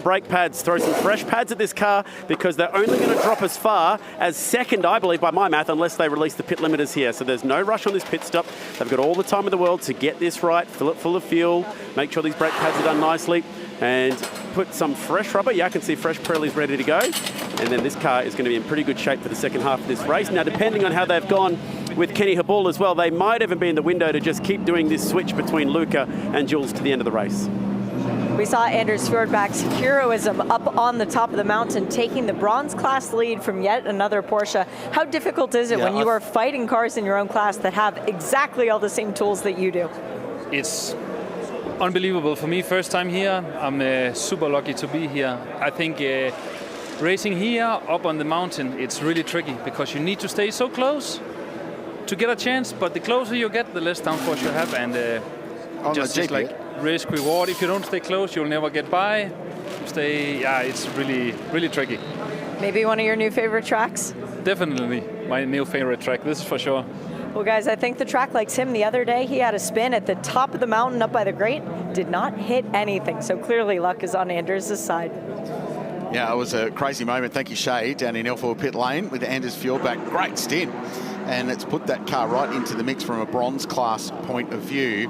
Brake pads, throw some fresh pads at this car because they're only going to drop as far as second, I believe, by my math, unless they release the pit limiters here. So there's no rush on this pit stop. They've got all the time in the world to get this right, fill it full of fuel, make sure these brake pads are done nicely, and put some fresh rubber. Yeah, I can see fresh Pirelli's ready to go. And then this car is going to be in pretty good shape for the second half of this race. Now, depending on how they've gone with Kenny Habul as well, they might even be in the window to just keep doing this switch between Luca and Jules to the end of the race. We saw Anders Fordback's heroism up on the top of the mountain, taking the bronze class lead from yet another Porsche. How difficult is it when you are fighting cars in your own class that have exactly all the same tools that you do? It's unbelievable for me. First time here. I'm super lucky to be here. I think racing here up on the mountain, it's really tricky because you need to stay so close to get a chance, but the closer you get, the less downforce you have, and just like risk reward. If you don't stay close, you'll never get by. It's really, really tricky. Maybe one of your new favorite tracks? Definitely my new favorite track, this is for sure. Well, guys, I think the track likes him. The other day, he had a spin at the top of the mountain up by the Great, did not hit anything. So clearly luck is on Anders' side. Yeah, it was a crazy moment. Thank you, Shay, down in Ilford pit lane with Anders Fordback. Great stint. And it's put that car right into the mix from a bronze class point of view.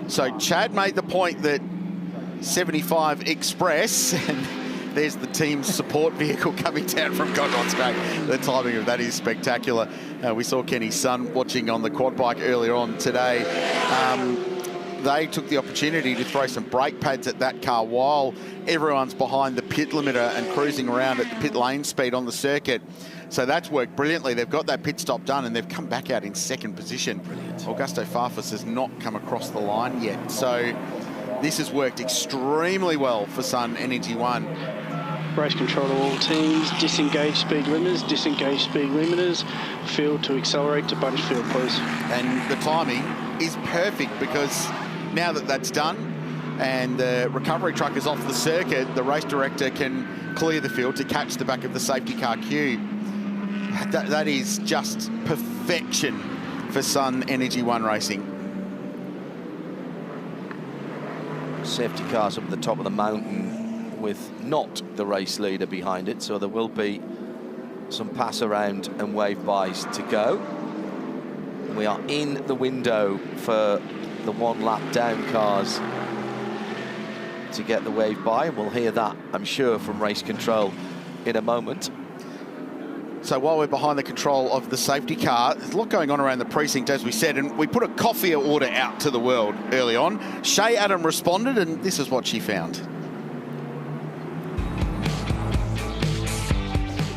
So Chad made the point that 75 Express, and there's the team's support vehicle coming down from Godrot's Great. The timing of that is spectacular. We saw Kenny's son watching on the quad bike earlier on today. They took the opportunity to throw some brake pads at that car while everyone's behind the pit limiter and cruising around at the pit lane speed on the circuit. So that's worked brilliantly. They've got that pit stop done and they've come back out in second position. Brilliant. Augusto Farfus has not come across the line yet. So this has worked extremely well for Sun Energy One. Race control to all teams, disengage speed limiters, field to accelerate to bunch field, please. And the timing is perfect because now that that's done and the recovery truck is off the circuit, the race director can clear the field to catch the back of the safety car queue. That is just perfection for Sun Energy One Racing. Safety cars up at the top of the mountain with not the race leader behind it, so there will be some pass around and wave bys to go. We are in the window for the one lap down cars to get the wave by, and we'll hear that, I'm sure, from race control in a moment. So while we're behind the control of the safety car, there's a lot going on around the precinct, as we said, and we put a coffee order out to the world early on. Shay Adam responded, and this is what she found.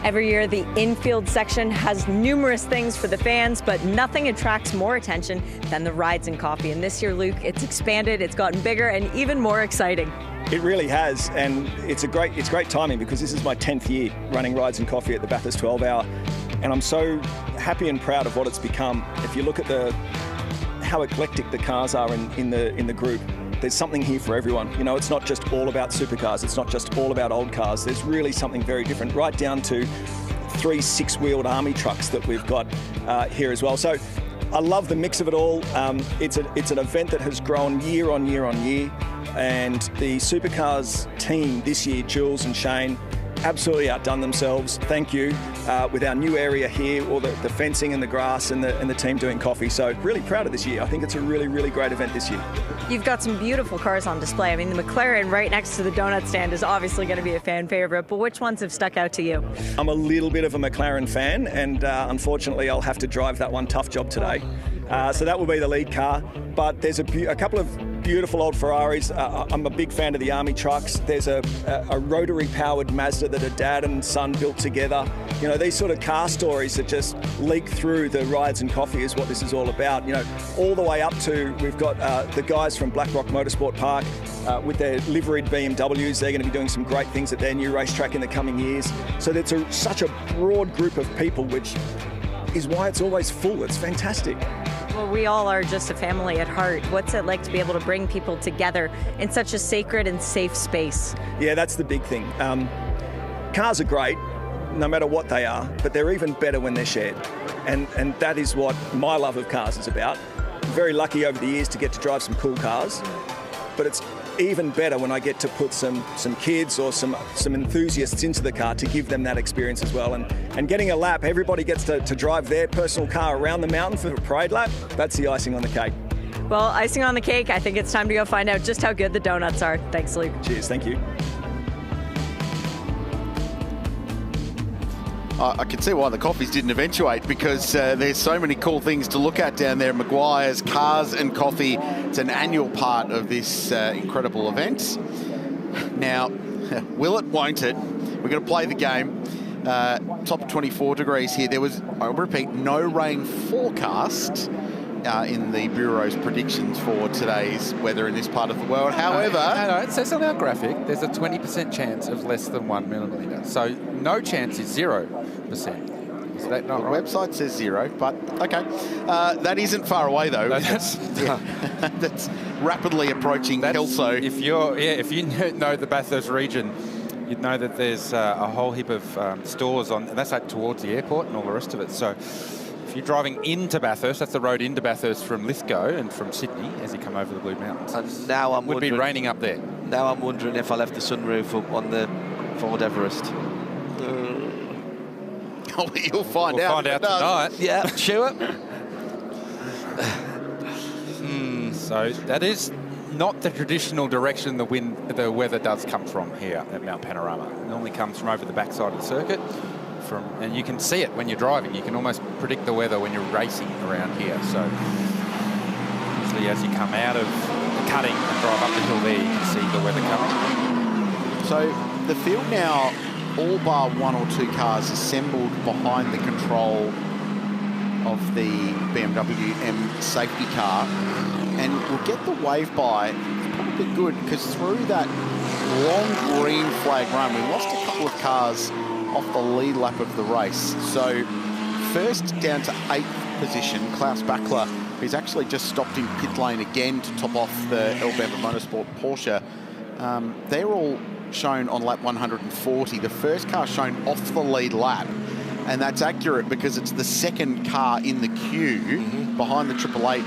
Every year, the infield section has numerous things for the fans, but nothing attracts more attention than the rides and coffee. And this year, Luke, it's expanded, it's gotten bigger, and even more exciting. It really has, and it's great timing because this is my 10th year running Rides and Coffee at the Bathurst 12 Hour, and I'm so happy and proud of what it's become. If you look at how eclectic the cars are in the group, there's something here for everyone. You know, it's not just all about supercars, it's not just all about old cars. There's really something very different, right down to 3 6-wheeled army trucks that we've got here as well. So I love the mix of it all. It's an event that has grown year on year on year. And the Supercars team this year, Jules and Shane, absolutely outdone themselves. Thank you. With our new area here, all the fencing and the grass and the team doing coffee. So really proud of this year. I think it's a really, really great event this year. You've got some beautiful cars on display. I mean, the McLaren right next to the donut stand is obviously going to be a fan favorite, but which ones have stuck out to you? I'm a little bit of a McLaren fan, and unfortunately I'll have to drive that one tough job today. So that will be the lead car. But there's a couple of beautiful old Ferraris. I'm a big fan of the army trucks. There's a rotary powered Mazda that a dad and son built together. You know, these sort of car stories that just leak through the Rides and Coffee is what this is all about. You know, all the way up to, we've got the guys from Black Rock Motorsport Park with their liveried BMWs. They're going to be doing some great things at their new racetrack in the coming years. So it's such a broad group of people, which is why it's always full. It's fantastic. Well, we all are just a family at heart. What's it like to be able to bring people together in such a sacred and safe space? Yeah, that's the big thing. Cars are great, no matter what they are, but they're even better when they're shared. And that is what my love of cars is about. I'm very lucky over the years to get to drive some cool cars, but it's even better when I get to put some kids or some enthusiasts into the car to give them that experience as well. And getting a lap, everybody gets to drive their personal car around the mountain for a parade lap. That's the icing on the cake. Well, icing on the cake, I think it's time to go find out just how good the donuts are. Thanks, Luke. Cheers, thank you. I can see why the coffees didn't eventuate, because there's so many cool things to look at down there. Meguiar's Cars and Coffee. It's an annual part of this incredible event. Now, will it, won't it? We're going to play the game. Top 24 degrees here. There was, I repeat, no rain forecast in the Bureau's predictions for today's weather in this part of the world. However... No, it says on our graphic there's a 20% chance of less than 1 millimetre. So no chance is 0%. Is that not right? The website says 0, but okay. That isn't far away, though. No, That's rapidly approaching Kelso. If you know the Bathurst region, you'd know that there's a whole heap of stores on, and that's like towards the airport and all the rest of it. So if you're driving into Bathurst, that's the road into Bathurst from Lithgow and from Sydney as you come over the Blue Mountains. And now it would be raining up there. Now I'm wondering if I left the sunroof up on the Ford Everest. Oh, you'll find we'll out. Find out tonight. Yeah, sure. So that is not the traditional direction the weather does come from here at Mount Panorama. It normally comes from over the backside of the circuit. And you can see it when you're driving. You can almost predict the weather when you're racing around here. So usually as you come out of the cutting and drive up the hill there, you can see the weather coming. So the field now, all bar one or two cars assembled behind the control of the BMW M safety car, and we'll get the wave by. It's probably good, because through that long green flag run, we lost a couple of cars off the lead lap of the race. So first down to 8th position, Klaus Bachler, who's actually just stopped in pit lane again to top off the Bamba Motorsport Porsche. They're all shown on lap 140. The first car shown off the lead lap, and that's accurate because it's the second car in the queue behind the 888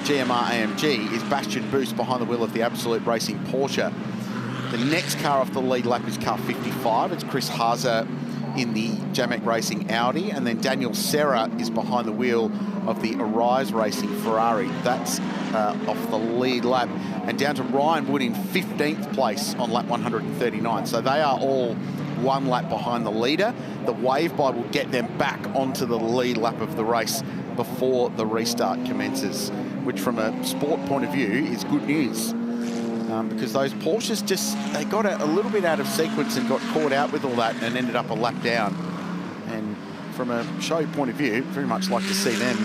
GMR AMG is Bastian Buus behind the wheel of the Absolute Racing Porsche. The next car off the lead lap is car 55. It's Chris Haase in the Jamek Racing Audi, and then Daniel Serra is behind the wheel of the Arise Racing Ferrari. That's off the lead lap. And down to Ryan Wood in 15th place on lap 139. So they are all one lap behind the leader. The wave by will get them back onto the lead lap of the race before the restart commences, which from a sport point of view is good news. Because those Porsches they got a little bit out of sequence and got caught out with all that and ended up a lap down. And from a show point of view, very much like to see them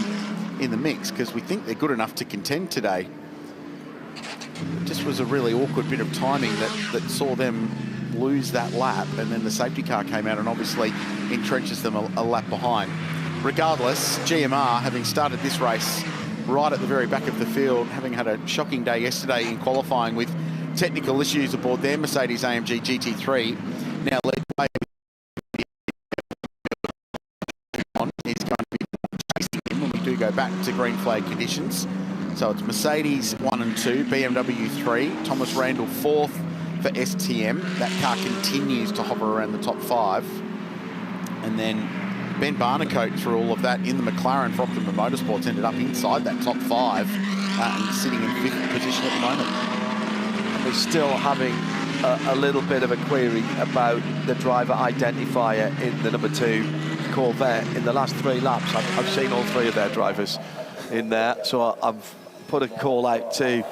in the mix, because we think they're good enough to contend today. It just was a really awkward bit of timing that saw them lose that lap, and then the safety car came out and obviously entrenches them a lap behind. Regardless, GMR, having started this race right at the very back of the field, having had a shocking day yesterday in qualifying with technical issues aboard their Mercedes-AMG GT3, now led by is going to be chasing him when we do go back to green flag conditions. So it's Mercedes 1 and 2, BMW 3, Thomas Randle 4th for STM. That car continues to hover around the top 5. And then Ben Barnicote, through all of that in the McLaren for Optimum Motorsports, ended up inside that top 5 and sitting in 5th position at the moment. We're still having a little bit of a query about the driver identifier in the number 2 Corvette. In the last 3 laps, I've seen all 3 of their drivers in there, so I've put a call out to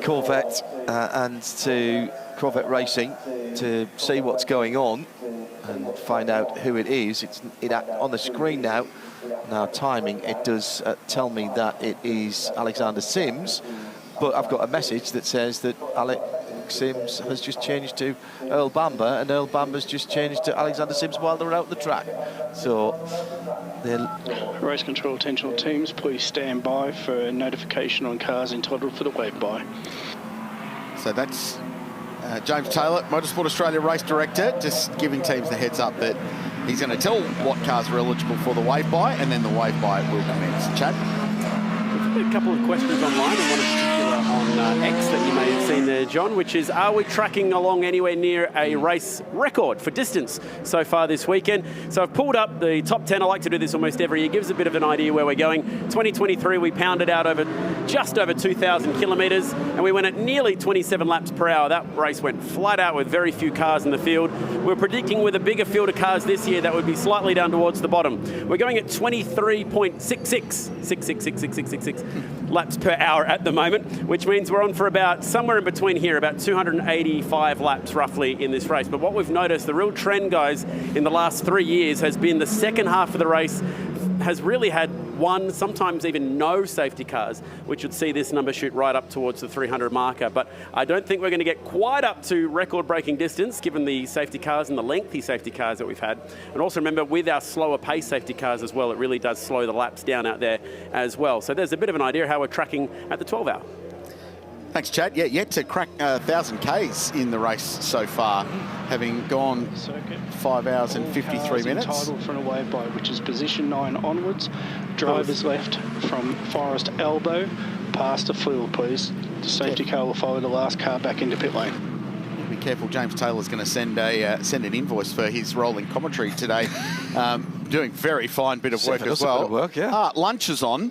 Corvette and to Corvette Racing to see what's going on and find out who it is. It's on the screen now. Now timing, it does tell me that it is Alexander Sims, but I've got a message that says that Alex Sims has just changed to Earl Bamber, and Earl Bamber's just changed to Alexander Sims while they're out the track. So race control attention teams, please stand by for notification on cars entitled for the wave by. So that's James Taylor, Motorsport Australia race director, just giving teams the heads up that he's going to tell what cars are eligible for the wave by, and then the wave by will commence. Chad? We've got a couple of questions online, and one in particular on X that you may have seen there, John, which is, are we tracking along anywhere near a race record for distance so far this weekend? So I've pulled up the top 10. I like to do this almost every year. Gives a bit of an idea where we're going. 2023, we pounded out over just over 2,000 kilometres, and we went at nearly 27 laps per hour. That race went flat out with very few cars in the field. We're predicting with a bigger field of cars this year that would be slightly down towards the bottom. We're going at 23.66 laps per hour at the moment, which means we're on for about somewhere in between here, about 285 laps roughly in this race. But what we've noticed, the real trend, guys, in the last 3 years has been the second half of the race has really had one, sometimes even no safety cars, which would see this number shoot right up towards the 300 marker. But I don't think we're going to get quite up to record-breaking distance, given the safety cars and the lengthy safety cars that we've had. And also remember, with our slower pace safety cars as well, it really does slow the laps down out there as well. So there's a bit of an idea how we're tracking at the 12 hour. Thanks, Chad. Yeah, yet to crack 1,000 Ks in the race so far, having gone 5 hours and 53 minutes. Entitled for an away by, which is position 9 onwards. Drivers left from Forest Elbow past the field, please. The safety car will follow the last car back into pit lane. Be careful, James Taylor's going to send an invoice for his rolling commentary today. Doing very fine bit of work as well. Bit of work, yeah. Lunch is on.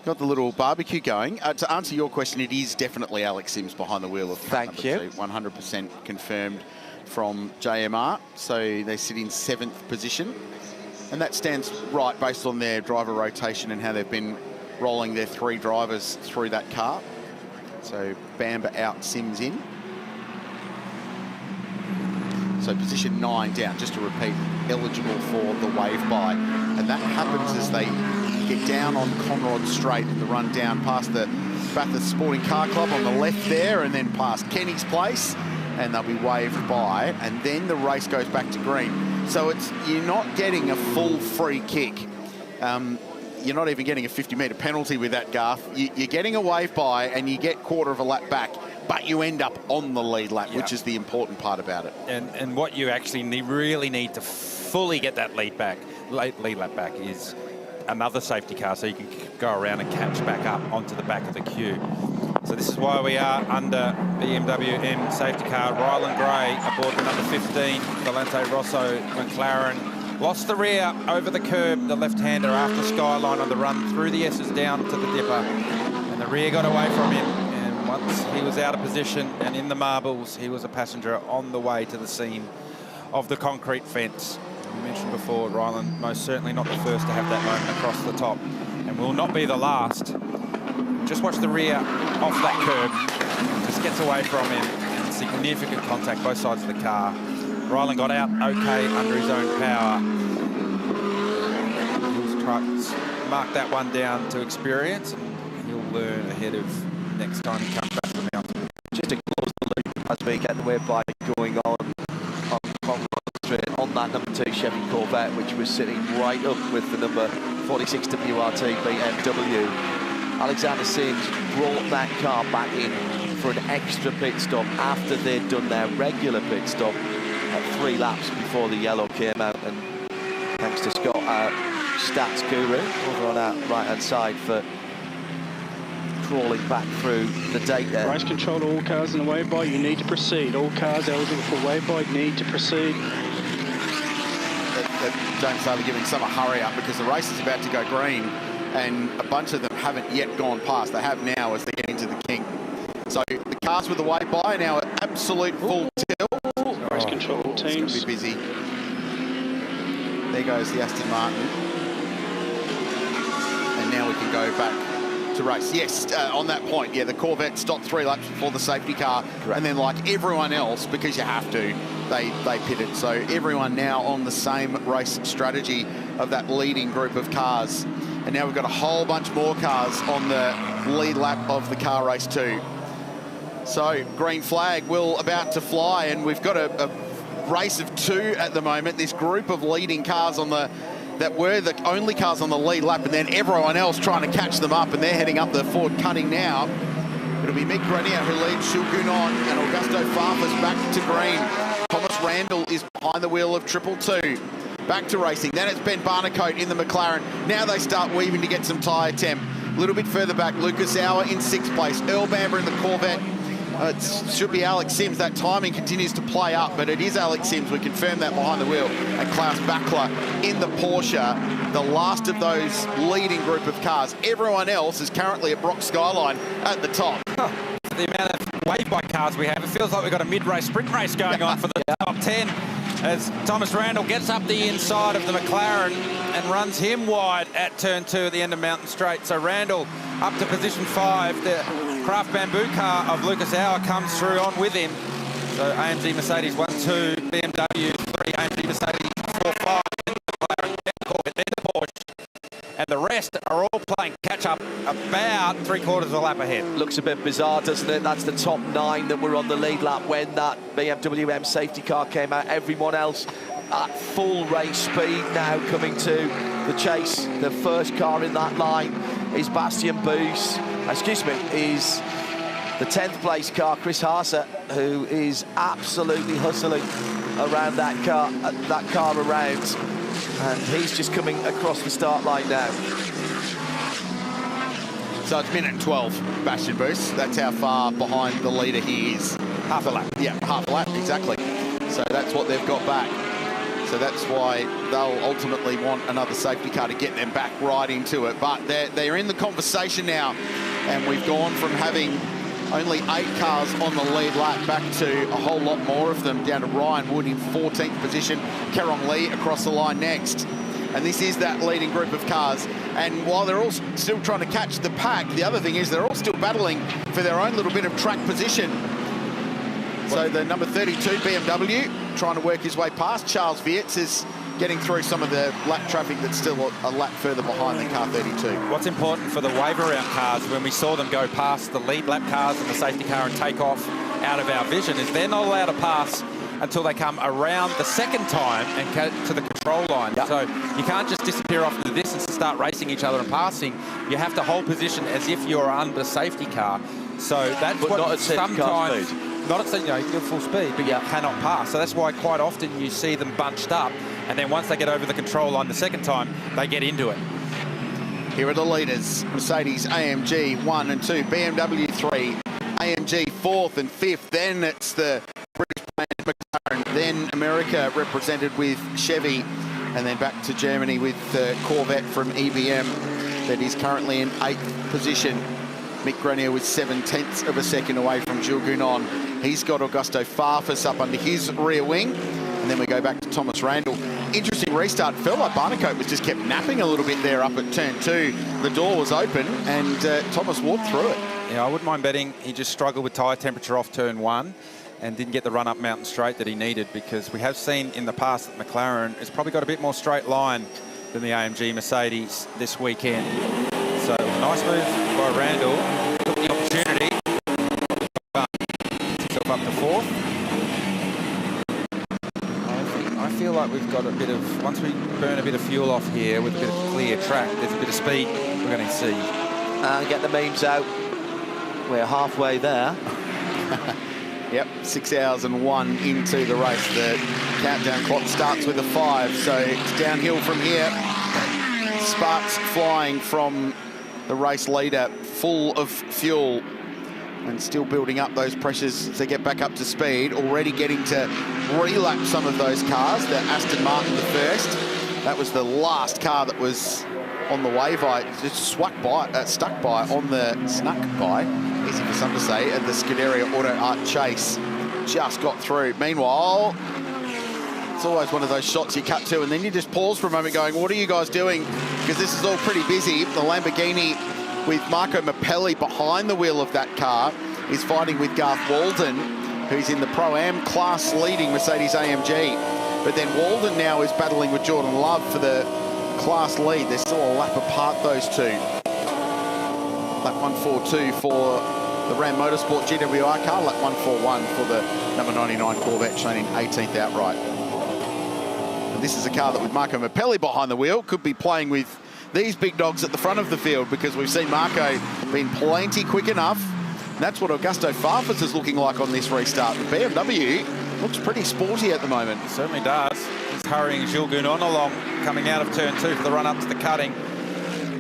Got the little barbecue going. To answer your question, it is definitely Alex Sims behind the wheel of car number 2. 100% confirmed from JMR. So they sit in 7th position. And that stands right based on their driver rotation and how they've been rolling their 3 drivers through that car. So Bamber out, Sims in. So position 9 down, just to repeat, eligible for the wave by. And that happens as they get down on Conrod Straight in the run down past the Bathurst Sporting Car Club on the left there, and then past Kenny's place, and they'll be waved by, and then the race goes back to green. So you're not getting a full free kick. You're not even getting a 50-metre penalty with that, Garth. You're getting a wave by, and you get quarter of a lap back, but you end up on the lead lap, which is the important part about it. And what you actually really need to fully get that lead lap back is another safety car, so you can go around and catch back up onto the back of the queue. So this is why we are under BMW M safety car. Ryland Gray aboard the number 15, Valente Rosso McLaren. Lost the rear over the curb, the left-hander after Skyline on the run through the S's down to the dipper. And the rear got away from him. And once he was out of position and in the marbles, he was a passenger on the way to the scene of the concrete fence. We mentioned before, Ryland most certainly not the first to have that moment across the top, and will not be the last. Just watch the rear off that curb, just gets away from him, and significant contact both sides of the car. Ryland got out okay under his own power. He'll mark that one down to experience, and he'll learn ahead of next time he comes back to the mountain. Just to close the loop as we get the wave by going on that number 2 Chevy Corvette, which was sitting right up with the number 46 WRT BMW. Alexander Sims brought that car back in for an extra pit stop after they'd done their regular pit stop at 3 laps before the yellow came out, and thanks to Scott, our stats guru over on our right hand side, for crawling back through the date there. Race control to all cars in the wave by, you need to proceed. All cars eligible for wave by need to proceed. James Taylor giving some a hurry up because the race is about to go green, and a bunch of them haven't yet gone past. They have now as they get into the King. So the cars with the wave by now at absolute full tilt. Race control teams. It's going to be busy. There goes the Aston Martin. And now we can go back to race. Yes, on that point, yeah, the Corvette stopped 3 laps before the safety car. Right. And then, like everyone else, because you have to, they pitted. So everyone now on the same race strategy of that leading group of cars. And now we've got a whole bunch more cars on the lead lap of the car race 2. So green flag will about to fly, and we've got a race of 2 at the moment. This group of leading cars that were the only cars on the lead lap, and then everyone else trying to catch them up, and they're heading up the Ford cutting now. It'll be Mick Grenier who leads Shilgunon, and Augusto Farfus back to green. Thomas Randle is behind the wheel of 222. Back to racing. Then it's Ben Barnicote in the McLaren. Now they start weaving to get some tyre temp. A little bit further back, Lucas Auer in 6th place. Earl Bamber in the Corvette. It should be Alex Sims. That timing continues to play up, but it is Alex Sims. We confirmed that behind the wheel. And Klaus Bachler in the Porsche, the last of those leading group of cars. Everyone else is currently at Brock Skyline at the top. For the amount of wave bike cars we have, it feels like we've got a mid-race sprint race going on for the top 10. As Thomas Randle gets up the inside of the McLaren and runs him wide at turn 2 at the end of Mountain Straight. So Randle up to position 5. The Craft Bamboo car of Lucas Auer comes through on with him. So AMG Mercedes 1, 2, BMW 3, AMG Mercedes 4, 5, then the McLaren, then the Corvette, then the Porsche. And the rest are all playing catch-up about 3/4 of a lap ahead. Looks a bit bizarre, doesn't it? That's the top 9 that were on the lead lap when that BMW M safety car came out. Everyone else at full race speed now coming to the chase. The first car in that line is Bastian Buus. Excuse me, is the 10th place car, Chris Haase, who is absolutely hustling around that car around. And he's just coming across the start line now. So it's minute 12, Bastian Buus. That's how far behind the leader he is. Half a lap. Yeah, half a lap, exactly. So that's what they've got back. So that's why they'll ultimately want another safety car to get them back right into it. But they're in the conversation now, and we've gone from having only 8 cars on the lead lap back to a whole lot more of them, down to Ryan Wood in 14th position, Kerong Lee across the line next. And this is that leading group of cars. And while they're all still trying to catch the pack, the other thing is they're all still battling for their own little bit of track position. So the number 32 BMW trying to work his way past. Charles Vietz is getting through some of the lap traffic that's still a lap further behind than car 32. What's important for the wave around cars, when we saw them go past the lead lap cars and the safety car and take off out of our vision, is they're not allowed to pass until they come around the second time and get to the control line. Yep. So you can't just disappear off in the distance and start racing each other and passing. You have to hold position as if you're under safety car. So that's but what not at sometimes... speed. Not at, you know, you're full speed, but you cannot pass. So that's why quite often you see them bunched up, and then once they get over the control line the second time, they get into it. Here are the leaders. Mercedes-AMG 1 and 2, BMW 3, AMG 4th and 5th. Then it's the British brand McLaren. Then America represented with Chevy, and then back to Germany with the Corvette from EBM that is currently in 8th position. Mick Grenier was 7/10 of a second away from Jules Gounon. He's got Augusto Farfus up under his rear wing. And then we go back to Thomas Randle. Interesting restart. Felt like Barnicote was just kept napping a little bit there up at turn 2. The door was open and Thomas walked through it. Yeah, I wouldn't mind betting he just struggled with tyre temperature off turn 1 and didn't get the run up Mountain Straight that he needed, because we have seen in the past that McLaren has probably got a bit more straight line than the AMG Mercedes this weekend. So nice move by Randle. Took the opportunity. Himself up to 4th. I feel like we've got a bit of, once we burn a bit of fuel off here with a bit of clear track, there's a bit of speed we're going to see. Get the memes out. We're halfway there. Yep, 6 hours and 1 into the race. The countdown clock starts with a 5, so it's downhill from here. Sparks flying from the race leader, full of fuel and still building up those pressures to get back up to speed. Already getting to relap some of those cars. The Aston Martin, the first. That was the last car that was on the way by, just stuck by on the, snuck by, easy for some to say, at the Scuderia Auto Art Chase. Just got through. Meanwhile, it's always one of those shots you cut to and then you just pause for a moment going, what are you guys doing? Because this is all pretty busy. The Lamborghini with Marco Mappelli behind the wheel of that car is fighting with Garth Walden, who's in the Pro-Am class leading Mercedes-AMG. But then Walden now is battling with Jordan Love for the class lead. They're still a lap apart, those two. Lap 142 for the Ram Motorsport GWR car, lap 141 for the number 99 Corvette, shown in 18th outright. And this is a car that, with Marco Mappelli behind the wheel, could be playing with these big dogs at the front of the field, because we've seen Marco being plenty quick enough. And that's what Augusto Farfus is looking like on this restart. The BMW looks pretty sporty at the moment. It certainly does. He's hurrying Jules Gounon along, coming out of turn 2 for the run up to the cutting.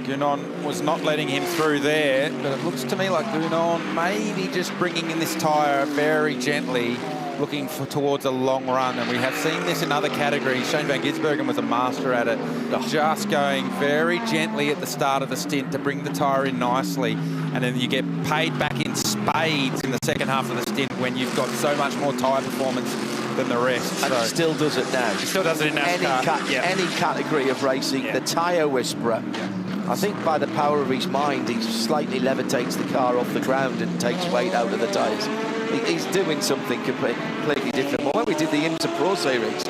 Gounon was not letting him through there, but it looks to me like Gounon maybe just bringing in this tyre very gently, looking towards a long run. And we have seen this in other categories. Shane van Gisbergen was a master at it, just going very gently at the start of the stint to bring the tyre in nicely. And then you get paid back in spades in the second half of the stint when you've got so much more tyre performance than the rest. And he still does it now. He still does it in NASCAR. Any category of racing, the tyre whisperer. I think by the power of his mind, he slightly levitates the car off the ground and takes weight out of the tyres. He's doing something completely different. Well, when we did the Inter Pro Series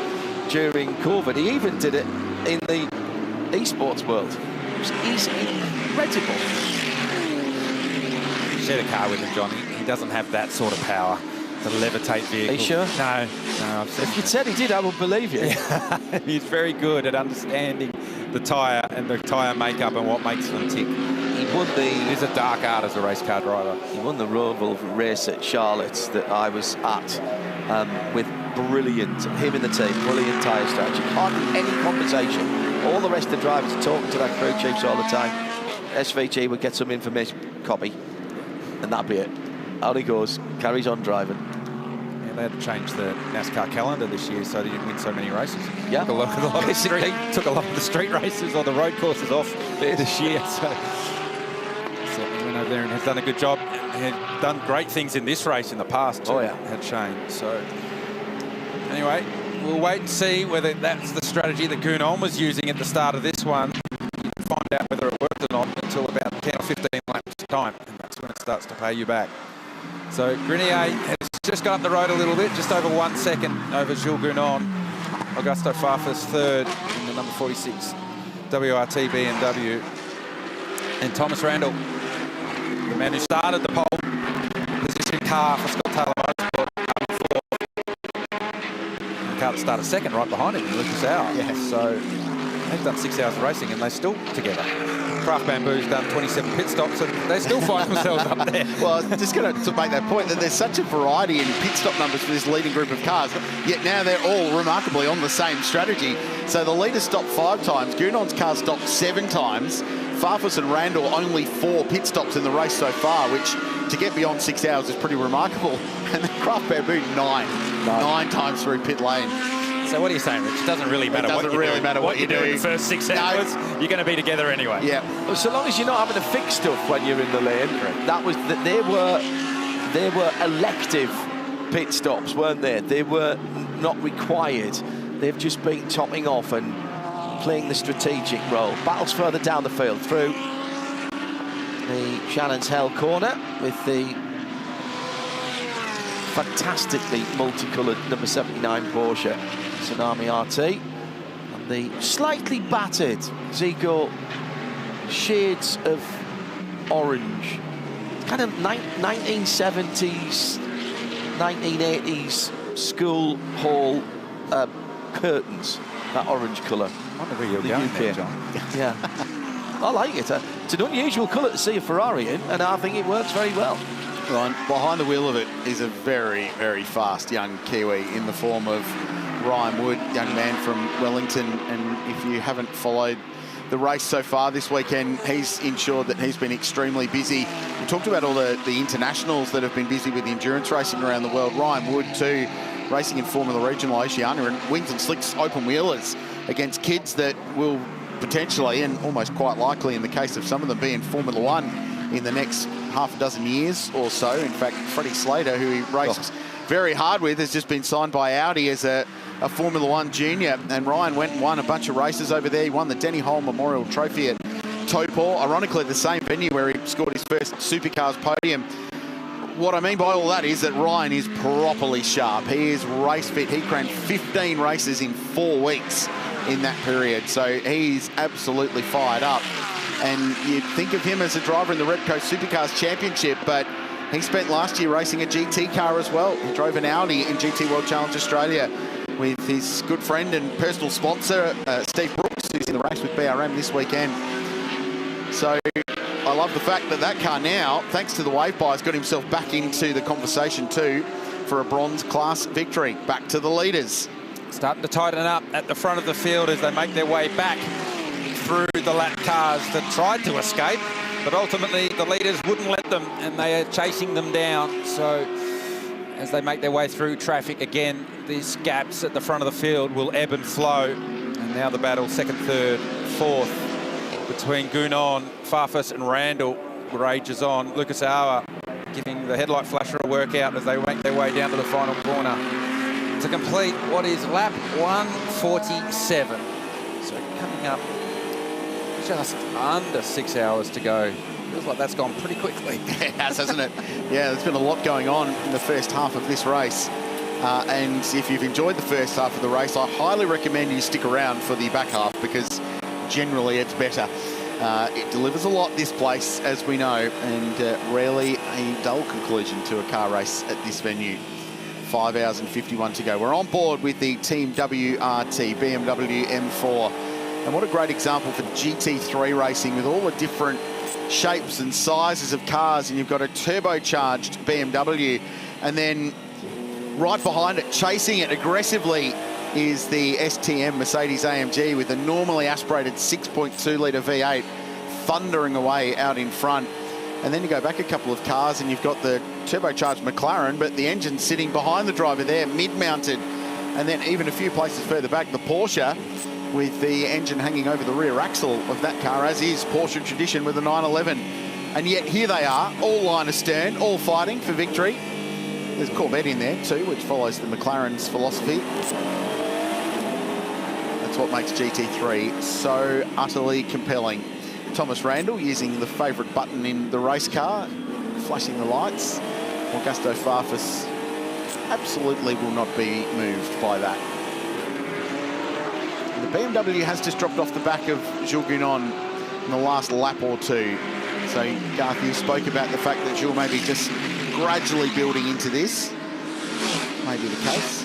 during COVID, he even did it in the esports world. He's incredible. Share a car with him, John. He doesn't have that sort of power to levitate vehicles. Are you sure? No. If you'd said he did, I would believe you. Yeah. He's very good at understanding the tyre and the tyre makeup and what makes them tick. He won It is a dark art as a race car driver. He won the Roval race at Charlotte that I was at with him in the team, brilliant tyre strategy. Hardly any conversation. All the rest of the drivers are talking to their crew chiefs all the time. SVG would get some information copy, and that'd be it. Out he goes, carries on driving. Yeah, they had to change the NASCAR calendar this year so they didn't win so many races. Yeah. Took a lot of the street races or the road courses off this year. So he went over there and has done a good job. He had done great things in this race in the past too, had Shane. So anyway, we'll wait and see whether that's the strategy that Gounon was using at the start of this one. You can find out whether it worked or not until about 10 or 15 laps time, and that's when it starts to pay you back. So Grenier has just got up the road a little bit, just over 1 second over Jules Gounon. Augusto Farfus third in the number 46 WRT BMW. And Thomas Randle, the man who started the pole position car for Scott Taylor Motorsport, coming fourth. The car that started second right behind him, Lucas Hour. Yeah. So they've done 6 hours of racing and they're still together. Craft Bamboo's done 27 pit stops and they still find themselves up there. Well, I was just going to make that point that there's such a variety in pit stop numbers for this leading group of cars, yet now they're all remarkably on the same strategy. So the leader stopped 5 times, Gounon's car stopped 7 times, Farfus and Randle only 4 pit stops in the race so far, which to get beyond 6 hours is pretty remarkable. And then Craft Bamboo 9 times through pit lane. So what are you saying, Rich? It doesn't really matter what you do in the first 6 hours. You're going to be together anyway. Yeah. Well, so long as you're not having to fix stuff when you're in the lane, that was they were elective pit stops, weren't they? They were not required. They've just been topping off and playing the strategic role. Battles further down the field through the Shannon's Hell corner with the fantastically multicoloured number 79 Porsche Tsunami RT and the slightly battered Zico shades of orange, kind of 1970s 1980s school hall curtains, that orange colour. I wonder where you're going there, John. Yeah. I like it. It's an unusual colour to see a Ferrari in, and I think it works very well. Right, behind the wheel of it is a very, very fast young Kiwi in the form of Ryan Wood, young man from Wellington. And if you haven't followed the race so far this weekend, he's ensured that he's been extremely busy. We talked about all the internationals that have been busy with endurance racing around the world. Ryan Wood too, racing in Formula Regional Oceania and Wings and Slicks open wheelers against kids that will potentially, and almost quite likely in the case of some of them, be in Formula One in the next half a dozen years or so. In fact, Freddie Slater, who he raced very hard with, has just been signed by Audi as a Formula One junior. And Ryan went and won a bunch of races over there. He won the Denny Hole Memorial Trophy at Topor, ironically the same venue where he scored his first Supercars podium. What I mean by all that is that Ryan is properly sharp. He is race fit. He ran 15 races in 4 weeks in that period. So he's absolutely fired up. And you'd think of him as a driver in the Repco Supercars Championship, but he spent last year racing a GT car as well. He drove an Audi in GT World Challenge Australia with his good friend and personal sponsor, Steve Brooks, who's in the race with BRM this weekend. So I love the fact that that car now, thanks to the wave bars, got himself back into the conversation too for a bronze class victory. Back to the leaders. Starting to tighten up at the front of the field as they make their way back through the lap cars that tried to escape, but ultimately the leaders wouldn't let them, and they are chasing them down. So as they make their way through traffic again, these gaps at the front of the field will ebb and flow. And now the battle, second, third, fourth, between Gounon, Farfus and Randle rages on. Lucas Auer giving the headlight flasher a workout as they make their way down to the final corner to complete what is lap 147. So coming up just under 6 hours to go. Feels like that's gone pretty quickly. It has, hasn't it? Yeah, there's been a lot going on in the first half of this race. And if you've enjoyed the first half of the race, I highly recommend you stick around for the back half, because generally it's better. It delivers a lot, this place, as we know, and rarely a dull conclusion to a car race at this venue. 5 hours and 51 to go. We're on board with the Team WRT BMW M4. And what a great example for GT3 racing, with all the different shapes and sizes of cars. And you've got a turbocharged BMW, and then right behind it, chasing it aggressively, is the STM Mercedes-AMG with a normally aspirated 6.2 litre V8 thundering away out in front. And then you go back a couple of cars and you've got the turbocharged McLaren, but the engine sitting behind the driver there, mid-mounted. And then even a few places further back, the Porsche with the engine hanging over the rear axle of that car, as is Porsche tradition with the 911. And yet here they are, all line astern, all fighting for victory. There's Corvette in there too, which follows the McLaren's philosophy. That's what makes GT3 so utterly compelling. Thomas Randle using the favourite button in the race car, flashing the lights. Augusto Farfus absolutely will not be moved by that. The BMW has just dropped off the back of Jules Gounon in the last lap or two. So Garth, you spoke about the fact that Jules may be just gradually building into this. Maybe the case.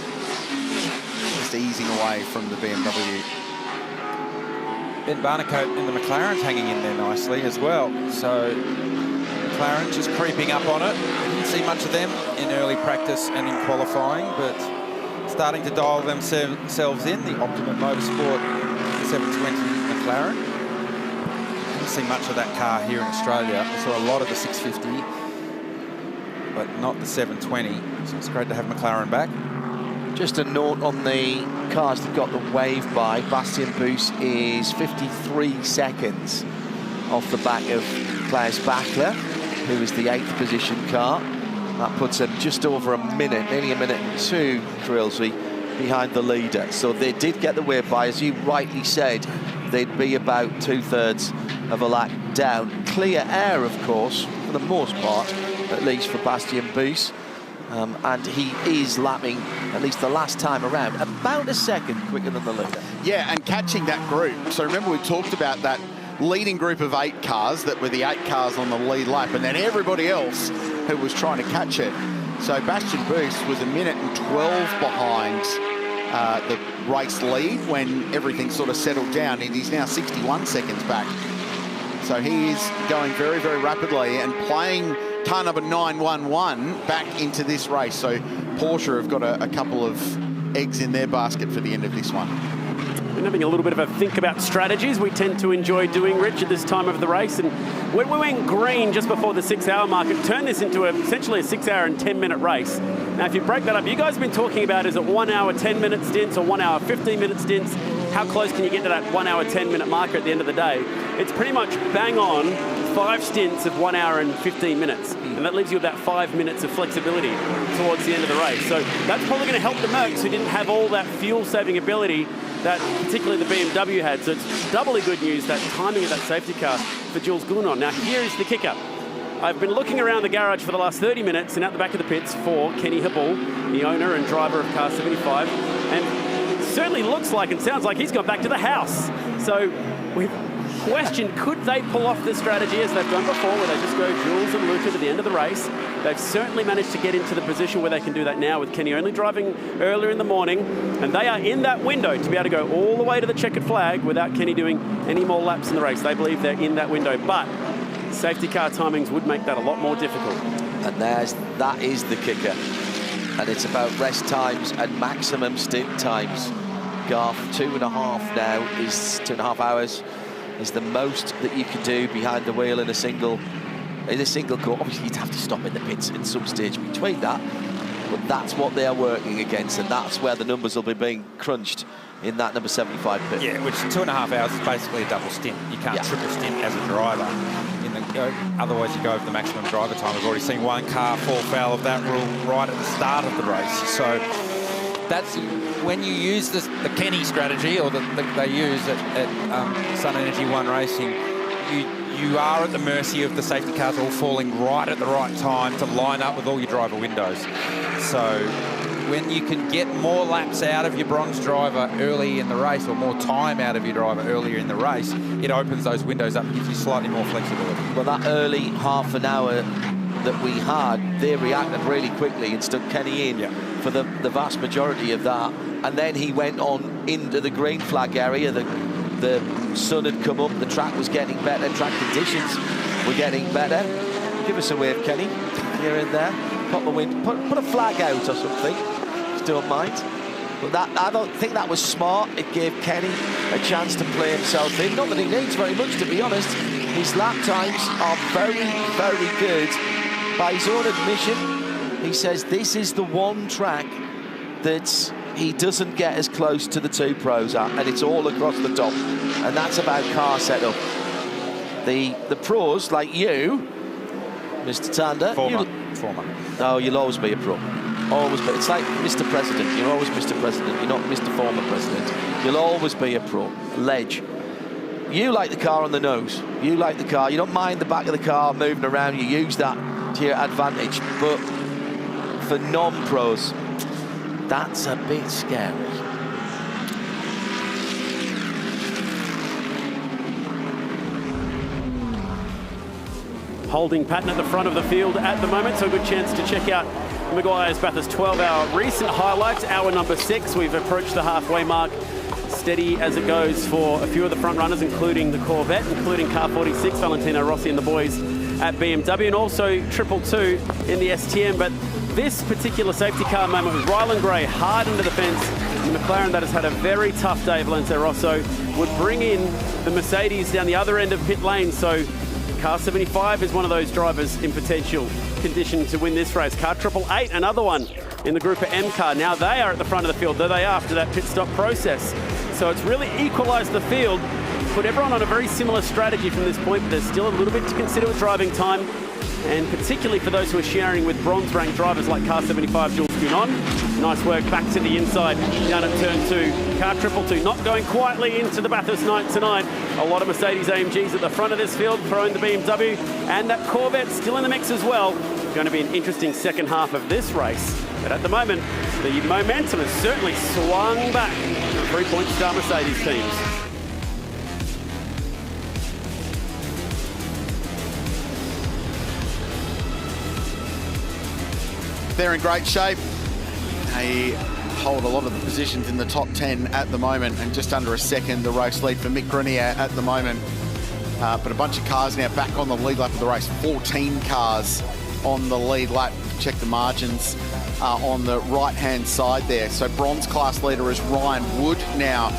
Just easing away from the BMW. Ben Barnicote in the McLaren's hanging in there nicely as well. So McLaren just creeping up on it. Didn't see much of them in early practice and in qualifying, but starting to dial themselves in. The Optimum Motorsport 720 McLaren. Didn't see much of that car here in Australia. We saw a lot of the 650, but not the 720. So it's great to have McLaren back. Just a note on the cars that got the wave by. Bastian Buus is 53 seconds off the back of Klaus Bachler, who is the 8th position car. That puts him just over a minute, nearly a minute and 2, Drillsy, behind the leader. So they did get the wave by. As you rightly said, they'd be about 2/3 of a lap down. Clear air, of course, for the most part, at least for Bastian Buus. And he is lapping, at least the last time around, about a second quicker than the leader. Yeah, and catching that group. So remember, we talked about that leading group of 8 cars that were the 8 cars on the lead lap, and then everybody else who was trying to catch it. So Bastian Buus was a minute and 12 behind the race lead when everything sort of settled down, and he's now 61 seconds back. So he is going very, very rapidly and playing car number 911 back into this race. So Porsche have got a couple of eggs in their basket for the end of this one. We're having a little bit of a think about strategies we tend to enjoy doing, Rich, at this time of the race. And when we went green just before the 6 hour mark, it turned this into essentially a 6 hour and 10 minute race. Now, if you break that up, you guys have been talking about, is it 1 hour 10 minute stints or 1 hour 15 minute stints? How close can you get to that 1 hour 10 minute marker at the end of the day? It's pretty much bang on 5 stints of 1 hour and 15 minutes. And that leaves you about 5 minutes of flexibility towards the end of the race. So that's probably going to help the Mercs, who didn't have all that fuel saving ability that particularly the BMW had. So it's doubly good news, that timing of that safety car for Jules Gounon. Now here is the kicker. I've been looking around the garage for the last 30 minutes and out the back of the pits for Kenny Habul, the owner and driver of car 75. And it certainly looks like and sounds like he's gone back to the house. So we've questioned, could they pull off this strategy as they've done before, where they just go Jules and Luca to the end of the race? They've certainly managed to get into the position where they can do that now, with Kenny only driving earlier in the morning, and they are in that window to be able to go all the way to the checkered flag without Kenny doing any more laps in the race. They believe they're in that window, but safety car timings would make that a lot more difficult. And that is the kicker. And it's about rest times and maximum stint times. Garth, 2.5 now is 2.5 hours is the most that you can do behind the wheel in a single corner. Obviously, you'd have to stop in the pits at some stage between that, but that's what they are working against, and that's where the numbers will be being crunched in that number 75 pit. Yeah, which 2.5 hours is basically a double stint. You can't triple stint as a driver. Otherwise, you go over the maximum driver time. We've already seen one car fall foul of that rule right at the start of the race. So that's when you use the Kenny strategy, or that they use at Sun Energy One Racing. You are at the mercy of the safety cars all falling right at the right time to line up with all your driver windows. So when you can get more laps out of your bronze driver early in the race, or more time out of your driver earlier in the race, it opens those windows up and gives you slightly more flexibility. Well, that early half an hour that we had, they reacted really quickly and stuck Kenny in for the vast majority of that. And then he went on into the green flag area. The sun had come up, the track was getting better, track conditions were getting better. Give us a wave, Kenny, here and there. Pop the wind, put a flag out or something, if you don't mind. But I don't think that was smart. It gave Kenny a chance to play himself in. Not that he needs very much, to be honest. His lap times are very, very good. By his own admission, he says this is the one track that he doesn't get as close to the two pros at, and it's all across the top, and that's about car setup. The pros, like you, Mr. Tander, Former. Oh, you'll always be a pro. Always be. It's like Mr. President. You're always Mr. President. You're not Mr. Former President. You'll always be a pro. Ledge. You like the car on the nose. You like the car. You don't mind the back of the car moving around. You use that to your advantage. But for non-pros, that's a bit scary. Holding pattern at the front of the field at the moment, so a good chance to check out Meguiar's Bathurst 12-hour recent highlights. Hour number 6, we've approached the halfway mark. Steady as it goes for a few of the front runners, including the Corvette, including car 46, Valentino Rossi and the boys at BMW, and also 222 in the STM. But this particular safety car moment was Ryland Gray hard into the fence. The McLaren that has had a very tough day, Valentino Rosso, would bring in the Mercedes down the other end of pit lane. So car 75 is one of those drivers in potential condition to win this race. Car 888, another one in the group of M car. Now they are at the front of the field, though they are after that pit stop process. So it's really equalised the field, put everyone on a very similar strategy from this point, but there's still a little bit to consider with driving time, and particularly for those who are sharing with bronze-ranked drivers like car 75 Jules Bunon. Nice work back to the inside down at turn 2. Car 222 not going quietly into the Bathurst night tonight. A lot of Mercedes-AMGs at the front of this field, throwing the BMW, and that Corvette still in the mix as well. Going to be an interesting second half of this race. But at the moment, the momentum has certainly swung back to the 3-point star Mercedes teams. They're in great shape. They hold a lot of the positions in the top 10 at the moment, and just under a second the race lead for Meguiar at the moment. But a bunch of cars now back on the lead lap of the race. 14 cars on the lead lap. Check the margins on the right-hand side there. So bronze class leader is Ryan Wood now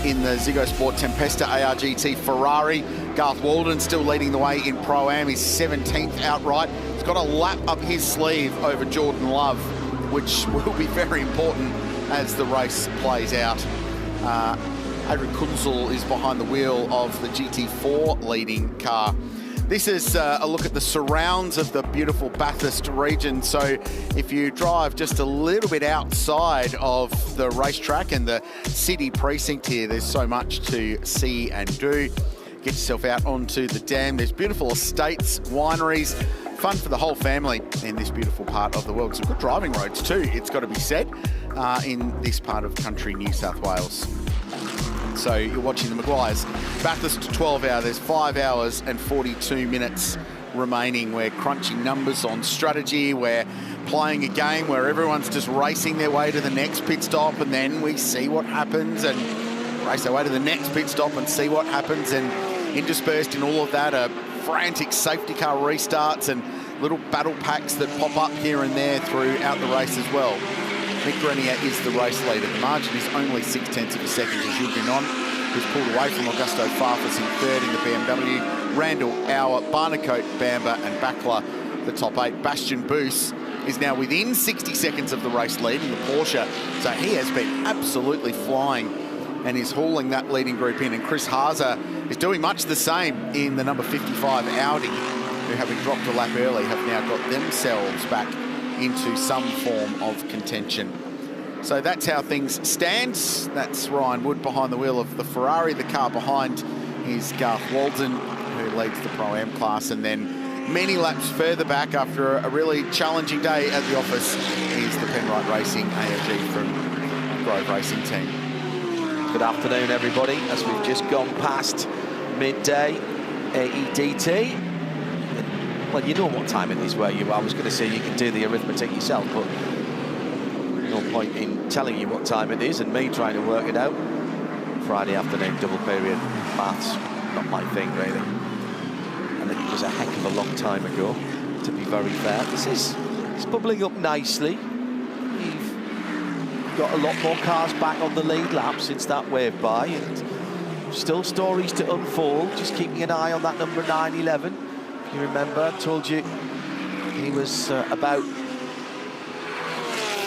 in the Ziggo Sport Tempesta ARGT Ferrari. Garth Walden still leading the way in Pro-Am. He's 17th outright. He's got a lap up his sleeve over Jordan Love, which will be very important as the race plays out. Adrian Kunzel is behind the wheel of the GT4 leading car. This is a look at the surrounds of the beautiful Bathurst region. So if you drive just a little bit outside of the racetrack and the city precinct here, there's so much to see and do. Get yourself out onto the dam. There's beautiful estates, wineries, fun for the whole family in this beautiful part of the world. Some good driving roads too, it's got to be said, in this part of country New South Wales. So you're watching the Meguiars. Bathurst 12 hour, there's 5 hours and 42 minutes remaining. We're crunching numbers on strategy. We're playing a game where everyone's just racing their way to the next pit stop, and then we see what happens and race their way to the next pit stop and see what happens. And interspersed in all of that are frantic safety car restarts and little battle packs that pop up here and there throughout the race as well. Meguiar is the race leader. The margin is only 0.6 of a second to Jules Bunon. who's pulled away from Augusto Farfus in third in the BMW. Randle, Auer, Barnicote, Bamber and Backler, the top 8. Bastian Buus is now within 60 seconds of the race lead in the Porsche. So he has been absolutely flying and is hauling that leading group in. And Chris Haase is doing much the same in the number 55 Audi, who, having dropped a lap early, have now got themselves back into some form of contention. So that's how things stand. That's Ryan Wood behind the wheel of the Ferrari. The car behind is Garth Walden, who leads the Pro-Am class. And then many laps further back, after a really challenging day at the office, is the Penrite Racing AMG from Grove Racing Team. Good afternoon, everybody, as we've just gone past midday AEDT. Well, you know what time it is where you are. I was going to say you can do the arithmetic yourself, but no point in telling you what time it is and me trying to work it out. Friday afternoon, double period, maths, not my thing, really. I think it was a heck of a long time ago, to be very fair. It's bubbling up nicely. We've got a lot more cars back on the lead lap since that wave by, and still stories to unfold. Just keeping an eye on that number 911. If you remember, I told you he was about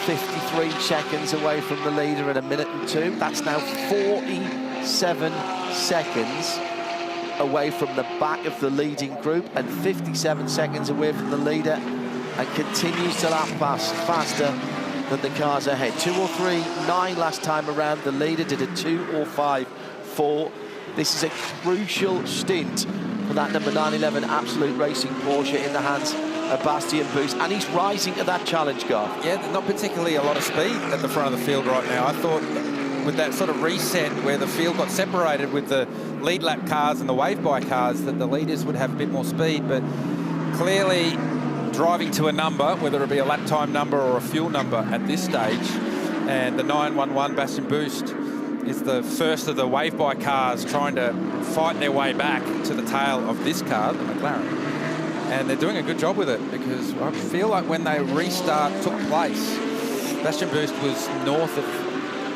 53 seconds away from the leader at 1 minute and 2. That's now 47 seconds away from the back of the leading group and 57 seconds away from the leader, and continues to lap faster than the cars ahead. 2:03.9 last time around. The leader did a 2:05.4. This is a crucial stint for that number 911 Absolute Racing Porsche in the hands of Bastian Buus, and he's rising to that challenge, Garth. Yeah, not particularly a lot of speed at the front of the field right now. I thought with that sort of reset where the field got separated with the lead lap cars and the wave-by cars, that the leaders would have a bit more speed, but clearly driving to a number, whether it be a lap time number or a fuel number at this stage, and the 911 Bastian Buus is the first of the wave-by cars trying to fight their way back to the tail of this car, the McLaren. And they're doing a good job with it, because I feel like when the restart took place, Bastian Buus was north of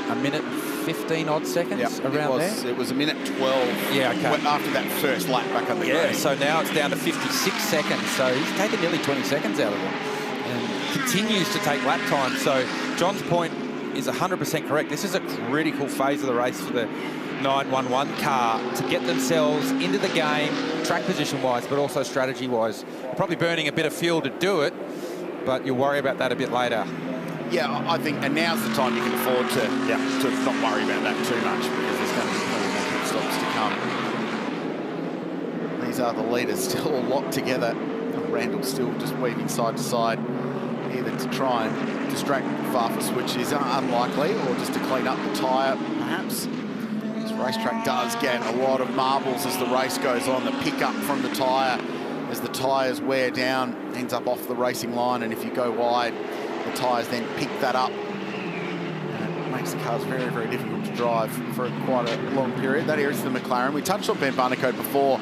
1 minute 15 odd seconds around there. It was 1 minute 12. Yeah, okay. After that first lap back on the green. green. So now it's down to 56 seconds. So he's taken nearly 20 seconds out of them and continues to take lap time. So John's point is 100% correct. This is a critical phase of the race for the 911 car to get themselves into the game, track position-wise, but also strategy-wise. Probably burning a bit of fuel to do it, but you'll worry about that a bit later. Yeah, I think, and now's the time you can afford to not worry about that too much, because there's going to be plenty more pit stops to come. These are the leaders, still a lot together. Randle still just weaving side to side, either to try and distract Farfus, which is unlikely, or just to clean up the tyre, perhaps. This racetrack does get a lot of marbles as the race goes on. The pickup from the tyre, as the tyres wear down, ends up off the racing line, and if you go wide, the tyres then pick that up, and it makes the cars very, very difficult to drive for quite a long period. That here is the McLaren. We touched on Ben Barnicote before.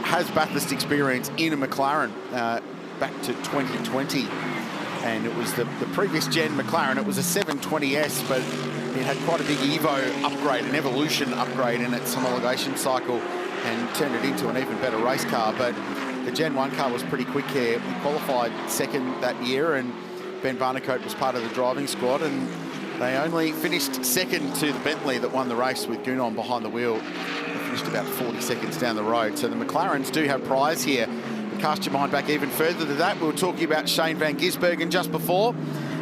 Has Bathurst experience in a McLaren back to 2020, and it was the previous gen McLaren. It was a 720S, but it had quite a big Evo upgrade, an Evolution upgrade in its homologation cycle, and turned it into an even better race car. But the Gen 1 car was pretty quick here. We qualified second that year, and Ben Barnicote was part of the driving squad, and they only finished second to the Bentley that won the race with Gounon behind the wheel. They finished about 40 seconds down the road. So the McLarens do have prize here. And cast your mind back even further than that. We were talking about Shane van Gisbergen just before,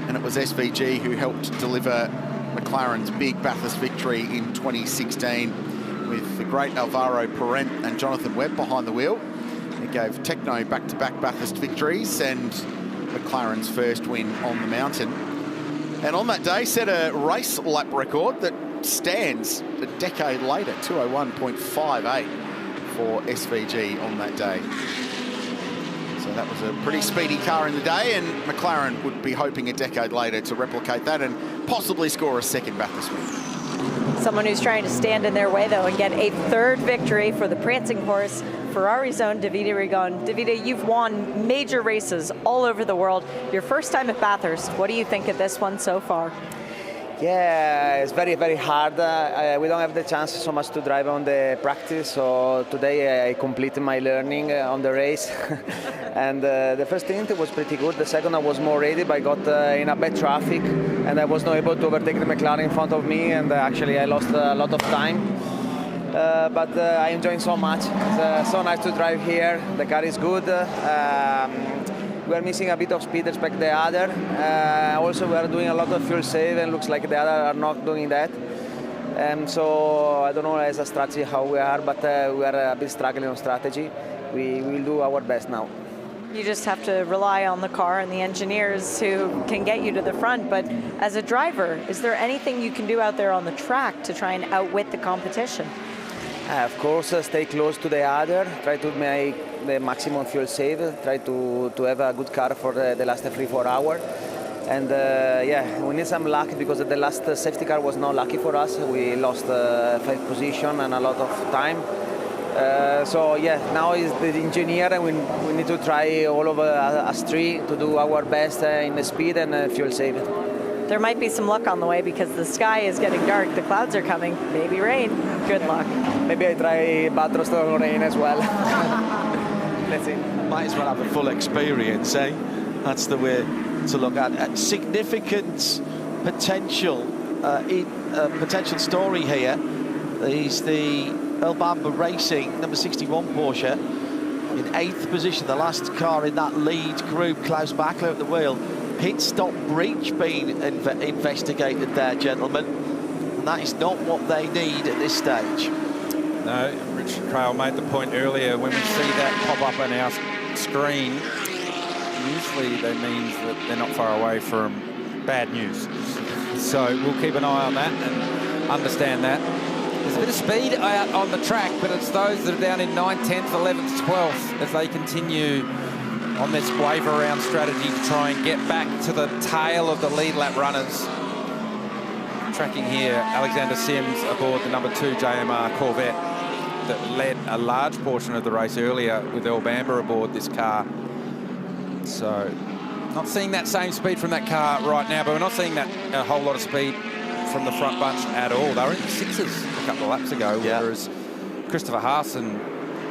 and it was SVG who helped deliver McLaren's big Bathurst victory in 2016 with the great Alvaro Parent and Jonathan Webb behind the wheel. It gave Tekno back-to-back Bathurst victories and McLaren's first win on the mountain. And on that day, set a race lap record that stands a decade later, 2:01.58 for SVG on that day. So that was a pretty speedy car in the day, and McLaren would be hoping a decade later to replicate that and possibly score a second Bathurst win. Someone who's trying to stand in their way, though, and get a third victory for the prancing horse, Ferrari's own Davide Rigon. Davide, you've won major races all over the world. Your first time at Bathurst. What do you think of this one so far? Yeah, it's very, very hard. We don't have the chance so much to drive on the practice, so today I completed my learning on the race. And the first stint was pretty good. The second I was more ready, but I got in a bad traffic and I was not able to overtake the McLaren in front of me, and actually I lost a lot of time. But I enjoy so much. It's so nice to drive here. The car is good. We are missing a bit of speed respect the other. Also, we are doing a lot of fuel save, and looks like the other are not doing that. So I don't know as a strategy how we are, but we are a bit struggling on strategy. We will do our best now. You just have to rely on the car and the engineers who can get you to the front. But as a driver, is there anything you can do out there on the track to try and outwit the competition? Of course, stay close to the other, try to make the maximum fuel save, try to have a good car for the last 3-4 hours. And yeah, we need some luck because the last safety car was not lucky for us. We lost 5 position and a lot of time. So yeah, now is the engineer, and we need to try all of us three to do our best in the speed and fuel save. There might be some luck on the way because the sky is getting dark, the clouds are coming, maybe rain. Good luck. Maybe I try Bathurst or rain as well. Let's see. Might as well have a full experience, eh? That's the way to look at significant potential potential story here. Is the Elbamba Racing number 61 Porsche in 8th position, the last car in that lead group. Klaus Bachler at the wheel. Pit stop breach being investigated there, gentlemen, and that is not what they need at this stage. No, Richard Craill made the point earlier, when we see that pop up on our screen, usually that means that they're not far away from bad news. So we'll keep an eye on that and understand that. There's a bit of speed out on the track, but it's those that are down in 9th, 10th, 11th, 12th as they continue on this wave around strategy to try and get back to the tail of the lead lap runners. Tracking here, Alexander Sims aboard the number 2 JMR Corvette that led a large portion of the race earlier with Elbamba aboard this car. So not seeing that same speed from that car right now, but we're not seeing that a whole lot of speed from the front bunch at all. They were in the 6s a couple of laps ago, whereas Christopher Haas and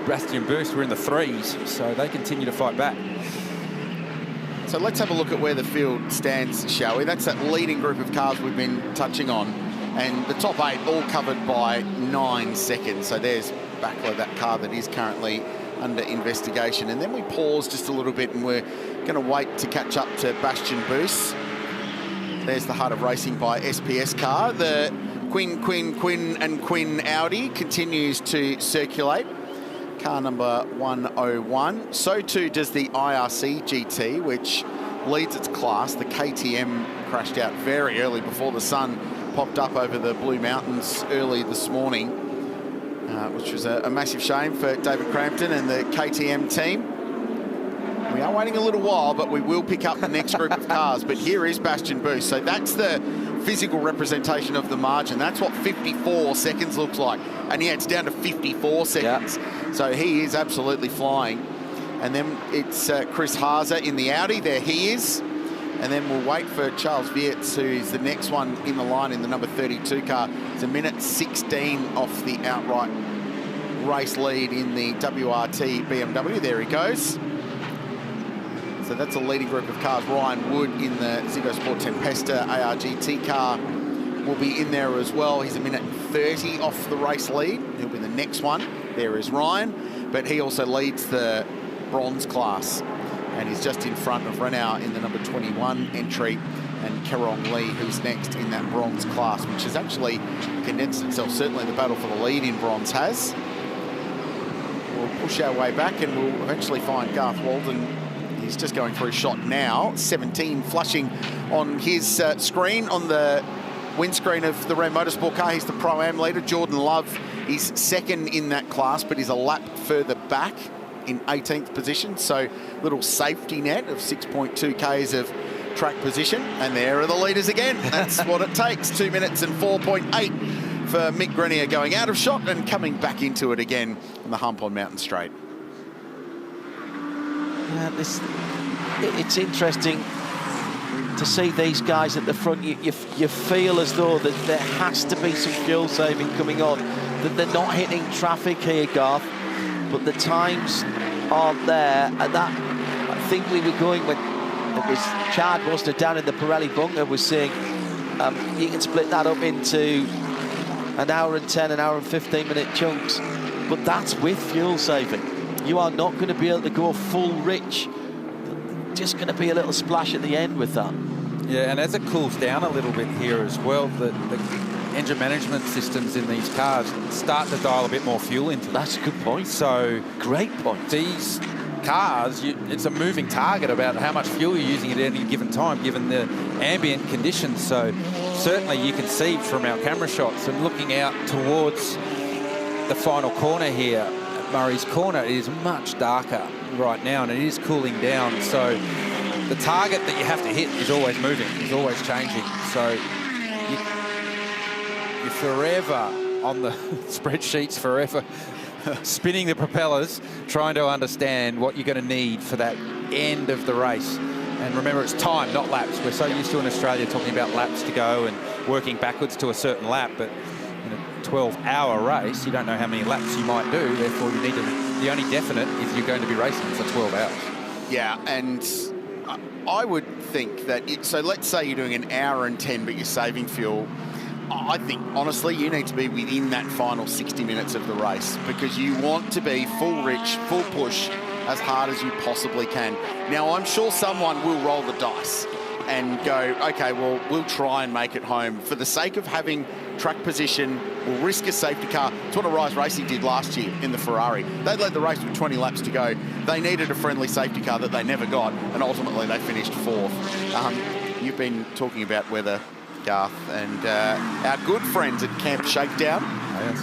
Bastian Buus were in the 3s, so they continue to fight back. So let's have a look at where the field stands, shall we? That's that leading group of cars we've been touching on. And the top 8 all covered by 9 seconds. So there's Bachler, that car that is currently under investigation. And then we pause just a little bit and we're going to wait to catch up to Bastian Buus. There's the Heart of Racing by SPS car. The Quinn Audi continues to circulate. Car number 101. So too does the IRC GT, which leads its class. The KTM crashed out very early before the sun popped up over the Blue Mountains early this morning, which was a massive shame for David Crampton and the KTM team. We are waiting a little while, but we will pick up the next group of cars. But here is Bastian Buus. So that's the physical representation of the margin. That's what 54 seconds looks like. And yeah, it's down to 54 seconds. Yeah. So he is absolutely flying. And then it's Chris Haase in the Audi. There he is. And then we'll wait for Charles Viertz, who's the next one in the line in the number 32 car. It's a minute 16 off the outright race lead in the WRT BMW. There he goes. So that's a leading group of cars. Ryan Wood in the Ziggo Sport Tempesta ARGT car will be in there as well. He's a minute 30 off the race lead. He'll be the next one. There is Ryan, but he also leads the bronze class. And he's just in front of Renault in the number 21 entry, and Kerong Lee, who's next in that bronze class, which has actually condensed itself. Certainly the battle for the lead in bronze has. We'll push our way back and we'll eventually find Garth Walden. He's just going for his shot now. 17 flashing on his screen, on the windscreen of the Ram Motorsport car. He's the Pro-Am leader. Jordan Love is second in that class, but he's a lap further back in 18th position. So little safety net of 6.2 Ks of track position. And there are the leaders again. That's what it takes. 2 minutes and 4.8 for Mick Grenier, going out of shot and coming back into it again on the hump on Mountain Straight. Yeah, it's interesting to see these guys at the front, you feel as though that there has to be some fuel saving coming on, that they're not hitting traffic here, Garth, but the times aren't there, and that, I think we were going when it was Chad, wasn't it, down in the Pirelli bunker, was saying you can split that up into an hour and 10, an hour and 15-minute chunks, but that's with fuel saving. You are not going to be able to go full rich. Just going to be a little splash at the end with that. Yeah, and as it cools down a little bit here as well, the engine management systems in these cars start to dial a bit more fuel into them. That's a good point. So, great point. These cars, it's a moving target about how much fuel you're using at any given time, given the ambient conditions. So, certainly you can see from our camera shots and looking out towards the final corner here, Murray's Corner, it is much darker right now, and it is cooling down. So the target that you have to hit is always moving, is always changing. So you're forever on the spreadsheets, forever spinning the propellers, trying to understand what you're going to need for that end of the race. And remember, it's time, not laps. We're so used to in Australia talking about laps to go and working backwards to a certain lap, but 12-hour race, you don't know how many laps you might do, therefore you need to, the only definite is you're going to be racing for 12 hours. Yeah, and I would think that, so let's say you're doing an hour and 10, but you're saving fuel. I think, honestly, you need to be within that final 60 minutes of the race, because you want to be full rich, full push, as hard as you possibly can. Now, I'm sure someone will roll the dice and go, okay, well, we'll try and make it home. For the sake of having track position, we'll risk a safety car. It's what Arise Racing did last year in the Ferrari. They led the race with 20 laps to go. They needed a friendly safety car that they never got, and ultimately they finished fourth. You've been talking about weather, Garth, and our good friends at Camp Shakedown,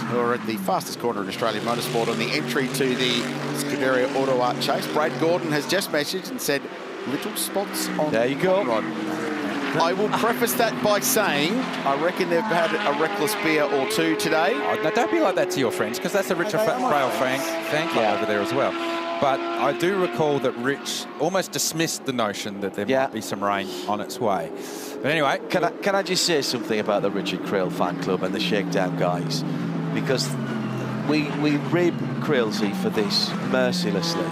who are at the fastest corner in Australian motorsport on the entry to the Scuderia Auto Art Chase. Brad Gordon has just messaged and said, little spots on there you go. Rod. I will preface that by saying I reckon they've had a reckless beer or two today. Oh, no, don't be like that to your friends, because that's a Richard Frail fan club over there as well. But I do recall that Rich almost dismissed the notion that there might be some rain on its way. But anyway, can I just say something about the Richard Craill fan club and the Shakedown guys, because we rib Crailsy for this mercilessly,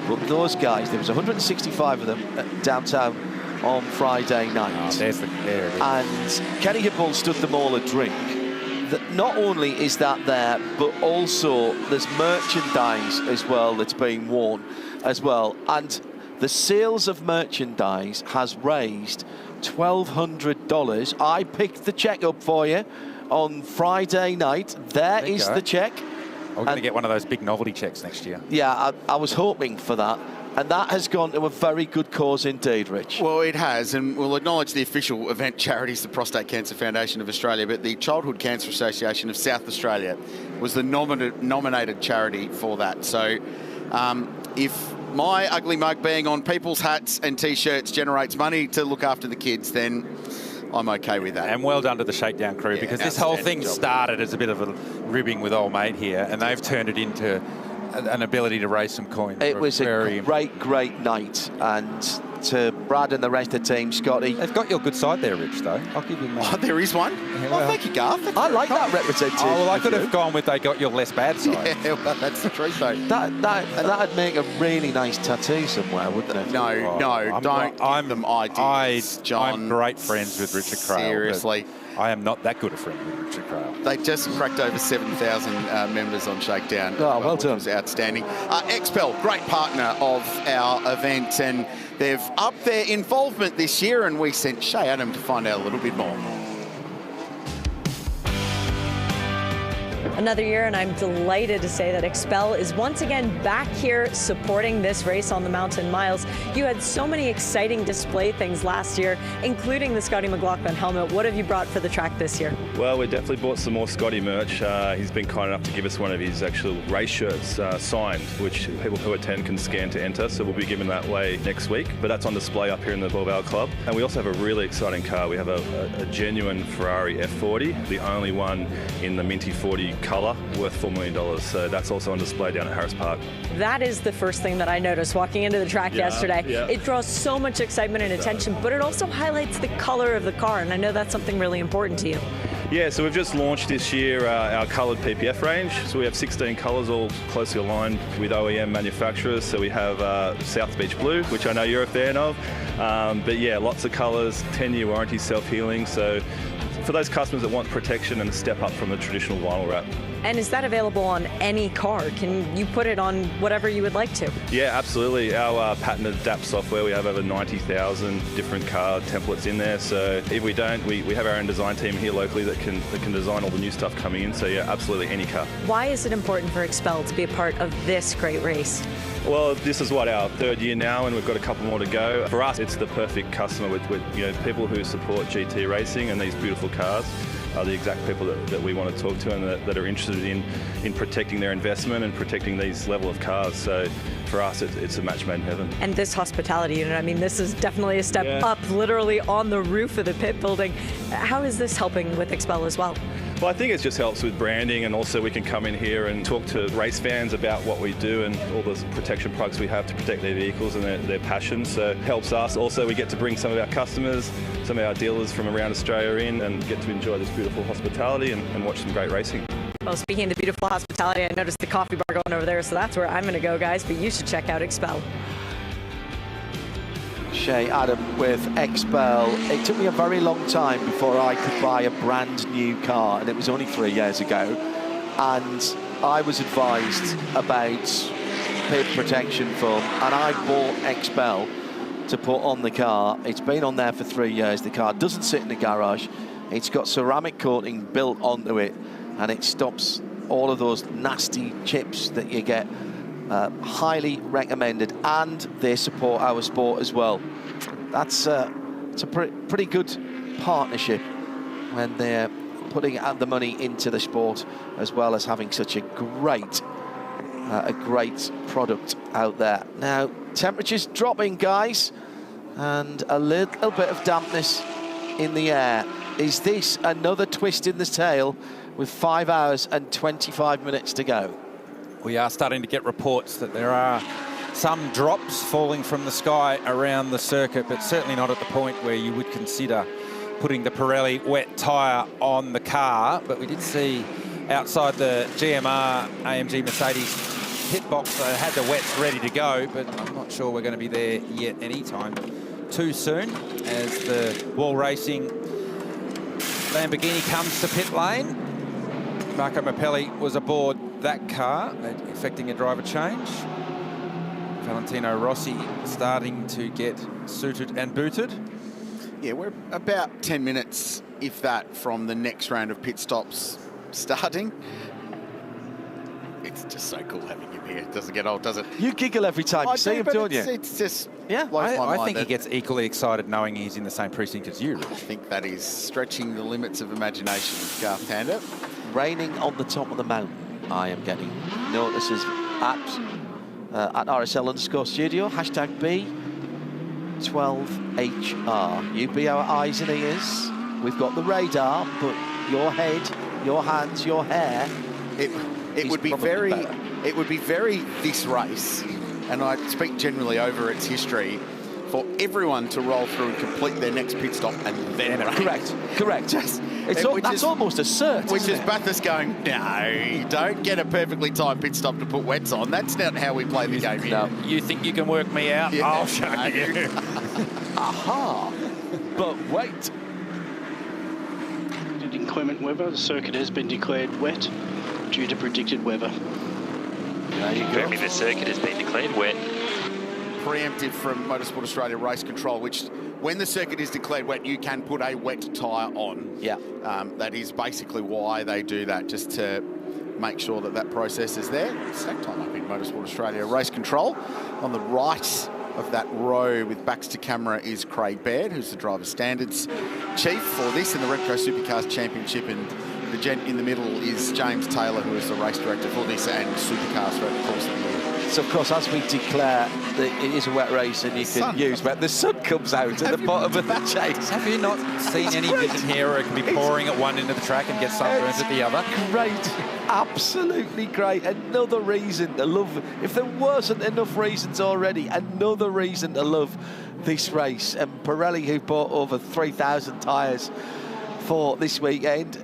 but those guys, there was 165 of them at downtown on Friday night. Oh, there it is. And Kenny Hippold stood them all a drink. That not only is that there, but also there's merchandise as well that's being worn as well. And the sales of merchandise has raised $1,200. I picked the check up for you on Friday night. There is the check. We're going to get one of those big novelty checks next year. Yeah, I was hoping for that. And that has gone to a very good cause indeed, Rich. Well, it has, and we'll acknowledge the official event charities, the Prostate Cancer Foundation of Australia, but the Childhood Cancer Association of South Australia was the nominated charity for that. So if my ugly mug being on people's hats and T-shirts generates money to look after the kids, then I'm okay with that. And well done to the Shakedown crew, because this whole thing started as a bit of a ribbing with old mate here, and they've turned it into an ability to raise some coins. It was a great night, and to Brad and the rest of the team, Scotty. They've got your good side there, Rich, though. I'll give you that. Oh, there is one? Yeah, well, thank you, Garth. I like that representation. Oh, well, I could have gone with they got your less bad side. Yeah, well, that's the truth, though. That'd make a really nice tattoo somewhere, wouldn't it? No, don't give them ideas, John. I'm great friends with Richard Craill. Seriously. I am not that good a friend with Richard Craill. They just cracked over 7,000 members on Shakedown. Oh, well done. Which was outstanding. Expel, great partner of our event, and they've upped their involvement this year, and we sent Shay Adam to find out a little bit more. Another year, and I'm delighted to say that Expel is once again back here supporting this race on the Mountain Miles. You had so many exciting display things last year, including the Scotty McLaughlin helmet. What have you brought for the track this year? Well, we definitely bought some more Scotty merch. He's been kind enough to give us one of his actual race shirts signed, which people who attend can scan to enter, so we'll be giving that away next week. But that's on display up here in the 12-hour club. And we also have a really exciting car. We have a genuine Ferrari F40, the only one in the Minty 40 car colour worth $4 million. So that's also on display down at Harris Park. That is the first thing that I noticed walking into the track yesterday. Yeah. It draws so much excitement and attention, but it also highlights the color of the car, and I know that's something really important to you. Yeah, so we've just launched this year our coloured PPF range. So we have 16 colours, all closely aligned with OEM manufacturers. So we have South Beach Blue, which I know you're a fan of. But yeah, lots of colours, 10-year warranty, self-healing. So for those customers that want protection and a step up from the traditional vinyl wrap. And is that available on any car? Can you put it on whatever you would like to? Yeah, absolutely. Our patented DAP software, we have over 90,000 different car templates in there. So if we don't, we have our own design team here locally that can design all the new stuff coming in. So yeah, absolutely any car. Why is it important for Expel to be a part of this great race? Well, this is our third year now, and we've got a couple more to go. For us, it's the perfect customer with people who support GT racing and these beautiful cars. Are the exact people that we want to talk to and that are interested in protecting their investment and protecting these level of cars. So for us, it's a match made in heaven. And this hospitality unit, I mean, this is definitely a step up, literally on the roof of the pit building. How is this helping with Expel as well? Well, I think it just helps with branding, and also we can come in here and talk to race fans about what we do and all the protection products we have to protect their vehicles and their passion. So it helps us. Also, we get to bring some of our customers, some of our dealers from around Australia in and get to enjoy this beautiful hospitality and watch some great racing. Well, speaking of the beautiful hospitality, I noticed the coffee bar going over there, so that's where I'm going to go, guys, but you should check out Expel. Shay Adam with Expel. It took me a very long time before I could buy a brand new car, and it was only 3 years ago. And I was advised about pit protection foam, and I bought Expel to put on the car. It's been on there for 3 years. The car doesn't sit in the garage. It's got ceramic coating built onto it, and it stops all of those nasty chips that you get. Highly recommended, and they support our sport as well. It's a pretty good partnership when they're putting the money into the sport, as well as having such a great product out there. Now, temperatures dropping, guys, and a little bit of dampness in the air. Is this another twist in the tail with 5 hours and 25 minutes to go? We are starting to get reports that there are some drops falling from the sky around the circuit, but certainly not at the point where you would consider putting the Pirelli wet tyre on the car. But we did see outside the GMR AMG Mercedes pit box, they had the wets ready to go, but I'm not sure we're going to be there yet anytime too soon as the Wall Racing Lamborghini comes to pit lane. Marco Mappelli was aboard that car, effecting a driver change. Valentino Rossi starting to get suited and booted. Yeah, we're about 10 minutes, if that, from the next round of pit stops starting. It's just so cool having him here. It doesn't get old, does it? You giggle every time you see him, don't you? It's just... Yeah, I think he gets equally excited knowing he's in the same precinct as you. I think that is stretching the limits of imagination, Garth Tander. Raining on the top of the mountain. I am getting notices at RSL_studio, hashtag B12HR. You be our eyes and ears. We've got the radar, but your head, your hands, your hair. It would be very this race, and I speak generally over its history, for everyone to roll through and complete their next pit stop and then correct. That's almost a cert, which is Bathurst going, no, you don't get a perfectly timed pit stop to put wets on. That's not how we play the game here. No. You think you can work me out? Yeah. I'll show you. Aha! But wait. Inclement weather. The circuit has been declared wet due to predicted weather. There you go. The circuit has been declared wet. Preemptive from Motorsport Australia Race Control, which when the circuit is declared wet, you can put a wet tyre on. Yeah. That is basically why they do that, just to make sure that that process is there. Stack time up in Motorsport Australia Race Control. On the right of that row with backs to camera is Craig Baird, who's the driver standards chief for this in the Repco Supercars Championship, and the gent in the middle is James Taylor, who is the race director for this and Supercars throughout the course of the year. So, of course, as we declare that it is a wet race and you can use wet, the sun comes out at the bottom of the chase. Have you not seen any vision here where it can be pouring at one end of the track and get sunburns at the other? Great. absolutely great. Another reason to love. If there wasn't enough reasons already, another reason to love this race. And Pirelli, who bought over 3,000 tyres for this weekend,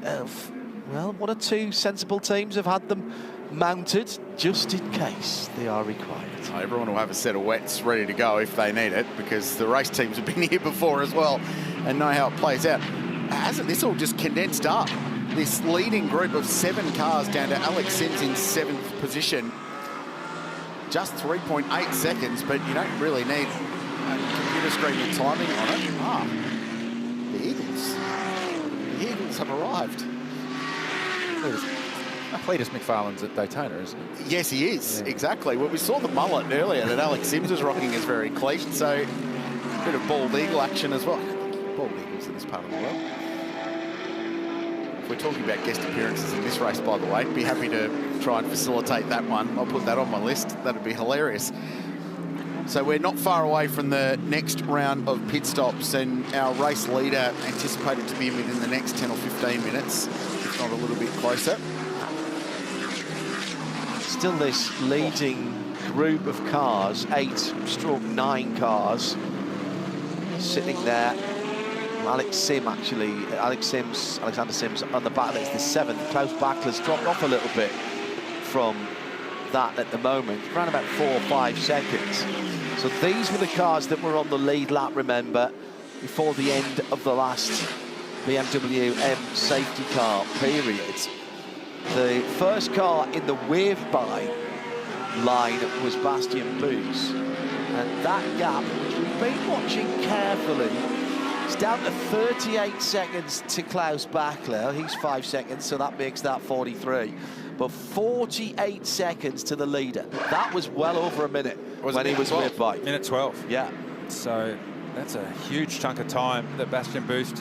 well, one or two sensible teams have had them mounted just in case they are required. Everyone will have a set of wets ready to go if they need it, because the race teams have been here before as well and know how it plays out. Hasn't this all just condensed up? This leading group of 7 cars down to Alex Sims in 7th position. Just 3.8 seconds, but you don't really need a computer screen with timing on it. The Eagles. The Eagles have arrived. Cletus McFarlane's at Daytona, isn't it? Yes, he is, exactly. Well, we saw the mullet earlier that Alex Sims was rocking as very clean, so a bit of bald eagle action as well. Bald eagles in this part of the world. If we're talking about guest appearances in this race, by the way, be happy to try and facilitate that one. I'll put that on my list. That'd be hilarious. So we're not far away from the next round of pit stops, and our race leader anticipated to be within the next 10 or 15 minutes, if not a little bit closer. Still this leading group of cars, 8/9 cars, sitting there. Alexander Sims on the back. It's the 7th. Klaus Bachler's dropped off a little bit from that at the moment, around about 4 or 5 seconds. So these were the cars that were on the lead lap, remember, before the end of the last BMW M safety car period. The first car in the wave-by line was Bastian Buus. And that gap, which we've been watching carefully, is down to 38 seconds to Klaus Bachler. He's 5 seconds, so that makes that 43. But 48 seconds to the leader. That was well over a minute when he was wave-by. Minute 12. Yeah. So that's a huge chunk of time that Bastian Buus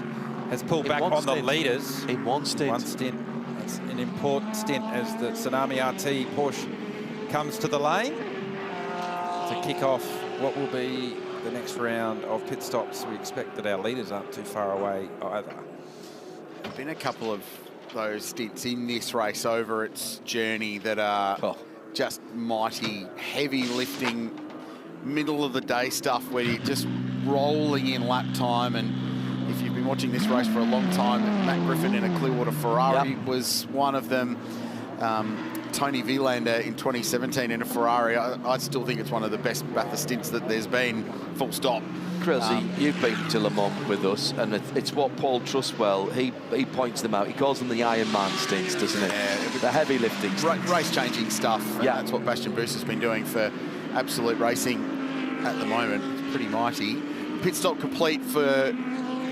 has pulled back on the leaders. In one stint. One stint. That's an important stint as the Tsunami RT Porsche comes to the lane to kick off what will be the next round of pit stops. We expect that our leaders aren't too far away either. There have been a couple of those stints in this race over its journey that are just mighty, heavy lifting, middle of the day stuff where you're just rolling in lap time. And if you've been watching this race for a long time, Matt Griffin in a Clearwater Ferrari was one of them. Tony Vilander in 2017 in a Ferrari. I still think it's one of the best Bathurst stints that there's been, full stop. Crazy, you've been to Le Mans with us, and it's what Paul Trustwell, he points them out. He calls them the Iron Man stints, doesn't he? Yeah, the heavy lifting stints. Race-changing stuff. Yeah, that's what Bastian Buus has been doing for Absolute Racing at the moment. It's pretty mighty. Pit stop complete for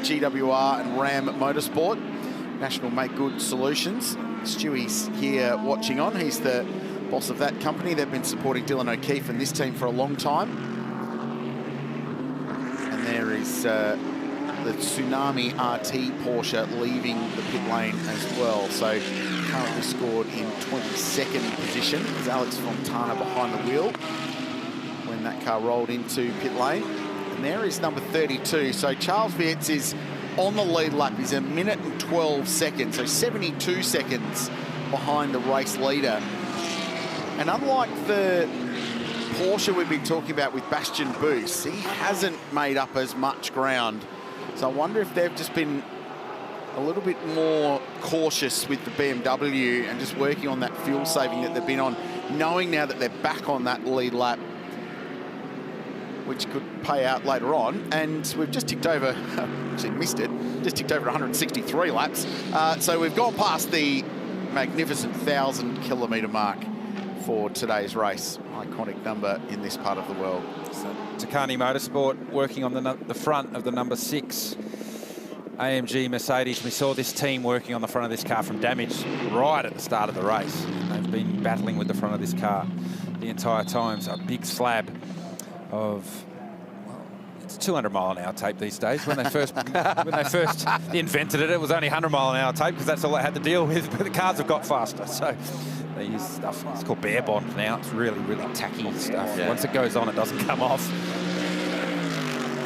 GWR and Ram Motorsport, National Make Good Solutions. Stewie's here watching on. He's the boss of that company. They've been supporting Dylan O'Keefe and this team for a long time. And there is the Tsunami RT Porsche leaving the pit lane as well. So currently scored in 22nd position. There's Alex Fontana behind the wheel when that car rolled into pit lane. And there is number 32. So Charles Vietz is on the lead lap. He's a minute and 12 seconds, so 72 seconds behind the race leader. And unlike the Porsche we've been talking about with Bastian Buus, he hasn't made up as much ground. So I wonder if they've just been a little bit more cautious with the BMW and just working on that fuel saving that they've been on, knowing now that they're back on that lead lap, which could pay out later on. And we've just ticked over, actually missed it, just ticked over 163 laps. So we've gone past the magnificent 1,000-kilometre mark for today's race. Iconic number in this part of the world. So Takani Motorsport working on the front of the number 6 AMG Mercedes. We saw this team working on the front of this car from damage right at the start of the race. They've been battling with the front of this car the entire time. So a big slab of, well, it's 200-mile-an-hour tape these days. When they first invented it, it was only 100-mile-an-hour tape because that's all they had to deal with. But the cars have got faster, so they use stuff. It's called Bear Bond now. It's really, really tacky stuff. Yeah. Once it goes on, it doesn't come off.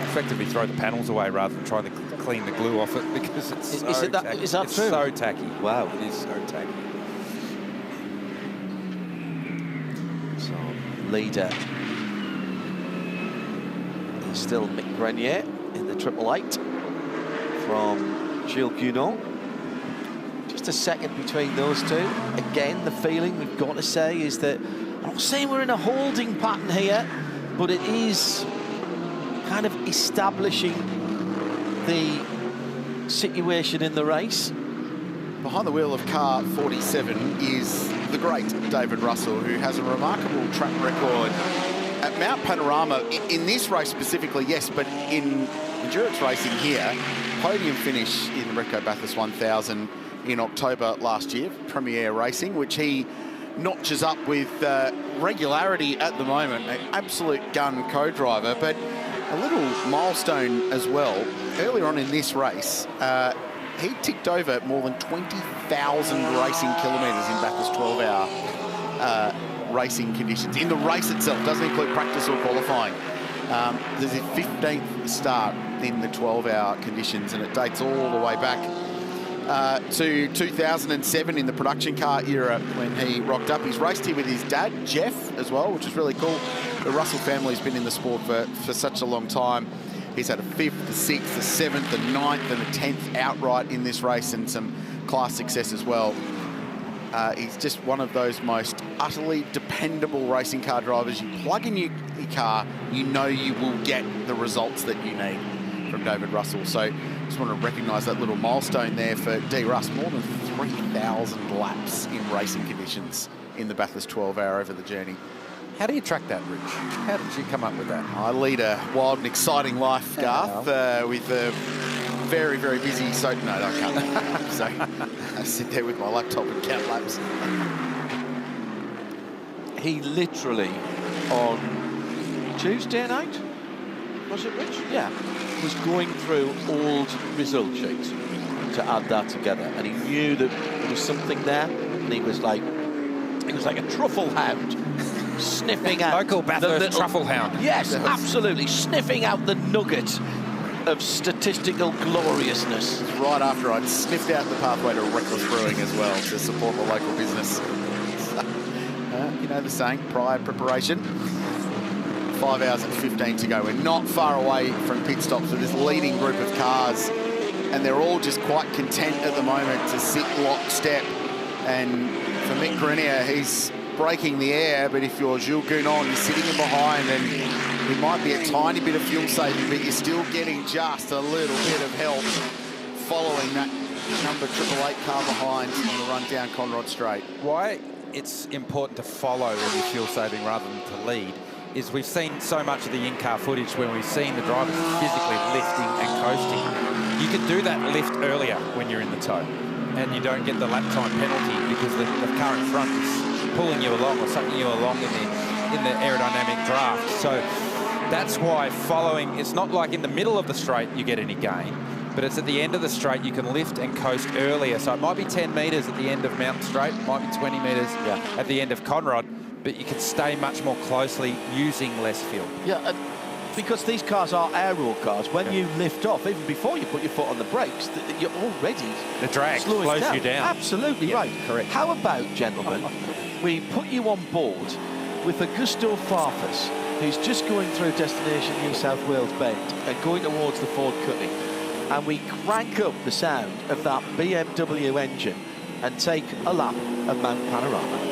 Effectively throw the panels away rather than try to clean the glue off it because it's so tacky. Is that it's true? So tacky. Wow. It is so tacky. So leader is still Meguiar in the 888 from Gilles Gunon. Just a second between those two. Again, the feeling we've got to say is that, I'm not saying we're in a holding pattern here, but it is kind of establishing the situation in the race. Behind the wheel of car 47 is the great David Russell, who has a remarkable track record at Mount Panorama. In this race specifically, yes, but in endurance racing here, podium finish in the Repco Bathurst 1000 in October last year, Premier Racing, which he notches up with regularity at the moment. An absolute gun co-driver, but a little milestone as well. Earlier on in this race, he ticked over more than 20,000 racing kilometres in Bathurst 12-hour racing conditions. In the race itself, doesn't include practice or qualifying. There's a 15th start in the 12-hour conditions, and it dates all the way back to 2007 in the production car era when he rocked up. He's raced here with his dad, Jeff, as well, which is really cool. The Russell family's been in the sport for such a long time. He's had a 5th, the 6th, the 7th, the 9th, and the 10th outright in this race, and some class success as well. He's just one of those most utterly dependable racing car drivers. You plug in your car, you know you will get the results that you need from David Russell. So just want to recognise that little milestone there for D. Russ. More than 3,000 laps in racing conditions in the Bathurst 12-hour over the journey. How do you track that, Rich? How did you come up with that? I lead a wild and exciting life, Garth, with a very, very busy... No, I can't. So I sit there with my laptop and count laps. He literally, on Tuesday night, was it, Rich? Yeah. Was going through old result sheets to add that together. And he knew that there was something there. And he was like a truffle hound. Sniffing out local Bathurst truffle hound. Yes, absolutely, sniffing out the nugget of statistical gloriousness. Right after I'd sniffed out the pathway to reckless brewing as well to support the local business. You know the saying, prior preparation. 5 hours and 15 to go. We're not far away from pit stops with this leading group of cars, and they're all just quite content at the moment to sit lockstep. And for Meguiar, he's breaking the air, but if you're Gilles Gunon, you're sitting in behind, and it might be a tiny bit of fuel saving, but you're still getting just a little bit of help following that number 888 car behind on the run down Conrod Straight. Why it's important to follow when you're fuel saving rather than to lead is we've seen so much of the in-car footage when we've seen the drivers physically lifting and coasting. You can do that lift earlier when you're in the tow, and you don't get the lap time penalty because the current front is pulling you along or sucking you along in the aerodynamic draft. So that's why following, it's not like in the middle of the straight you get any gain, but it's at the end of the straight you can lift and coast earlier. So it might be 10 metres at the end of Mountain Straight, it might be 20 metres at the end of Conrod, but you can stay much more closely using less fuel. Yeah, because these cars are aero cars. When you lift off, even before you put your foot on the brakes, you're already the drag slows you down. Absolutely right. Correct. How about, gentlemen, we put you on board with Augusto Farfus, who's just going through destination New South Wales Bend and going towards the Ford Cutting, and we crank up the sound of that BMW engine and take a lap of Mount Panorama.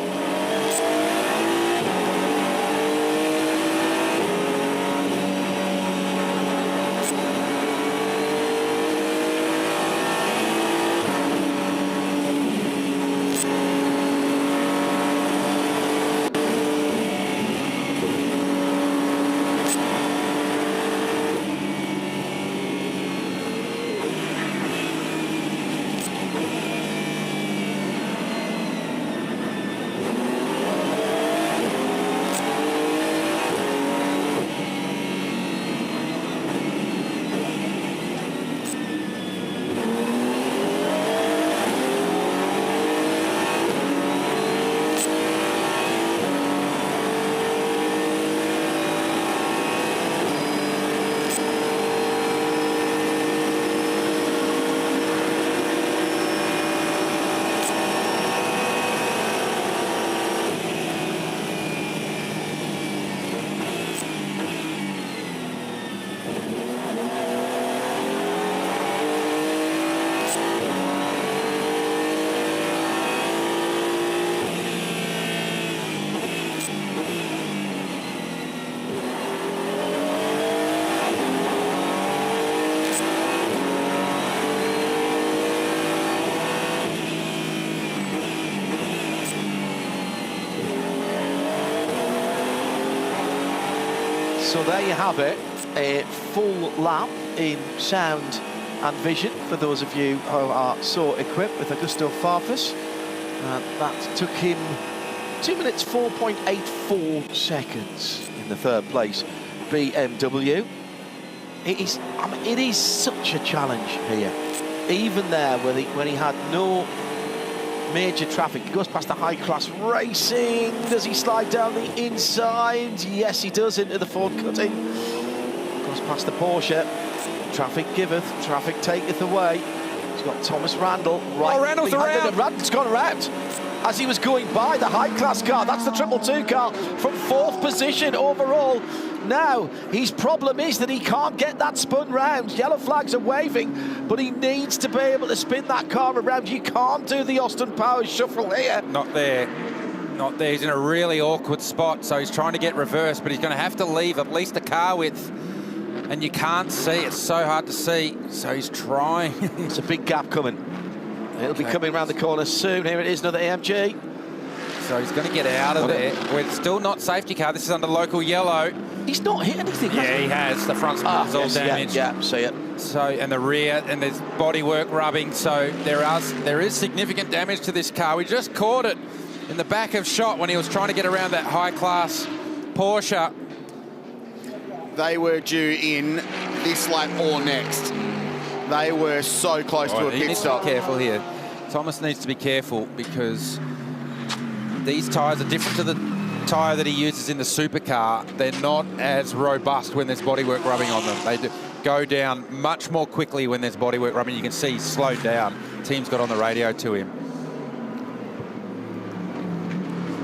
So there you have it, a full lap in sound and vision for those of you who are so equipped with Augusto Farfus. That took him 2 minutes 4.84 seconds in the third place BMW. It is such a challenge here. Even there, when he had no major traffic, he goes past the high-class racing. Does he slide down the inside? Yes, he does, into the Ford cutting. Goes past the Porsche. Traffic giveth, traffic taketh away. He's got Thomas Randle right. Oh, Randle's around. Randle's gone around as he was going by the high-class car. That's the 222 car from 4th position overall. Now, his problem is that he can't get that spun round. Yellow flags are waving, but he needs to be able to spin that car around. You can't do the Austin Powers shuffle here. Not there. Not there. He's in a really awkward spot, so he's trying to get reversed, but he's going to have to leave at least a car width. And you can't see. It's so hard to see. So he's trying. It's a big gap coming. It'll be coming around the corner soon. Here it is, another AMG. So he's going to get out of there. We're still not safety car. This is under local yellow. He's not hit anything. Yeah, he has. The front split is all damaged. Yeah, see it. So, and the rear, and there's bodywork rubbing. So there is significant damage to this car. We just caught it in the back of shot when he was trying to get around that high-class Porsche. They were due in this lap or next. They were so close to a pit stop. He needs to be careful here. Thomas needs to be careful because these tyres are different to the tyre that he uses in the supercar. They're not as robust when there's bodywork rubbing on them. They go down much more quickly when there's bodywork rubbing. You can see he's slowed down. Team's got on the radio to him.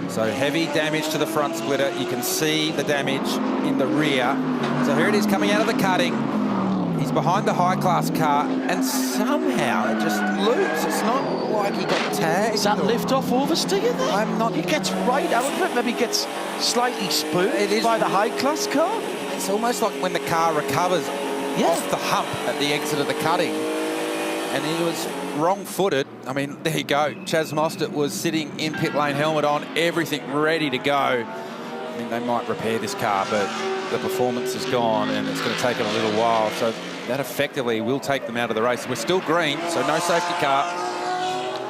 So heavy damage to the front splitter. You can see the damage in the rear. So here it is coming out of the cutting. He's behind the high-class car, and somehow it just loops. It's not like he got tagged. Is that lift-off oversteer there? I'm not... He gets right out of it. Maybe gets slightly spooked by the high-class car. It's almost like when the car recovers off the hump at the exit of the cutting. And he was wrong-footed. I mean, there you go. Chaz Mostert was sitting in pit lane, helmet on, everything ready to go. I mean, they might repair this car, but the performance is gone, and it's going to take them a little while. So that effectively will take them out of the race. We're still green, so no safety car.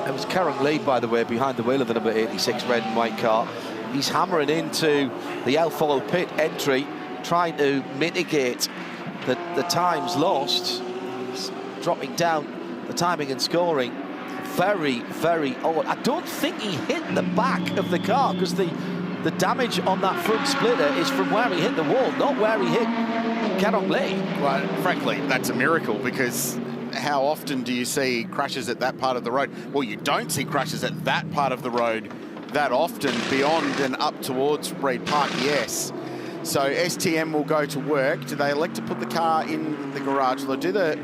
It was Karen Lee, by the way, behind the wheel of the number 86 red and white car. He's hammering into the Alfoil pit entry, trying to mitigate the times lost. He's dropping down the timing and scoring. Very, very odd. I don't think he hit the back of the car because the damage on that front splitter is from where he hit the wall, not where he hit Karen Lee. Well, frankly, that's a miracle because how often do you see crashes at that part of the road? Well, you don't see crashes at that part of the road that often, beyond and up towards Reed Park, yes. So STM will go to work. Do they elect to put the car in the garage? They'll do the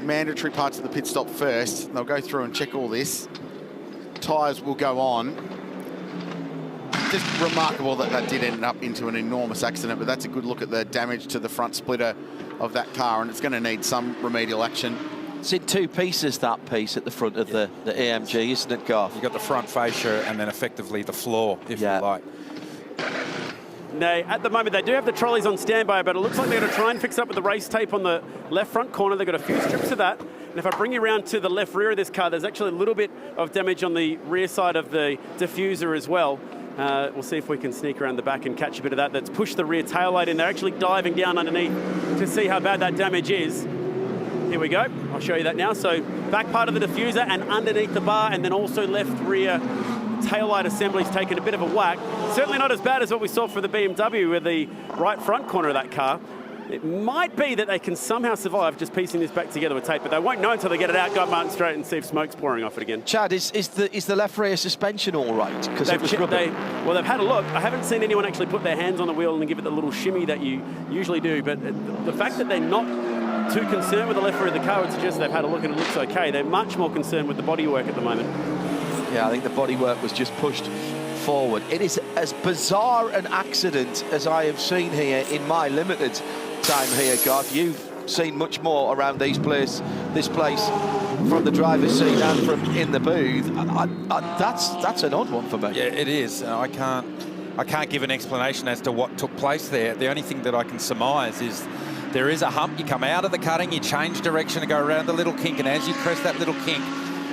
mandatory parts of the pit stop first. They'll go through and check all this. Tyres will go on. Just remarkable that that did end up into an enormous accident, but that's a good look at the damage to the front splitter of that car, and it's going to need some remedial action. It's in two pieces, that piece at the front of the AMG, isn't it, Garth? You've got the front fascia and then effectively the floor, if you like. No, at the moment they do have the trolleys on standby, but it looks like they're going to try and fix up with the race tape on the left front corner. They've got a few strips of that. And if I bring you around to the left rear of this car, there's actually a little bit of damage on the rear side of the diffuser as well. We'll see if we can sneak around the back and catch a bit of that. That's pushed the rear taillight in. They're actually diving down underneath to see how bad that damage is. Here we go. I'll show you that now. So back part of the diffuser and underneath the bar, and then also left rear taillight assembly's taken a bit of a whack. Certainly not as bad as what we saw for the BMW with the right front corner of that car. It might be that they can somehow survive just piecing this back together with tape, but they won't know until they get it out, go up Martin Straight and see if smoke's pouring off it again. Chad, is the left rear suspension all right? Because it was they've had a look. I haven't seen anyone actually put their hands on the wheel and give it the little shimmy that you usually do, but the fact that they're not too concerned with the left rear of the car would suggest they've had a look and it looks okay. They're much more concerned with the bodywork at the moment. Yeah, I think the bodywork was just pushed forward. It is as bizarre an accident as I have seen here in my limited time here, Garth. You've seen much more around this place from the driver's seat and from in the booth. That's an odd one for me. Yeah, it is. I can't I can't give an explanation as to what took place there. The only thing that I can surmise is there is a hump. You come out of the cutting, you change direction to go around the little kink, and as you crest that little kink,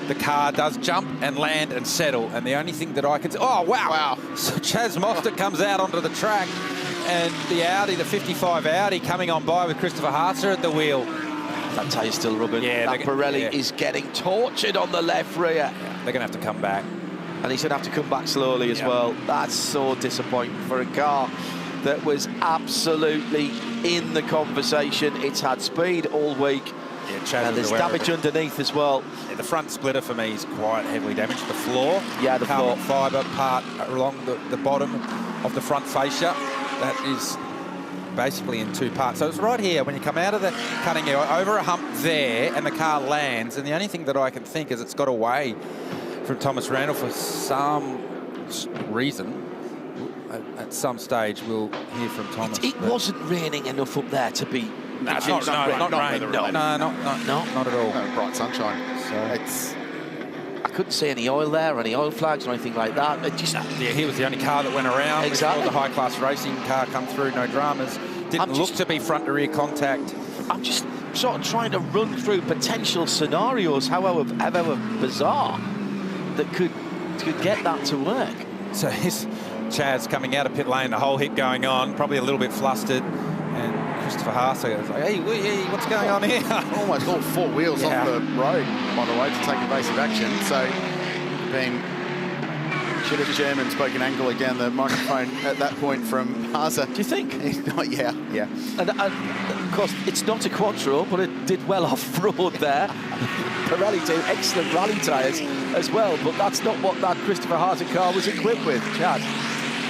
the car does jump and land and settle. And the only thing that I can... Oh, wow. So Chaz Mostert comes out onto the track, and the Audi, the 55 Audi, coming on by with Christopher Haase at the wheel. That tyre's still rubbing. Yeah, that Pirelli is getting tortured on the left rear. They're going to have to come back. And he's going to have to come back slowly as well. That's so disappointing for a car that was absolutely in the conversation. It's had speed all week. Yeah, and there's damage underneath as well. Yeah, the front splitter for me is quite heavily damaged. The floor, the carbon fibre part along the bottom of the front fascia, that is basically in two parts. So it's right here when you come out of the cutting, you're over a hump there, and the car lands. And the only thing that I can think is it's got away from Thomas Randle for some reason. At some stage, we'll hear from Thomas. It wasn't raining enough up there to be. No, it's not rain. Not at all. No, bright sunshine. So I couldn't see any oil there, any oil flags or anything like that. It just, he was the only car that went around. Exactly. We saw the high-class racing car come through, no dramas. Didn't look to be front-to-rear contact. I'm just sort of trying to run through potential scenarios, however bizarre, that could get that to work. So here's Chaz coming out of pit lane, the whole heap going on, probably a little bit flustered. And Christopher Haase is like, hey, what's going on here? Almost all four wheels off the road, by the way, to take evasive action. So, should have German spoken angrily down the microphone at that point from Haase. Do you think? Yeah. And of course, it's not a Quattro, but it did well off-road there. Pirelli do excellent rally tyres as well, but that's not what that Christopher Haase car was equipped with, Chad.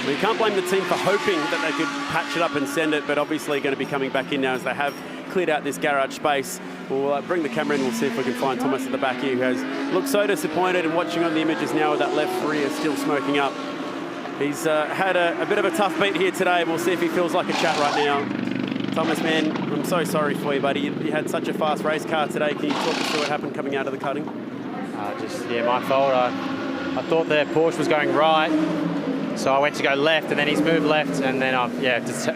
Well, you can't blame the team for hoping that they could patch it up and send it, but obviously going to be coming back in now as they have cleared out this garage space. We'll bring the camera in, we'll see if we can find Thomas at the back here, who has looked so disappointed, and watching on the images now with that left rear still smoking up. He's had a bit of a tough beat here today, and we'll see if he feels like a chat right now. Thomas, man, I'm so sorry for you, buddy. You had such a fast race car today. Can you talk us through what happened coming out of the cutting? My fault. I thought the Porsche was going right. So I went to go left, and then he's moved left, and then I've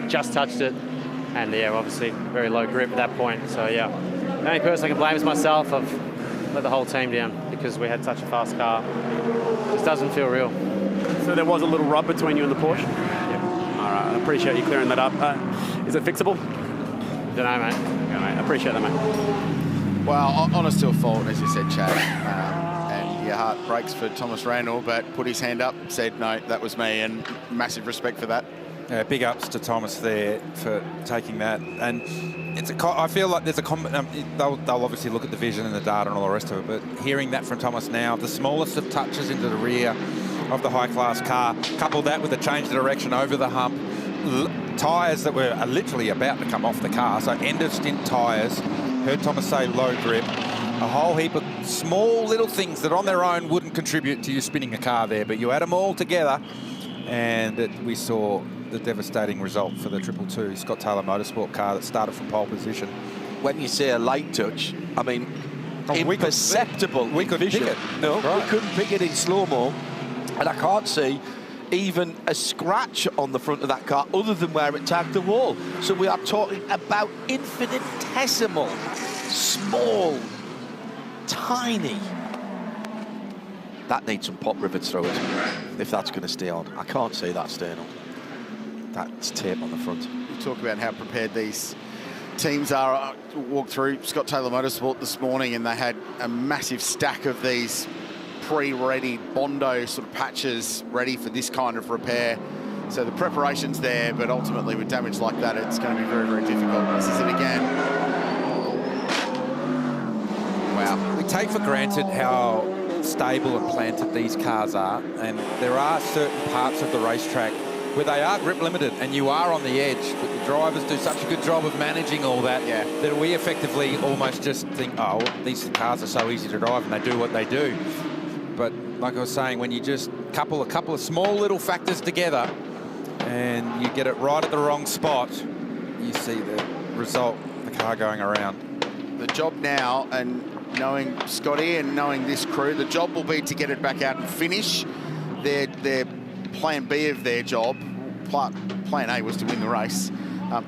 just touched it, and obviously very low grip at that point. So the only person I can blame is myself. I've let the whole team down because we had such a fast car. It just doesn't feel real. So there was a little rub between you and the Porsche? Yeah. All right, I appreciate you clearing that up. Is it fixable? Don't know, mate. Yeah, mate. I appreciate that, mate. Well, honest to a fault, as you said, Chad. Your heart breaks for Thomas Randle, but put his hand up, said, no, that was me, and massive respect for that. Yeah, big ups to Thomas there for taking that. And I feel like there's they'll obviously look at the vision and the data and all the rest of it, but hearing that from Thomas now, the smallest of touches into the rear of the high-class car, couple that with a change of direction over the hump, tyres that were literally about to come off the car, so end of stint tyres, heard Thomas say low grip, a whole heap of small little things that on their own wouldn't contribute to you spinning a car there, but you add them all together, and we saw the devastating result for the 222 Scott Taylor Motorsport car that started from pole position. When you say a light touch, I mean, imperceptible. We couldn't pick it. No, we couldn't pick it in slow-mo, and I can't see even a scratch on the front of that car other than where it tagged the wall. So we are talking about infinitesimal, small, tiny. That needs some pop rivets through it if that's going to stay on. I can't see that staying on. That's tape on the front. You talk about how prepared these teams are. I walked through Scott Taylor Motorsport this morning, and they had a massive stack of these pre-ready Bondo sort of patches ready for this kind of repair. So the preparation's there, but ultimately with damage like that, it's going to be very, very difficult. This is it again. Wow. We take for granted how stable and planted these cars are, and there are certain parts of the racetrack where they are grip limited and you are on the edge, but the drivers do such a good job of managing all that that we effectively almost just think, oh, these cars are so easy to drive and they do what they do. But like I was saying, when you just couple a couple of small little factors together and you get it right at the wrong spot, you see the result, the car going around. The job now, and knowing Scotty and knowing this crew, the job will be to get it back out and finish. Their plan B of their job. Plan A was to win the race.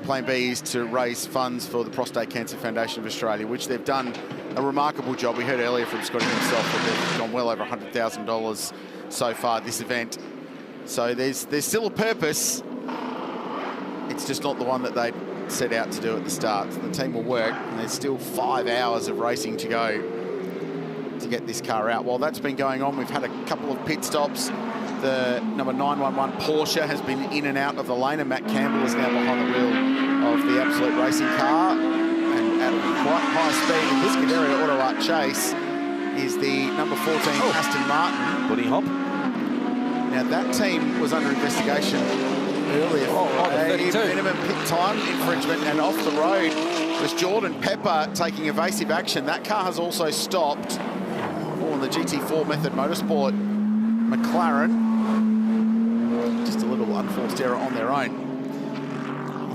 Plan B is to raise funds for the Prostate Cancer Foundation of Australia, which they've done a remarkable job. We heard earlier from Scotty himself that they've gone well over $100,000 so far this event. So there's still a purpose. It's just not the one that they set out to do at the start. The team will work, and there's still 5 hours of racing to go to get this car out. While that's been going on, we've had a couple of pit stops. The number 911 Porsche has been in and out of the lane, and Matt Campbell is now behind the wheel of the Absolute Racing car. And at quite high speed in this Scuderia Auto Art chase is the number 14 Aston Martin. Bunny hop. Now that team was under investigation earlier for a minimum pit time infringement, and off the road was Jordan Pepper taking evasive action. That car has also stopped on the GT4 Method Motorsport McLaren. Just a little unforced error on their own.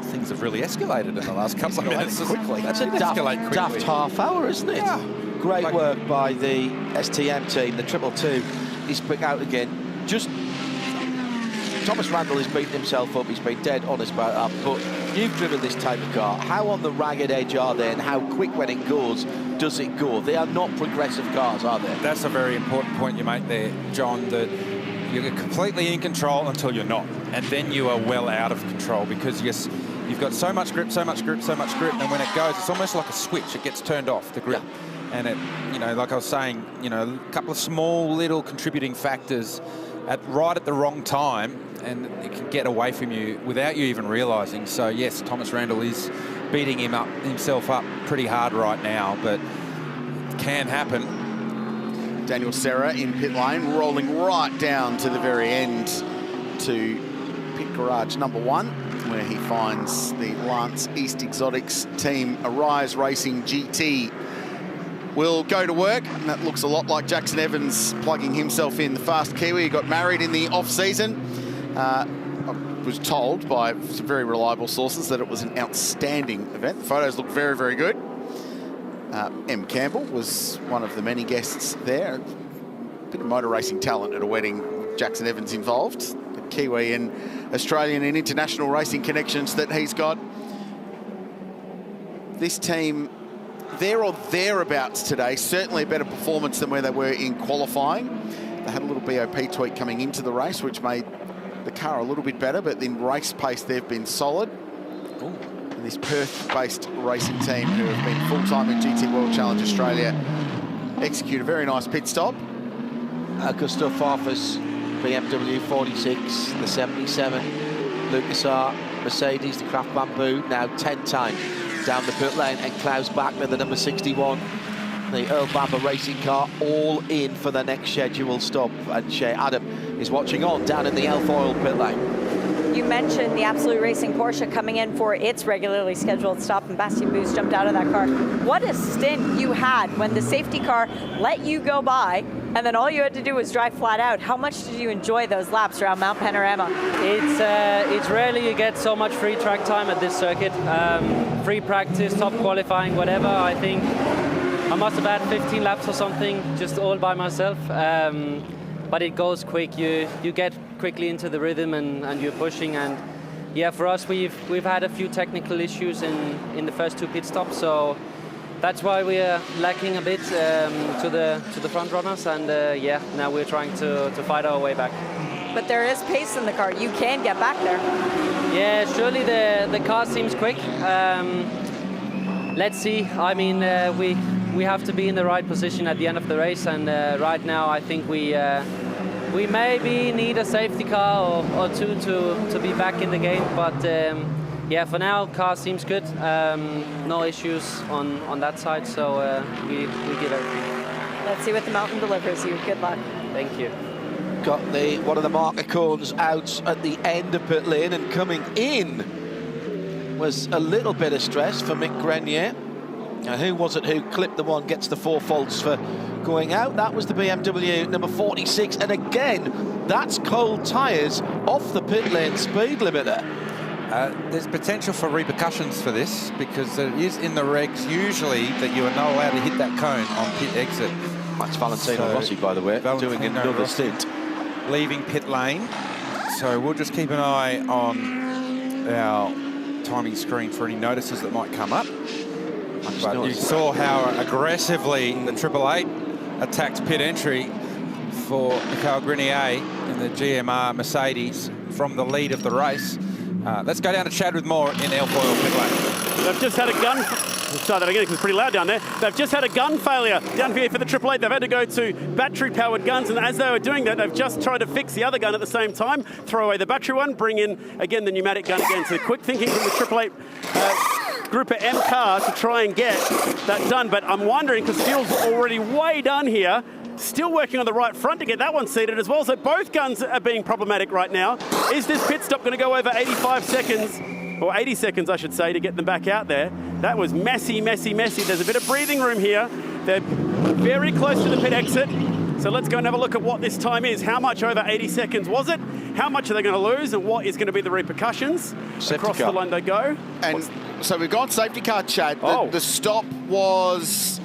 Things have really escalated in the last couple of minutes. Quickly. That's a daft half hour, isn't it? Yeah. Great work by the STM team. The 222 is back out again. Just Thomas Randle has beaten himself up. He's been dead honest about that. But you've driven this type of car. How on the ragged edge are they, and how quick when it goes does it go? They are not progressive cars, are they? That's a very important point you make there, John, that you're completely in control until you're not. And then you are well out of control, because you've got so much grip, so much grip, so much grip, and when it goes, it's almost like a switch. It gets turned off, the grip. Yeah. And it, you know, like I was saying, you know, a couple of small little contributing factors right at the wrong time, and it can get away from you without you even realising. So yes, Thomas Randle is beating himself up pretty hard right now, but it can happen. Daniel Serra in pit lane, rolling right down to the very end to pit garage number 1, where he finds the Lance East Exotics team Arise Racing GT will go to work, and that looks a lot like Jackson Evans plugging himself in. The fast Kiwi. He got married in the off-season. I was told by some very reliable sources that it was an outstanding event. The photos look very, very good. M. Campbell was one of the many guests there. A bit of motor racing talent at a wedding with Jackson Evans involved. The Kiwi and Australian and international racing connections that he's got. This team, there or thereabouts today, certainly a better performance than where they were in qualifying. They had a little BOP tweak coming into the race, which made the car a little bit better, but in race pace they've been solid. And this Perth-based racing team, who have been full-time in GT World Challenge Australia, execute a very nice pit stop. Augusto Farfus, BMW 46, the 77, LucasArt, Mercedes, the Craft Bamboo, now 10 times down the pit lane, and Klaus Bachner, the number 61, the Earl Bamber racing car, all in for the next scheduled stop. And Shea Adam is watching on down in the Alfoil pit lane. You mentioned the Absolute Racing Porsche coming in for its regularly scheduled stop, and Bastian Buus jumped out of that car. What a stint you had when the safety car let you go by, and then all you had to do was drive flat out. How much did you enjoy those laps around Mount Panorama? It's rarely you get so much free track time at this circuit. Free practice, top qualifying, whatever. I think I must have had 15 laps or something, just all by myself. But it goes quick. You get quickly into the rhythm, and you're pushing. And yeah, for us, we've had a few technical issues in the first 2 pit stops, so that's why we are lacking a bit to the front runners. And yeah, now we're trying to fight our way back. But there is pace in the car. You can get back there. Yeah, surely the car seems quick. Let's see. I mean, we have to be in the right position at the end of the race, and right now I think we maybe need a safety car or two to be back in the game. But yeah, for now, car seems good. No issues on that side, so we give everything. Let's see what the mountain delivers you. Good luck. Thank you. Got one of the marker cones out at the end of pit lane, and coming in was a little bit of stress for Mick Grenier. Now, who was it who clipped the one, gets the 4 faults for going out? That was the BMW number 46, and again, that's cold tyres off the pit lane speed limiter. There's potential for repercussions for this, because it is in the regs usually that you are not allowed to hit that cone on pit exit. That's Valentino Rossi, by the way, doing another stint. Leaving pit lane. So we'll just keep an eye on our timing screen for any notices that might come up. But you saw how aggressively the 888 attacked pit entry for Michael Grenier in the GMR Mercedes from the lead of the race. Let's go down to Chad with more in Airfoil pit lane. They've just had a gun. Let's try that again because it's pretty loud down there. They've just had a gun failure down here for the 888. They've had to go to battery-powered guns, and as they were doing that, they've just tried to fix the other gun at the same time, throw away the battery one, bring in, again, the pneumatic gun again. So quick thinking from the 888 Grouper M car to try and get that done. But I'm wondering, because Steele's already way done here, still working on the right front to get that one seated as well. So both guns are being problematic right now. Is this pit stop going to go over 85 seconds? Or 80 seconds, I should say, to get them back out there. That was messy, messy, messy. There's a bit of breathing room here. They're very close to the pit exit. So let's go and have a look at what this time is. How much over 80 seconds was it? How much are they going to lose? And what is going to be the repercussions? Across the line they go. And so we've gone safety car, Chad. The stop was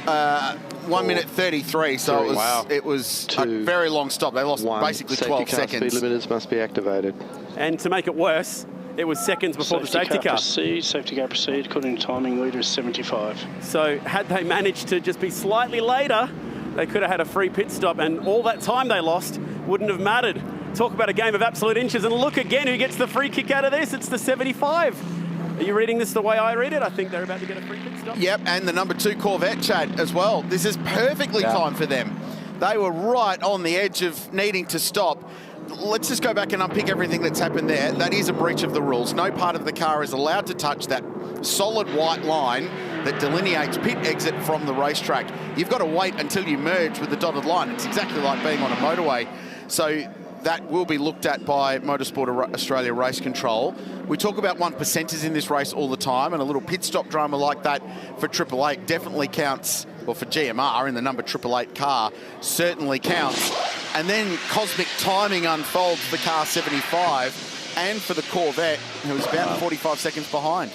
1 minute 33. So it was a very long stop. They lost basically 12 seconds. Speed limiters must be activated. And to make it worse, it was seconds before the safety car. Safety car proceed, according to timing leader is 75. So had they managed to just be slightly later, they could have had a free pit stop, and all that time they lost wouldn't have mattered. Talk about a game of absolute inches, and look again who gets the free kick out of this. It's the 75. Are you reading this the way I read it? I think they're about to get a free pit stop. Yep, and the number 2 Corvette, Chad, as well. This is perfectly timed for them. They were right on the edge of needing to stop. Let's just go back and unpick everything that's happened there. That is a breach of the rules. No part of the car is allowed to touch that solid white line that delineates pit exit from the racetrack. You've got to wait until you merge with the dotted line. It's exactly like being on a motorway. So that will be looked at by Motorsport Australia Race Control. We talk about 1%ers in this race all the time, and a little pit stop drama like that for 888 definitely counts. Well, for GMR in the number 888 car certainly counts. And then cosmic timing unfolds for car 75 and for the Corvette, who was about 45 seconds behind.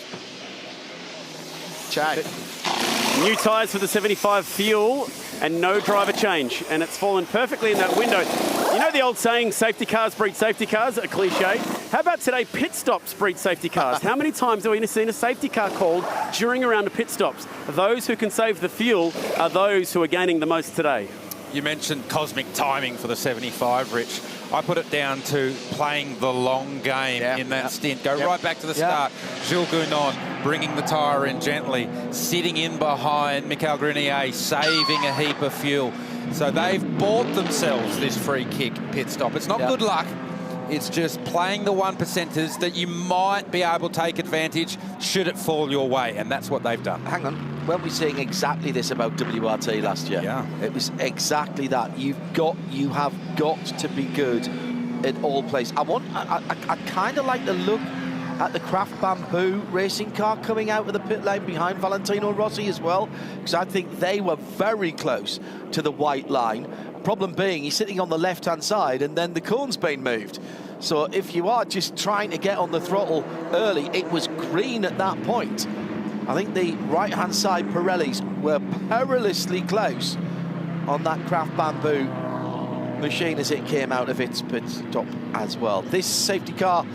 Chad. New tyres for the 75 fuel and no driver change. And it's fallen perfectly in that window. You know the old saying, safety cars breed safety cars, a cliche? How about today, pit stops breed safety cars? How many times have we seen a safety car called during a round of pit stops? Those who can save the fuel are those who are gaining the most today. You mentioned cosmic timing for the 75, Rich. I put it down to playing the long game in that stint. Go right back to the start. Jules Gounon bringing the tyre in gently, sitting in behind Michael Grenier, saving a heap of fuel. So they've bought themselves this free kick pit stop. It's not good luck. It's just playing the 1%ers that you might be able to take advantage should it fall your way, and that's what they've done. Hang on, weren't we saying exactly this about WRT last year? Yeah. It was exactly that. You have got to be good in all places. I kind of like the look at the Craft Bamboo racing car coming out of the pit lane behind Valentino Rossi as well, because I think they were very close to the white line. Problem being, he's sitting on the left-hand side and then the cone's been moved. So if you are just trying to get on the throttle early, it was green at that point. I think the right-hand side Pirellis were perilously close on that Craft Bamboo machine as it came out of its pit stop as well. This safety car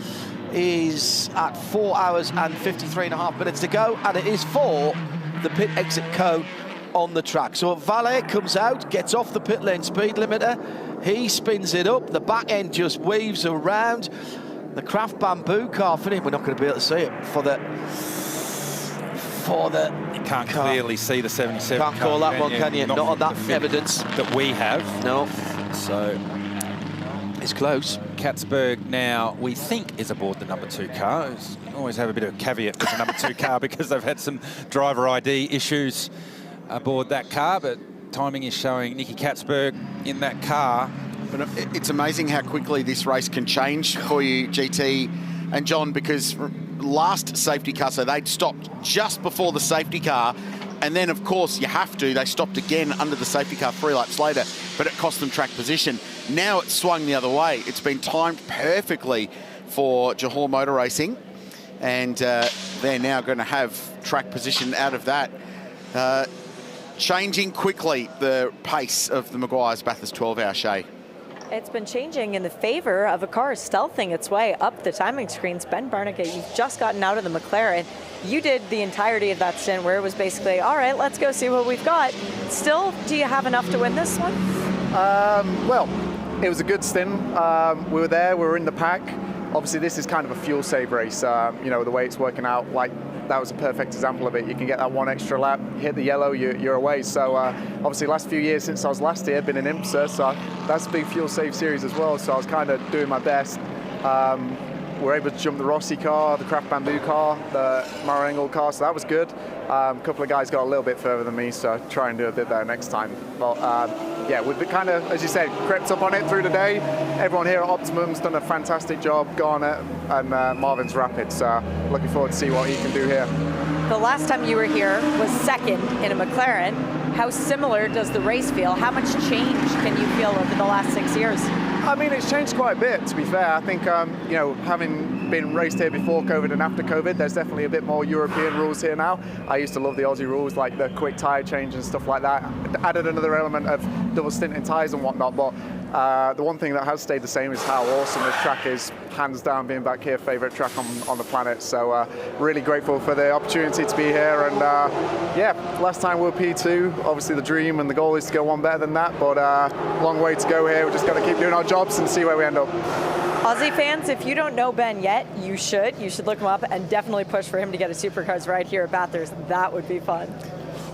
is at 4 hours and 53.5 minutes to go, and it is for the pit exit cone on the track. So Valet comes out, gets off the pit lane speed limiter, he spins it up, the back end just weaves around. The Craft Bamboo car for him, we're not going to be able to see it for the you can't clearly see the 77 can't call that one, can you? Not on that evidence that we have. No. So it's close. Katzberg now, we think, is aboard the number 2 car. Always have a bit of a caveat with the number 2 car because they've had some driver ID issues aboard that car, but timing is showing Nicky Katzberg in that car. But it's amazing how quickly this race can change for you, GT and John, because last safety car, so they'd stopped just before the safety car, and then, of course, they stopped again under the safety car 3 laps later, but it cost them track position. Now it's swung the other way. It's been timed perfectly for Johor Motor Racing, and they're now going to have track position out of that. Changing quickly the pace of the Meguiar's Bathurst 12-hour, Shay. It's been changing in the favor of a car stealthing its way up the timing screens. Ben Barnicote, you've just gotten out of the McLaren. You did the entirety of that stint where it was basically, all right, let's go see what we've got. Still, do you have enough to win this one? Well, it was a good stint. We were there, we were in the pack. Obviously, this is kind of a fuel save race. You know, the way it's working out, like, that was a perfect example of it. You can get that one extra lap, hit the yellow, you're away. So obviously last few years since I was last year, been in IMSA, so that's a big fuel save series as well. So I was kind of doing my best. We're able to jump the Rossi car, the Craft Bamboo car, the Maro Engel car, so that was good. A couple of guys got a little bit further than me, so try and do a bit better next time. But yeah, we've been kind of, as you said, crept up on it through the day. Everyone here at Optimum's done a fantastic job, Garnet and Marvin's rapid, so looking forward to see what he can do here. The last time you were here was second in a McLaren. How similar does the race feel? How much change can you feel over the last 6 years? I mean, it's changed quite a bit, to be fair. I think, you know, having been raced here before COVID and after COVID, there's definitely a bit more European rules here now. I used to love the Aussie rules, like the quick tyre change and stuff like that. Added another element of double stint in tyres and whatnot, but the one thing that has stayed the same is how awesome this track is. Hands down, being back here, favourite track on the planet. So really grateful for the opportunity to be here. And yeah, last time we were P2. Obviously the dream and the goal is to go one better than that, but long way to go here. We've just got to keep doing our jobs and see where we end up. Aussie fans, if you don't know Ben yet, you should. You should look him up and definitely push for him to get a Supercars right here at Bathurst. That would be fun.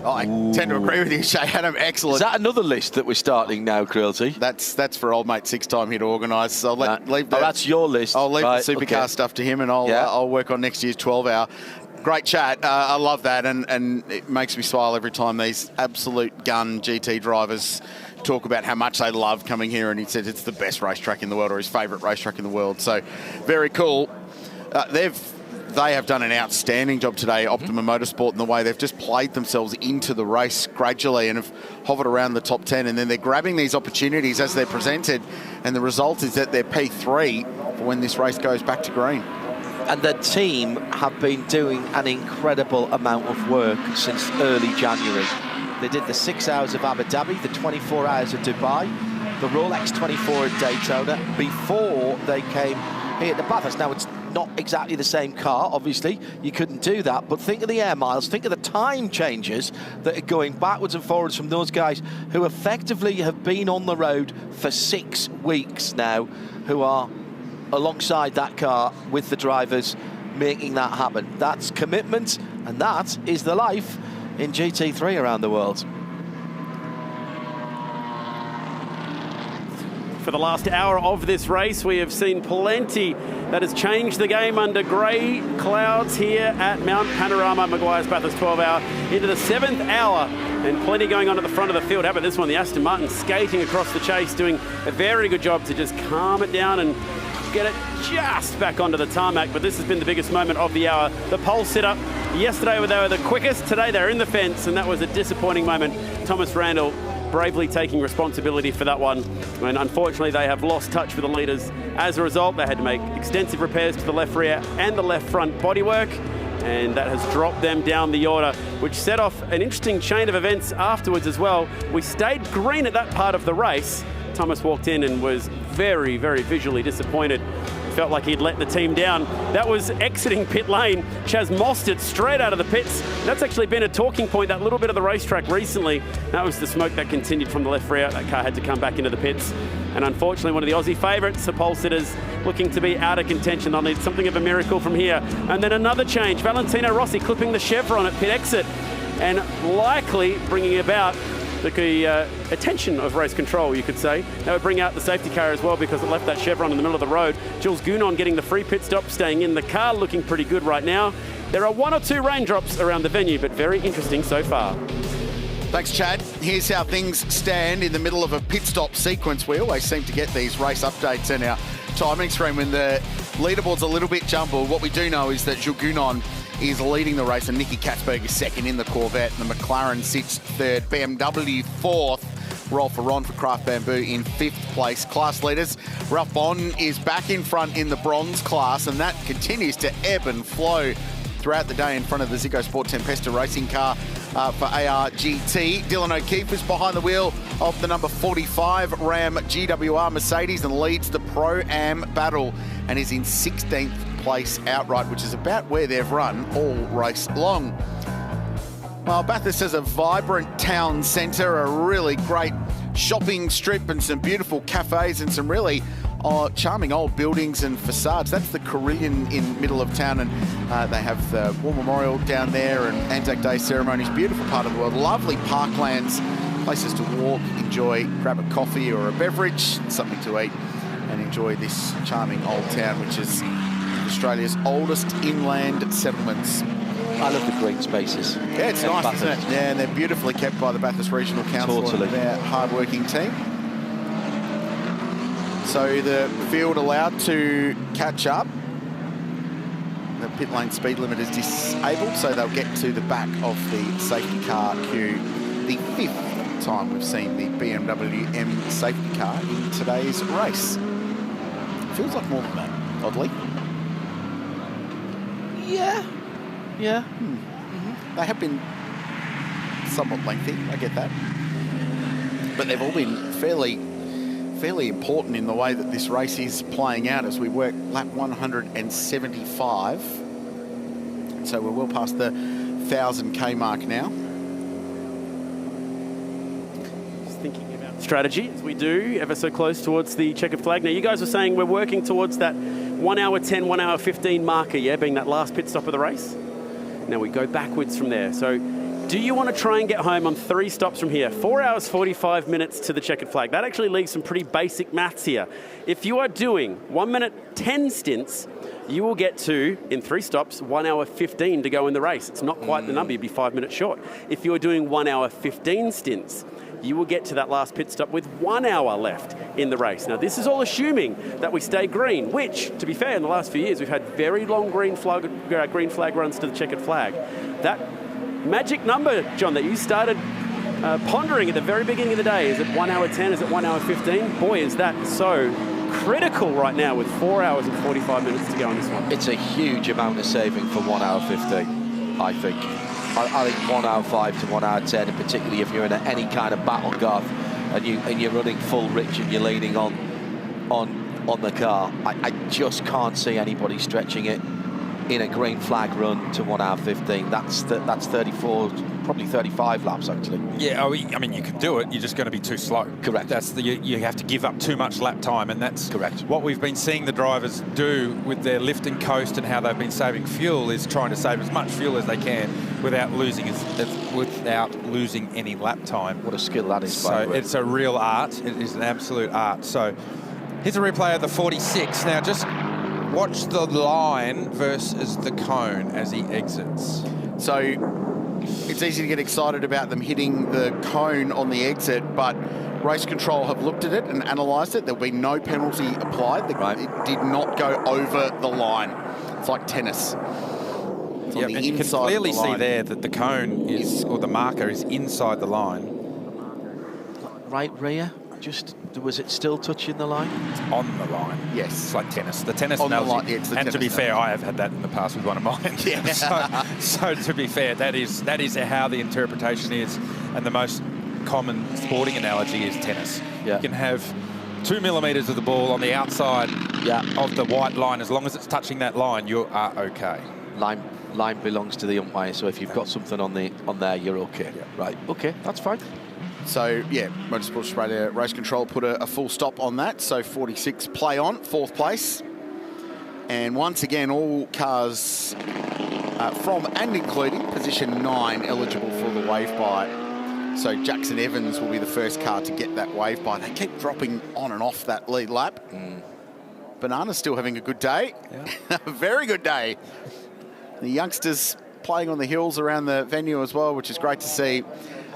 Oh, I tend to agree with you, Shay Adam. Excellent. Is that another list that we're starting now, Creelty? That's for old mate 6-time here to organise. So I'll leave that. Oh, that's your list. I'll leave the supercar stuff to him, and I'll work on next year's 12-hour. Great chat. I love that, and it makes me smile every time these absolute gun GT drivers talk about how much they love coming here, and he said it's the best racetrack in the world, or his favourite racetrack in the world. So very cool. They have done an outstanding job today, Optimum Motorsport, in the way they've just played themselves into the race gradually and have hovered around the top 10, and then they're grabbing these opportunities as they're presented, and the result is that they're P3 for when this race goes back to green. And the team have been doing an incredible amount of work since early January. They did the 6 hours of Abu Dhabi, the 24 hours of Dubai, the Rolex 24 at Daytona, before they came here to Bathurst. Now, it's not exactly the same car, obviously. You couldn't do that. But think of the air miles, think of the time changes that are going backwards and forwards from those guys who effectively have been on the road for 6 weeks now, who are alongside that car with the drivers making that happen. That's commitment, and that is the life in GT3 around the world. For the last hour of this race, we have seen plenty that has changed the game under grey clouds here at Mount Panorama, Meguiar's Bathurst 12-hour, into the 7th hour, and plenty going on at the front of the field. How about this one? The Aston Martin skating across the chase, doing a very good job to just calm it down and get it just back onto the tarmac. But this has been the biggest moment of the hour. The pole sit-up. Yesterday they were the quickest. Today they're in the fence, and that was a disappointing moment. Thomas Randle bravely taking responsibility for that one. And unfortunately, they have lost touch with the leaders. As a result, they had to make extensive repairs to the left rear and the left front bodywork, and that has dropped them down the order, which set off an interesting chain of events afterwards as well. We stayed green at that part of the race. Thomas walked in and was very, very visually disappointed. Felt like he'd let the team down. That was exiting pit lane. Chaz Mostert straight out of the pits. That's actually been a talking point, that little bit of the racetrack recently. That was the smoke that continued from the left rear. That car had to come back into the pits. And unfortunately, one of the Aussie favourites, the pole sitters, looking to be out of contention. They'll need something of a miracle from here. And then another change. Valentino Rossi clipping the chevron at pit exit and likely bringing about the attention of race control, you could say. That would bring out the safety car as well, because it left that chevron in the middle of the road. Jules Gounon getting the free pit stop, staying in the car, looking pretty good right now. There are 1 or 2 raindrops around the venue, but very interesting so far. Thanks, Chad. Here's how things stand in the middle of a pit stop sequence. We always seem to get these race updates in our timing screen when the leaderboard's a little bit jumbled. What we do know is that Jules Gounon is leading the race, and Nicky Katzberg is second in the Corvette, and the McLaren sits third, BMW fourth, Rolf Aron for Craft Bamboo in 5th place. Class leaders, Ralph Bon is back in front in the bronze class, and that continues to ebb and flow throughout the day in front of the Zico Sport Tempesta racing car for ARGT. Dylan O'Keefe is behind the wheel of the number 45 Ram GWR Mercedes and leads the Pro-Am battle and is in 16th place outright, which is about where they've run all race long. Well, Bathurst has a vibrant town centre, a really great shopping strip and some beautiful cafes and some really charming old buildings and facades. That's the Carillion in middle of town, and they have the War Memorial down there and Anzac Day ceremonies. Beautiful part of the world. Lovely parklands, places to walk, enjoy, grab a coffee or a beverage, something to eat, and enjoy this charming old town, which is Australia's oldest inland settlements. I love the green spaces. Yeah, it's nice, isn't it? Yeah, and they're beautifully kept by the Bathurst Regional Council and their hard-working team. So the field allowed to catch up. The pit lane speed limit is disabled, so they'll get to the back of the safety car queue. The 5th time we've seen the BMW M safety car in today's race. Feels like more than that, oddly. Yeah. Yeah. They have been somewhat lengthy, I get that. But they've all been fairly important in the way that this race is playing out as we work lap 175. So we're well past the 1,000K mark now. Just thinking about strategy as we do, ever so close towards the checkered flag. Now, you guys were saying we're working towards that 1 hour 10, 1 hour 15 marker, yeah, being that last pit stop of the race. Now we go backwards from there. So do you want to try and get home on 3 stops from here? 4 hours, 45 minutes to the checkered flag. That actually leaves some pretty basic maths here. If you are doing 1 minute 10 stints, you will get to, in 3 stops, 1 hour 15 to go in the race. It's not quite the number, you'd be 5 minutes short. If you are doing 1 hour 15 stints, you will get to that last pit stop with 1 hour left in the race. Now, this is all assuming that we stay green, which, to be fair, in the last few years, we've had very long green flag runs to the checkered flag. That magic number, John, that you started pondering at the very beginning of the day, is it 1 hour 10, is it 1 hour 15? Boy, is that so critical right now with 4 hours and 45 minutes to go on this one. It's a huge amount of saving for 1 hour 15, I think. I think 1 hour 5 to 1 hour 10, and particularly if you're in any kind of battle, Garth, and you're running full rich and you're leaning on the car, I just can't see anybody stretching it in a green flag run to 1 hour 15. That's 34, probably 35 laps actually. Yeah, I mean you can do it. You're just going to be too slow. Correct. That's you have to give up too much lap time, and that's correct. What we've been seeing the drivers do with their lift and coast and how they've been saving fuel is trying to save as much fuel as they can without losing any lap time. What a skill that is. So it's a real art. It is an absolute art. So here's a replay of the 46. Now just watch the line versus the cone as he exits. So it's easy to get excited about them hitting the cone on the exit, but race control have looked at it and analysed it. There'll be no penalty applied. It did not go over the line. It's like tennis. Yeah, and you can clearly see there that the cone is, or the marker is inside the line. Right rear, was it still touching the line? It's on the line. Yes. It's like tennis. The tennis on analogy. The line, yeah, and to be fair, I have had that in the past with one of mine. Yeah. so to be fair, that is how the interpretation is, and the most common sporting analogy is tennis. Yeah. You can have 2 millimeters of the ball on the outside of the white line. As long as it's touching that line, you are okay. Line belongs to the umpire, so if you've got something on there, you're okay. Yeah. Right, okay, that's fine. So, yeah, Motorsport Australia Race Control put a full stop on that. So 46 play on, 4th place. And once again, all cars from and including position 9 eligible for the wave by. So Jackson Evans will be the first car to get that wave by. They keep dropping on and off that lead lap. Banana's still having a good day. Yeah. A very good day. The youngsters playing on the hills around the venue as well, which is great to see.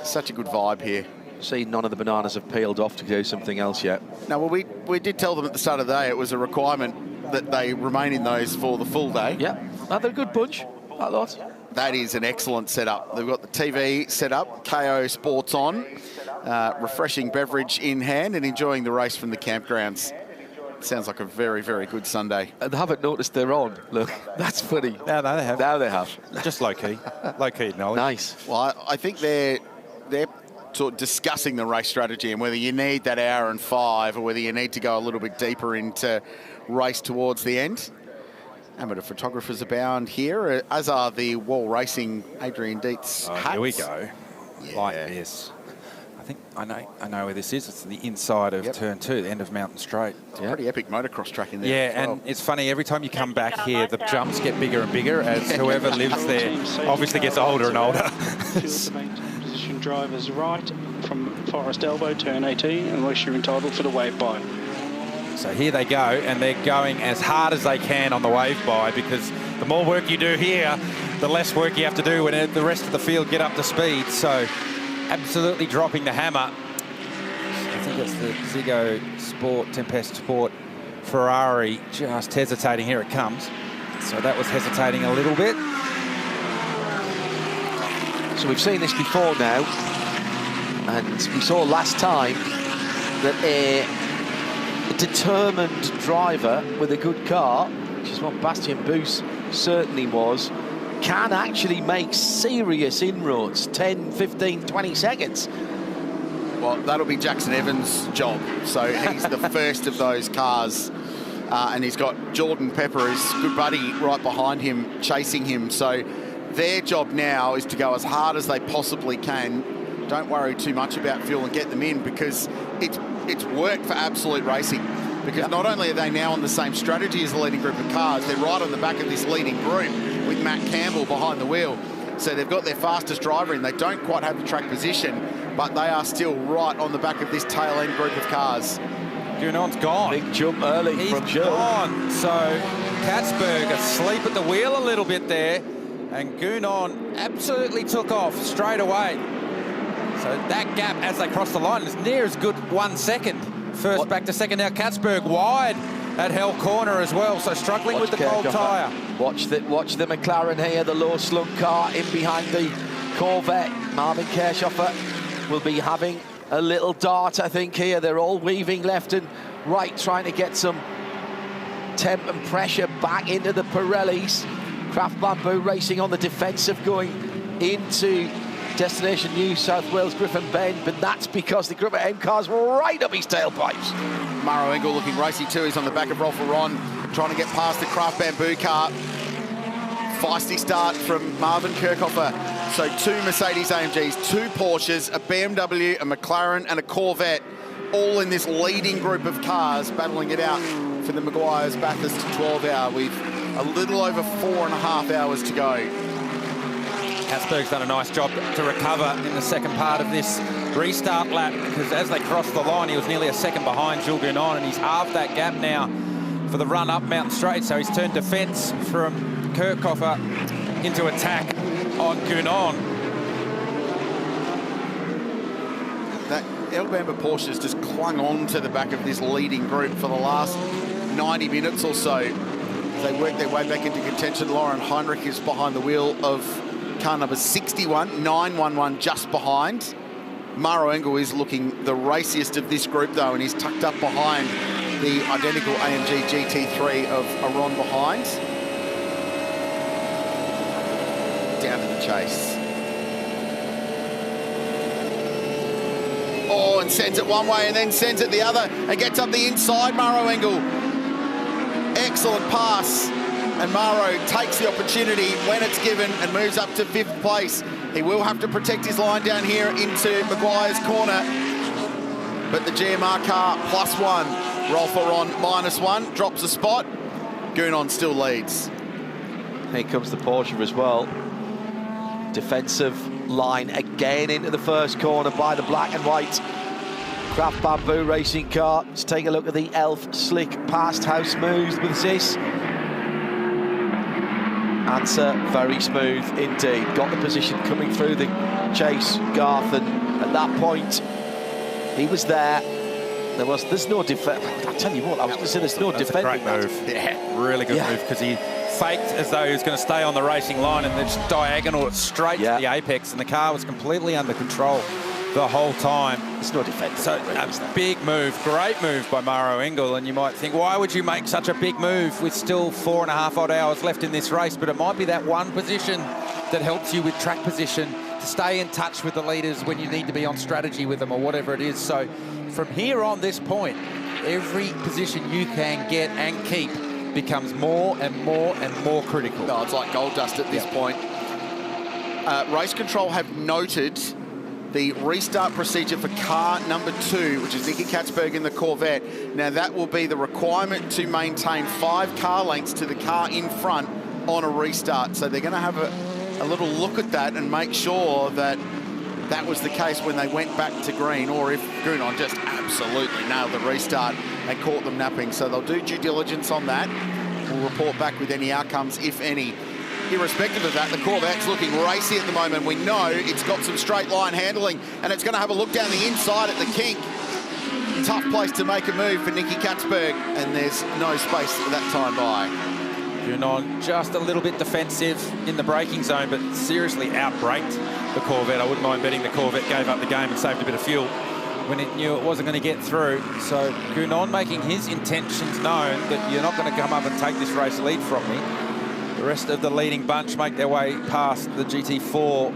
Such a good vibe here. See, none of the bananas have peeled off to do something else yet. No, well, we did tell them at the start of the day it was a requirement that they remain in those for the full day. Yeah, they're a good bunch, that lot. That is an excellent setup. They've got the TV set up, KO Sports on, refreshing beverage in hand and enjoying the race from the campgrounds. Sounds like a very, very good Sunday. And they haven't noticed they're on. Look, that's funny. No, they have. Now they have. Just low-key. Low-key knowledge. Nice. Well, I think they're sort of discussing the race strategy and whether you need that hour and 5 or whether you need to go a little bit deeper into race towards the end. Amateur photographers abound here, as are the wall racing Adrian Dietz hats. Here we go. Yeah. Like this. I think I know where this is. It's the inside of turn 2, the end of Mountain Straight. It's a pretty epic motocross track in there. Yeah, and it's funny, every time you come back here, the jumps get bigger and bigger as whoever lives there obviously gets older and older. Position drivers right from Forest Elbow, turn 18, unless you're entitled for the wave by. So here they go, and they're going as hard as they can on the wave by, because the more work you do here, the less work you have to do when the rest of the field get up to speed. So absolutely dropping the hammer. I think it's the Ziggo Sport, Tempest Sport Ferrari just hesitating. Here it comes. So that was hesitating a little bit. So we've seen this before now, and we saw last time that a determined driver with a good car, which is what Bastian Buus certainly was, can actually make serious inroads, 10, 15, 20 seconds. Well, that'll be Jackson Evans' job. So he's the first of those cars. And he's got Jordan Pepper, his good buddy, right behind him, chasing him. So their job now is to go as hard as they possibly can. Don't worry too much about fuel and get them in, because it's worked for Absolute Racing. Because not only are they now on the same strategy as the leading group of cars, they're right on the back of this leading group with Matt Campbell behind the wheel. So they've got their fastest driver in. They don't quite have the track position, but they are still right on the back of this tail end group of cars. Guinon's gone. Big jump early from Joe. Gone. So Katzberg asleep at the wheel a little bit there, and Guinon absolutely took off straight away. So that gap as they cross the line is near as good 1 second. First back to second now. Katzberg wide at Hell Corner as well, so struggling with the cold tyre. Watch the McLaren here, the low slung car in behind the Corvette. Marvin Kirchhoffer will be having a little dart, I think, here. They're all weaving left and right, trying to get some temp and pressure back into the Pirellis. Craft Bamboo Racing on the defensive going into destination New South Wales Griffin Bend, but that's because the Griffin M car's right up his tailpipes. Maro Engel looking racy too. He's on the back of Rolf Aron, trying to get past the Craft Bamboo car. Feisty start from Marvin Kirchhoffer. So 2 Mercedes-AMGs, 2 Porsches, a BMW, a McLaren and a Corvette, all in this leading group of cars, battling it out for the Meguiar's Bathurst 12 hour with a little over 4.5 hours to go. Katzberg's done a nice job to recover in the second part of this restart lap, because as they crossed the line, he was nearly a second behind Jules Guinon, and he's halved that gap now for the run up Mountain Straight. So he's turned defence from Kirchhoffer into attack on Guinon. That El Bamba Porsche's just clung on to the back of this leading group for the last 90 minutes or so. They work their way back into contention. Lauren Heinrich is behind the wheel of car number 61, 911 just behind. Maro Engel is looking the raciest of this group though, and he's tucked up behind the identical AMG GT3 of Aron behind. Down to the chase. Oh, and sends it one way and then sends it the other and gets up the inside, Maro Engel. Excellent pass. And Maro takes the opportunity when it's given and moves up to 5th place. He will have to protect his line down here into Meguiar's corner. But the GMR car +1. Rolf Aron -1. Drops a spot. Guinon still leads. Here comes the Porsche as well. Defensive line again into the first corner by the black and white Craft Bamboo Racing car. Let's take a look at the Elf Slick past. How smooth was this? Answer, very smooth indeed. Got the position coming through the chase, Garth, and at that point, he was there. There's no defense. I tell you what, I was going to say there's no defending that. Great move. Yeah, really good move, because he faked as though he was going to stay on the racing line and then just diagonal it straight to the apex, and the car was completely under control the whole time. There's no defense. So a big move, great move by Maro Engel, and you might think, why would you make such a big move with still 4.5 odd hours left in this race? But it might be that one position that helps you with track position to stay in touch with the leaders when you need to be on strategy with them or whatever it is. So from here on this point, every position you can get and keep becomes more and more and more critical. No, it's like gold dust at this point. Race control have noted the restart procedure for car number 2, which is Nicky Katzberg in the Corvette. Now that will be the requirement to maintain 5 car lengths to the car in front on a restart. So they're going to have a little look at that and make sure that that was the case when they went back to green, or if Gunon just absolutely nailed the restart and caught them napping. So they'll do due diligence on that. We'll report back with any outcomes, if any. Irrespective of that, the Corvette's looking racy at the moment. We know it's got some straight line handling, and it's going to have a look down the inside at the kink. Tough place to make a move for Nicky Katzberg, and there's no space at that time by. Gunon just a little bit defensive in the braking zone, but seriously outbraked the Corvette. I wouldn't mind betting the Corvette gave up the game and saved a bit of fuel when it knew it wasn't going to get through. So Gunon making his intentions known that you're not going to come up and take this race lead from me. The rest of the leading bunch make their way past the GT4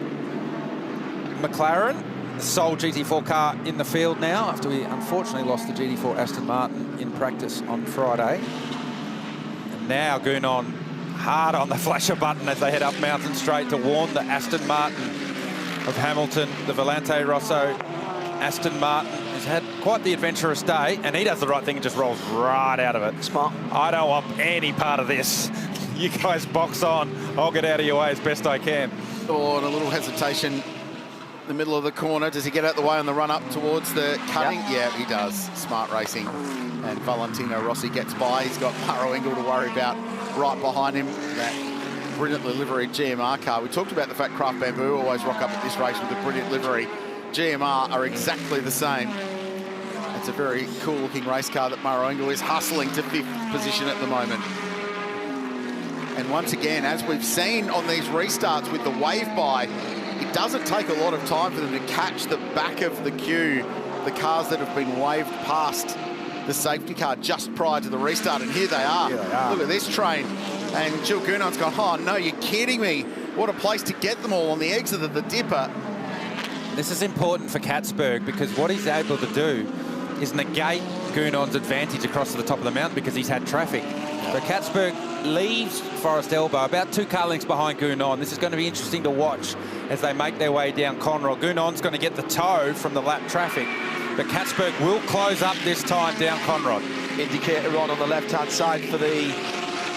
McLaren, the sole GT4 car in the field now, after we unfortunately lost the GT4 Aston Martin in practice on Friday. And now Gunon hard on the flasher button as they head up Mountain Straight to warn the Aston Martin of Hamilton. The Volante Rosso Aston Martin has had quite the adventurous day, and he does the right thing and just rolls right out of it. Smart. I don't want any part of this. You guys box on. I'll get out of your way as best I can. Oh, and a little hesitation in the middle of the corner. Does he get out the way on the run up towards the cutting? Yep. Yeah, he does. Smart racing. And Valentino Rossi gets by. He's got Maro Engel to worry about right behind him. That brilliantly liveried GMR car. We talked about the fact Craft Bamboo always rock up at this race with a brilliant livery. GMR are exactly the same. It's a very cool looking race car that Maro Engel is hustling to 5th position at the moment. And once again, as we've seen on these restarts with the wave by, it doesn't take a lot of time for them to catch the back of the queue, the cars that have been waved past the safety car just prior to the restart. And here they are. Look at this train. And Jill Gunon's gone, oh no, you're kidding me. What a place to get them all on the exit of the dipper. This is important for Katzberg because what he's able to do is negate Gunon's advantage across to the top of the mountain because he's had traffic. So Katzberg leaves Forest Elbow about 2 car lengths behind Gunon. This is going to be interesting to watch as they make their way down Conrod. Gunon's going to get the tow from the lap traffic, but Katzberg will close up this time down Conrod. Indicator on the left-hand side for the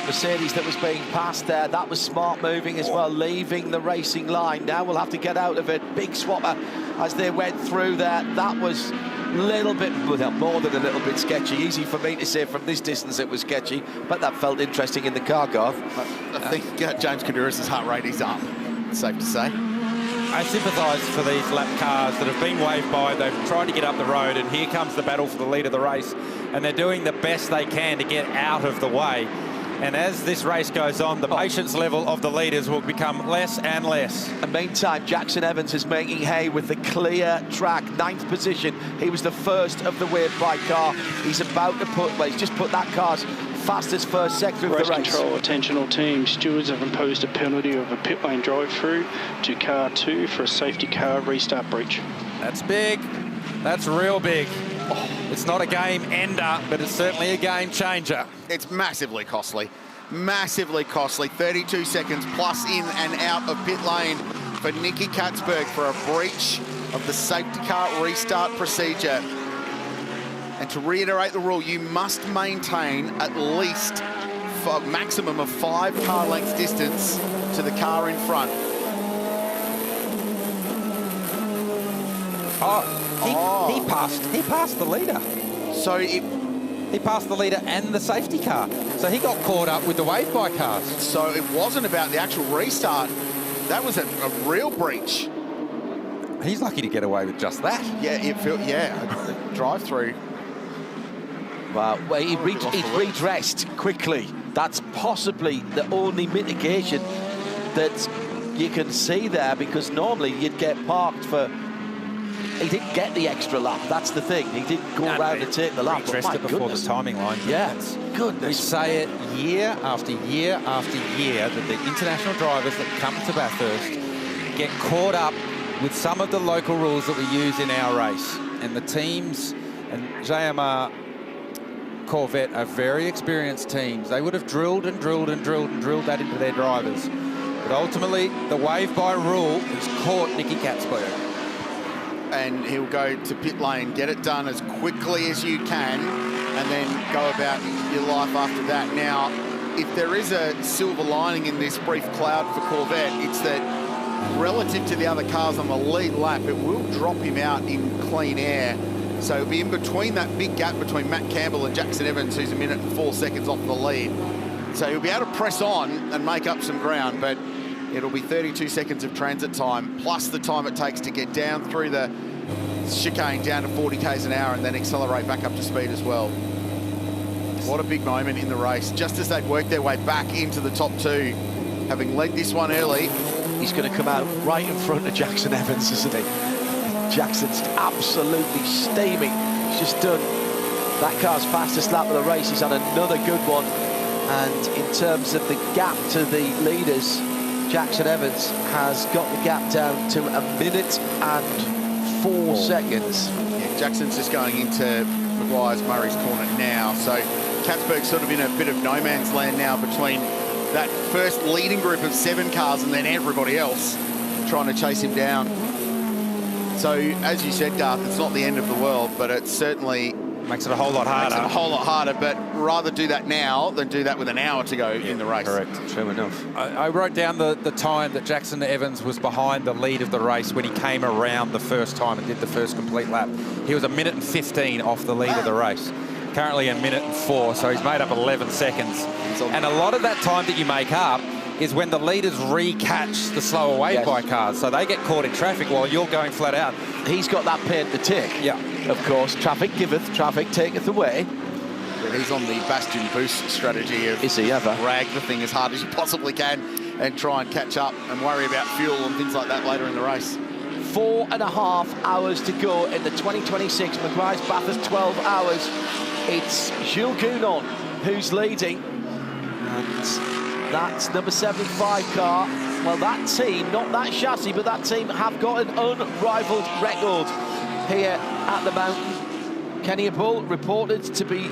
Mercedes that was being passed there. That was smart moving as well, leaving the racing line. Now we'll have to get out of it. Big swapper as they went through there. That was a little bit, well, more than a little bit sketchy. Easy for me to say from this distance it was sketchy, but that felt interesting in the car, Garth. I think James Kadouris' heart rate is up, it's safe to say. I sympathise for these lap cars that have been waved by. They've tried to get up the road, and here comes the battle for the lead of the race, and they're doing the best they can to get out of the way. And as this race goes on, the patience level of the leaders will become less and less. And meantime, Jackson Evans is making hay with the clear track, 9th position. He was the first of the wave by car. He's about to put, well, he's just put that car's fastest first sector of the race. Race control, attention all teams. Stewards have imposed a penalty of a pit lane drive-through to car 2 for a safety car restart breach. That's big. That's real big. It's not a game ender, but it's certainly a game changer. It's massively costly. Massively costly. 32 seconds plus in and out of pit lane for Nicky Katzberg for a breach of the safety car restart procedure. And to reiterate the rule, you must maintain at least a maximum of 5 car lengths distance to the car in front. He passed the leader. So he passed the leader and the safety car. So he got caught up with the wave by cars. So it wasn't about the actual restart. That was a real breach. He's lucky to get away with just that. Yeah, a drive-through. Wow, well, he redressed quickly. That's possibly the only mitigation that you can see there, because normally you'd get parked for... He didn't get the extra lap, that's the thing. He didn't go around and take the lap. Redressed it before the timing line. Yeah, goodness. We say it year after year after year that the international drivers that come to Bathurst get caught up with some of the local rules that we use in our race. And the teams, and JMR Corvette are very experienced teams. They would have drilled and drilled and drilled and drilled that into their drivers. But ultimately, the wave-by rule has caught Nicky Katzberg. And he'll go to pit lane, get it done as quickly as you can, and then go about your life after that. Now, if there is a silver lining in this brief cloud for Corvette, it's that relative to the other cars on the lead lap, it will drop him out in clean air. So he'll be in between that big gap between Matt Campbell and Jackson Evans, who's 1 minute and 4 seconds off the lead. So he'll be able to press on and make up some ground, but it'll be 32 seconds of transit time, plus the time it takes to get down through the chicane down to 40 k's an hour and then accelerate back up to speed as well. What a big moment in the race, just as they'd worked their way back into the top two, having led this one early. He's going to come out right in front of Jackson Evans, isn't he? Jackson's absolutely steaming. He's just done that car's fastest lap of the race. He's had another good one. And in terms of the gap to the leaders, Jackson Evans has got the gap down to 1 minute and 4 seconds. Yeah, Jackson's just going into Meguiar's Murray's corner now. So Katzberg's sort of in a bit of no man's land now between that first leading group of 7 cars and then everybody else trying to chase him down. So, as you said, Garth, it's not the end of the world, but it certainly makes it a whole lot harder. Makes it a whole lot harder, but rather do that now than do that with an hour to go in the race. Correct, true enough. I wrote down the time that Jackson Evans was behind the lead of the race when he came around the first time and did the first complete lap. He was 1 minute and 15 off the lead of the race. Currently 1 minute and 4, so he's made up 11 seconds. And a lot of that time that you make up is when the leaders re-catch the slower wave-by cars, so they get caught in traffic while you're going flat out. He's got that pain to take. Yeah. Of course, traffic giveth, traffic taketh away. But he's on the Bastian Buus strategy of is he ever? Drag the thing as hard as you possibly can and try and catch up and worry about fuel and things like that later in the race. 4.5 hours to go in the 2026 Meguiar's Bathurst 12 hours. It's Jules Gounon who's leading. And that's number 75 car. Well, that team, not that chassis, but that team have got an unrivaled record here at the mountain. Kenny Bull reported to be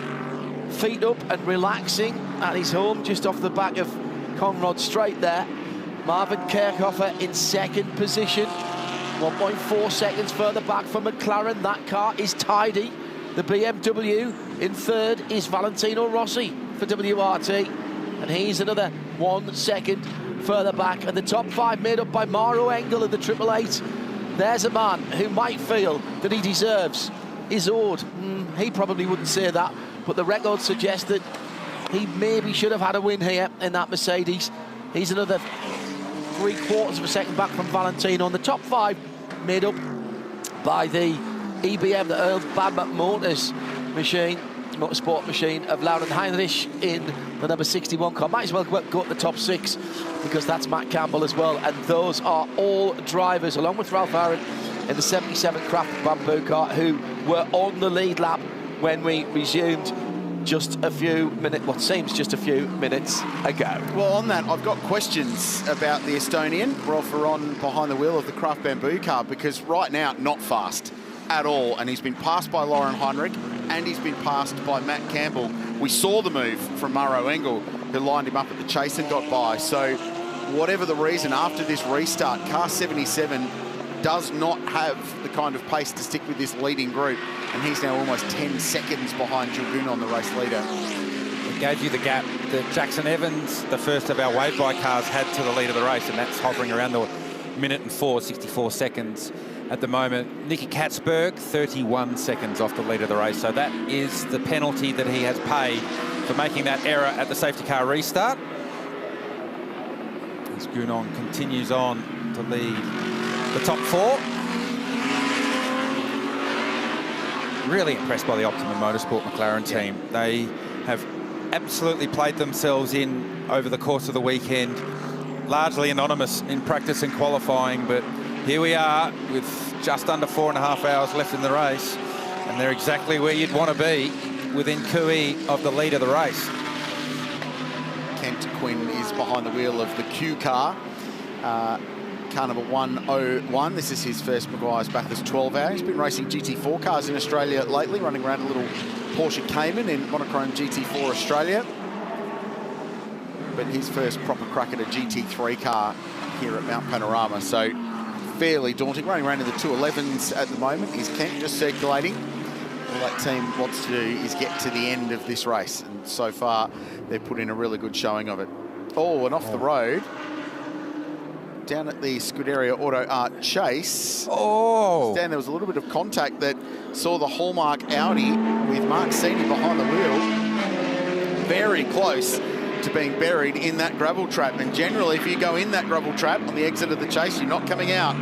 feet up and relaxing at his home just off the back of Conrod Straight there. Marvin Kirchhofer in second position, 1.4 seconds further back from McLaren. That car is tidy. The BMW in third is Valentino Rossi for WRT, and he's another 1 second further back. And the top 5 made up by Maro Engel of the 888. There's a man who might feel that he deserves his ode. He probably wouldn't say that, but the record suggests that he maybe should have had a win here in that Mercedes. He's another 3/4 of a second back from Valentino. On the top 5 made up by the EBM, the Earl Badman motorsport machine of Loudon Heinrich in the number 61 car. Might as well go to the top 6 because that's Matt Campbell as well. And those are all drivers, along with Ralph Aaron in the 77 Craft Bamboo car, who were on the lead lap when we resumed just a few minutes, what seems just a few minutes ago. Well, on that, I've got questions about the Estonian, Rolf Veron, behind the wheel of the Craft Bamboo car, because right now, not fast at all, and he's been passed by Lauren Heinrich and he's been passed by Matt Campbell. We saw the move from Maro Engel, who lined him up at the chase and got by. So whatever the reason, after this restart, car 77 does not have the kind of pace to stick with this leading group, and he's now almost 10 seconds behind Jules Gounon, the race leader. It gave you the gap that Jackson Evans, the first of our wave-by cars, had to the lead of the race, and that's hovering around the 1 minute and 64 seconds. At the moment, Nicky Katzberg, 31 seconds off the lead of the race. So that is the penalty that he has paid for making that error at the safety car restart. As Gounon continues on to lead the top 4. Really impressed by the Optimum Motorsport McLaren team. They have absolutely played themselves in over the course of the weekend. Largely anonymous in practice and qualifying, but here we are with just under 4.5 hours left in the race, and they're exactly where you'd want to be, within cooee of the lead of the race. Kent Quinn is behind the wheel of the Q car. car number 101. This is his first Meguiar's Bathurst 12 hour. He's been racing GT4 cars in Australia lately, running around a little Porsche Cayman in monochrome GT4 Australia. But his first proper crack at a GT3 car here at Mount Panorama, so fairly daunting. Running around in the 211s at the moment. Is Kent just circulating? All that team wants to do is get to the end of this race, and so far they've put in a really good showing of it. Oh, and off the road, down at the Scuderia Auto Art Chase. Oh! Dan, there was a little bit of contact that saw the Hallmark Audi with Mark Sini behind the wheel, very close to being buried in that gravel trap. And generally, if you go in that gravel trap on the exit of the chase, you're not coming out.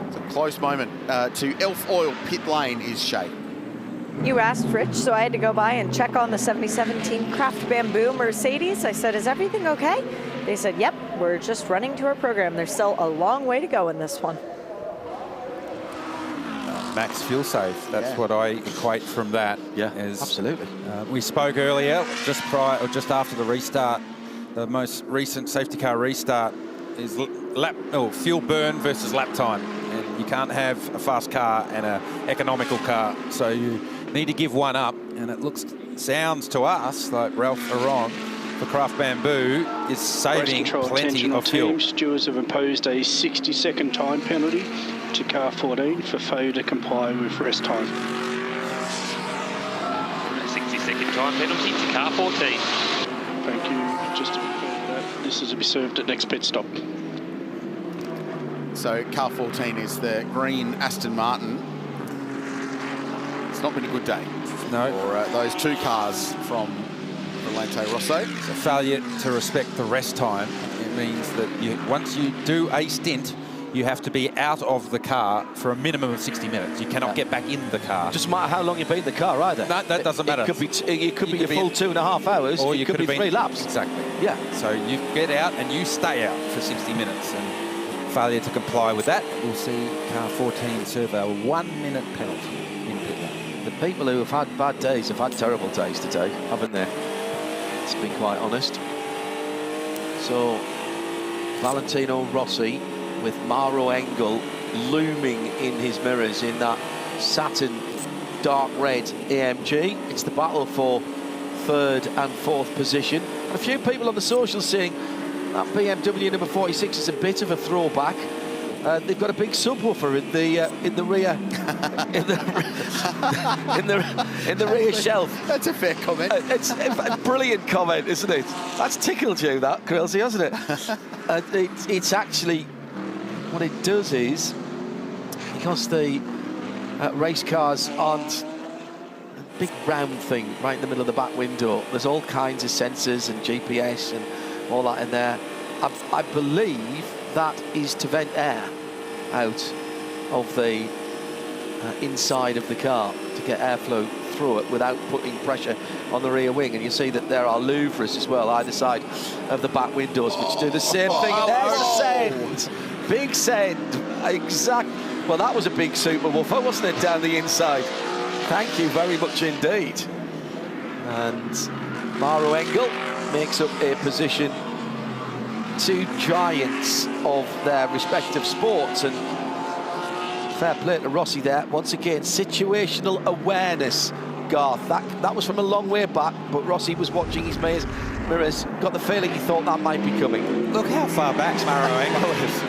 It's a close moment. To Elf Oil Pit Lane is Shay. You asked, Rich, so I had to go by and check on the 2017 Craft Bamboo Mercedes. I said, is everything okay? They said, yep, we're just running to our program. There's still a long way to go in this one. Max fuel save, that's what I equate from that. Yeah, absolutely. We spoke earlier, just prior or just after the restart, the most recent safety car restart is fuel burn versus lap time. And you can't have a fast car and an economical car, so you need to give one up. And it sounds to us like Ralph Aron for Craft Bamboo is saving plenty of fuel. Stewards have imposed a 60-second time penalty to car 14 for failure to comply with rest time. 60-second time penalty to car 14. Thank you. Just to confirm that this is to be served at next pit stop. So car 14 is the green Aston Martin. It's not been a good day for those two cars from Valente Rosso. It's a failure to respect the rest time. It means that once you do a stint, you have to be out of the car for a minimum of 60 minutes. You cannot get back in the car. Doesn't matter how long you've been in the car either. No, that doesn't matter. It could be a full 2.5 hours, or it could be 3 laps. Exactly. Yeah. So you get out and you stay out for 60 minutes. And failure to comply with that, we'll see car 14 serve a 1-minute penalty in pit lane. The people who have had bad days have had terrible days today, haven't they? To be quite honest. So Valentino Rossi with Maro Engel looming in his mirrors in that satin dark red AMG. It's the battle for 3rd and 4th position. And a few people on the socials saying that BMW number 46 is a bit of a throwback. They've got a big subwoofer in the rear in the rear shelf. That's a fair comment. It's a brilliant comment, isn't it? That's tickled you, that, Krillsy, hasn't it? It's actually, what it does is, because the race cars aren't a big round thing right in the middle of the back window, there's all kinds of sensors and GPS and all that in there. I believe that is to vent air out of the inside of the car to get airflow through it without putting pressure on the rear wing. And you see that there are louvres as well either side of the back windows which do the same thing. And there's the send. Big send. Exact. Well, that was a big super woofer, wasn't it, down the inside? Thank you very much indeed. And Maro Engel makes up a position. Two giants of their respective sports, and fair play to Rossi there. Once again, situational awareness, Garth. That was from a long way back, but Rossi was watching his mirrors, got the feeling he thought that might be coming. Look how far back Maro Engel is.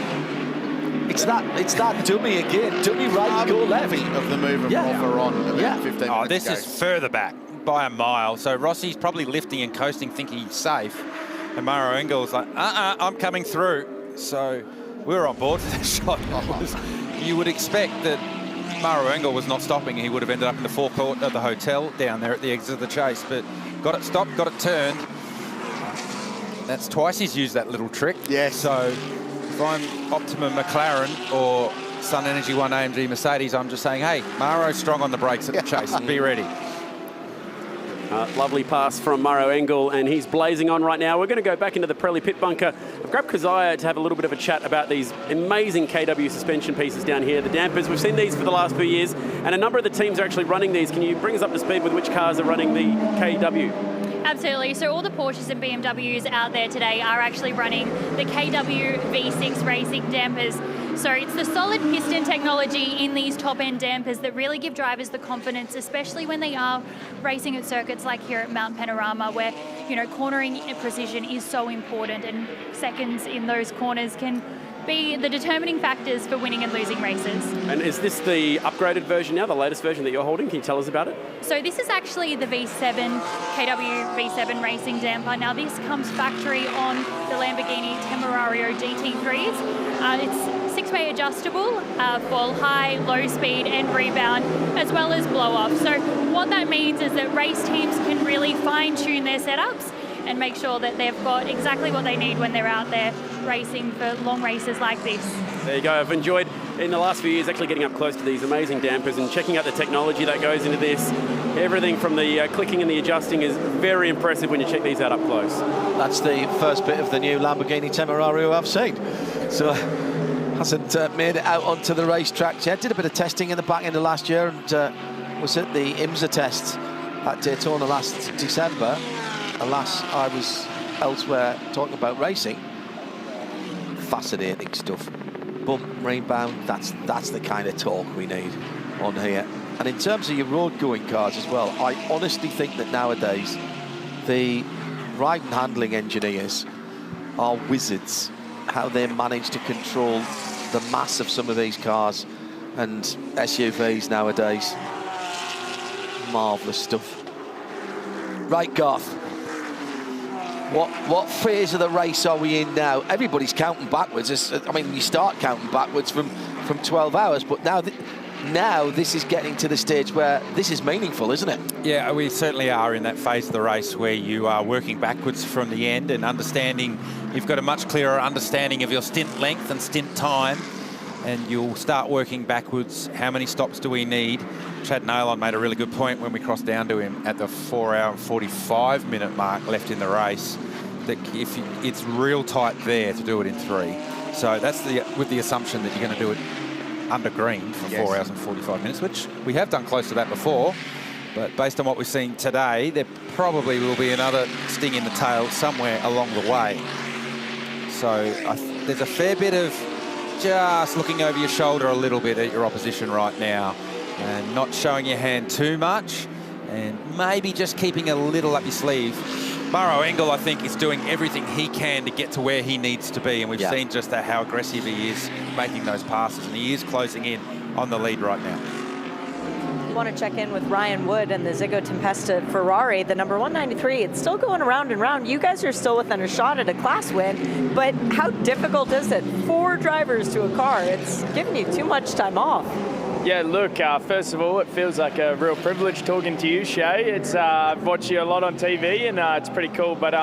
It's that dummy again. Dummy right, go left. Of the move of Aron about 15 minutes Oh, this ago. is further back by a mile. So Rossi's probably lifting and coasting, thinking he's safe. And Maro Engel's like, I'm coming through. So we were on board for this shot. You would expect that Maro Engel was not stopping. He would have ended up in the forecourt of the hotel down there at the exit of the chase. But got it stopped, got it turned. That's twice he's used that little trick. Yes. So if I'm Optimum McLaren or Sun Energy 1 AMG Mercedes, I'm just saying, hey, Maro's strong on the brakes at the chase. Be ready. Lovely pass from Maro Engel, and he's blazing on right now. We're going to go back into the Pirelli pit bunker. I've grabbed Keziah to have a little bit of a chat about these amazing KW suspension pieces down here, the dampers. We've seen these for the last few years, and a number of the teams are actually running these. Can you bring us up to speed with which cars are running the KW? Absolutely. So all the Porsches and BMWs out there today are actually running the KW V6 racing dampers. So it's the solid piston technology in these top-end dampers that really give drivers the confidence, especially when they are racing at circuits like here at Mount Panorama, where, you know, cornering precision is so important, and seconds in those corners can be the determining factors for winning and losing races. And is this the upgraded version now, the latest version that you're holding? Can you tell us about it? So this is actually the V7, KW V7 racing damper. Now this comes factory on the Lamborghini Temerario GT3s. It's 6-way adjustable for high, low speed and rebound, as well as blow off. So what that means is that race teams can really fine tune their setups and make sure that they've got exactly what they need when they're out there racing for long races like this. There you go. I've enjoyed, in the last few years, actually getting up close to these amazing dampers and checking out the technology that goes into this. Everything from the clicking and the adjusting is very impressive when you check these out up close. That's the first bit of the new Lamborghini Temerario I've seen. So hasn't made it out onto the racetrack yet. Did a bit of testing in the back end of last year and was at the IMSA test at Daytona last December. Alas, I was elsewhere talking about racing. Fascinating stuff. Bump, rebound, that's the kind of torque we need on here. And in terms of your road-going cars as well, I honestly think that nowadays the ride and handling engineers are wizards. How they manage to control the mass of some of these cars and SUVs nowadays. Marvellous stuff. Right, Garth. What phase of the race are we in now? Everybody's counting backwards. I mean, you start counting backwards from 12 hours, but now this is getting to the stage where this is meaningful, isn't it? Yeah, we certainly are in that phase of the race where you are working backwards from the end and understanding, you've got a much clearer understanding of your stint length and stint time, and you'll start working backwards. How many stops do we need? Chad Nailon made a really good point when we crossed down to him at the 4-hour and 45-minute mark left in the race, that it's real tight there to do it in 3. So that's with the assumption that you're going to do it under green for 4 hours and 45 minutes, which we have done close to that before. But based on what we've seen today, there probably will be another sting in the tail somewhere along the way. So there's a fair bit of just looking over your shoulder a little bit at your opposition right now and not showing your hand too much and maybe just keeping a little up your sleeve. Maro Engel, I think, is doing everything he can to get to where he needs to be, and we've seen just how aggressive he is making those passes, and he is closing in on the lead right now. I want to check in with Ryan Wood and the Ziggo Tempesta Ferrari, the number 193. It's still going around and round. You guys are still within a shot at a class win, but how difficult is it? 4 drivers to a car. It's giving you too much time off. Yeah, look, first of all, it feels like a real privilege talking to you, Shay. I've watched you a lot on TV, and it's pretty cool, but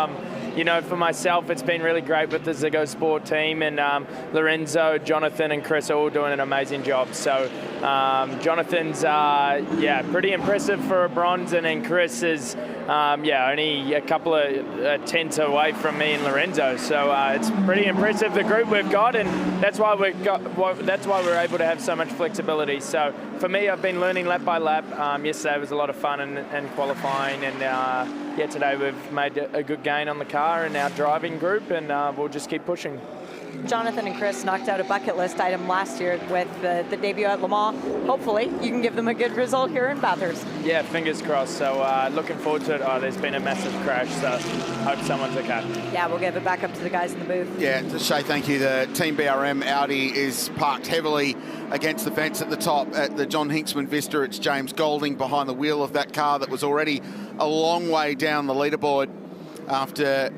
you know, for myself, it's been really great with the Ziggo Sport team, and Lorenzo, Jonathan, and Chris are all doing an amazing job. So Jonathan's, pretty impressive for a bronze, and then Chris is, only a couple of tenths away from me and Lorenzo. So it's pretty impressive, the group we've got, and that's why we're able to have so much flexibility. So for me, I've been learning lap by lap. Yesterday was a lot of fun and qualifying, and today we've made a good gain on the car in our driving group, and we'll just keep pushing. Jonathan and Chris knocked out a bucket list item last year with the debut at Le Mans. Hopefully, you can give them a good result here in Bathurst. Yeah, fingers crossed. So looking forward to it. Oh, there's been a massive crash, so hope someone's okay. Yeah, we'll give it back up to the guys in the booth. Yeah, to Shay, thank you. The Team BRM Audi is parked heavily against the fence at the top at the John Hinksman Vista. It's James Golding behind the wheel of that car that was already a long way down the leaderboard after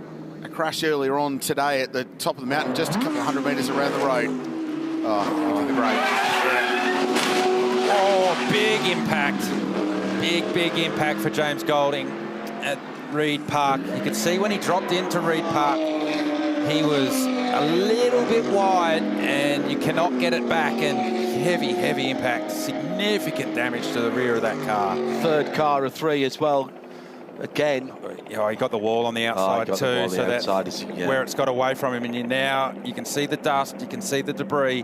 a crash earlier on today at the top of the mountain, just a couple of 100 metres around the road. Oh, into the brake. Oh, big impact. Big impact for James Golding at Reed Park. You could see when he dropped into Reed Park, he was a little bit wide, and you cannot get it back, and heavy impact. Significant damage to the rear of that car. Third car of 3 as well. Again, he got the wall on the outside too, so that's where it's got away from him. And you can see the dust, you can see the debris.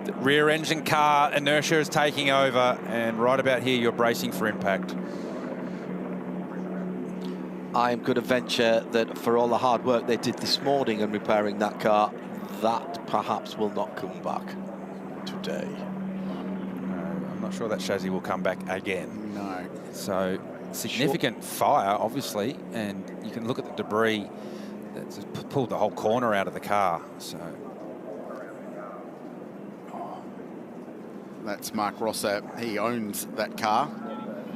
The rear engine car inertia is taking over, and right about here you're bracing for impact. I'm going to venture that for all the hard work they did this morning in repairing that car, that perhaps will not come back today. I'm not sure that chassis will come back again. No. So significant fire, obviously, and you can look at the debris that's pulled the whole corner out of the car. So that's Mark Rosser. He owns that car.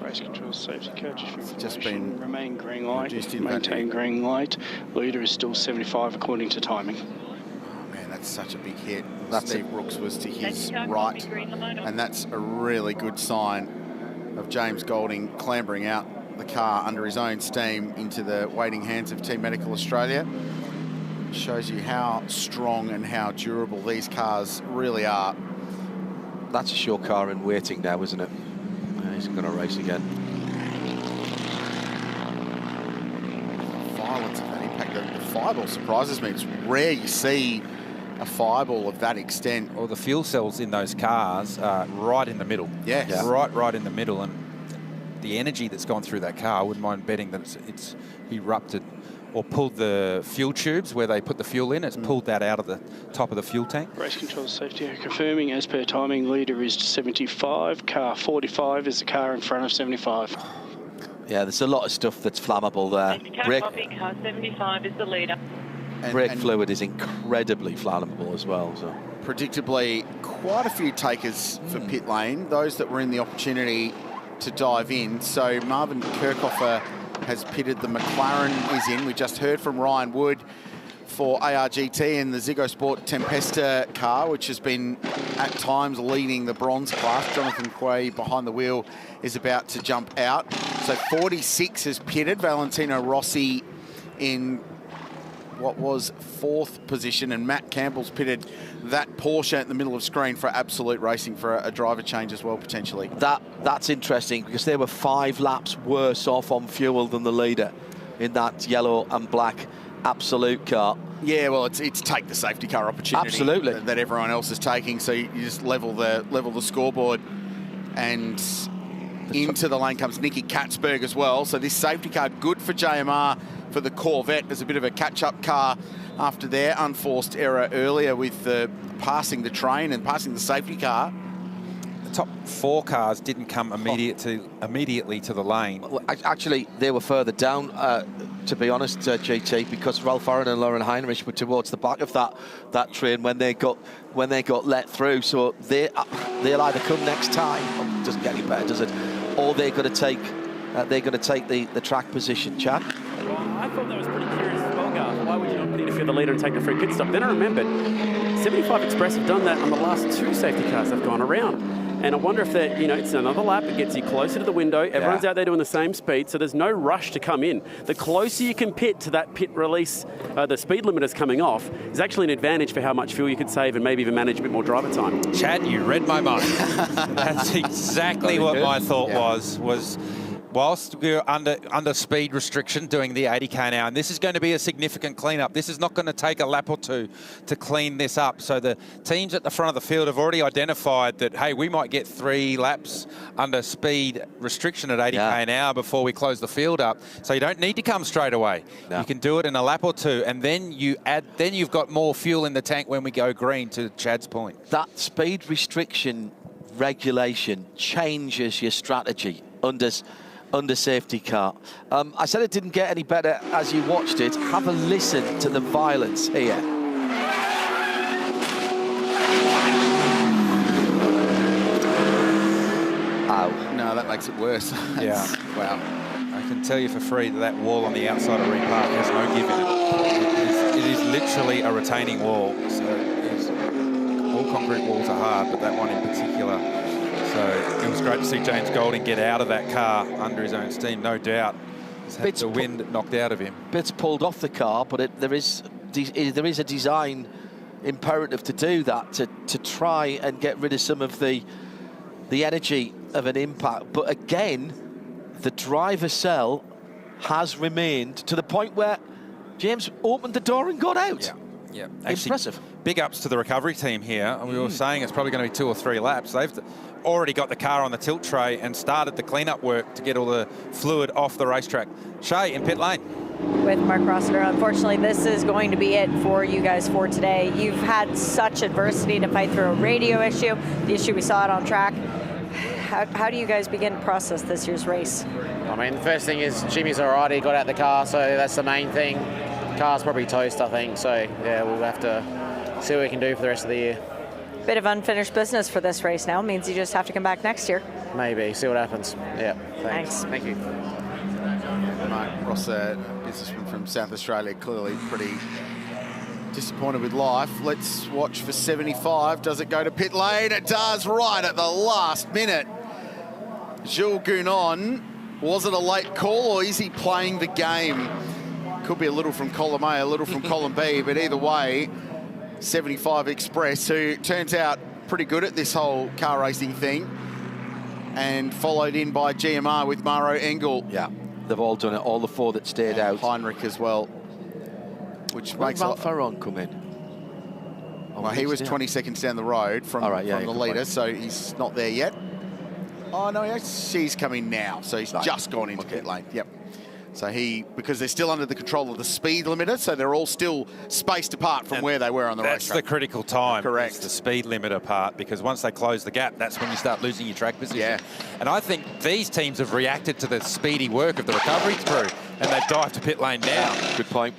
Race control safety car just been remain green light, maintain green light. Leader is still 75 according to timing. Oh man, that's such a big hit. Steve Brooks was to his right, and that's a really good sign of James Golding clambering out the car under his own steam into the waiting hands of Team Medical Australia. Shows you how strong and how durable these cars really are. That's a sure car in waiting now, isn't it? He's going to race again. Violence of that impact. The fireball surprises me. It's rare you see a fireball of that extent. Or the fuel cells in those cars are right in the middle. Yes. Yeah. Right in the middle. And the energy that's gone through that car, I wouldn't mind betting that it's erupted or pulled the fuel tubes where they put the fuel in. It's pulled that out of the top of the fuel tank. Race control safety confirming as per timing. Leader is 75. Car 45 is the car in front of 75. Yeah, there's a lot of stuff that's flammable there. Car 75 is the leader. Brake fluid is incredibly flammable as well. So predictably, quite a few takers for pit lane. Those that were in the opportunity to dive in. So Marvin Kirchhofer has pitted. The McLaren is in. We just heard from Ryan Wood for ARGT in the Ziggo Sport Tempesta car, which has been at times leading the bronze class. Jonathan Quay behind the wheel is about to jump out. So 46 has pitted. Valentino Rossi in what was 4th position, and Matt Campbell's pitted that Porsche at the middle of screen for Absolute Racing for a driver change as well, potentially. That's interesting, because they were 5 laps worse off on fuel than the leader in that yellow and black Absolute car. Yeah, well, it's take the safety car opportunity. Absolutely. That everyone else is taking. So you just level the scoreboard, and into the lane comes Nicky Katzberg as well. So this safety car good for JMR for the Corvette as a bit of a catch-up car after their unforced error earlier with passing the train and passing the safety car. The top 4 cars didn't come immediately to the lane. Well, actually, they were further down, to be honest, GT, because Ralph Aaron and Lauren Heinrich were towards the back of that train when they got let through. So they'll either come next time, it doesn't get any better, does it? Or they're going to take the track position, Chad. Well, I thought that was pretty curious as well, Garth. Why would you not interfere the leader and take the free pit stop? Then I remembered 75 Express have done that on the last 2 safety cars they've gone around. And I wonder if that, it's another lap, it gets you closer to the window, everyone's out there doing the same speed, so there's no rush to come in. The closer you can pit to that pit release, the speed limiters coming off, is actually an advantage for how much fuel you could save and maybe even manage a bit more driver time. Chad, you read my mind. That's exactly what my thought was whilst we're under speed restriction doing the 80k an hour, and this is going to be a significant cleanup. This is not going to take a lap or 2 to clean this up. So the teams at the front of the field have already identified that, hey, we might get 3 laps under speed restriction at 80k an hour before we close the field up. So you don't need to come straight away. No. You can do it in a lap or 2, and then you've got more fuel in the tank when we go green, to Chad's point. That speed restriction regulation changes your strategy under safety car. I said it didn't get any better as you watched it. Have a listen to the violence here. Ow. No, that makes it worse. Yeah. Wow. I can tell you for free that wall on the outside of Repark has no give in it. It is literally a retaining wall. So all concrete walls are hard, but that one in particular. So it was great to see James Golding get out of that car under his own steam, no doubt. He's had the wind knocked out of him. Bits pulled off the car, but there is a design imperative to do that, to try and get rid of some of the energy of an impact. But again, the driver cell has remained to the point where James opened the door and got out. Yeah, actually, impressive. Big ups to the recovery team here. And we were saying it's probably going to be 2 or 3 laps. They've already got the car on the tilt tray and started the cleanup work to get all the fluid off the racetrack. Shay in pit lane. With Mark Rossiter, unfortunately, this is going to be it for you guys for today. You've had such adversity to fight through a radio issue, the issue we saw it on track. How do you guys begin to process this year's race? I mean, the first thing is Jimmy's alright, he got out the car, so that's the main thing. Car's probably toast, I think, so yeah, we'll have to see what we can do for the rest of the year. Bit of unfinished business for this race now, means you just have to come back next year. Maybe, see what happens. Yeah, Thanks. Thank you. Mark Ross, businessman from South Australia, clearly pretty disappointed with life. Let's watch for 75. Does it go to pit lane? It does, right at the last minute. Jules Gounon, was it a late call or is he playing the game? Could be a little from column A, a little from column B, but either way, 75 Express, who turns out pretty good at this whole car racing thing, and followed in by GMR with Maro Engel. Yeah, they've all done it, all the 4 that stayed out. Heinrich as well, which makes Ralph Farron come in. Well, he was 20 seconds down the road from the leader, so he's not there yet. Oh, no, he's coming now, so he's just gone into pit lane. Yep. So because they're still under the control of the speed limiter, so they're all still spaced apart from where they were on the racetrack. That's the critical time. Correct. The speed limiter part, because once they close the gap, that's when you start losing your track position. Yeah. And I think these teams have reacted to the speedy work of the recovery crew, and they've dived to pit lane now. Good point.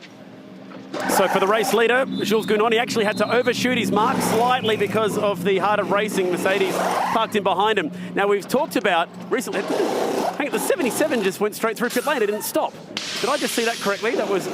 So for the race leader, Jules Gounon, he actually had to overshoot his mark slightly because of the Heart of Racing Mercedes parked in behind him. Now, we've talked about recently, hang on, the 77 just went straight through pit lane. It didn't stop. Did I just see that correctly? That was...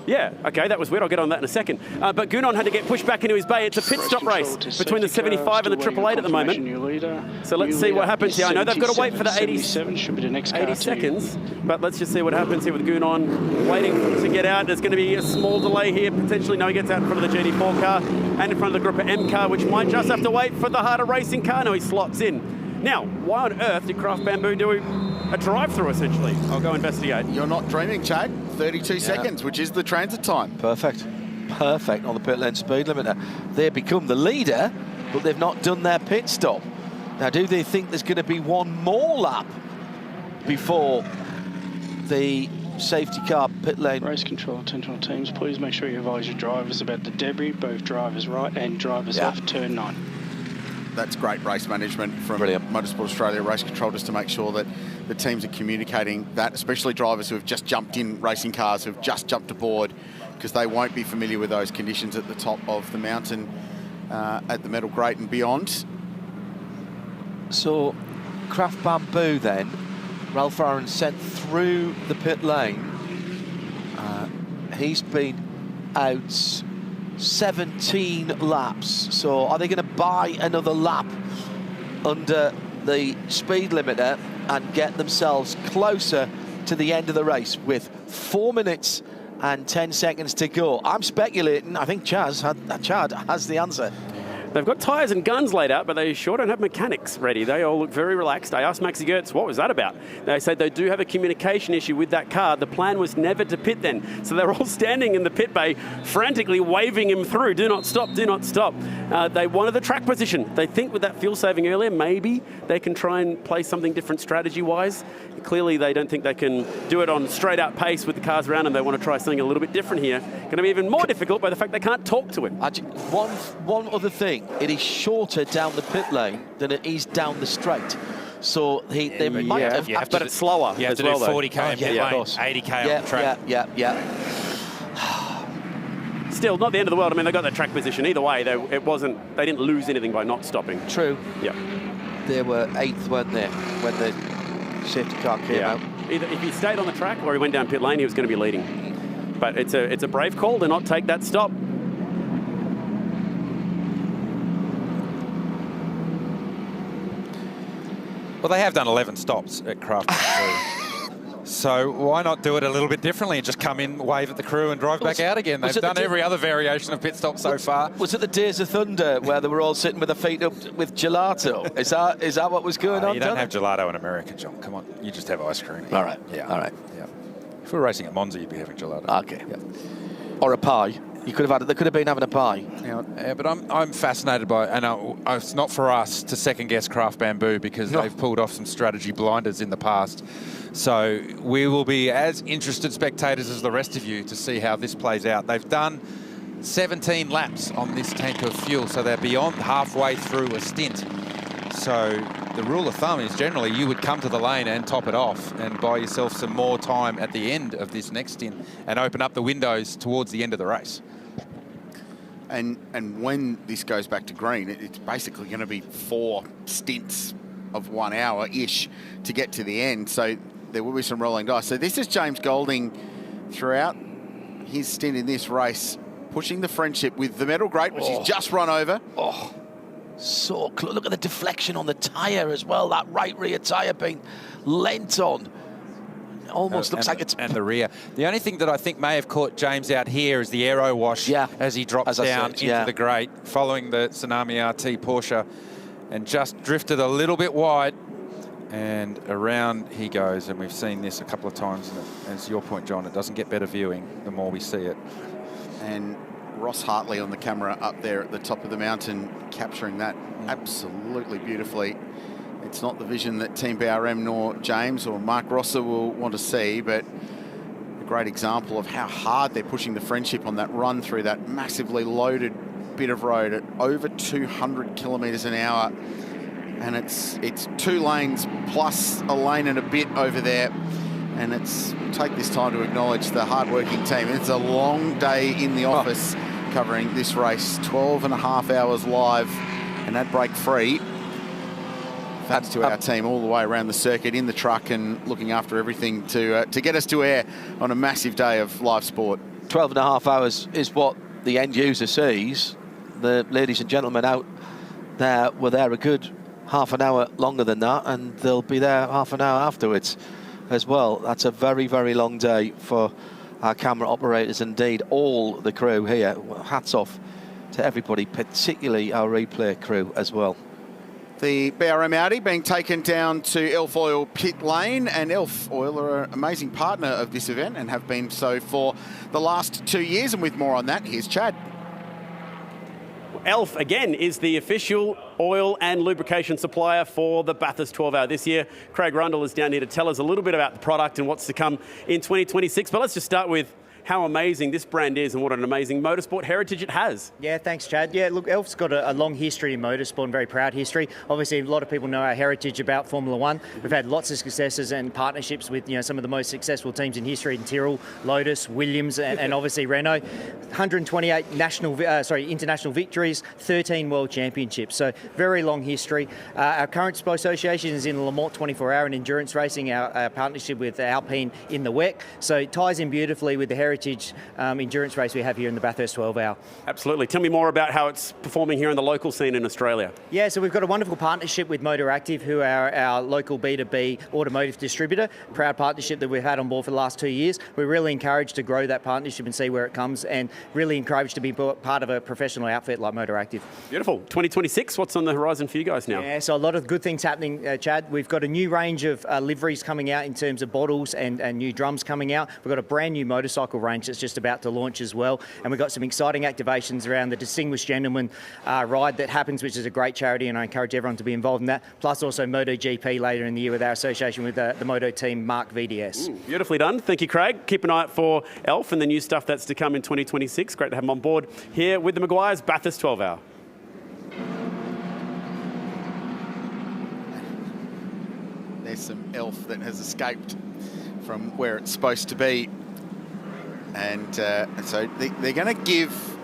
Yeah, okay, that was weird. I'll get on that in a second. But Gounon had to get pushed back into his bay. It's a pit stop race between the 75 and the 888 at the moment. So let's see what happens here. I know they've got to wait for the 80 seconds, but let's just see what happens here with Gounon waiting to get out. There's going to be a small delay here, potentially. No, he gets out in front of the GT4 car and in front of the Group M car, which might just have to wait for the Harder Racing car. No, he slots in. Now, why on earth did Craft Bamboo do a drive-through, essentially? I'll go investigate. You're not dreaming, Chad. 32 seconds, which is the transit time. Perfect. Perfect on the pit lane speed limiter. They become the leader, but they've not done their pit stop. Now, do they think there's going to be one more lap before the safety car pit lane? Race control attention teams, please make sure you advise your drivers about the debris, both drivers right and drivers left, turn 9. That's great race management from Motorsport Australia Race Control, just to make sure that the teams are communicating that, especially drivers who have just jumped in racing cars, who have just jumped aboard, because they won't be familiar with those conditions at the top of the mountain, at the Metal Grate and beyond. So, Craft Bamboo then, Ralph Aaron sent through the pit lane. He's been out 17 laps, so are they going to buy another lap under the speed limiter and get themselves closer to the end of the race with 4 minutes and 10 seconds to go? I'm speculating. I think Chad has the answer. They've got tyres and guns laid out, but they sure don't have mechanics ready. They all look very relaxed. I asked Maxi Gertz, what was that about? They said they do have a communication issue with that car. The plan was never to pit then. So they're all standing in the pit bay, frantically waving him through. Do not stop, do not stop. They wanted the track position. They think with that fuel saving earlier, maybe they can try and play something different strategy-wise. Clearly, they don't think they can do it on straight-out pace with the cars around them. They want to try something a little bit different here. Going to be even more difficult by the fact they can't talk to him. One other thing. It is shorter down the pit lane than it is down the straight. So they might have but it's slower. You have to do 40 km pit lane, 80 km on the track. Still, not the end of the world. I mean, they got their track position. Either way, they didn't lose anything by not stopping. True. Yeah. They were 8th, weren't they, when the safety car came out? Either if he stayed on the track or he went down pit lane, he was going to be leading. But it's a brave call to not take that stop. Well, they have done 11 stops at Craft. So why not do it a little bit differently and just come in, wave at the crew and drive back out again? They've done every other variation of pit stop so far. Was it the Days of Thunder where they were all sitting with their feet up with gelato? Is that what was going on? You don't have gelato in America, John. Come on. You just have ice cream. All right. Yeah. All right. Yeah. If we were racing at Monza, you'd be having gelato. Okay. Yeah. Or a pie. You could have had. They could have been having a pie. Yeah, but I'm fascinated by, and it's not for us to second guess Craft Bamboo because they've pulled off some strategy blinders in the past. So we will be as interested spectators as the rest of you to see how this plays out. They've done 17 laps on this tank of fuel, so they're beyond halfway through a stint. So the rule of thumb is generally you would come to the lane and top it off and buy yourself some more time at the end of this next stint and open up the windows towards the end of the race. And when this goes back to green, it's basically going to be 4 stints of 1 hour-ish to get to the end. So there will be some rolling dice. So this is James Golding throughout his stint in this race, pushing the friendship with the Metal Great, which he's just run over. Oh, so close. Look at the deflection on the tyre as well. That right rear tyre being lent on. Almost looks like it's... And the rear. The only thing that I think may have caught James out here is the aero wash as he drops down into the grate, following the Tsunami RT Porsche, and just drifted a little bit wide. And around he goes, and we've seen this a couple of times. And as your point, John, it doesn't get better viewing the more we see it. And Ross Hartley on the camera up there at the top of the mountain, capturing that absolutely beautifully. It's not the vision that Team BRM nor James or Mark Rosser will want to see, but a great example of how hard they're pushing the friendship on that run through that massively loaded bit of road at over 200 kilometres an hour. And it's 2 lanes plus a lane and a bit over there. And we'll take this time to acknowledge the hard-working team. It's a long day in the office covering this race, 12.5 hours live, and that break free. Thanks to our team all the way around the circuit in the truck and looking after everything to get us to air on a massive day of live sport. 12.5 hours is what the end user sees. The ladies and gentlemen out there were there a good half an hour longer than that, and they'll be there half an hour afterwards as well. That's a very, very long day for our camera operators, indeed all the crew here. Hats off to everybody, particularly our replay crew as well. The BRM Audi being taken down to Elf Oil pit lane, and Elf Oil are an amazing partner of this event and have been so for the last 2 years. And with more on that, here's Chad. Elf, again, is the official oil and lubrication supplier for the Bathurst 12 Hour this year. Craig Randle is down here to tell us a little bit about the product and what's to come in 2026. But let's just start with how amazing this brand is and what an amazing motorsport heritage it has. Yeah, thanks, Chad. Yeah, look, Elf's got a long history in motorsport and very proud history. Obviously, a lot of people know our heritage about Formula One. We've had lots of successes and partnerships with some of the most successful teams in history in Tyrrell, Lotus, Williams, and obviously Renault. 128 international victories, 13 world championships. So very long history. Our current association is in Le Mans 24-hour and endurance racing. Our partnership with Alpine in the WEC. So it ties in beautifully with the heritage endurance race we have here in the Bathurst 12 Hour. Absolutely. Tell me more about how it's performing here in the local scene in Australia. Yeah, so we've got a wonderful partnership with Motoractive, who are our local B2B automotive distributor. Proud partnership that we've had on board for the last 2 years. We're really encouraged to grow that partnership and see where it comes, and really encouraged to be part of a professional outfit like Motoractive. Beautiful. 2026, what's on the horizon for you guys now? Yeah, so a lot of good things happening, Chad. We've got a new range of liveries coming out in terms of bottles and new drums coming out. We've got a brand new motorcycle range that's just about to launch as well, and we've got some exciting activations around the Distinguished Gentleman ride that happens, which is a great charity, and I encourage everyone to be involved in that. Plus also MotoGP later in the year with our association with the Moto team Mark VDS. Beautifully done. Thank you, Craig. Keep an eye out for Elf and the new stuff that's to come in 2026. Great to have him on board here with the Meguiar's Bathurst 12 Hour. There's some Elf that has escaped from where it's supposed to be. And so they're going to give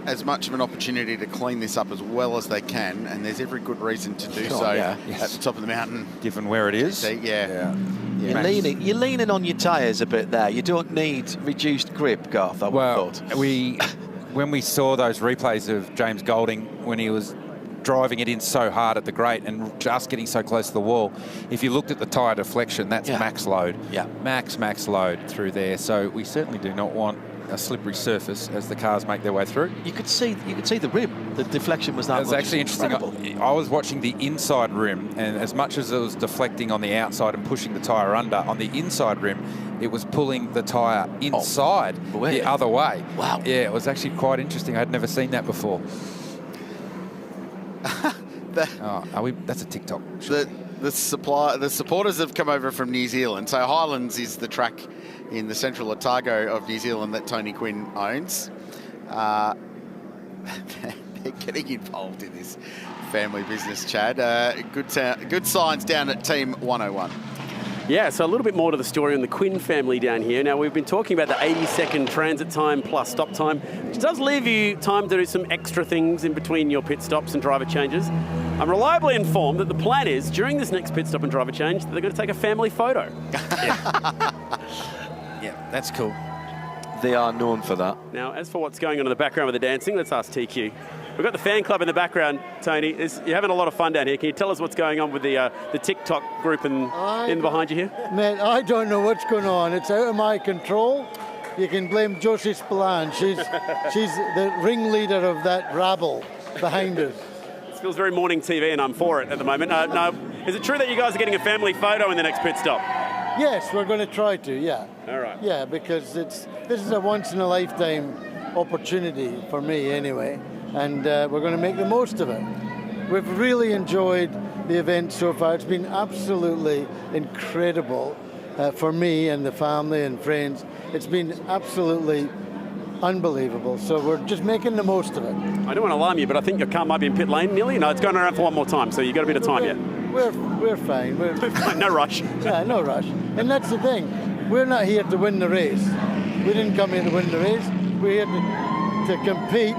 as much of an opportunity to clean this up as well as they can, and there's every good reason to do so at the top of the mountain. Given where it is. You're leaning on your tyres a bit there. You don't need reduced grip, Garth, I would have thought. When we saw those replays of James Golding when he was driving it in so hard at the grate and just getting so close to the wall, if you looked at the tyre deflection, that's max load. Max load through there. So we certainly do not want a slippery surface as the cars make their way through. You could see the rim. The deflection was that It was much. actually interesting. I was watching the inside rim, and as much as it was deflecting on the outside and pushing the tyre under, on the inside rim, it was pulling the tyre inside the other way. Wow. Yeah, it was actually quite interesting. I'd never seen that before. That's a TikTok. The supporters have come over from New Zealand. So Highlands is the track in the central Otago of New Zealand that Tony Quinn owns. They're getting involved in this family business, Chad. Good signs down at Team 101. Yeah, so a little bit more to the story on the Quinn family down here. Now, we've been talking about the 80-second transit time plus stop time, which does leave you time to do some extra things in between your pit stops and driver changes. I'm reliably informed that the plan is, during this next pit stop and driver change, that they're going to take a family photo. Yeah, that's cool. They are known for that. Now, as for what's going on in the background with the dancing, let's ask TQ. We've got the fan club in the background, Tony. You're having a lot of fun down here. Can you tell us what's going on with the TikTok group in behind you here? Mate, I don't know what's going on. It's out of my control. You can blame Josie Spillane. She's the ringleader of that rabble behind us. This feels very morning TV, and I'm for it at the moment. No, is it true that you guys are getting a family photo in the next pit stop? Yes, we're going to try to, yeah. All right. Yeah, because this is a once-in-a-lifetime opportunity for me anyway, and we're going to make the most of it. We've really enjoyed the event so far. It's been absolutely incredible for me and the family and friends. It's been absolutely unbelievable. So we're just making the most of it. I don't want to alarm you, but I think your car might be in pit lane nearly. No, it's going around for one more time, so you've got a bit of time yet. We're fine. We're fine. No rush. Yeah, no rush. And that's the thing. We're not here to win the race. We didn't come here to win the race. We're here to compete.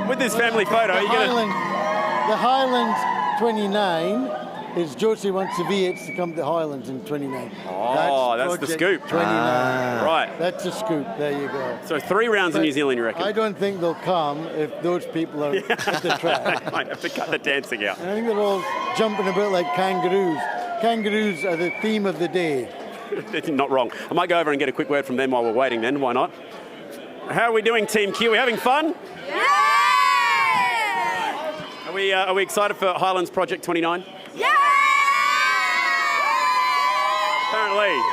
With this family photo, the Highlands 29 is Josie wants the V8s to come to Highlands in 29. Oh, that's the scoop. 29. Right. That's the scoop. There you go. So 3 rounds in New Zealand, you reckon? I don't think they'll come if those people are at the track. I might have to cut the dancing out. I think they're all jumping about like kangaroos. Kangaroos are the theme of the day. Not wrong. I might go over and get a quick word from them while we're waiting then. Why not? How are we doing, Team Q? Are we having fun? Yeah! Are we excited for Highlands Project 29? Yeah!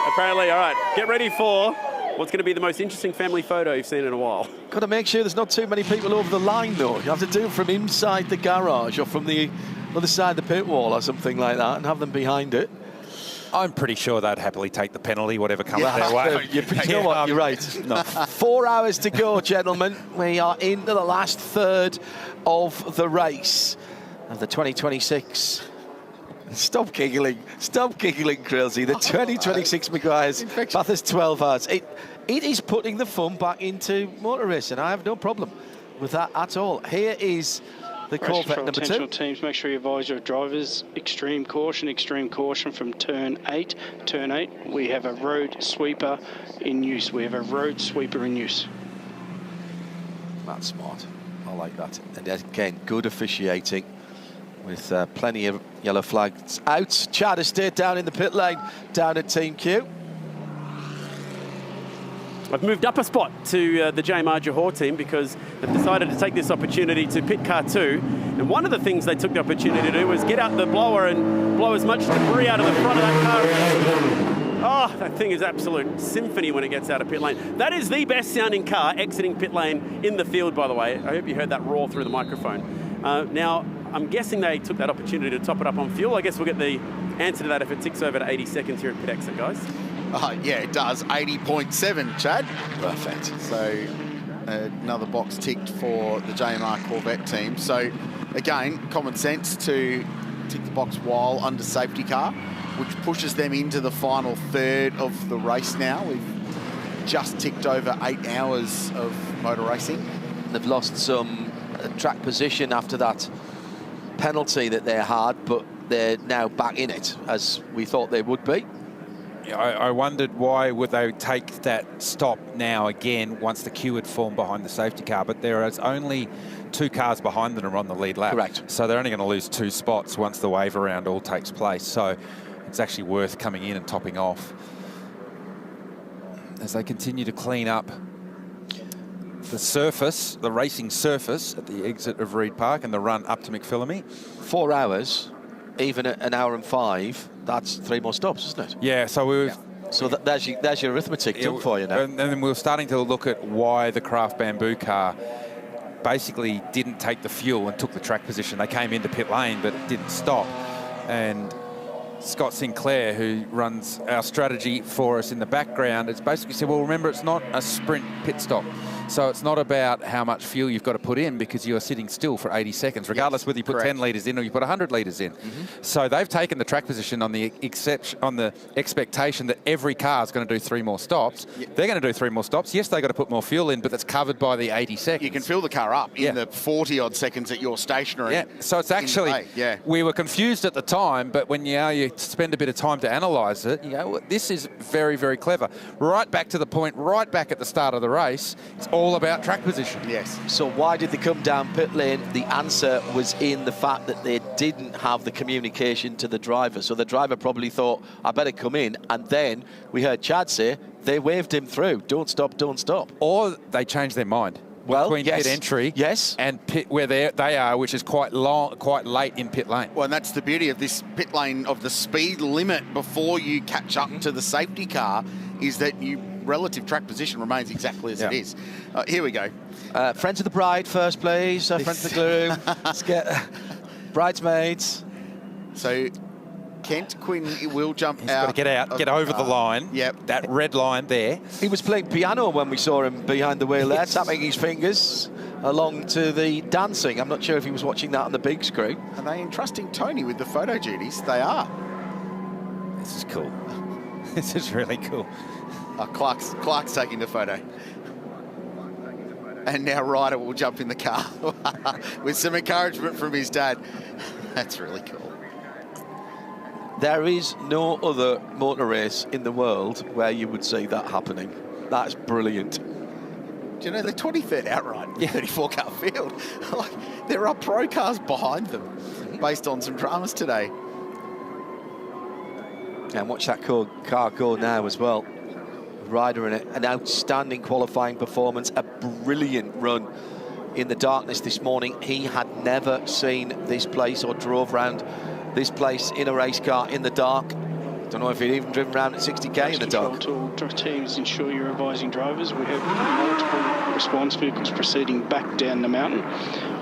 Apparently. All right. Get ready for what's going to be the most interesting family photo you've seen in a while. Got to make sure there's not too many people over the line, though. You have to do it from inside the garage or from the other side of the pit wall or something like that and have them behind it. I'm pretty sure they'd happily take the penalty, whatever comes their way. You know what? You're right. No. 4 hours to go, gentlemen. We are into the last third of the race of the 2026. Stop giggling, Crilsey. The 2026 Meguiar's Bathurst 12 hours. It is putting the fun back into motor racing. I have no problem with that at all. Here is the Corvette number 2. Potential teams, make sure you advise your drivers. Extreme caution from turn 8. Turn 8, we have a road sweeper in use. That's smart. I like that. And again, good officiating with plenty of yellow flags out. Chad has stayed down in the pit lane, down at Team Q. I've moved up a spot to the JMR Johor team because they've decided to take this opportunity to pit car 2. And one of the things they took the opportunity to do was get out the blower and blow as much debris out of the front of that car. Oh, that thing is absolute symphony when it gets out of pit lane. That is the best sounding car exiting pit lane in the field, by the way. I hope you heard that roar through the microphone. Now, I'm guessing they took that opportunity to top it up on fuel. I guess we'll get the answer to that if it ticks over to 80 seconds here at pit exit, guys. Yeah, it does. 80.7, Chad. Perfect. So another box ticked for the JMR Corvette team. So again, common sense to tick the box while under safety car, which pushes them into the final third of the race now. We've just ticked over 8 hours of motor racing. They've lost some track position after that penalty that they had, but they're now back in it, as we thought they would be. I wondered why would they take that stop now again once the queue had formed behind the safety car, but there is only 2 cars behind them are on the lead lap. Correct. So they're only going to lose 2 spots once the wave around all takes place. So it's actually worth coming in and topping off. as they continue to clean up the surface, the racing surface at the exit of Reid Park and the run up to McPhillamy. 4 hours, even at an hour and 5, that's 3 more stops, isn't it? Yeah, so we were... So there's your arithmetic done for you now. And then we were starting to look at why the Craft Bamboo car basically didn't take the fuel and took the track position. They came into pit lane but didn't stop. And Scott Sinclair, who runs our strategy for us in the background, it's basically said, well, remember, it's not a sprint pit stop. So it's not about how much fuel you've got to put in because you are sitting still for 80 seconds, regardless whether you put 10 litres in or you put 100 litres in. So they've taken the track position on the expectation that every car is going to do 3 more stops. They're going to do 3 more stops. Yes, they've got to put more fuel in, but that's covered by the 80 seconds. You can fill the car up in the 40-odd seconds that you're stationary. Yeah, so it's actually, we were confused at the time, but when you spend a bit of time to analyse it, you go, well, this is very, very clever. Right back to the point, right back at the start of the race, it's all about track position. Yes. So why did they come down pit lane? The answer was in the fact that they didn't have the communication to the driver. So the driver probably thought, I better come in. And then we heard Chad say, they waved him through. Don't stop, don't stop. Or they changed their mind. Well, between pit entry and pit where they are, which is quite late in pit lane. Well, and that's the beauty of this pit lane, of the speed limit before you catch up to the safety car, is that your relative track position remains exactly as it is. Here we go. Friends of the bride first, please. Friends of the groom. Let's get bridesmaids. So Kent Quinn will jump He's got to get out, get over the line. Yep. That red line there. He was playing piano when we saw him behind the wheel there, tapping his fingers along to the dancing. I'm not sure if he was watching that on the big screen. Are they entrusting Tony with the photo duties? They are. This is cool. This is really cool. Clark's taking the photo. And now Ryder will jump in the car with some encouragement from his dad. That's really cool. There is no other motor race in the world where you would see that happening. That's brilliant. Do you know, the 23rd outright 34-car field, there are pro cars behind them based on some dramas today. And watch that car go now as well. Ryder in it, an outstanding qualifying performance, a brilliant run in the darkness this morning. He had never seen this place or drove round this place in a race car in the dark. Don't know if he'd even driven around at 60k in the dark. To all teams, ensure you're advising drivers. We have multiple response vehicles proceeding back down the mountain.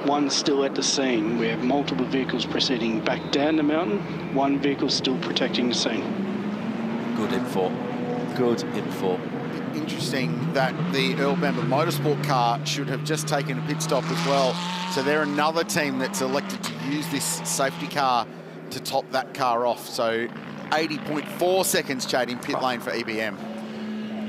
One still at the scene. We have multiple vehicles proceeding back down the mountain. One vehicle still protecting the scene. Good info. Good info. Interesting that the Earl Bamber Motorsport car should have just taken a pit stop as well. So they're another team that's elected to use this safety car to top that car off. So 80.4 seconds, Chad, in pit lane for EBM.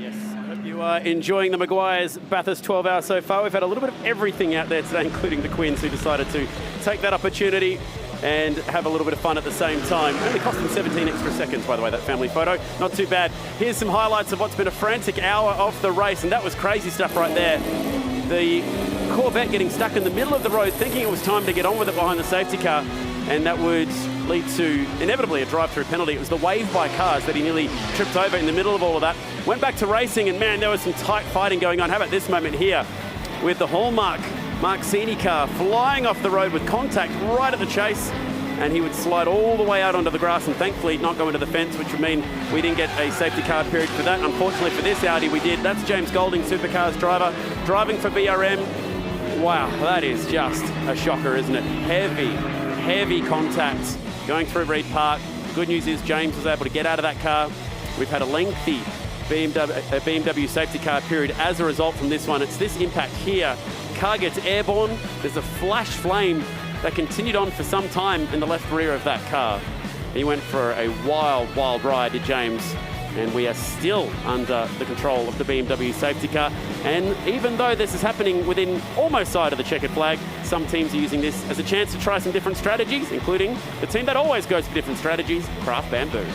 Yes, hope you are enjoying the Meguiar's Bathurst 12 hours so far. We've had a little bit of everything out there today, including the Quins, who decided to take that opportunity and have a little bit of fun at the same time. Only cost them 17 extra seconds, by the way, that family photo. Not too bad. Here's some highlights of what's been a frantic hour of the race, and that was crazy stuff right there. The Corvette getting stuck in the middle of the road, thinking it was time to get on with it behind the safety car, and that would lead to, inevitably, a drive-through penalty. It was the wave by cars that he nearly tripped over in the middle of all of that. Went back to racing, and man, there was some tight fighting going on. How about this moment here with the Hallmark Marxini car flying off the road with contact right at the chase, and he would slide all the way out onto the grass and thankfully not go into the fence, which would mean we didn't get a safety car period for that. Unfortunately for this Audi, we did. That's James Golding, Supercars driver, driving for BRM. Wow, that is just a shocker, isn't it? Heavy contact going through Reid Park. Good news is James was able to get out of that car. We've had a lengthy BMW safety car period as a result from this one. It's this impact here. Car gets airborne. There's a flash flame that continued on for some time in the left rear of that car. He went for a wild ride, did James, and we are still under the control of the BMW safety car. And even though this is happening within almost side of the checkered flag, some teams are using this as a chance to try some different strategies, including the team that always goes for different strategies, Craft Bamboo.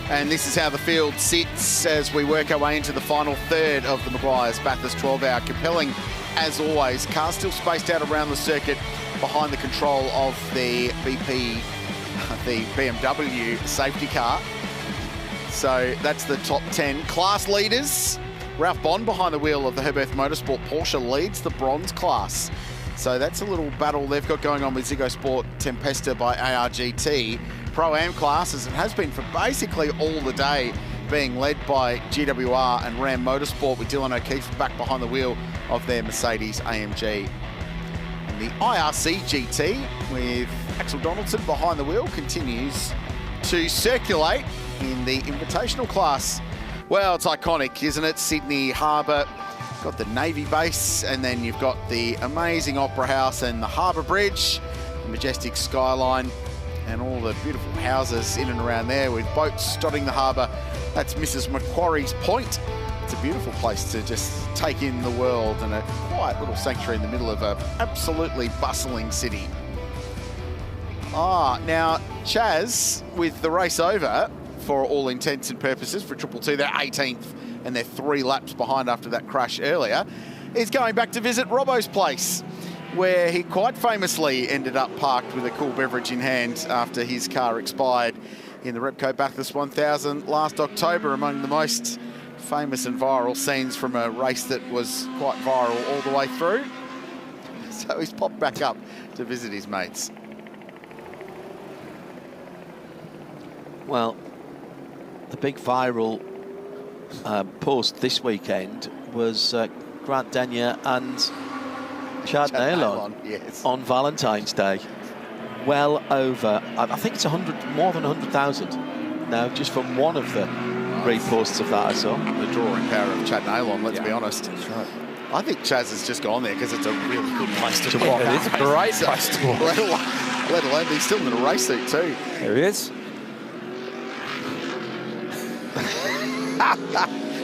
And this is how the field sits as we work our way into the final third of the Meguiar's Bathurst 12-hour. Compelling, as always. Cars still spaced out around the circuit behind the control of the BP the BMW safety car. So that's the top 10 class leaders. Ralph Bond behind the wheel of the Herberth Motorsport Porsche leads the bronze class. So that's a little battle they've got going on with Ziggo Sport Tempesta by ARGT. Pro-Am class, as it has been for basically all the day, being led by GWR and Ram Motorsport, with Dylan O'Keefe back behind the wheel of their Mercedes-AMG. And the IRC GT, with Axel Donaldson behind the wheel, continues to circulate in the Invitational class. Well, it's iconic, isn't it? Sydney Harbour, got the Navy base, and then you've got the amazing Opera House and the Harbour Bridge, the majestic skyline, and all the beautiful houses in and around there with boats dotting the harbour. That's Mrs. Macquarie's Point. It's a beautiful place to just take in the world, and a quiet little sanctuary in the middle of an absolutely bustling city. Now, Chaz, with the race over, for all intents and purposes, for Triple Two, they're 18th and they're 3 laps behind after that crash earlier, is going back to visit Robbo's place, where he quite famously ended up parked with a cool beverage in hand after his car expired in the Repco Bathurst 1000 last October, among the most famous and viral scenes from a race that was quite viral all the way through. So he's popped back up to visit his mates. Well, the big viral post this weekend was Grant Denyer and Chad Nailon yes, on Valentine's Day. Well over, I think it's more than 100,000 now, just from one of the reposts of that I saw. The drawing power of Chad Nailon, let's be honest. That's right. I think Chaz has just gone there because it's a really good place to walk. It is a great place to walk. Let alone he's still in a race suit too. There he is.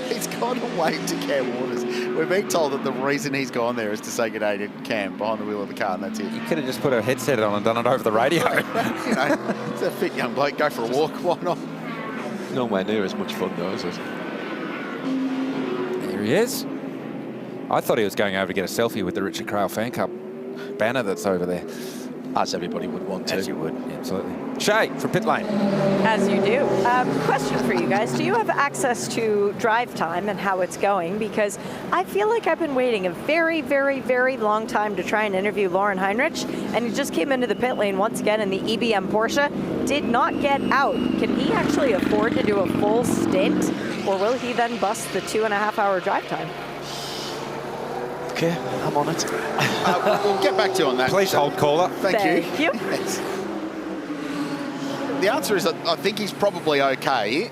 He's gone away to Cam Waters. We're being told that the reason he's gone there is to say good day to Cam behind the wheel of the car, and that's it. You could have just put a headset on and done it over the radio. You know, it's a fit young bloke. Go for a walk. Why not? Nowhere near as much fun though, is it? There he is. I thought he was going over to get a selfie with the Richard Craill Fan Cup banner that's over there. As everybody would want to. As you would, absolutely. Shay from pit lane. As you do. Question for you guys. Do you have access to drive time and how it's going? Because I feel like I've been waiting a very, very, very long time to try and interview Lauren Heinrich, and he just came into the pit lane once again in the EBM Porsche, did not get out. Can he actually afford to do a full stint, or will he then bust the 2.5-hour drive time? Okay, I'm on it. We'll get back to you on that. Please hold, caller. Thank you. Yes. The answer is that I think he's probably okay,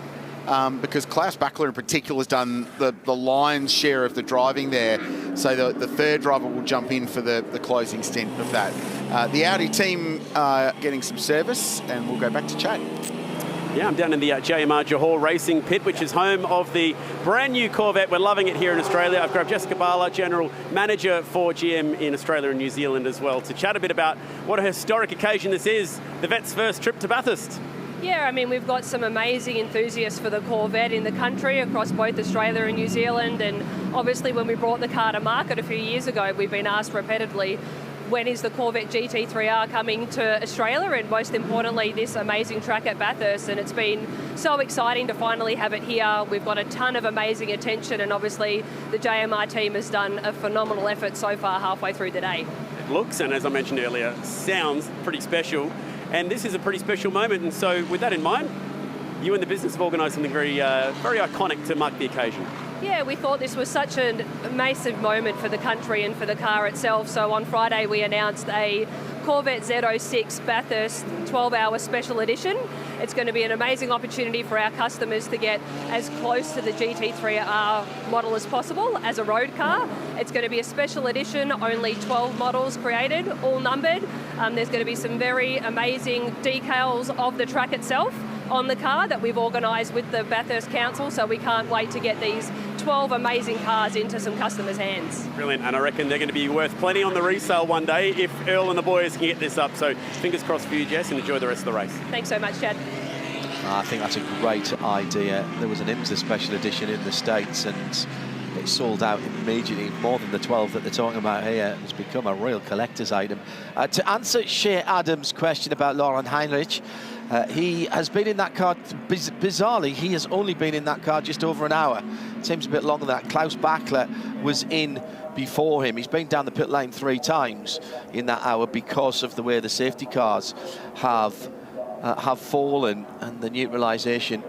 because Klaus Bachler in particular has done the lion's share of the driving there. So the third driver will jump in for the closing stint of that. The Audi team getting some service, and we'll go back to chat. Yeah, I'm down in the JMR Johor Racing pit, which is home of the brand new Corvette. We're loving it here in Australia. I've grabbed Jessica Bala, General Manager for GM in Australia and New Zealand as well, to chat a bit about what a historic occasion this is, the vet's first trip to Bathurst. Yeah, I mean, we've got some amazing enthusiasts for the Corvette in the country across both Australia and New Zealand. And obviously when we brought the car to market a few years ago, we've been asked repeatedly, when is the Corvette GT3R coming to Australia, and most importantly this amazing track at Bathurst, and it's been so exciting to finally have it here. We've got a ton of amazing attention, and obviously the JMR team has done a phenomenal effort so far halfway through the day. It looks, and as I mentioned earlier, sounds pretty special, and this is a pretty special moment, and so with that in mind, you and the business have organised something very, very iconic to mark the occasion. Yeah, we thought this was such a massive moment for the country and for the car itself. So on Friday we announced a Corvette Z06 Bathurst 12-hour special edition. It's going to be an amazing opportunity for our customers to get as close to the GT3R model as possible as a road car. It's going to be a special edition, only 12 models created, all numbered. There's going to be some very amazing decals of the track itself on the car that we've organised with the Bathurst Council, so we can't wait to get these 12 amazing cars into some customers' hands. Brilliant, and I reckon they're going to be worth plenty on the resale one day if Earl and the boys can get this up. So fingers crossed for you, Jess, and enjoy the rest of the race. Thanks so much, Chad. I think that's a great idea. There was an IMSA special edition in the States, and It's sold out immediately, more than the 12 that they're talking about here. It's become a real collector's item. To answer Shea Adams' question about Laurent Heinrich, he has been in that car, bizarrely, he has only been in that car just over an hour. It seems a bit longer than that. Klaus Bachler was in before him. He's been down the pit lane 3 times in that hour because of the way the safety cars have fallen and the neutralisation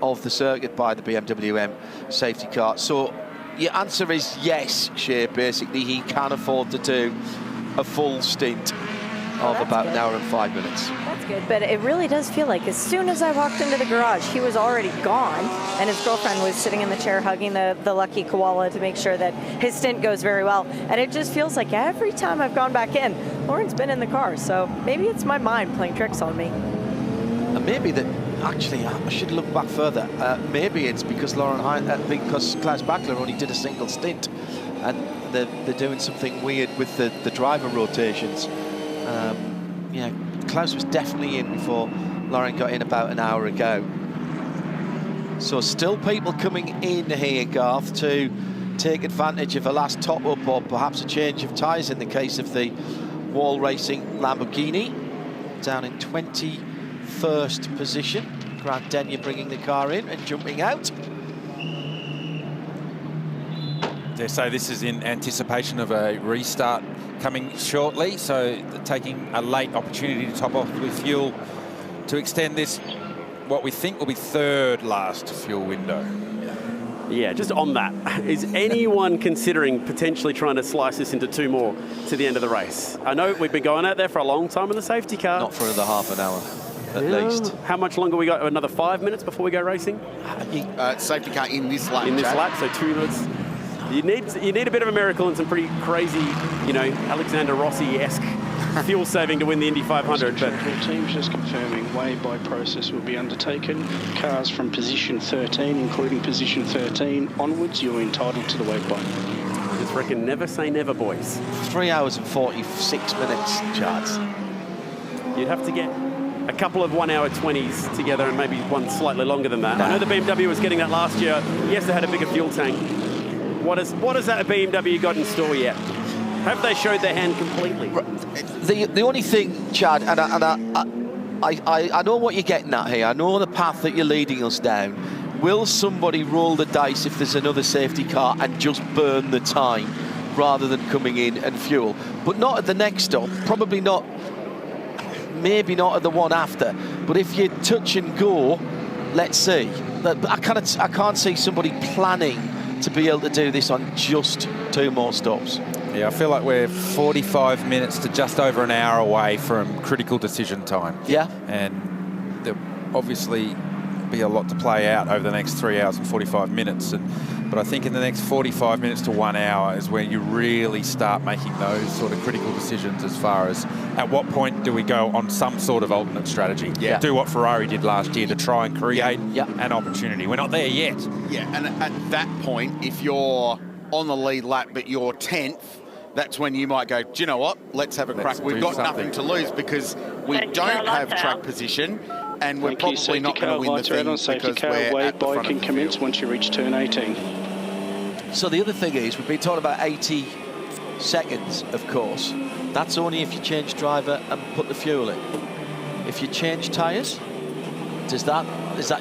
of the circuit by the BMW M safety car. So your answer is yes, Shea. Basically, he can afford to do a full stint of about an hour and 5 minutes. That's good, but it really does feel like as soon as I walked into the garage, he was already gone, and his girlfriend was sitting in the chair hugging the lucky koala to make sure that his stint goes very well. And it just feels like every time I've gone back in, Lauren's been in the car, so maybe it's my mind playing tricks on me. And maybe that, actually, I should look back further. Maybe it's because because Klaus Bachler only did a single stint, and they're doing something weird with the driver rotations. Yeah, Klaus was definitely in before Laurent got in about an hour ago. So still people coming in here, Garth, to take advantage of a last top-up or perhaps a change of tyres in the case of the wall racing Lamborghini. Down in 21st position. Grant Denyer bringing the car in and jumping out. Dare say this is in anticipation of a restart coming shortly, so taking a late opportunity to top off with fuel to extend this, what we think will be 3rd last fuel window. Yeah, just on that, is anyone considering potentially trying to slice this into 2 more to the end of the race? I know we've been going out there for a long time in the safety car. Not for another half an hour, at least. How much longer we got? Another 5 minutes before we go racing? Safety car in this lap. In this lap, so 2 minutes. You need a bit of a miracle and some pretty crazy, Alexander Rossi-esque fuel saving to win the Indy 500. But teams just confirming weigh-by process will be undertaken. Cars from position 13, including position 13 onwards, you're entitled to the weigh-by. I just reckon never say never, boys. 3 hours and 46 minutes, Charles. You'd have to get a couple of 1 hour 20s together and maybe one slightly longer than that. I know the BMW was getting that last year. Yes, they had a bigger fuel tank. What has that BMW got in store yet? Have they showed their hand completely? The only thing, Chad, and I know what you're getting at here. I know the path that you're leading us down. Will somebody roll the dice if there's another safety car and just burn the time rather than coming in and fuel? But not at the next stop. Probably not. Maybe not at the one after. But if you touch and go, let's see. I can't see somebody planning to be able to do this on just 2 more stops. Yeah, I feel like we're 45 minutes to just over an hour away from critical decision time. Yeah. And there'll obviously be a lot to play out over the next 3 hours and 45 minutes. But I think in the next 45 minutes to 1 hour is where you really start making those sort of critical decisions as far as at what point do we go on some sort of alternate strategy. Yeah. Do what Ferrari did last year to try and create an opportunity. We're not there yet. Yeah, and at that point, if you're on the lead lap but you're 10th, that's when you might go, do you know what, let's have a crack. We've got nothing to lose because we don't have track position and we're probably not going to win the thing because we're at the front can commence once you reach turn 18. So the other thing is, we've been talking about 80 seconds, of course. That's only if you change driver and put the fuel in. If you change tyres, is that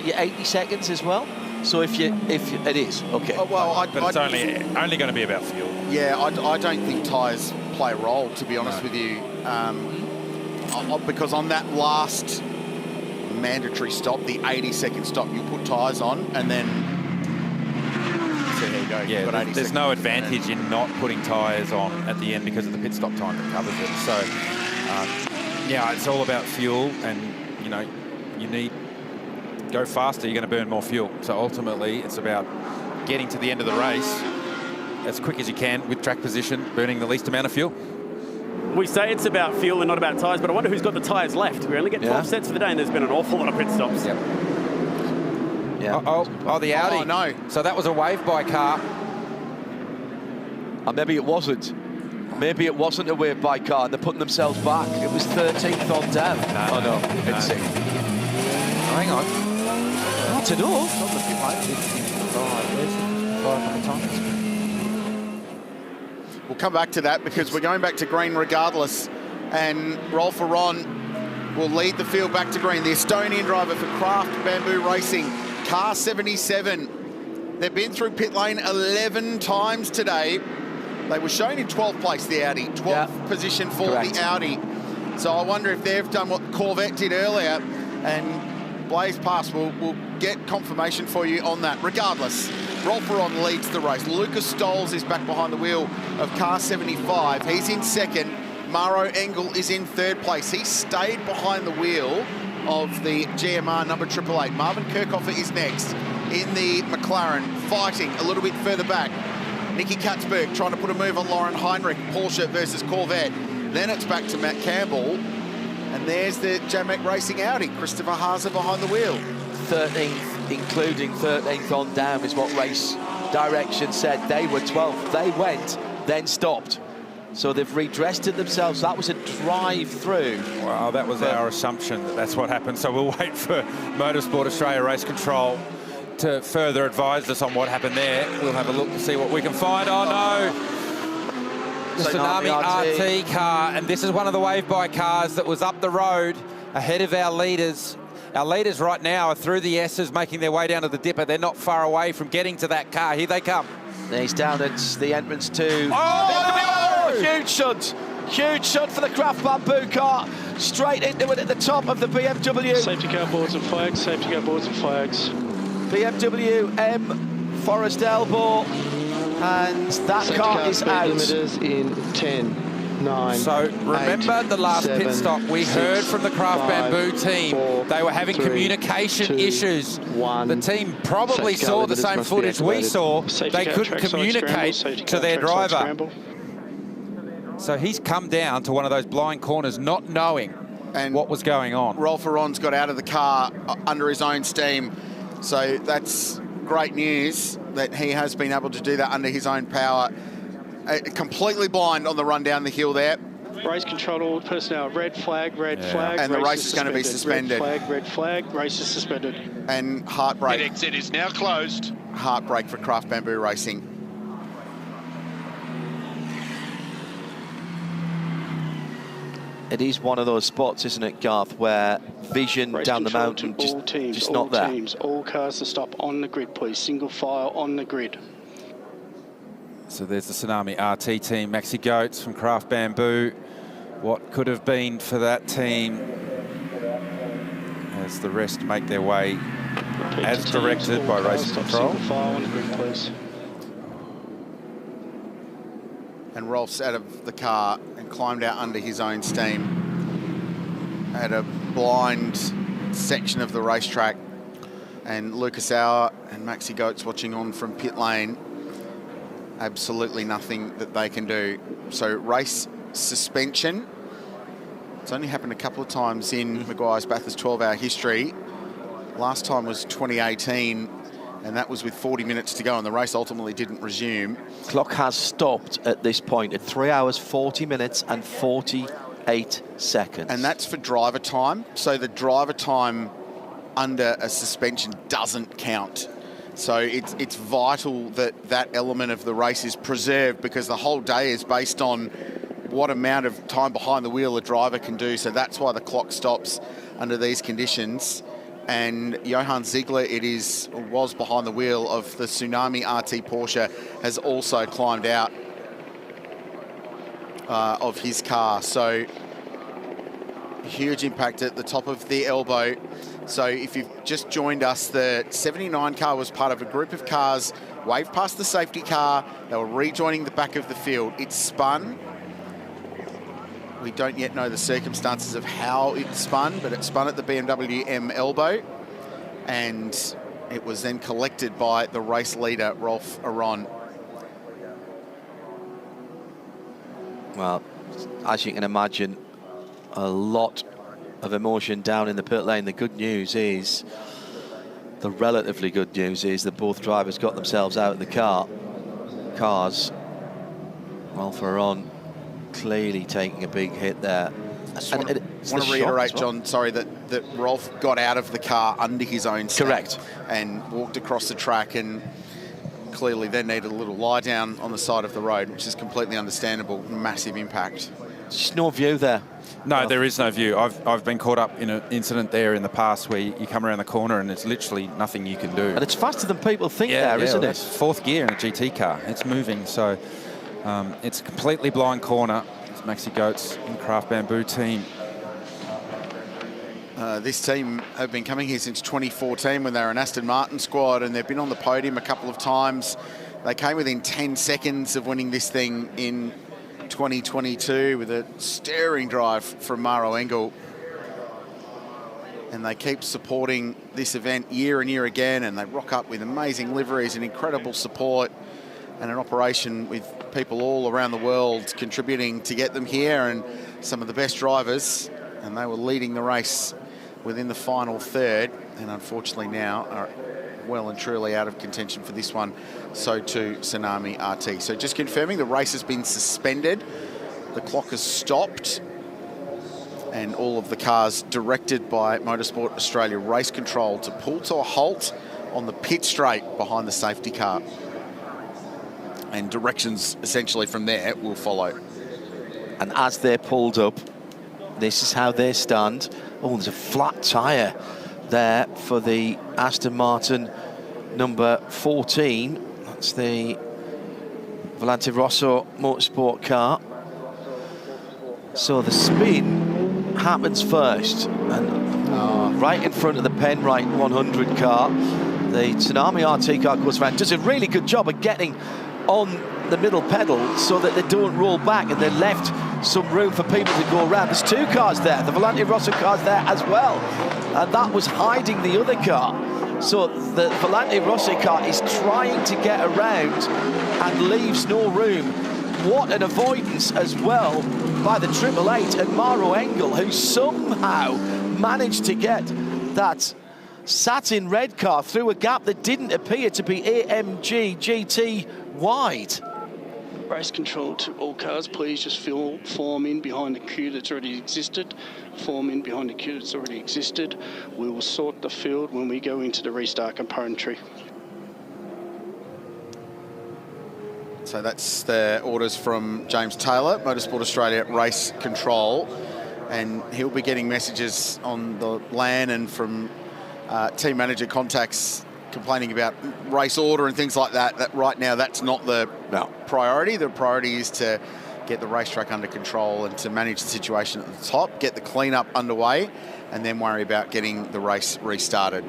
your 80 seconds as well? So if it is, okay. But it's only going to be about fuel. Yeah, I don't think tyres play a role, to be honest with you, because on that last mandatory stop, the 80-second stop, you put tyres on, and then so there you go. Yeah, there's no advantage in not putting tyres on at the end because of the pit stop time that covers it. So, yeah, it's all about fuel, and you need go faster, you're going to burn more fuel. So ultimately, it's about getting to the end of the race as quick as you can with track position, burning the least amount of fuel. We say it's about fuel and not about tyres, but I wonder who's got the tyres left. We only get 12 sets for the day, and there's been an awful lot of pit stops. Yep. Yeah. Oh, the Audi. Oh, no. So that was a wave-by car. Maybe it wasn't. Maybe it wasn't a wave-by car, and they're putting themselves back. It was 13th on down. It's it. Hang on. I don't know. qualify a couple of times. We'll come back to that because we're going back to green regardless. And Rolf Aron will lead the field back to green. The Estonian driver for Craft Bamboo Racing, car 77. They've been through pit lane 11 times today. They were shown in 12th place, the Audi. 12th position for the Audi. So I wonder if they've done what Corvette did earlier, and Blaze Pass will get confirmation for you on that. Regardless, Rolf Aron leads the race. Lucas Stoles is back behind the wheel of car 75. He's in second. Maro Engel is in third place. He stayed behind the wheel of the GMR number 888. Marvin Kirchhoffer is next in the McLaren, fighting a little bit further back. Nicky Katzberg trying to put a move on Lauren Heinrich, Porsche versus Corvette. Then it's back to Matt Campbell. And there's the JMAC Racing Audi, Christopher Haase behind the wheel. 13th, including 13th on down, is what race direction said. They were 12th. They went, then stopped. So they've redressed it themselves. That was a drive-through. Well, that was our assumption that that's what happened. So we'll wait for Motorsport Australia Race Control to further advise us on what happened there. We'll have a look to see what we can find. Oh, no. The Tsunami RT car, and this is one of the wave-by cars that was up the road ahead of our leaders. Our leaders right now are through the S's, making their way down to the dipper. They're not far away from getting to that car. Here they come. He's down at the entrance to... Oh! Huge shunt. Huge shunt for the Craft Bamboo car. Straight into it at the top of the BMW. Safety car boards and flags, safety car boards and flags. BMW M Forest Elbow. And that safety car is out. Limiters in 10, 9, So remember 8, the last 7, pit stop, we 6, heard from the Craft 5, Bamboo team 4, they were having 3, communication 2, issues. 1. The team probably Safety car saw the limiters same must be footage we activated. saw. Safety They car couldn't trackside communicate scramble, to their trackside driver. scramble. So he's come down to one of those blind corners not knowing what was going on. Rolf Aron's got out of the car under his own steam. So that's great news that he has been able to do that under his own power. Completely blind on the run down the hill there. Race control, all personnel, red flag, and the race is going to be suspended. Red flag, race is suspended. And heartbreak. Pit exit is now closed. Heartbreak for Craft Bamboo Racing. It is one of those spots, isn't it, Garth, where vision Race down the control mountain to all teams, just all not there. teams, all cars to stop on the grid, please. Single file on the grid. So there's the Tsunami RT team, Maxi Goetz from Craft Bamboo. What could have been for that team as the rest make their way as directed by Race Control. Single file on the grid, please. And Rolf's out of the car and climbed out under his own steam at a blind section of the racetrack. And Lucas Auer and Maxi Goetz watching on from pit lane. Absolutely nothing that they can do. So race suspension. It's only happened a couple of times in Meguiar's Bathurst 12-hour history. Last time was 2018, and that was with 40 minutes to go, and the race ultimately didn't resume. Clock has stopped at this point at 3 hours, 40 minutes and 48 seconds. And that's for driver time. So the driver time under a suspension doesn't count. So it's vital that that element of the race is preserved, because the whole day is based on what amount of time behind the wheel a driver can do. So that's why the clock stops under these conditions. And Johann Ziegler, was behind the wheel of the Tsunami RT Porsche, has also climbed out of his car. So huge impact at the top of the elbow. So if you've just joined us, the 79 car was part of a group of cars, waved past the safety car. They were rejoining the back of the field. It spun. We don't yet know the circumstances of how it spun, but it spun at the BMW M elbow, and it was then collected by the race leader, Rolf Aron. Well, as you can imagine, a lot of emotion down in the pit lane. The good news is, the relatively good news is that both drivers got themselves out of the cars. Rolf Aron clearly taking a big hit there. I want to reiterate, John, sorry, that Rolf got out of the car under his own steam. Correct. And walked across the track and clearly then needed a little lie down on the side of the road, which is completely understandable. Massive impact. Just no view there. No, there is no view. I've been caught up in an incident there in the past where you come around the corner and it's literally nothing you can do. And it's faster than people think isn't it? It's fourth gear in a GT car. It's moving, so it's a completely blind corner. It's Maxi Goats and Craft Bamboo team. This team have been coming here since 2014 when they were an Aston Martin squad, and they've been on the podium a couple of times. They came within 10 seconds of winning this thing in 2022 with a staring drive from Maro Engel. And they keep supporting this event year and year again, and they rock up with amazing liveries and incredible support and an operation with people all around the world contributing to get them here, and some of the best drivers, and they were leading the race within the final third, and unfortunately now are well and truly out of contention for this one. So too Tsunami RT. So just confirming, the race has been suspended. The clock has stopped, and all of the cars directed by Motorsport Australia Race Control to pull to a halt on the pit straight behind the safety car. And directions essentially from there will follow. And as they're pulled up, this is how they stand. Oh, there's a flat tyre there for the Aston Martin number 14. That's the Volante Rosso Motorsport car. So the spin happens first, and right in front of the Penrite 100 car. The Tsunami RT car goes around, does a really good job of getting on the middle pedal so that they don't roll back, and they left some room for people to go around. There's two cars there, the Volante Rosso car's there as well, and that was hiding the other car. So the Volante Rosso car is trying to get around and leaves no room. What an avoidance as well by the 888 and Maro Engel, who somehow managed to get that satin red car through a gap that didn't appear to be AMG GT wide. Race control to all cars, please just form in behind the queue that's already existed. Form in behind the queue that's already existed. We will sort the field when we go into the restart componentry. So that's the orders from James Taylor, Motorsport Australia Race Control, and he'll be getting messages on the LAN and from team manager contacts complaining about race order and things like that. That right now, that's not the priority. The priority is to get the racetrack under control and to manage the situation at the top, get the cleanup underway, and then worry about getting the race restarted.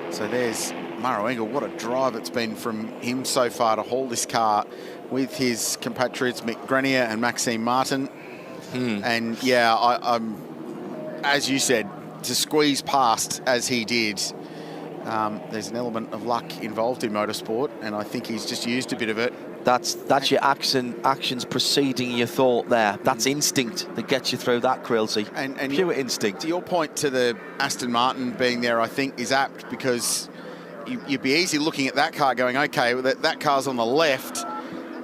So there's Maro Engel. What a drive it's been from him so far to haul this car with his compatriots Meguiar and Maxime Martin. And yeah, I'm, as you said, to squeeze past as he did, there's an element of luck involved in motorsport, and I think he's just used a bit of it. That's your actions preceding your thought there. That's instinct that gets you through that, Krillsy. And pure instinct. Your point to the Aston Martin being there, I think, is apt, because you'd be easy looking at that car going, okay, well, that car's on the left,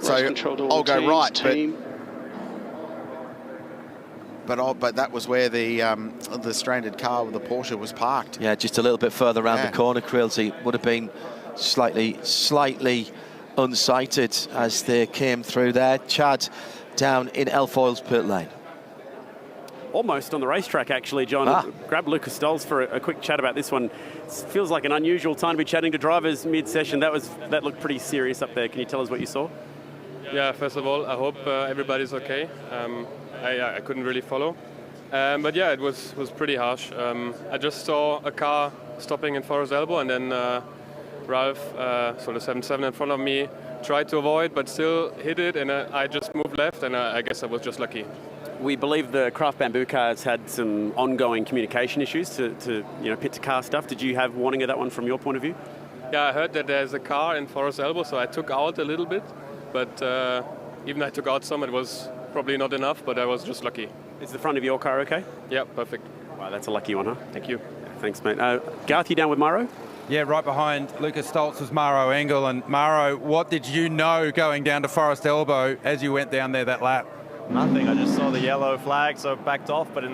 so I'll go right. But that was where the stranded car with the Porsche was parked. Yeah, just a little bit further around the corner, Krillsy. Would have been slightly unsighted as they came through there. Chad down in Elfoyle's pit lane. Almost on the racetrack, actually, John. Grab Lucas Stolz for a quick chat about this one. It feels like an unusual time to be chatting to drivers mid-session. That looked pretty serious up there. Can you tell us what you saw? Yeah, first of all, I hope everybody's okay. I couldn't really follow. But yeah, it was pretty harsh. I just saw a car stopping in Forest Elbow, and then Ralph, so the 7.7 in front of me, tried to avoid, but still hit it, and I just moved left, and I guess I was just lucky. We believe the Craft Bamboo cars had some ongoing communication issues to pit to car stuff. Did you have warning of that one from your point of view? Yeah, I heard that there's a car in Forest Elbow, so I took out a little bit, but even I took out some, it was probably not enough, but I was just lucky. Is the front of your car okay? Yeah, perfect. Wow, that's a lucky one, huh? Thank you. Yeah, thanks, mate. Garth, you down with Maro? Yeah, right behind Lucas Stolz was Maro Engel. And Maro, what did you know going down to Forest Elbow as you went down there that lap? Nothing. I just saw the yellow flag, so backed off, but as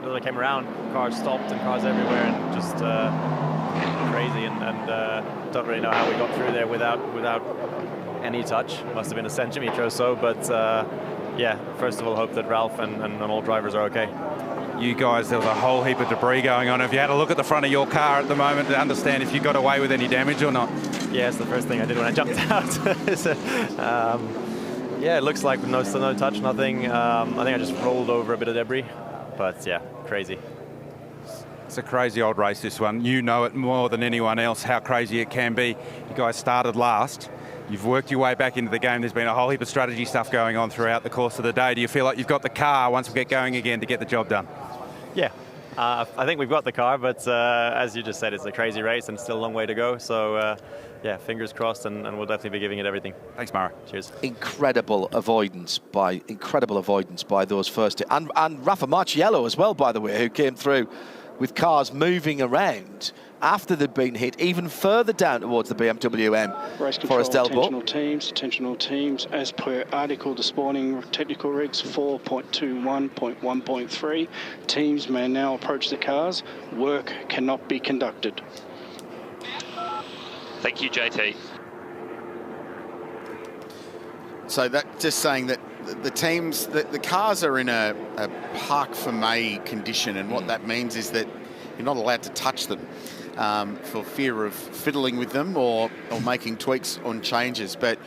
I came around, cars stopped and cars everywhere, and just crazy, and don't really know how we got through there without any touch. Must have been a centimetre or so, but yeah, first of all, hope that Ralph and all drivers are okay. You guys, there was a whole heap of debris going on. Have you had a look at the front of your car at the moment to understand if you got away with any damage or not? Yeah, it's the first thing I did when I jumped out. So, yeah, it looks like no touch, nothing. I think I just rolled over a bit of debris, but yeah, crazy. It's a crazy old race, this one. You know it more than anyone else, how crazy it can be. You guys started last. You've worked your way back into the game. There's been a whole heap of strategy stuff going on throughout the course of the day. Do you feel like you've got the car once we get going again to get the job done? Yeah, I think we've got the car, but as you just said, it's a crazy race and still a long way to go. So yeah, fingers crossed, and we'll definitely be giving it everything. Thanks, Maro. Cheers. Incredible avoidance by those first two. And Rafa Marciello as well, by the way, who came through with cars moving around after they'd been hit even further down towards the BMW M. Race control, Forest Elbow. attention all teams, as per article this morning, technical regs 4.21.1.3, teams may now approach the cars. Work cannot be conducted. Thank you, JT. So that just saying that the teams, the cars are in a park for May condition, and what that means is that you're not allowed to touch them for fear of fiddling with them or making tweaks on changes. But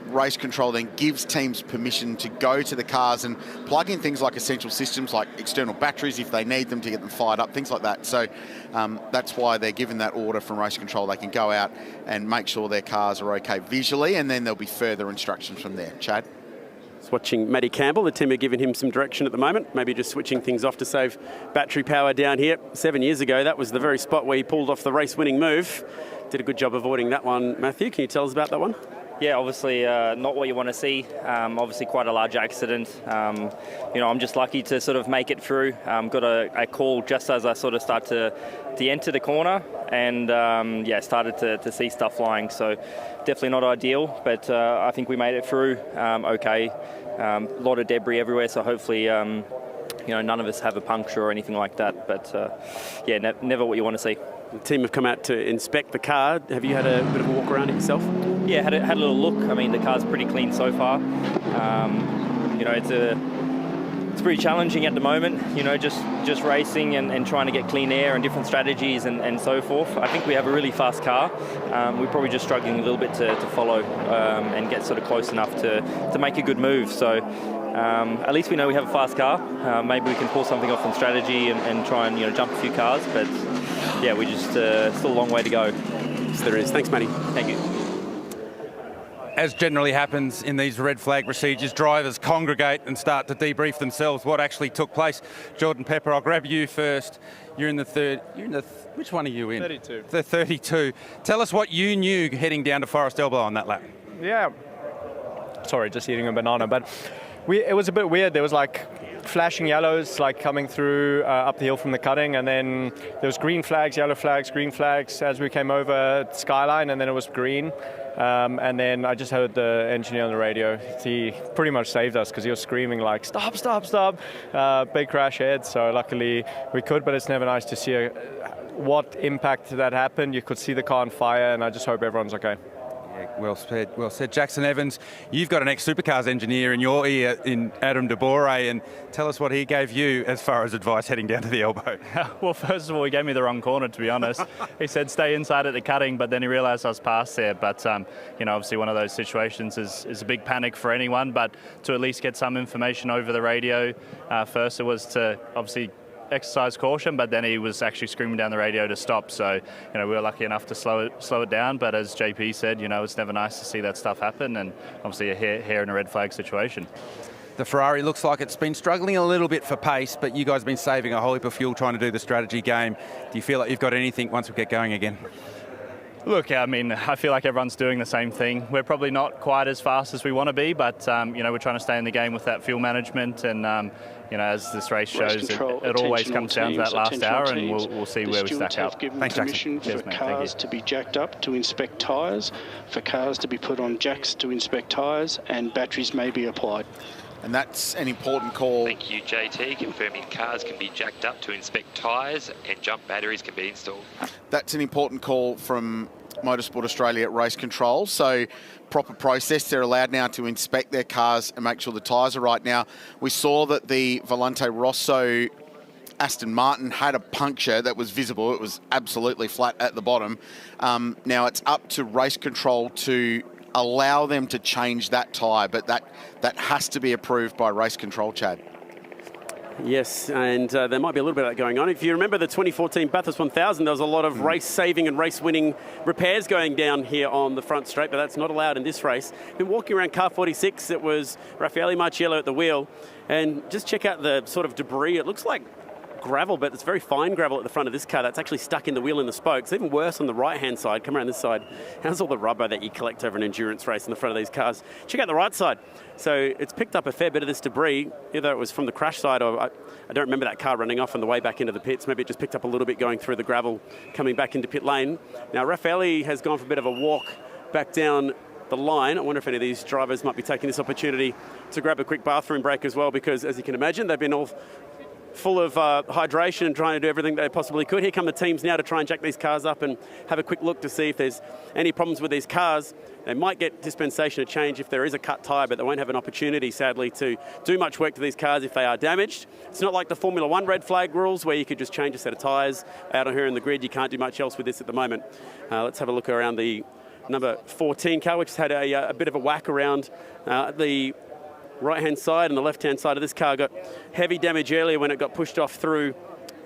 race control then gives teams permission to go to the cars and plug in things like essential systems, like external batteries if they need them to get them fired up, things like that. So that's why they're given that order from race control. They can go out and make sure their cars are okay visually, and then there'll be further instructions from there. Chad? Watching Matty Campbell, the team are giving him some direction at the moment, maybe just switching things off to save battery power down here. 7 years ago, that was the very spot where he pulled off the race-winning move. Did a good job avoiding that one. Matthew, can you tell us about that one? Yeah, obviously not what you want to see. Obviously quite a large accident. You know, I'm just lucky to sort of make it through. Got a call just as I sort of start to enter the corner, and yeah, started to see stuff flying. So definitely not ideal, but I think we made it through okay. A lot of debris everywhere, so hopefully you know, none of us have a puncture or anything like that. But yeah, never what you want to see. The team have come out to inspect the car. Have you had a bit of a walk around it yourself? Yeah, had a little look. I mean, the car's pretty clean so far. You know, it's pretty challenging at the moment. You know, just racing and trying to get clean air and different strategies and so forth. I think we have a really fast car. We're probably just struggling a little bit to follow and get sort of close enough to make a good move. So at least we know we have a fast car. Maybe we can pull something off on strategy and try and, you know, jump a few cars. But yeah, we just still a long way to go. Yes, there is. Thanks, Matty. Thank you. As generally happens in these red flag procedures, drivers congregate and start to debrief themselves what actually took place. Jordan Pepper, I'll grab you first. You're in the third. Which one are you in? 32. The 32. Tell us what you knew heading down to Forest Elbow on that lap. Yeah. Sorry, just eating a banana, but it was a bit weird. There was like flashing yellows like coming through up the hill from the cutting, and then there was green flags, yellow flags, green flags as we came over Skyline, and then it was green. And then I just heard the engineer on the radio. He pretty much saved us because he was screaming like, stop, stop, stop. Big crash ahead. So luckily we could, but it's never nice to see what impact that happened. You could see the car on fire, and I just hope everyone's okay. Yeah, well said, well said. Jackson Evans, you've got an ex-supercars engineer in your ear in Adam De Bore, and tell us what he gave you as far as advice heading down to the elbow. Well, first of all, he gave me the wrong corner, to be honest. He said stay inside at the cutting, but then he realised I was past there. But, you know, obviously one of those situations is a big panic for anyone, but to at least get some information over the radio, first it was to obviously exercise caution, but then he was actually screaming down the radio to stop. So, you know, we were lucky enough to slow it down. But as JP said, you know, it's never nice to see that stuff happen, and obviously a hair in a red flag situation. The Ferrari looks like it's been struggling a little bit for pace, but you guys have been saving a whole heap of fuel trying to do the strategy game. Do you feel like you've got anything once we get going again? Look, I mean, I feel like everyone's doing the same thing. We're probably not quite as fast as we want to be, but, you know, we're trying to stay in the game with that fuel management, and, you know, as this race shows, it always comes down to that last hour, and we'll see where we stack up. Thanks, Jackson. For cars to be jacked up to inspect tyres, for cars to be put on jacks to inspect tyres, and batteries may be applied. And that's an important call. Thank you, JT. Confirming cars can be jacked up to inspect tyres and jump batteries can be installed. That's an important call from Motorsport Australia Race Control. So proper process. They're allowed now to inspect their cars and make sure the tyres are right. Now, we saw that the Volante Rosso Aston Martin had a puncture that was visible. It was absolutely flat at the bottom. Now it's up to Race Control to allow them to change that tyre, but that has to be approved by Race Control, Chad. Yes, and there might be a little bit of that going on. If you remember the 2014 Bathurst 1000, there was a lot of race-saving and race-winning repairs going down here on the front straight, but that's not allowed in this race. Been walking around car 46, it was Raffaele Marciello at the wheel, and just check out the sort of debris. It looks like gravel, but it's very fine gravel at the front of this car that's actually stuck in the wheel and the spokes. Even worse on the right-hand side. Come around this side. How's all the rubber that you collect over an endurance race in the front of these cars? Check out the right side. So it's picked up a fair bit of this debris, either it was from the crash side or I don't remember that car running off on the way back into the pits. Maybe it just picked up a little bit going through the gravel, coming back into pit lane. Now, Raffaele has gone for a bit of a walk back down the line. I wonder if any of these drivers might be taking this opportunity to grab a quick bathroom break as well, because as you can imagine, they've been all full of hydration and trying to do everything they possibly could. Here come the teams now to try and jack these cars up and have a quick look to see if there's any problems with these cars. They might get dispensation of change if there is a cut tyre, but they won't have an opportunity, sadly, to do much work to these cars if they are damaged. It's not like the Formula 1 red flag rules where you could just change a set of tyres out on here in the grid. You can't do much else with this at the moment. Let's have a look around the number 14 car, which has had a bit of a whack around the right-hand side, and the left-hand side of this car got heavy damage earlier when it got pushed off through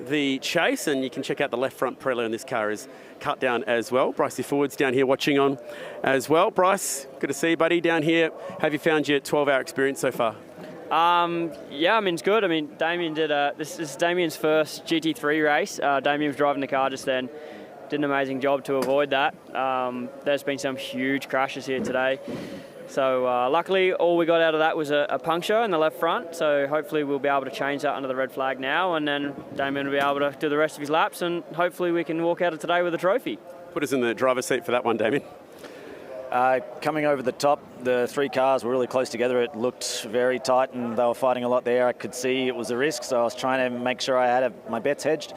the chase, and you can check out the left front Pirelli on this car is cut down as well. Brycey Forward's down here watching on as well. Bryce, good to see you, buddy, down here. Have you found your 12-hour experience so far? Yeah, I mean, it's good. I mean, Damien did this is Damien's first GT3 race. Damien was driving the car just then. Did an amazing job to avoid that. There's been some huge crashes here today. So luckily, all we got out of that was a puncture in the left front. So hopefully we'll be able to change that under the red flag now, and then Damien will be able to do the rest of his laps, and hopefully we can walk out of today with a trophy. Put us in the driver's seat for that one, Damien. Coming over the top, the three cars were really close together. It looked very tight, and they were fighting a lot there. I could see it was a risk, so I was trying to make sure I had my bets hedged.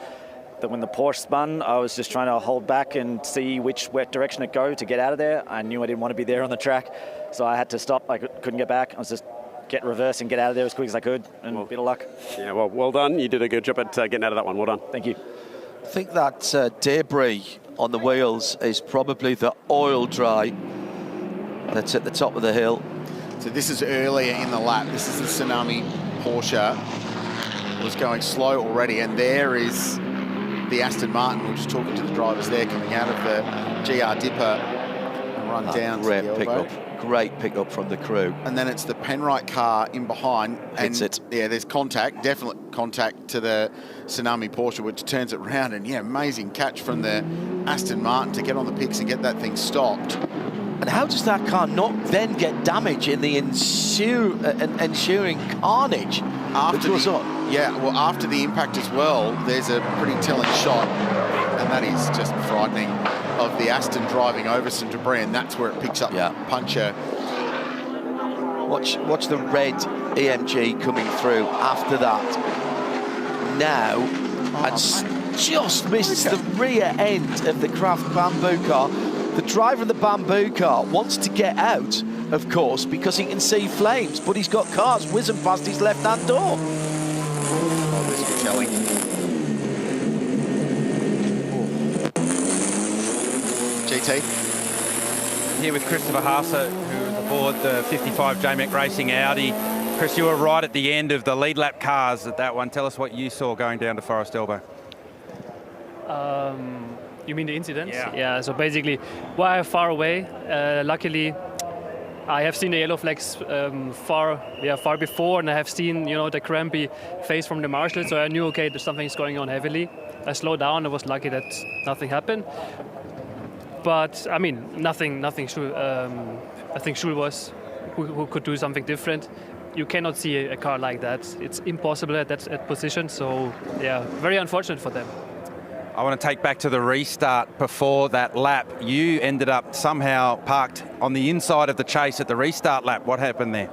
That when the Porsche spun, I was just trying to hold back and see which direction it go to get out of there. I knew I didn't want to be there on the track, so I had to stop. I couldn't get back. I was just get reverse and get out of there as quick as I could, and a bit of luck. Yeah, well done. You did a good job at getting out of that one. Well done. Thank you. I think that debris on the wheels is probably the oil dry that's at the top of the hill. So this is earlier in the lap. This is the Tsunami Porsche. It was going slow already, and there is the Aston Martin. We're just talking to the drivers there coming out of the GR Dipper and run down to the elbow. Great pickup from the crew. And then it's the Penrite car in behind. Hits it. Yeah, there's contact, definite contact to the Tsunami Porsche, which turns it around. And yeah, amazing catch from the Aston Martin to get on the picks and get that thing stopped. And how does that car not then get damage in the ensuing carnage that goes on? Yeah, well, after the impact as well, there's a pretty telling shot, and that is just frightening, of the Aston driving over some debris, and that's where it picks up puncture. Watch the red AMG coming through after that. Now, and just missed the rear end of the Craft Bamboo car. The driver of the Bamboo car wants to get out, of course, because he can see flames, but he's got cars whizzing past his left-hand door. Oh, this is telling. GT? Here with Christopher Haase, who's aboard the 55 JMEC Racing Audi. Chris, you were right at the end of the lead lap cars at that one. Tell us what you saw going down to Forest Elbow. You mean the incident? Yeah, so basically, we're far away. Luckily, I have seen the yellow flags far before, and I have seen, the crampy face from the marshal, so I knew, okay, there's something's going on heavily. I slowed down. I was lucky that nothing happened. But, I mean, nothing Schul, I think Schul was who could do something different. You cannot see a car like that. It's impossible at that position, so, yeah, very unfortunate for them. I want to take back to the restart before that lap. You ended up somehow parked on the inside of the chase at the restart lap. What happened there?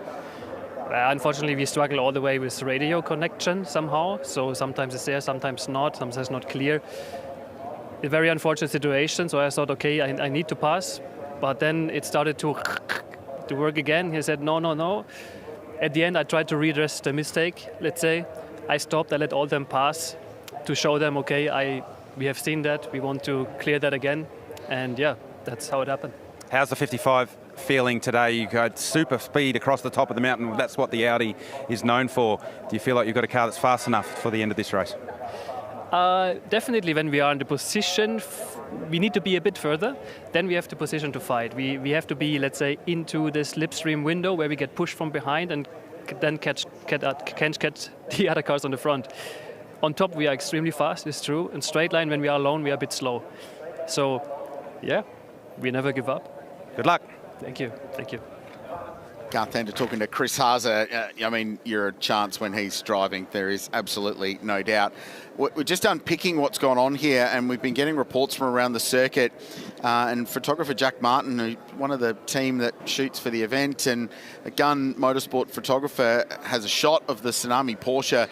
Unfortunately, we struggle all the way with radio connection somehow. So sometimes it's there, sometimes not, sometimes not clear. A very unfortunate situation. So I thought, okay, I need to pass. But then it started to work again. He said, no. At the end, I tried to redress the mistake, let's say. I stopped, I let all them pass to show them, okay, we have seen that, we want to clear that again. And yeah, that's how it happened. How's the 55 feeling today? You got super speed across the top of the mountain. That's what the Audi is known for. Do you feel like you've got a car that's fast enough for the end of this race? Definitely when we are in the position, we need to be a bit further. Then we have the position to fight. We have to be, let's say, into the slipstream window where we get pushed from behind and then catch the other cars on the front. On top, we are extremely fast, it's true. In straight line, when we are alone, we are a bit slow. So, yeah, we never give up. Good luck. Thank you. Garth Tander talking to Chris Haase. I mean, you're a chance when he's driving. There is absolutely no doubt. We're just unpicking what's gone on here, and we've been getting reports from around the circuit. And photographer Jack Martin, one of the team that shoots for the event, and a Gun Motorsport photographer, has a shot of the Tsunami Porsche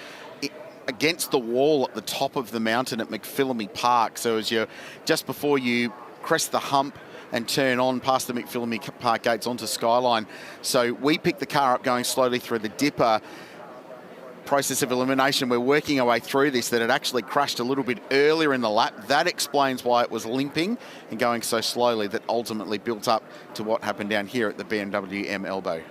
against the wall at the top of the mountain at McPhillamy Park. So as just before you crest the hump and turn on past the McPhillamy Park gates onto Skyline. So we picked the car up going slowly through the dipper. Process of elimination, we're working our way through this, that it actually crashed a little bit earlier in the lap. That explains why it was limping and going so slowly, that ultimately built up to what happened down here at the BMW M elbow.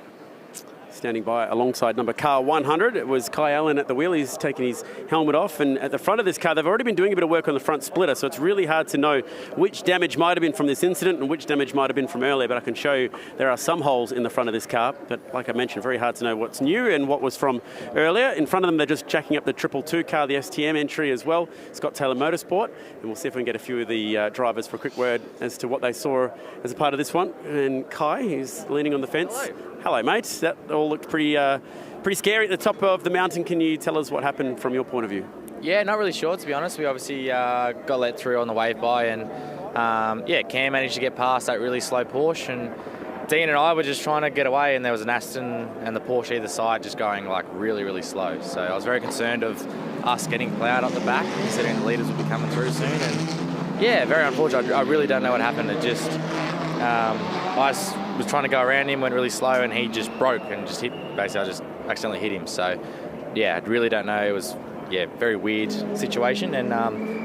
Standing by alongside number car 100, it was Kai Allen at the wheel. He's taken his helmet off, and at the front of this car, they've already been doing a bit of work on the front splitter, so it's really hard to know which damage might have been from this incident and which damage might have been from earlier, but I can show you there are some holes in the front of this car, but like I mentioned, very hard to know what's new and what was from earlier. In front of them, they're just jacking up the 222 car, the STM entry as well, Scott Taylor Motorsport, and we'll see if we can get a few of the drivers for a quick word as to what they saw as a part of this one. And Kai, who's leaning on the fence. Hello, mate. That all looked pretty scary at the top of the mountain. Can you tell us what happened from your point of view? Yeah, not really sure, to be honest. We obviously got let through on the wave by, and Cam managed to get past that really slow Porsche, and Dean and I were just trying to get away, and there was an Aston and the Porsche either side just going like really, really slow. So I was very concerned of us getting plowed up the back, considering the leaders would be coming through soon. And yeah, very unfortunate. I really don't know what happened. It just, I was trying to go around him, went really slow, and he just broke and just hit. Basically, I just accidentally hit him. So yeah, I really don't know. It was very weird situation, and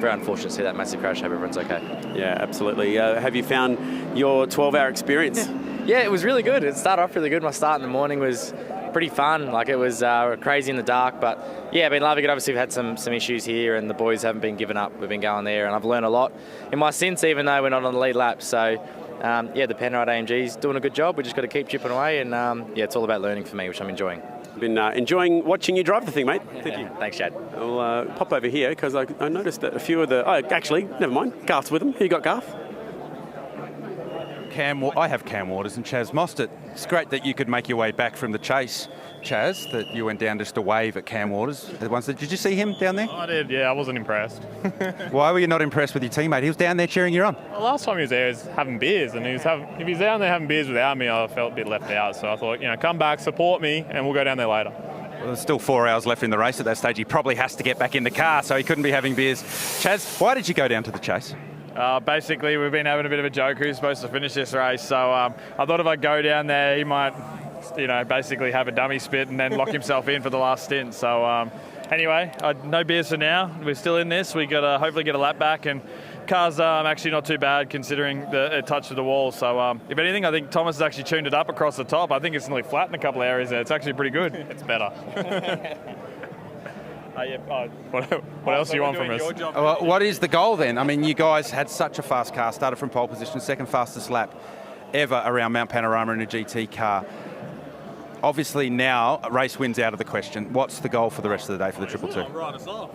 very unfortunate to see that massive crash. Hope everyone's okay. Yeah, absolutely. Have you found your 12-hour experience? Yeah, it was really good. It started off really good. My start in the morning was pretty fun. Like, it was crazy in the dark, but yeah, I've been loving it. Obviously, we've had some issues here, and the boys haven't been giving up. We've been going there, and I've learned a lot in my stints, even though we're not on the lead lap. So the Penrite AMG's doing a good job. We just got to keep chipping away, and it's all about learning for me, which I'm enjoying. Been enjoying watching you drive the thing, mate. Thank you. Thanks, Chad. I'll pop over here because I noticed that a few of the... Oh, actually, never mind. Garth's with him. Who you got, Garth? I have Cam Waters and Chaz Mostert. It's great that you could make your way back from the chase, Chaz, that you went down just to wave at Cam Waters. Did you see him down there? I did, yeah. I wasn't impressed. Why were you not impressed with your teammate? He was down there cheering you on. Well, last time he was there, he was having beers, and if he's down there having beers without me, I felt a bit left out. So I thought, come back, support me, and we'll go down there later. Well, there's still 4 hours left in the race at that stage. He probably has to get back in the car, so he couldn't be having beers. Chaz, why did you go down to the chase? Basically, we've been having a bit of a joke who's supposed to finish this race. So I thought if I go down there, he might, basically have a dummy spit and then lock himself in for the last stint. So anyway, no beers for now. We're still in this. We got to hopefully get a lap back, and car's actually not too bad considering it touched the wall. So if anything, I think Thomas has actually tuned it up across the top. I think it's nearly flat in a couple of areas there. It's actually pretty good. It's better. What else do you want from us? What is the goal then? I mean, you guys had such a fast car, started from pole position, second fastest lap ever around Mount Panorama in a GT car. Obviously now, race wins out of the question. What's the goal for the rest of the day for the 222? Right us off.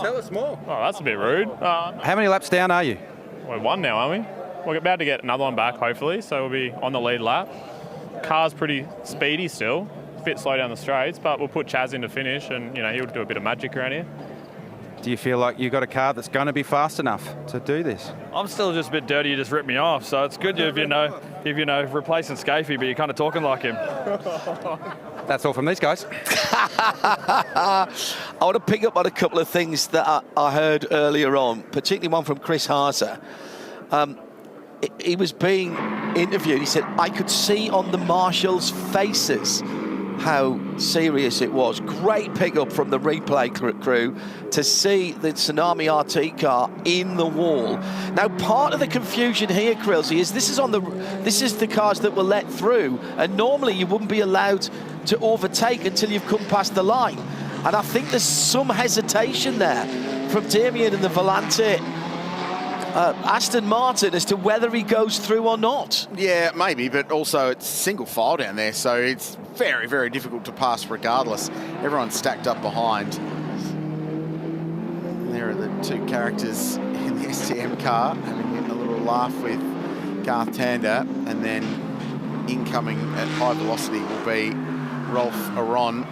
Tell us more. Oh, that's a bit rude. How many laps down are you? We're one now, aren't we? We're about to get another one back, hopefully, so we'll be on the lead lap. Car's pretty speedy still. A bit slow down the straights, but we'll put Chaz in to finish, and he'll do a bit of magic around here. Do you feel like you've got a car that's going to be fast enough to do this? I'm still just a bit dirty. You just ripped me off. So it's good if you know replacing Scafey, but you're kind of talking like him. That's all from these guys. I want to pick up on a couple of things that I heard earlier on, particularly one from Chris Harzer. He was being interviewed. He said, I could see on the marshals' faces how serious it was. Great pickup from the replay crew to see the Tsunami RT car in the wall. Now, part of the confusion here, Krillsy, is this is the cars that were let through, and normally you wouldn't be allowed to overtake until you've come past the line. And I think there's some hesitation there from Damien and the Volante Aston Martin as to whether he goes through or not. Yeah, maybe, but also it's single file down there, so it's very, very difficult to pass regardless. Everyone's stacked up behind. There are the two characters in the STM car having a little laugh with Garth Tander, and then incoming at high velocity will be Rolf Aron.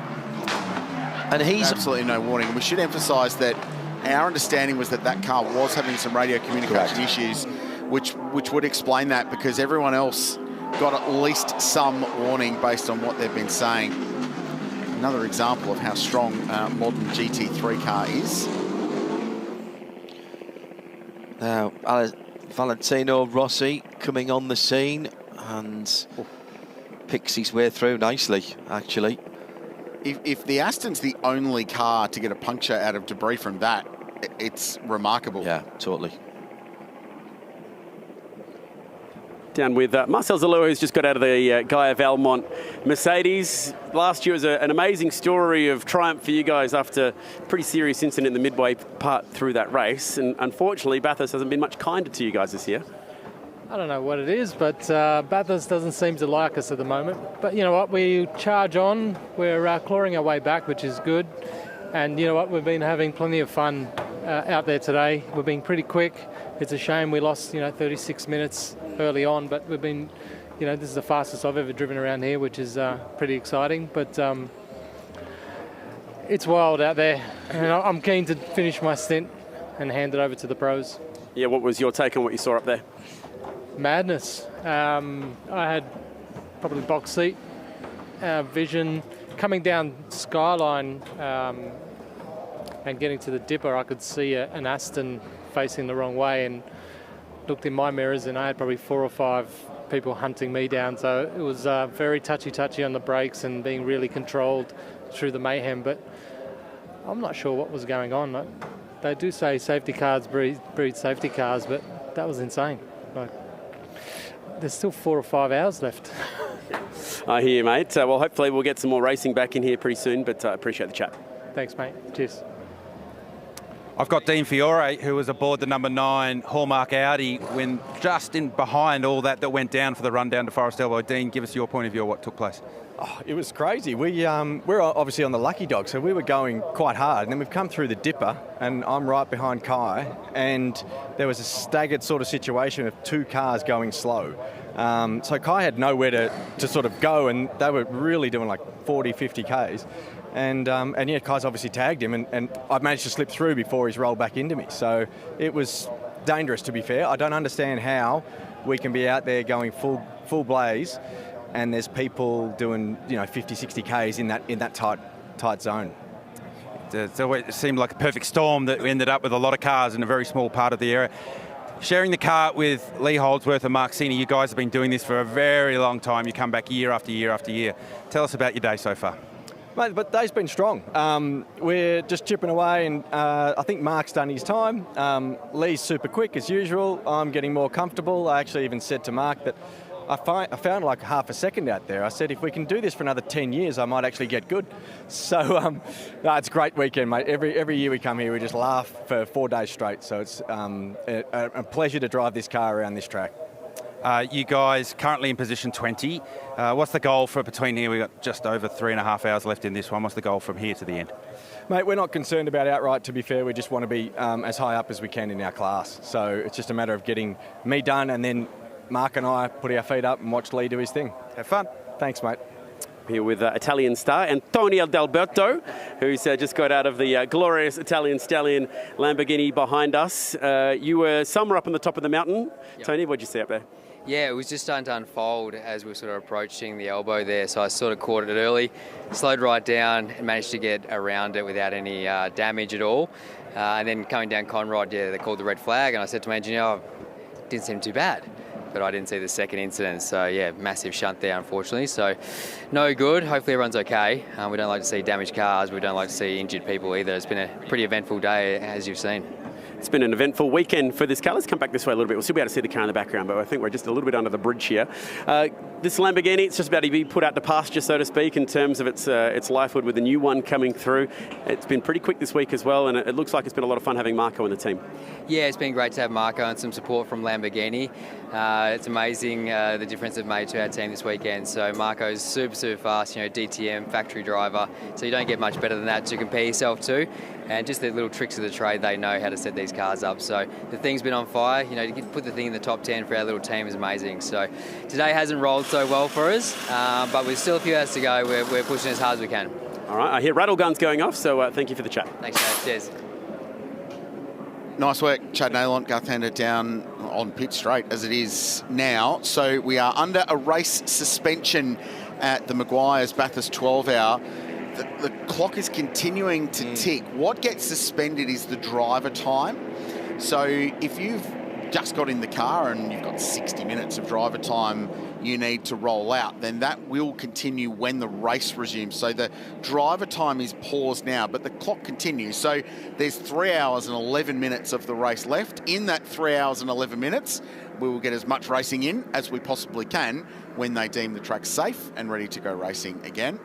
And he's absolutely no warning. We should emphasise that our understanding was that that car was having some radio communication issues, which would explain that, because everyone else got at least some warning based on what they've been saying. Another example of how strong modern GT3 car is. Now, Valentino Rossi coming on the scene and picks his way through nicely, actually. If the Aston's the only car to get a puncture out of debris from that, it's remarkable. Yeah, totally. Down with Marcel Zalou, who's just got out of the Gaia Valmont Mercedes. Last year was an amazing story of triumph for you guys after a pretty serious incident in the midway part through that race. And unfortunately, Bathurst hasn't been much kinder to you guys this year. I don't know what it is, but Bathurst doesn't seem to like us at the moment. But you know what, we charge on. We're clawing our way back, which is good. And you know what, we've been having plenty of fun out there today. We've been pretty quick. It's a shame we lost, 36 minutes early on, but we've been, this is the fastest I've ever driven around here, which is pretty exciting. But it's wild out there, and I'm keen to finish my stint and hand it over to the pros. Yeah, what was your take on what you saw up there? Madness. I had probably box seat vision coming down Skyline and getting to the dipper. I could see an Aston facing the wrong way, and looked in my mirrors, and I had probably 4 or 5 people hunting me down. So it was very touchy on the brakes and being really controlled through the mayhem. But I'm not sure what was going on. They do say safety cars breed safety cars, but that was insane. There's still 4 or 5 hours left. I hear you, mate. Well, hopefully we'll get some more racing back in here pretty soon, but I appreciate the chat. Thanks, mate. Cheers. I've got Dean Fiore, who was aboard the number 9 Hallmark Audi when just in behind all that went down for the run down to Forest Elbow. Dean, give us your point of view of what took place. Oh, it was crazy. We're obviously on the lucky dog, so we were going quite hard, and then we've come through the dipper, and I'm right behind Kai, and there was a staggered sort of situation of 2 cars going slow. So Kai had nowhere to sort of go, and they were really doing like 40, 50 Ks. And yeah, Kai's obviously tagged him, and I managed to slip through before he's rolled back into me. So it was dangerous, to be fair. I don't understand how we can be out there going full blaze, and there's people doing 50, 60 Ks in that tight zone. So it seemed like a perfect storm that we ended up with a lot of cars in a very small part of the area. Sharing the car with Lee Holdsworth and Mark Sini, you guys have been doing this for a very long time. You come back year after year after year. Tell us about your day so far. Mate, but day's been strong. We're just chipping away, and I think Mark's done his time. Lee's super quick as usual. I'm getting more comfortable. I actually even said to Mark that I found like half a second out there. I said, if we can do this for another 10 years, I might actually get good. So it's a great weekend, mate. Every year we come here, we just laugh for 4 days straight. So it's a pleasure to drive this car around this track. You guys currently in position 20. What's the goal for between here? We've got just over 3.5 hours left in this one. What's the goal from here to the end? Mate, we're not concerned about outright, to be fair. We just want to be as high up as we can in our class. So it's just a matter of getting me done, and then Mark and I put our feet up and watch Lee do his thing. Have fun. Thanks, mate. here with Italian star Antonio D'Alberto, who's just got out of the glorious Italian stallion Lamborghini behind us. You were somewhere up on the top of the mountain. Yep. Tony, what did you see up there? Yeah, it was just starting to unfold as we were sort of approaching the elbow there, so I sort of caught it early, slowed right down and managed to get around it without any damage at all. And then coming down Conrod, yeah, they called the red flag, and I said to my engineer, oh, it didn't seem too bad. But I didn't see the second incident, so yeah, massive shunt there, unfortunately. So no good. Hopefully everyone's okay. We don't like to see damaged cars. We don't like to see injured people either. It's been a pretty eventful day, as you've seen. It's been an eventful weekend for this car. Let's come back this way a little bit. We'll still be able to see the car in the background, but I think we're just a little bit under the bridge here. This Lamborghini, it's just about to be put out to pasture, so to speak, in terms of its lifehood with the new one coming through. It's been pretty quick this week as well, and it looks like it's been a lot of fun having Marco in the team. Yeah, it's been great to have Marco and some support from Lamborghini. It's amazing the difference they've made to our team this weekend. So Marco's super, super fast, DTM, factory driver, so you don't get much better than that to compare yourself to. And just the little tricks of the trade, they know how to set these cars up. So the thing's been on fire. To put the thing in the top 10 for our little team is amazing. So today hasn't rolled so well for us, but with still a few hours to go, we're pushing as hard as we can. All right, I hear rattle guns going off, so thank you for the chat. Thanks, guys. Cheers. Nice work, Chad Naylon. Garth Hander down on pit straight as it is now. So we are under a race suspension at the Meguiar's Bathurst 12 hour. The clock is continuing to tick. What gets suspended is the driver time. So if you've just got in the car and you've got 60 minutes of driver time you need to roll out, then that will continue when the race resumes. So the driver time is paused now, but the clock continues. So there's 3 hours and 11 minutes of the race left. In that 3 hours and 11 minutes, we will get as much racing in as we possibly can when they deem the track safe and ready to go racing again.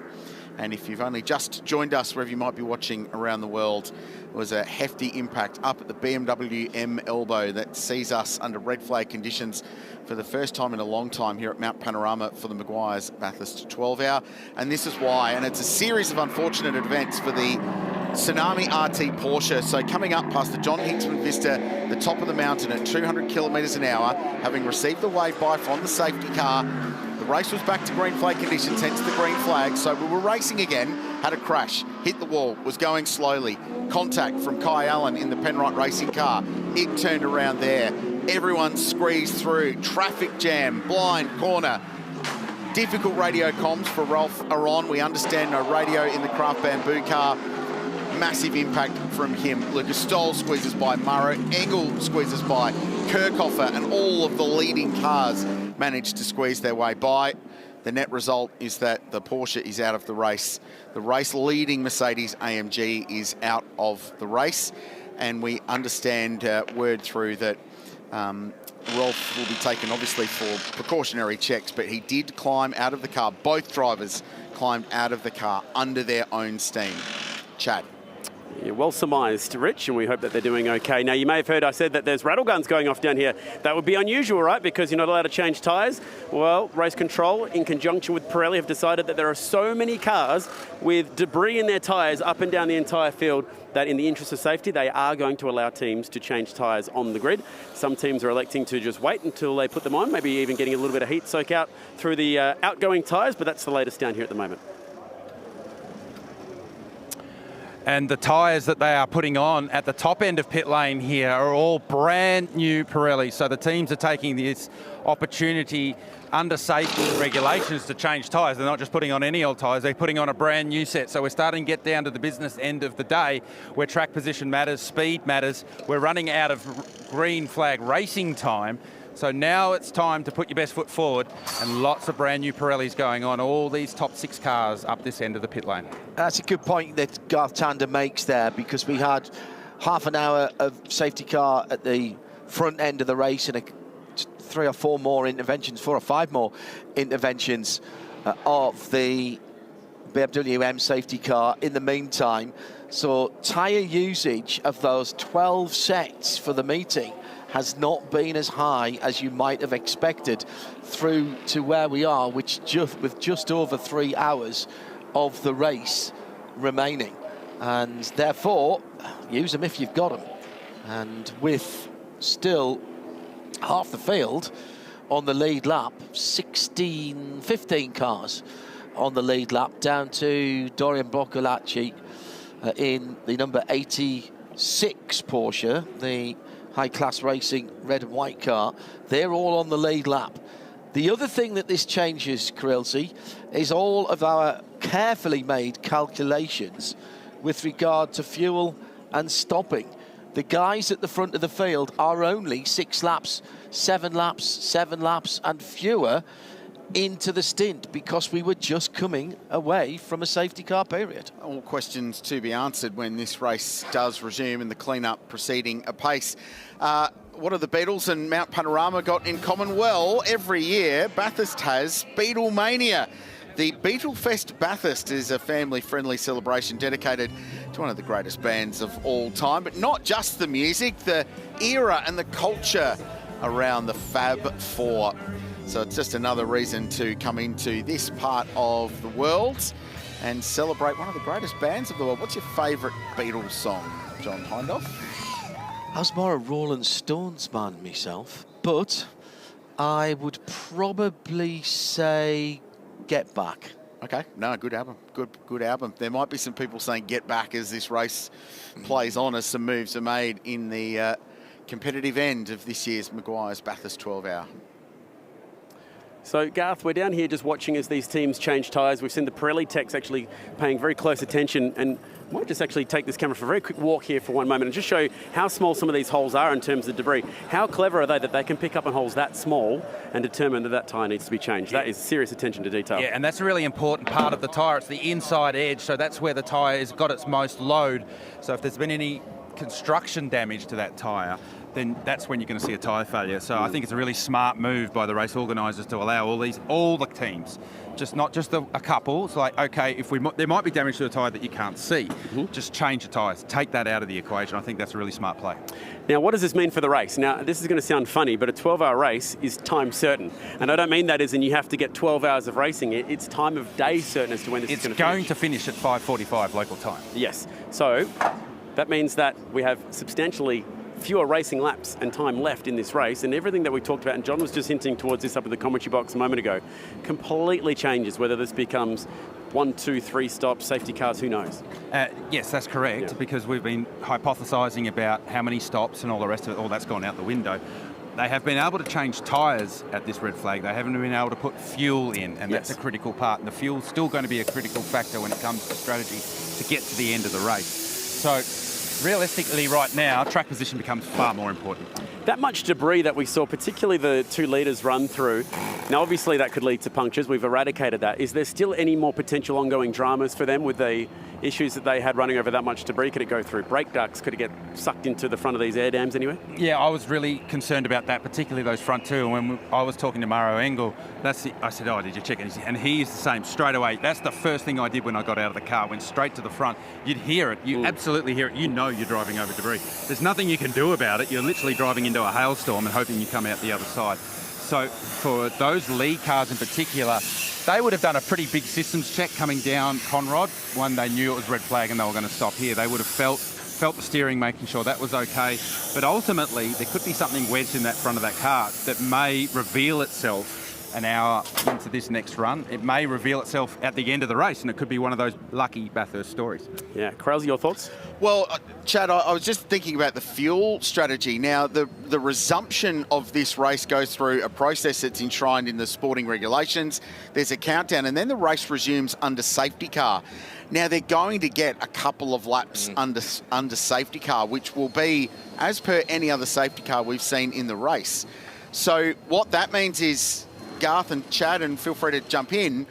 And if you've only just joined us, wherever you might be watching around the world, it was a hefty impact up at the BMW M elbow that sees us under red flag conditions for the first time in a long time here at Mount Panorama for the Meguiar's Bathurst 12 hour. And this is why, and it's a series of unfortunate events for the Tsunami RT Porsche. So coming up past the John Hinksman Vista, the top of the mountain at 200 kilometres an hour, having received the wave by from the safety car, the race was back to green flag conditions, hence the green flag. So we were racing again, had a crash, hit the wall, was going slowly. Contact from Kai Allen in the Penrite Racing car. It turned around there. Everyone squeezed through. Traffic jam, blind corner. Difficult radio comms for Ralph Aron. We understand no radio in the Craft Bamboo car. Massive impact from him. Lucas Stoll squeezes by. Maro Engel squeezes by. Kirchhofer and all of the leading cars managed to squeeze their way by. The net result is that the Porsche is out of the race. The race-leading Mercedes-AMG is out of the race. And we understand word through that Rolf will be taken, obviously, for precautionary checks, but he did climb out of the car. Both drivers climbed out of the car under their own steam. Chad. Yeah, well surmised, Rich, and we hope that they're doing okay. Now, you may have heard I said that there's rattle guns going off down here. That would be unusual, right? Because you're not allowed to change tyres. Well, Race Control, in conjunction with Pirelli, have decided that there are so many cars with debris in their tyres up and down the entire field that in the interest of safety, they are going to allow teams to change tyres on the grid. Some teams are electing to just wait until they put them on, maybe even getting a little bit of heat soak out through the outgoing tyres, but that's the latest down here at the moment. And the tyres that they are putting on at the top end of pit lane here are all brand new Pirelli. So the teams are taking this opportunity under safety regulations to change tyres. They're not just putting on any old tyres, they're putting on a brand new set. So we're starting to get down to the business end of the day where track position matters, speed matters. We're running out of green flag racing time. So now it's time to put your best foot forward, and lots of brand new Pirellis going on, all these top 6 cars up this end of the pit lane. That's a good point that Garth Tander makes there, because we had half an hour of safety car at the front end of the race and 3 or 4 more interventions, 4 or 5 more interventions of the BMW M safety car in the meantime. So tyre usage of those 12 sets for the meeting has not been as high as you might have expected through to where we are, with just over 3 hours of the race remaining. And therefore, use them if you've got them. And with still half the field on the lead lap, 15 cars on the lead lap, down to Dorian Boccolacci in the number 86 Porsche, the high-class racing red and white car. They're all on the lead lap. The other thing that this changes, Krilsey, is all of our carefully made calculations with regard to fuel and stopping. The guys at the front of the field are only 6 laps, 7 laps and fewer into the stint because we were just coming away from a safety car period. All questions to be answered when this race does resume and the clean-up proceeding apace. What have the Beatles and Mount Panorama got in common? Well, every year Bathurst has Beatlemania. The Beatlefest Bathurst is a family-friendly celebration dedicated to one of the greatest bands of all time, but not just the music, the era and the culture around the Fab Four. So it's just another reason to come into this part of the world and celebrate one of the greatest bands of the world. What's your favourite Beatles song, John Hindhaugh? I was more a Rolling Stones man myself, but I would probably say Get Back. Okay, no, good album. Good album. There might be some people saying Get Back as this race plays on, as some moves are made in the competitive end of this year's Meguiar's Bathurst 12-hour. So, Garth, we're down here just watching as these teams change tyres. We've seen the Pirelli techs actually paying very close attention, and I might just actually take this camera for a very quick walk here for one moment and just show you how small some of these holes are in terms of debris. How clever are they that they can pick up on holes that small and determine that that tyre needs to be changed? That is serious attention to detail. Yeah, and that's a really important part of the tyre. It's the inside edge, so that's where the tyre has got its most load. So if there's been any construction damage to that tyre, then that's when you're going to see a tyre failure. So I think it's a really smart move by the race organisers to allow all the teams, not just a couple. It's like, okay, if there might be damage to a tyre that you can't see, just change the tyres, take that out of the equation. I think that's a really smart play. Now, what does this mean for the race? Now, this is going to sound funny, but a 12-hour race is time certain. And I don't mean that as in you have to get 12 hours of racing. It's time of day certain as to when this is going to finish. It's going to finish at 5:45 local time. Yes. So that means that we have substantially fewer racing laps and time left in this race, and everything that we talked about, and John was just hinting towards this up at the commentary box a moment ago, completely changes whether this becomes 1, 2, 3 stops, safety cars, who knows? Yes, that's correct, because we've been hypothesising about how many stops and all the rest of it, all that's gone out the window. They have been able to change tyres at this red flag. They haven't been able to put fuel in, and that's a critical part, and the fuel's still going to be a critical factor when it comes to strategy to get to the end of the race. So realistically, right now, track position becomes far more important. That much debris that we saw, particularly the 2 leaders run through, now obviously that could lead to punctures. We've eradicated that. Is there still any more potential ongoing dramas for them with the issues that they had running over that much debris? Could it go through brake ducts? Could it get sucked into the front of these air dams anyway? Yeah, I was really concerned about that, particularly those front 2. And when I was talking to Maro Engel, I said, oh, did you check it? And he is the same straight away. That's the first thing I did when I got out of the car. Went straight to the front. You'd hear it. You absolutely hear it. You know you're driving over debris. There's nothing you can do about it. You're literally driving into a hailstorm and hoping you come out the other side. So for those lead cars in particular, they would have done a pretty big systems check coming down Conrod when they knew it was red flag and they were going to stop here. They would have felt the steering, making sure that was okay. But ultimately, there could be something wedged in that front of that car that may reveal itself an hour into this next run. It may reveal itself at the end of the race, and it could be one of those lucky Bathurst stories. Yeah, Krause, your thoughts? Well, Chad, I was just thinking about the fuel strategy. Now, the resumption of this race goes through a process that's enshrined in the sporting regulations. There's a countdown, and then the race resumes under safety car. Now, they're going to get a couple of laps under safety car, which will be as per any other safety car we've seen in the race. So what that means is, Garth and Chad, and feel free to jump in,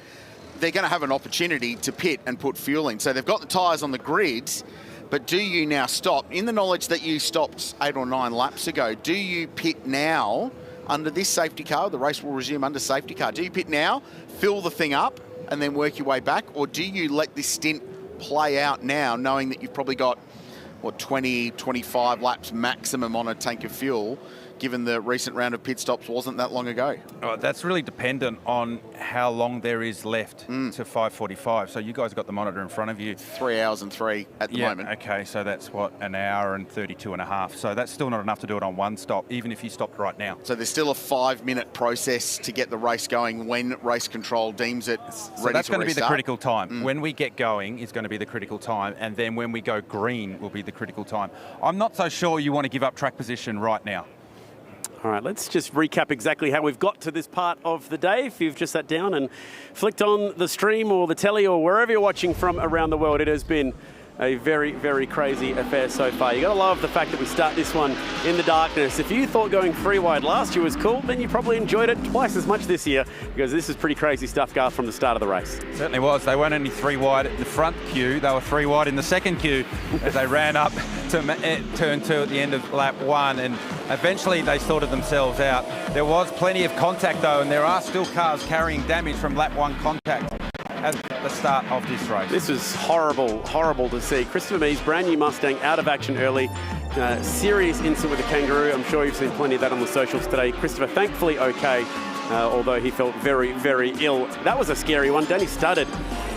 they're going to have an opportunity to pit and put fuel in. So they've got the tyres on the grids, but do you now stop? In the knowledge that you stopped 8 or 9 laps ago, do you pit now under this safety car? The race will resume under safety car. Do you pit now, fill the thing up, and then work your way back? Or do you let this stint play out now, knowing that you've probably got, 20, 25 laps maximum on a tank of fuel given the recent round of pit stops wasn't that long ago? Oh, that's really dependent on how long there is left to 5:45. So you guys have got the monitor in front of you. 3 hours and 3 at the moment. Okay, so that's what, an hour and 32 and a half. So that's still not enough to do it on one stop, even if you stopped right now. So there's still a 5-minute process to get the race going when race control deems it ready to restart. So that's going to be the critical time. When we get going is going to be the critical time, and then when we go green will be the critical time. I'm not so sure you want to give up track position right now. All right, let's just recap exactly how we've got to this part of the day. If you've just sat down and flicked on the stream or the telly or wherever you're watching from around the world, it has been a very, very crazy affair so far. You got to love the fact that we start this one in the darkness. If you thought going 3 wide last year was cool, then you probably enjoyed it twice as much this year, because this is pretty crazy stuff, Garth, from the start of the race. It certainly was. They weren't only 3 wide in the front queue, they were 3 wide in the second queue as they ran up to turn 2 at the end of lap 1, and eventually they sorted themselves out. There was plenty of contact though, and there are still cars carrying damage from lap 1 contact at the start of this race. This was horrible, horrible to see. Christopher Mee's brand new Mustang out of action early. Serious incident with the kangaroo. I'm sure you've seen plenty of that on the socials today. Christopher thankfully okay, although he felt very, very ill. That was a scary one. Danny Studdard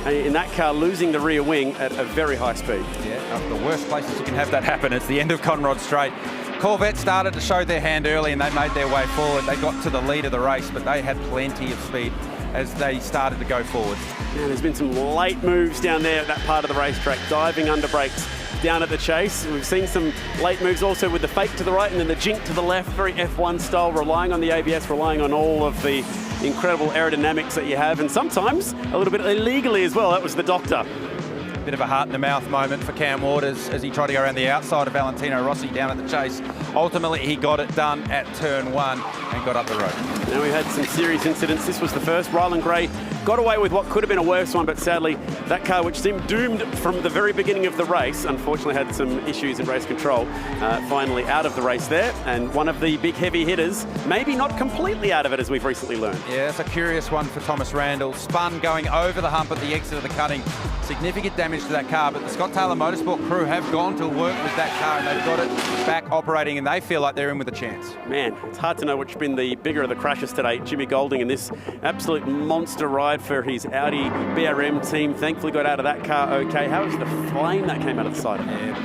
in that car losing the rear wing at a very high speed. Yeah, the worst places you can have that happen. It's the end of Conrod Straight. Corvette started to show their hand early and they made their way forward. They got to the lead of the race, but they had plenty of speed as they started to go forward. Yeah, there's been some late moves down there at that part of the racetrack, diving under brakes down at the chase. We've seen some late moves also with the fake to the right and then the jink to the left, very F1 style, relying on the ABS, relying on all of the incredible aerodynamics that you have, and sometimes a little bit illegally as well. That was the doctor. Bit of a heart-in-the-mouth moment for Cam Waters as he tried to go around the outside of Valentino Rossi down at the chase. Ultimately, he got it done at turn 1 and got up the road. Now we had some serious incidents. This was the first. Ryland Gray got away with what could have been a worse one, but sadly, that car, which seemed doomed from the very beginning of the race, unfortunately had some issues in race control. Finally out of the race there, and one of the big heavy hitters, maybe not completely out of it, as we've recently learned. Yeah, it's a curious one for Thomas Randle. Spun going over the hump at the exit of the cutting. Significant damage to that car, but the Scott Taylor Motorsport crew have gone to work with that car and they've got it back operating and they feel like they're in with a chance. Man, it's hard to know which has been the bigger of the crashes today. Jimmy Golding in this absolute monster ride for his Audi BRM team. Thankfully got out of that car okay. How was the flame that came out of the side of it? Yeah,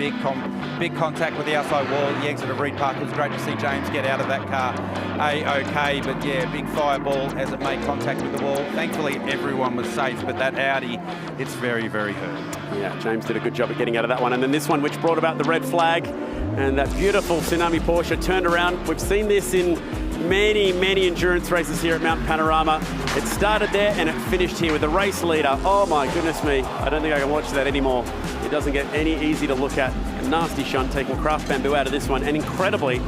big contact with the outside wall. The exit of Reed Park. It was great to see James get out of that car okay, but yeah, big fireball as it made contact with the wall. Thankfully everyone was safe, but that Audi, it's very, very hurt. Yeah, James did a good job at getting out of that one. And then this one, which brought about the red flag, and that beautiful Tsunami Porsche turned around. We've seen this in many, many endurance races here at Mount Panorama. It started there and it finished here with the race leader. Oh my goodness me, I don't think I can watch that anymore. It doesn't get any easy to look at. A nasty shunt taking Craft Bamboo out of this one, and incredibly,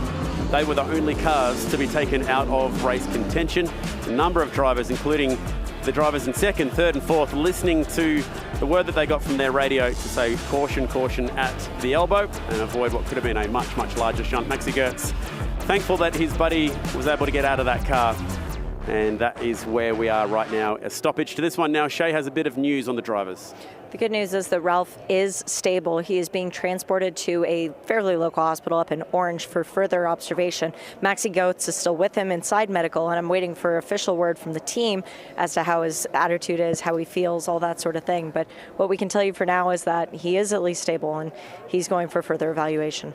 they were the only cars to be taken out of race contention. A number of drivers, including the drivers in second, third and fourth, listening to the word that they got from their radio to say caution, caution at the elbow and avoid what could have been a much, much larger shunt. Maxi Gertz, thankful that his buddy was able to get out of that car. And that is where we are right now. A stoppage to this one now. Shay has a bit of news on the drivers. The good news is that Ralph is stable. He is being transported to a fairly local hospital up in Orange for further observation. Maxi Goetz is still with him inside medical, and I'm waiting for official word from the team as to how his attitude is, how he feels, all that sort of thing. But what we can tell you for now is that he is at least stable, and he's going for further evaluation.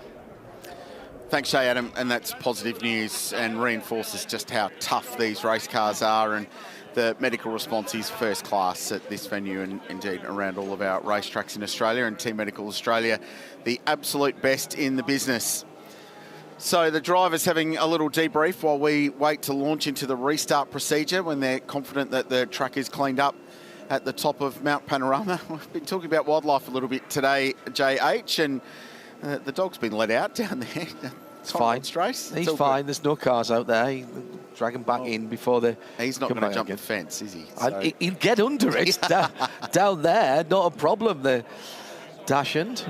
Thanks, Shay Adam, and that's positive news and reinforces just how tough these race cars are, and the medical response is first class at this venue and indeed around all of our racetracks in Australia, and Team Medical Australia, the absolute best in the business. So the drivers having a little debrief while we wait to launch into the restart procedure when they're confident that the track is cleaned up at the top of Mount Panorama. We've been talking about wildlife a little bit today, JH, and the dog's been let out down there. It's fine. He's fine. There's no cars out there. Drag him back in before they. He's not going to jump the fence, is he? So. He'll get under it down there. Not a problem. The Dashant.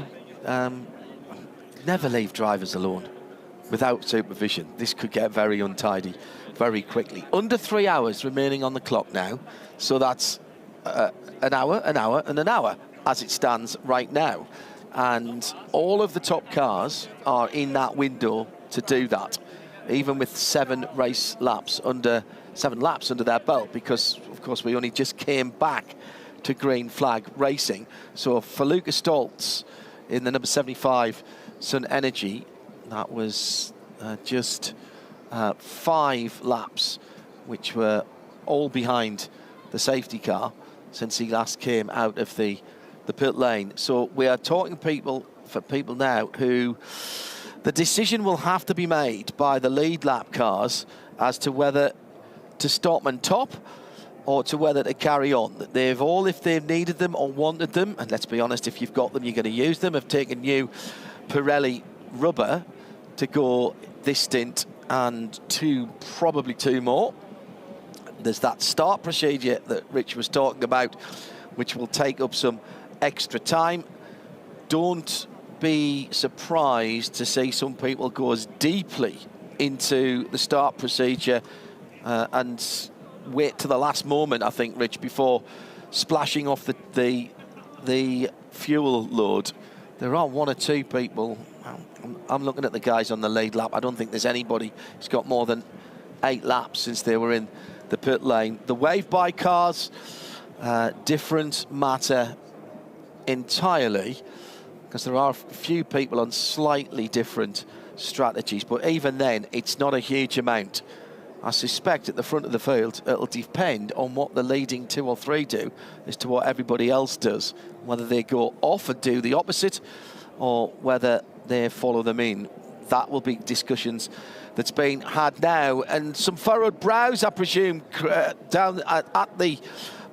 Never leave drivers alone without supervision. This could get very untidy very quickly. Under 3 hours remaining on the clock now. So that's an hour, and an hour as it stands right now. And all of the top cars are in that window to do that. even with 7 laps under their belt, because of course we only just came back to green flag racing. So for Lucas Stoltz in the number 75 Sun Energy, that was just 5 laps, which were all behind the safety car since he last came out of the pit lane. So we are talking for people now who the decision will have to be made by the lead lap cars as to whether to stop and top or to whether to carry on. They've all, if they've needed them or wanted them, and let's be honest, if you've got them, you're going to use them, have taken new Pirelli rubber to go this stint and probably two more. There's that start procedure that Rich was talking about, which will take up some extra time. Don't be surprised to see some people go as deeply into the start procedure and wait to the last moment, I think, Rich, before splashing off the fuel load. There are 1 or 2 people. I'm looking at the guys on the lead lap. I don't think there's anybody who's got more than 8 laps since they were in the pit lane. The wave-by cars, different matter entirely, because there are a few people on slightly different strategies, but even then, it's not a huge amount. I suspect at the front of the field, it'll depend on what the leading 2 or 3 do as to what everybody else does, whether they go off and do the opposite or whether they follow them in. That will be discussions that's been had now, and some furrowed brows, I presume, down at the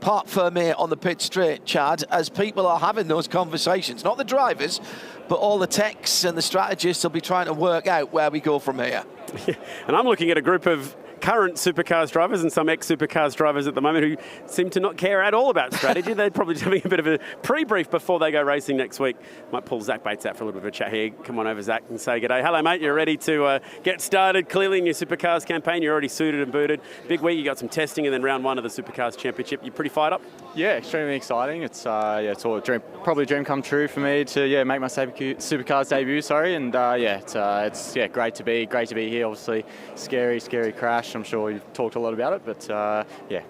Parc Fermé on the pit straight, Chad, as people are having those conversations. Not the drivers, but all the techs and the strategists will be trying to work out where we go from here. Yeah. And I'm looking at a group of current supercars drivers and some ex-supercars drivers at the moment who seem to not care at all about strategy. They're probably just having a bit of a pre-brief before they go racing next week. Might pull Zach Bates out for a little bit of a chat here. Come on over, Zach, and say g'day. Hello, mate. You're ready to get started clearly in your supercars campaign. You're already suited and booted. Big week. You got some testing and then round 1 of the Supercars Championship. You pretty fired up? Yeah, extremely exciting. It's it's all probably a dream come true for me to make my supercars debut. It's great to be here. Obviously, scary crash. I'm sure you've talked a lot about it, but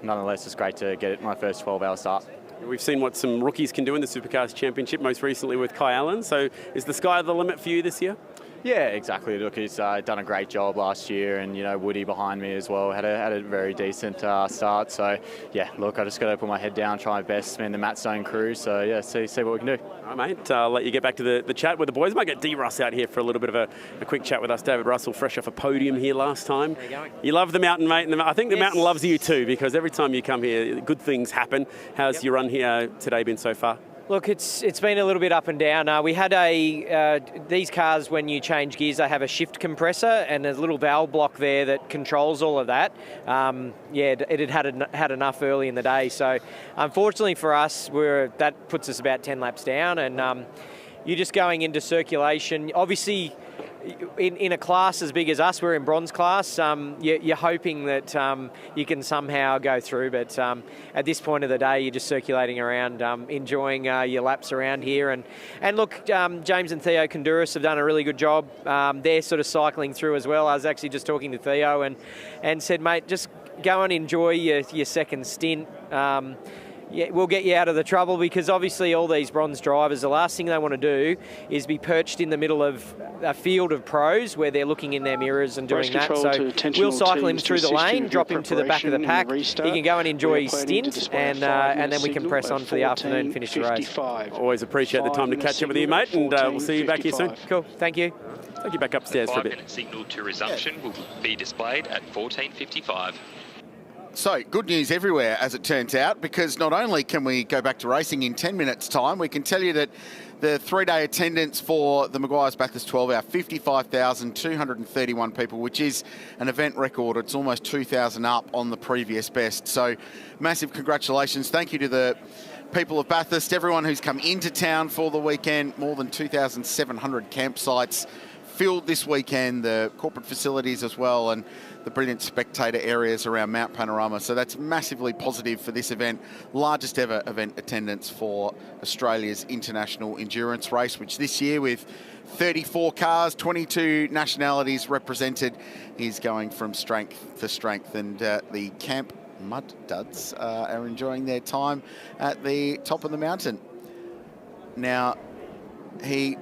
nonetheless, it's great to get my first 12-hour start. We've seen what some rookies can do in the Supercars Championship, most recently with Kai Allen. So is the sky the limit for you this year? Yeah, exactly. Look, he's done a great job last year, and Woody behind me as well had a very decent start. So yeah, look, I just got to put my head down, try my best, man, the Matt Stone crew. So yeah, see what we can do. All right, mate. I'll let you get back to the chat with the boys. Might get D-Russ out here for a little bit of a quick chat with us. David Russell, fresh off a podium here last time. How you going? You love the mountain, mate. And I think the mountain loves you too, because every time you come here, good things happen. How's your run here today been so far? Look, it's been a little bit up and down. We had these cars, when you change gears, they have a shift compressor and a little valve block there that controls all of that. It had enough early in the day. So unfortunately for us, that puts us about 10 laps down, and you're just going into circulation. Obviously, in a class as big as us, we're in bronze class, you're hoping that you can somehow go through, but at this point of the day, you're just circulating around, enjoying your laps around here. And look, James and Theo Konduras have done a really good job. They're sort of cycling through as well. I was actually just talking to Theo and said, mate, just go and enjoy your second stint. We'll get you out of the trouble, because obviously all these bronze drivers, the last thing they want to do is be perched in the middle of a field of pros where they're looking in their mirrors and doing that. So we'll cycle him through the lane, drop him to the back of the pack. He can go and enjoy his stint, and then we can press on for the afternoon and finish the race. Always appreciate the time to catch up with you, mate, and we'll see you back here soon. Cool, thank you. Take you back upstairs for a bit. The 5-minute signal to resumption will be displayed at 14:55. So, good news everywhere, as it turns out, because not only can we go back to racing in 10 minutes' time, we can tell you that the 3-day attendance for the Meguiar's Bathurst 12-hour, 55,231 people, which is an event record. It's almost 2,000 up on the previous best. So, massive congratulations. Thank you to the people of Bathurst, everyone who's come into town for the weekend, more than 2,700 campsites filled this weekend, the corporate facilities as well, and the brilliant spectator areas around Mount Panorama. So that's massively positive for this event. Largest ever event attendance for Australia's International Endurance Race, which this year with 34 cars, 22 nationalities represented, is going from strength to strength. And the Camp Mud Duds are enjoying their time at the top of the mountain. Now, the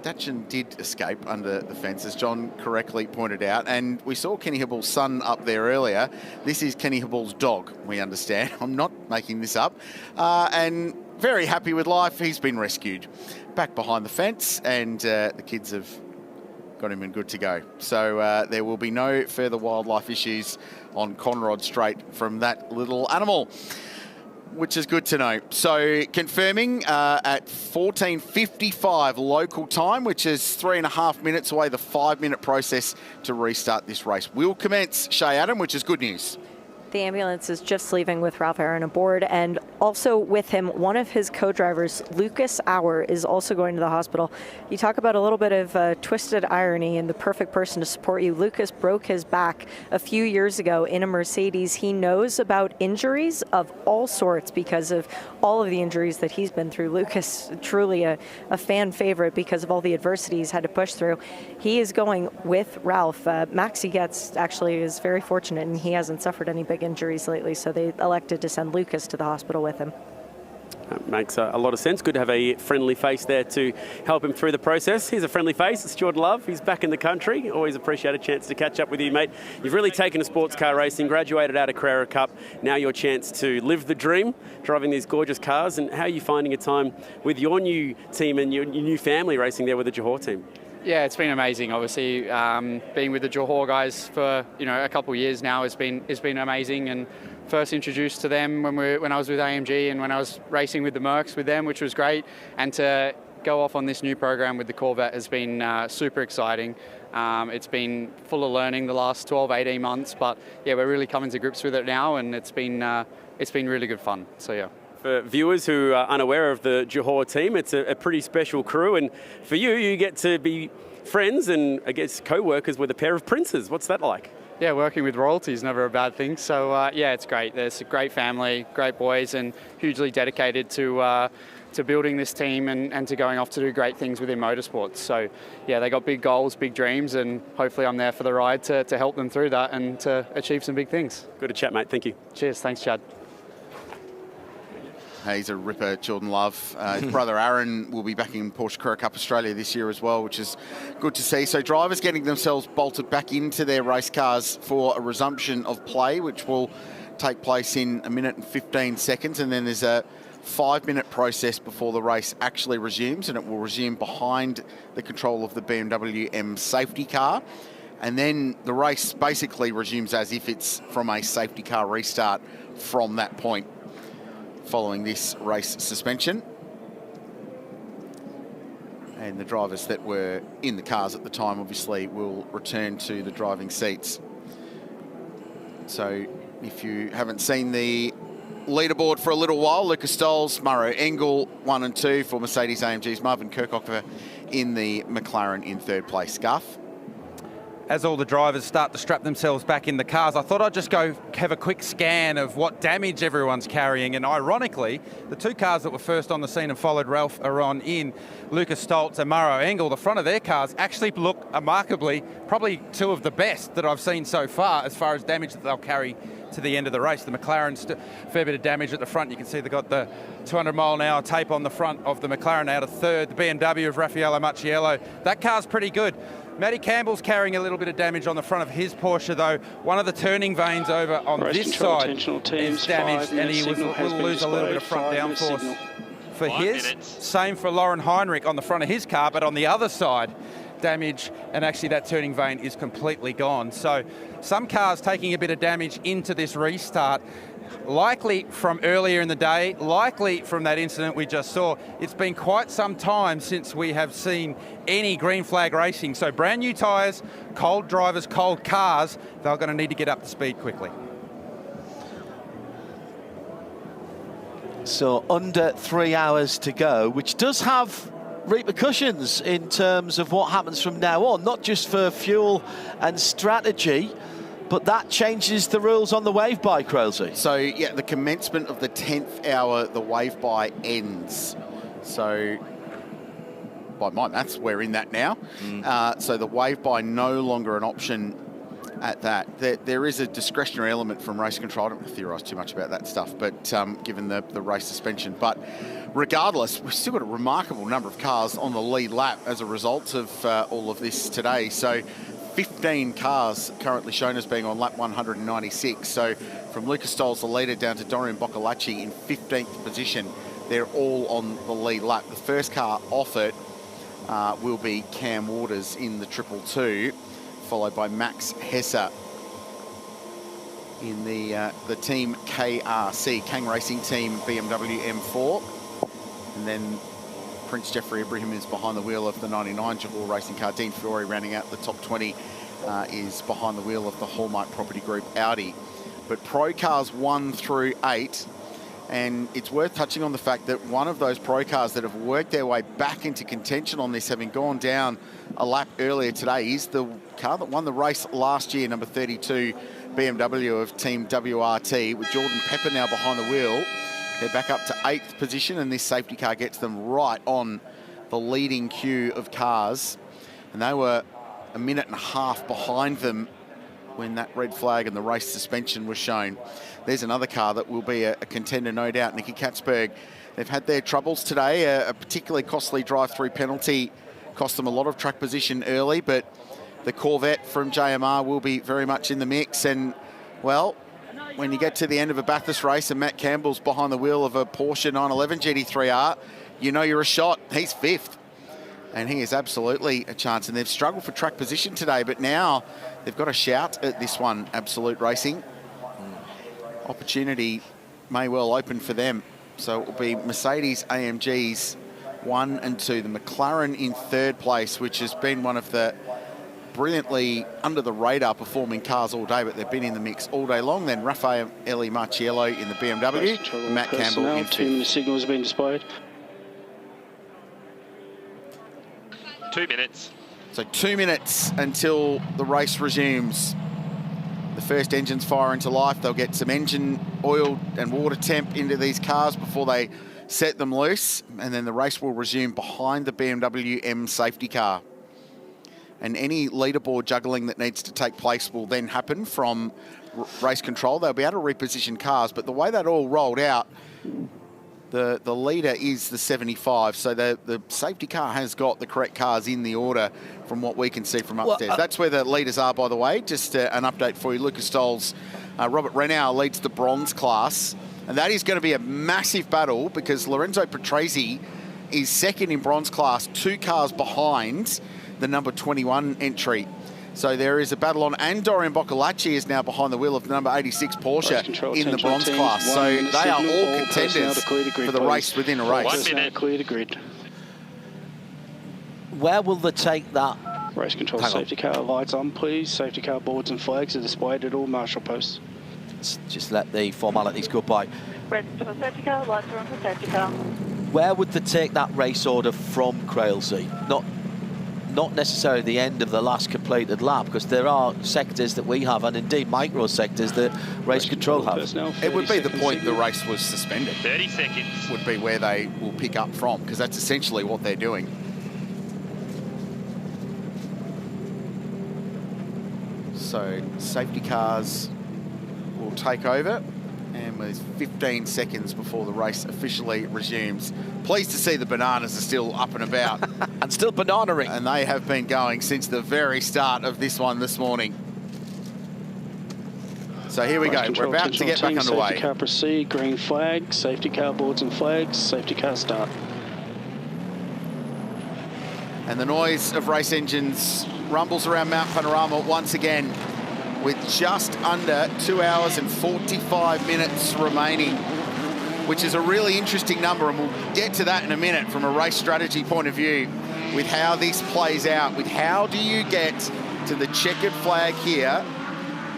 Dachshund did escape under the fence, as John correctly pointed out, and we saw Kenny Hibble's son up there earlier. This is Kenny Hibble's dog, we understand. I'm not making this up. And very happy with life. He's been rescued back behind the fence, and the kids have got him in good to go. So there will be no further wildlife issues on Conrod Strait from that little animal, which is good to know. So confirming at 14:55 local time, which is 3.5 minutes away, the 5-minute process to restart this race will commence. Shay Adam, which is good news. The ambulance is just leaving with Ralph Aaron aboard, and also with him, one of his co-drivers, Lucas Auer, is also going to the hospital. You talk about a little bit of twisted irony and the perfect person to support you. Lucas broke his back a few years ago in a Mercedes. He knows about injuries of all sorts because of all of the injuries that he's been through. Lucas, truly a fan favorite because of all the adversity he's had to push through. He is going with Ralph. Maxi Getz actually is very fortunate, and he hasn't suffered any big injuries lately, so they elected to send Lucas to the hospital with him. That makes a lot of sense. Good to have a friendly face there to help him through the process. Here's a friendly face. It's Jordan Love. He's back in the country. Always appreciate a chance to catch up with you, mate. You've really taken to sports car racing, graduated out of Carrera Cup. Now your chance to live the dream, driving these gorgeous cars. And how are you finding your time with your new team and your new family racing there with the Johor team? Yeah, it's been amazing. Obviously, being with the Johor guys for a couple of years now has been amazing. And first introduced to them when I was with AMG and when I was racing with the Mercs with them, which was great. And to go off on this new program with the Corvette has been super exciting. It's been full of learning the last 12, 18 months, but yeah, we're really coming to grips with it now, and it's been really good fun. So yeah. For viewers who are unaware of the Johor team, it's a pretty special crew, and for you get to be friends and I guess co-workers with a pair of princes. What's that like? Yeah, working with royalty is never a bad thing. So yeah, it's great. There's a great family, great boys, and hugely dedicated to building this team and to going off to do great things within motorsports. So yeah, they got big goals, big dreams, and hopefully I'm there for the ride to help them through that and to achieve some big things. Good to chat, mate. Thank you. Cheers. Thanks, Chad. He's a ripper, Jordan Love. His brother Aaron will be back in Porsche Carrera Cup Australia this year as well, which is good to see. So drivers getting themselves bolted back into their race cars for a resumption of play, which will take place in 1 minute and 15 seconds. And then there's a 5-minute process before the race actually resumes, and it will resume behind the control of the BMW M safety car. And then the race basically resumes as if it's from a safety car restart from that point, following this race suspension. And the drivers that were in the cars at the time obviously will return to the driving seats. So if you haven't seen the leaderboard for a little while, Lucas Stoles, Maro Engel 1 and 2 for Mercedes-AMG's, Marvin Kirchhofer in the McLaren in 3rd place. Scuff. As all the drivers start to strap themselves back in the cars, I thought I'd just go have a quick scan of what damage everyone's carrying. And ironically, the 2 cars that were first on the scene and followed Ralph Aaron in, Lucas Stoltz and Maro Engel, the front of their cars actually look remarkably, probably 2 of the best that I've seen so far as damage that they'll carry to the end of the race. The McLaren's fair bit of damage at the front. You can see they've got the 200-mile-an-hour tape on the front of the McLaren out of 3rd. The BMW of Raffaello Macchiello, that car's pretty good. Matty Campbell's carrying a little bit of damage on the front of his Porsche, though. One of the turning vanes over on this side is damaged, and he will lose a little bit of front downforce for his. Same for Lauren Heinrich on the front of his car, but on the other side, damage, and actually that turning vane is completely gone. So some cars taking a bit of damage into this restart, likely from earlier in the day, likely from that incident we just saw. It's been quite some time since we have seen any green flag racing. So brand new tyres, cold drivers, cold cars, they're going to need to get up to speed quickly. So under 3 hours to go, which does have repercussions in terms of what happens from now on, not just for fuel and strategy, but that changes the rules on the wave by, Crailsey. So, yeah, the commencement of the 10th hour, the wave by ends. So, by my maths, we're in that now. So the wave by no longer an option at that. There is a discretionary element from race control. I don't want to theorise too much about that stuff, but given the race suspension. But regardless, we've still got a remarkable number of cars on the lead lap as a result of all of this today. So 15 cars currently shown as being on lap 196. So from Lucas Stoles, the leader, down to Dorian Boccolacci in 15th position. They're all on the lead lap. The first car off it will be Cam Waters in the 222, followed by Max Hesser in the team KRC, Kang Racing Team BMW M4. And then Prince Jeffrey Ibrahim is behind the wheel of the 99 Johor Racing car. Dean Fiore rounding out the top 20 is behind the wheel of the Hallmark Property Group Audi. But Pro cars 1 through 8, and it's worth touching on the fact that one of those Pro cars that have worked their way back into contention on this, having gone down a lap earlier today, is the car that won the race last year, number 32 BMW of Team WRT, with Jordan Pepper now behind the wheel. They're back up to 8th position, and this safety car gets them right on the leading queue of cars. And they were a minute and a half behind them when that red flag and the race suspension was shown. There's another car that will be a contender, no doubt, Nicky Katzberg. They've had their troubles today. A particularly costly drive-through penalty cost them a lot of track position early, but the Corvette from JMR will be very much in the mix. And, well, when you get to the end of a Bathurst race and Matt Campbell's behind the wheel of a Porsche 911 GT3R, you know you're a shot. He's 5th. And he is absolutely a chance. And they've struggled for track position today, but now they've got a shout at this one, Absolute Racing. Opportunity may well open for them. So it will be Mercedes-AMG's 1 and 2. The McLaren in 3rd place, which has been one of the brilliantly under-the-radar performing cars all day, but they've been in the mix all day long. Then Raffaele Marciello in the BMW, and Matt Campbell in 5th. 2 minute signals have been displayed. 2 minutes. So 2 minutes until the race resumes. The first engines fire into life. They'll get some engine oil and water temp into these cars before they set them loose, and then the race will resume behind the BMW M safety car. And any leaderboard juggling that needs to take place will then happen from race control. They'll be able to reposition cars, but the way that all rolled out, the leader is the 75, so the safety car has got the correct cars in the order from what we can see from upstairs. That's where the leaders are, by the way. Just an update for you. Lucas Stoles, Robert Renau leads the bronze class, and that is going to be a massive battle because Lorenzo Petresi is 2nd in bronze class, 2 cars behind the number 21 entry. So there is a battle on, and Dorian Boccolacci is now behind the wheel of the number 86 Porsche in the bronze class. So they are all contenders for the race within a race. 1 minute. Clear the grid. Where will they take that? Race control safety car lights on, please. Safety car boards and flags are displayed at all marshal posts. Let's just let the formalities go by. Race control safety car, lights are on for safety car. Where would they take that race order from, Crailsey? Not necessarily the end of the last completed lap, because there are sectors that we have, and indeed micro sectors that race control have. It would be the point the race was suspended. 30 seconds. Would be where they will pick up from, because that's essentially what they're doing. So safety cars will take over, and with 15 seconds before the race officially resumes. Pleased to see the bananas are still up and about. And still banana-ing. And they have been going since the very start of this one this morning. So here we go. We're about to get back underway. Safety car proceed, green flag, safety car boards and flags, safety car start. And the noise of race engines rumbles around Mount Panorama once again, with just under 2 hours and 45 minutes remaining, which is a really interesting number, and we'll get to that in a minute from a race strategy point of view with how this plays out, with how do you get to the checkered flag here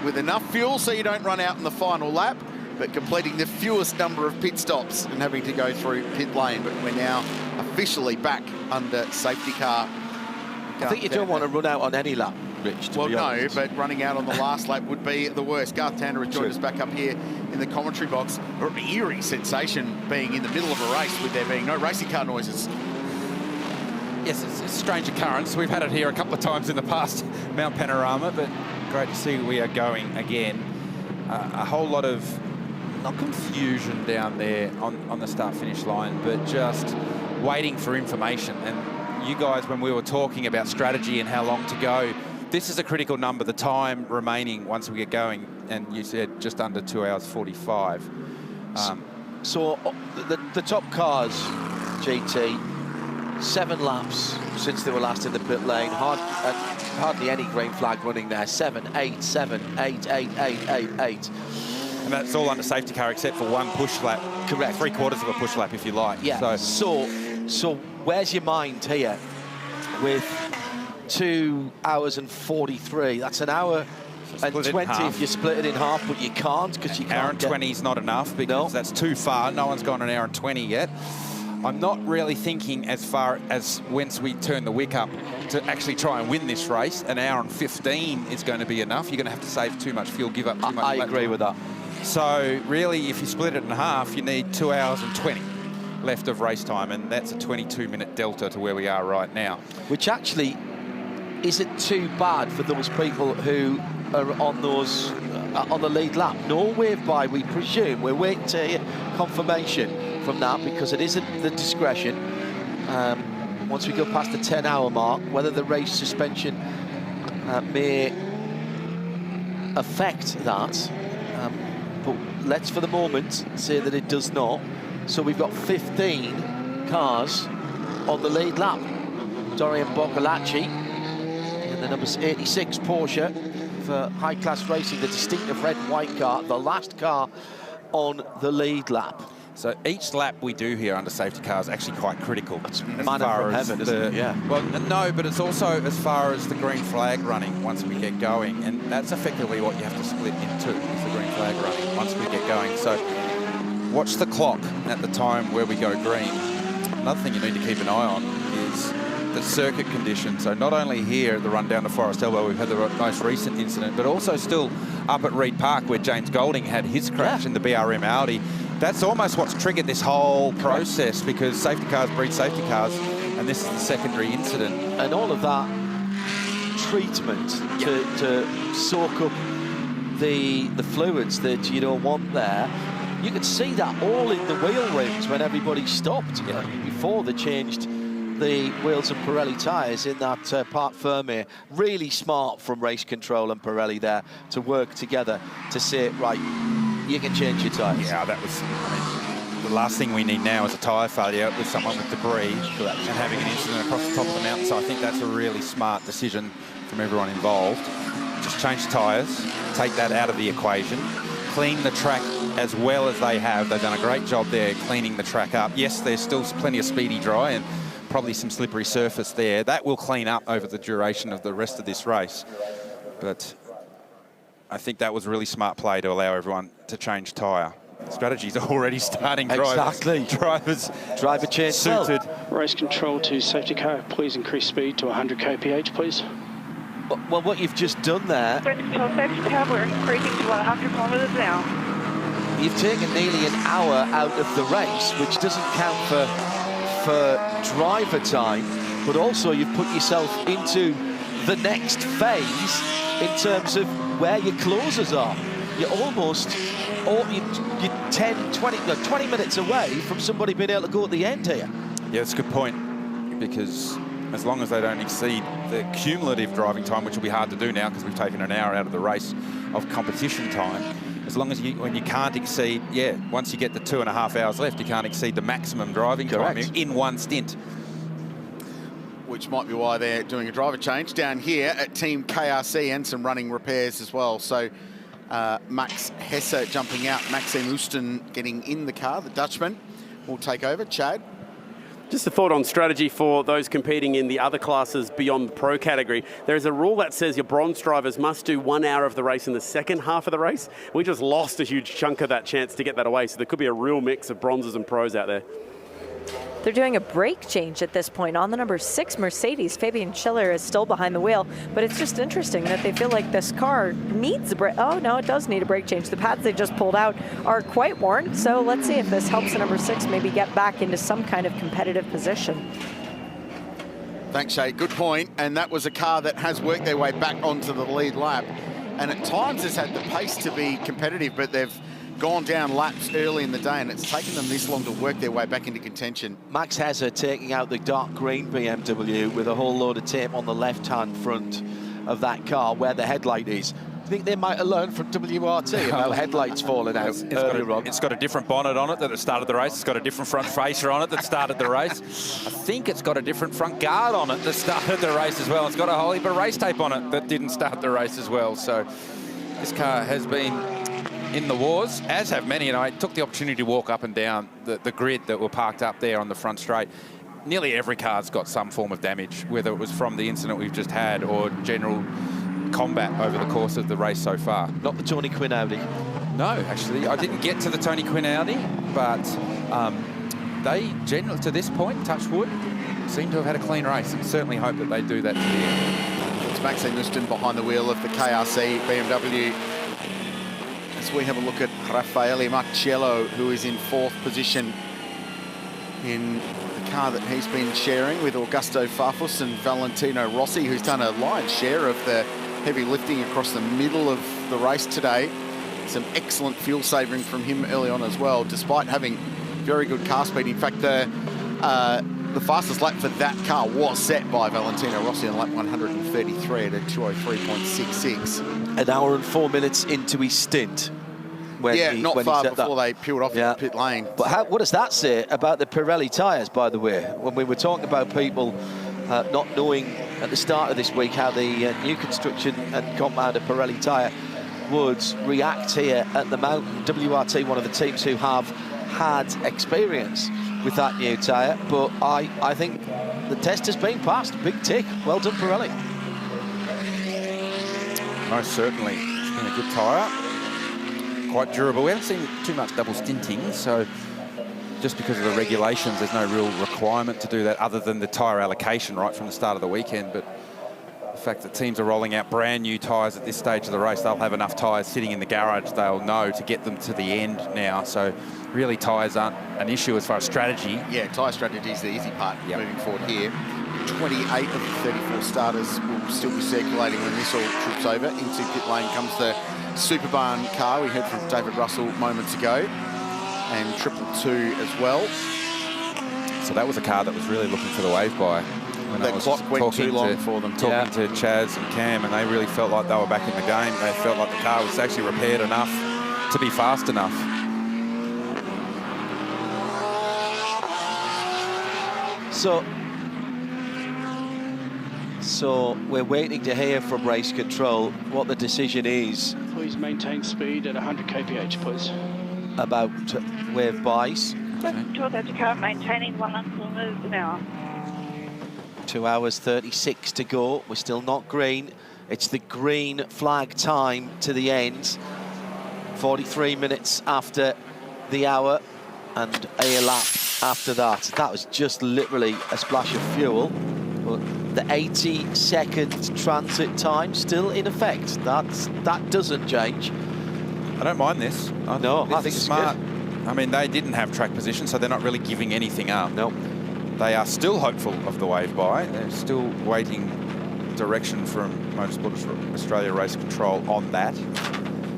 with enough fuel so you don't run out in the final lap, but completing the fewest number of pit stops and having to go through pit lane. But we're now officially back under safety car. I think you don't want to run out on any lap, Rich, to well, be honest. no, but running out on the last lap would be the worst. Garth Tander has joined us back up here in the commentary box. An eerie sensation being in the middle of a race with there being no racing car noises. Yes, it's a strange occurrence. We've had it here a couple of times in the past, Mount Panorama, but great to see we are going again. A whole lot of, not confusion down there on the start-finish line, but just waiting for information. And you guys, when we were talking about strategy and how long to go, this is a critical number, the time remaining once we get going, and you said just under 2 hours 45. So the top cars, GT, 7 laps since they were last in the pit lane. Hardly any green flag running there. 7, 8, 7, 8, 8, 8, 8, 8. And that's all under safety car except for one push lap. Correct. 3/4 of a push lap, if you like. Yeah. So where's your mind here with 2 hours and 43? That's an hour and 20 if you split it in half, but you can't because you can't. Hour and 20 is not enough because that's too far. No one's gone an hour and 20 yet. I'm not really thinking as far as once we turn the wick up to actually try and win this race. An hour and 15 is going to be enough. You're going to have to save too much fuel, give up too much. I agree with that. So really, if you split it in half, you need 2 hours and 20 left of race time, and that's a 22-minute delta to where we are right now. Which actually isn't too bad for those people who are on those on the lead lap. No wave by, we presume. We're waiting to hear confirmation from that because it isn't the discretion. Once we go past the 10-hour mark, whether the race suspension may affect that, but let's for the moment say that it does not. So we've got 15 cars on the lead lap. Dorian Boccolacci in the number 86 Porsche for high-class racing, the distinctive red and white car, the last car on the lead lap. So each lap we do here under safety car is actually quite critical. It's manna from heaven, isn't it? Yeah. Well, no, but it's also as far as the green flag running once we get going, and that's effectively what you have to split into, is the green flag running once we get going. So watch the clock at the time where we go green. Another thing you need to keep an eye on is the circuit conditions. So not only here at the run down to Forest Elbow, we've had the most recent incident, but also still up at Reed Park where James Golding had his crash in the BRM Audi. That's almost what's triggered this whole process because safety cars breed safety cars, and this is the secondary incident. And all of that treatment to soak up the fluids that you don't want there. You could see that all in the wheel rims when everybody stopped before they changed the wheels and Pirelli tyres in that Parc Fermé. Really smart from race control and Pirelli there to work together to say, right, you can change your tyres. Yeah, that was, I mean, the last thing we need now is a tyre failure with someone with debris and having an incident across the top of the mountain. So I think that's a really smart decision from everyone involved. Just change tyres, take that out of the equation, clean the track as well as they have. They've done a great job there cleaning the track up. Yes, there's still plenty of speedy dry and probably some slippery surface there. That will clean up over the duration of the rest of this race. But I think that was a really smart play to allow everyone to change tyre. Strategy's already starting. Exactly. Driver change suited. Race control to safety car. Please increase speed to 100 kph, please. Well, what you've just done there... Race control safety car, we're increasing to 100 kilometers an hour. You've taken nearly an hour out of the race, which doesn't count for driver time, but also you've put yourself into the next phase in terms of where your closers are. You're almost, you're 10, 20 minutes away from somebody being able to go at the end here. Yeah, that's a good point, because as long as they don't exceed the cumulative driving time, which will be hard to do now because we've taken an hour out of the race of competition time, as long as when you can't exceed, once you get the 2.5 hours left, you can't exceed the maximum driving time in one stint. Which might be why they're doing a driver change down here at Team KRC and some running repairs as well. So Max Hesse jumping out, Maxime Oostin getting in the car, the Dutchman will take over. Chad? Just a thought on strategy for those competing in the other classes beyond the pro category. There is a rule that says your bronze drivers must do 1 hour of the race in the second half of the race. We just lost a huge chunk of that chance to get that away, so there could be a real mix of bronzes and pros out there. They're doing a brake change at this point on the number 6 Mercedes. Fabian Schiller is still behind the wheel, but it's just interesting that they feel like this car needs a brake. Oh no, it does need a brake change. The pads they just pulled out are quite worn, so let's see if this helps the number 6 maybe get back into some kind of competitive position. Thanks, Shay. Good point. And that was a car that has worked their way back onto the lead lap. And at times has had the pace to be competitive, but they've gone down laps early in the day, and it's taken them this long to work their way back into contention. Max Hesser taking out the dark green BMW with a whole load of tape on the left-hand front of that car where the headlight is. I think they might have learned from WRT about headlights falling out earlier on. It's got a different bonnet on it that started the race. It's got a different front facer on it that started the race. I think it's got a different front guard on it that started the race as well. It's got a whole heap of race tape on it that didn't start the race as well. So this car has been in the wars, as have many, and I took the opportunity to walk up and down the grid that were parked up there on the front straight. Nearly every car's got some form of damage, whether it was from the incident we've just had or general combat over the course of the race so far. Not the Tony Quinn Audi. No, actually, I didn't get to the Tony Quinn Audi, but they generally, to this point, touch wood, seem to have had a clean race, and certainly hope that they do that to the end. It's Maxime Nustin behind the wheel of the KRC BMW. As we have a look at Raffaele Marcello, who is in 4th position in the car that he's been sharing with Augusto Farfus and Valentino Rossi, who's done a lion's share of the heavy lifting across the middle of the race today. Some excellent fuel saving from him early on as well, despite having very good car speed. In fact, the fastest lap for that car was set by Valentino Rossi on lap 133 at a 203.66. An hour and 4 minutes into his stint. Not far before they peeled off the pit lane. But what does that say about the Pirelli tyres, by the way? When we were talking about people not knowing at the start of this week how the new construction and compounded Pirelli tyre would react here at the Mountain. WRT, one of the teams who have had experience with that new tyre, but I think the test has been passed. Big tick. Well done, Pirelli. Most certainly. It's been a good tyre. Quite durable. We haven't seen too much double stinting, so just because of the regulations, there's no real requirement to do that other than the tyre allocation right from the start of the weekend. But the fact that teams are rolling out brand new tyres at this stage of the race, they'll have enough tyres sitting in the garage, they'll know, to get them to the end now. So really tyres aren't an issue as far as strategy. Yeah, tyre strategy is the easy part moving forward here. 28 of the 34 starters will still be circulating when this all trips over. Into pit lane comes the Superbarn car. We heard from David Russell moments ago, and 222 as well. So that was a car that was really looking for the wave by. The clock went too long for them. Talking to Chaz and Cam, and they really felt like they were back in the game. They felt like the car was actually repaired enough to be fast enough. So we're waiting to hear from race control what the decision is. Please maintain speed at 100 kph, please. About wave buys. Ensure that the car maintaining 100 kilometers an hour. 2 hours 36 to go. We're still not green. It's the green flag time to the end. 43 minutes after the hour and a lap after that. That was just literally a splash of fuel. But the 80-second transit time still in effect. That doesn't change. I don't mind this. I think it's smart. I mean, they didn't have track position, so they're not really giving anything up. Nope. They are still hopeful of the wave by. They're still waiting direction from Motorsport Australia Race Control on that.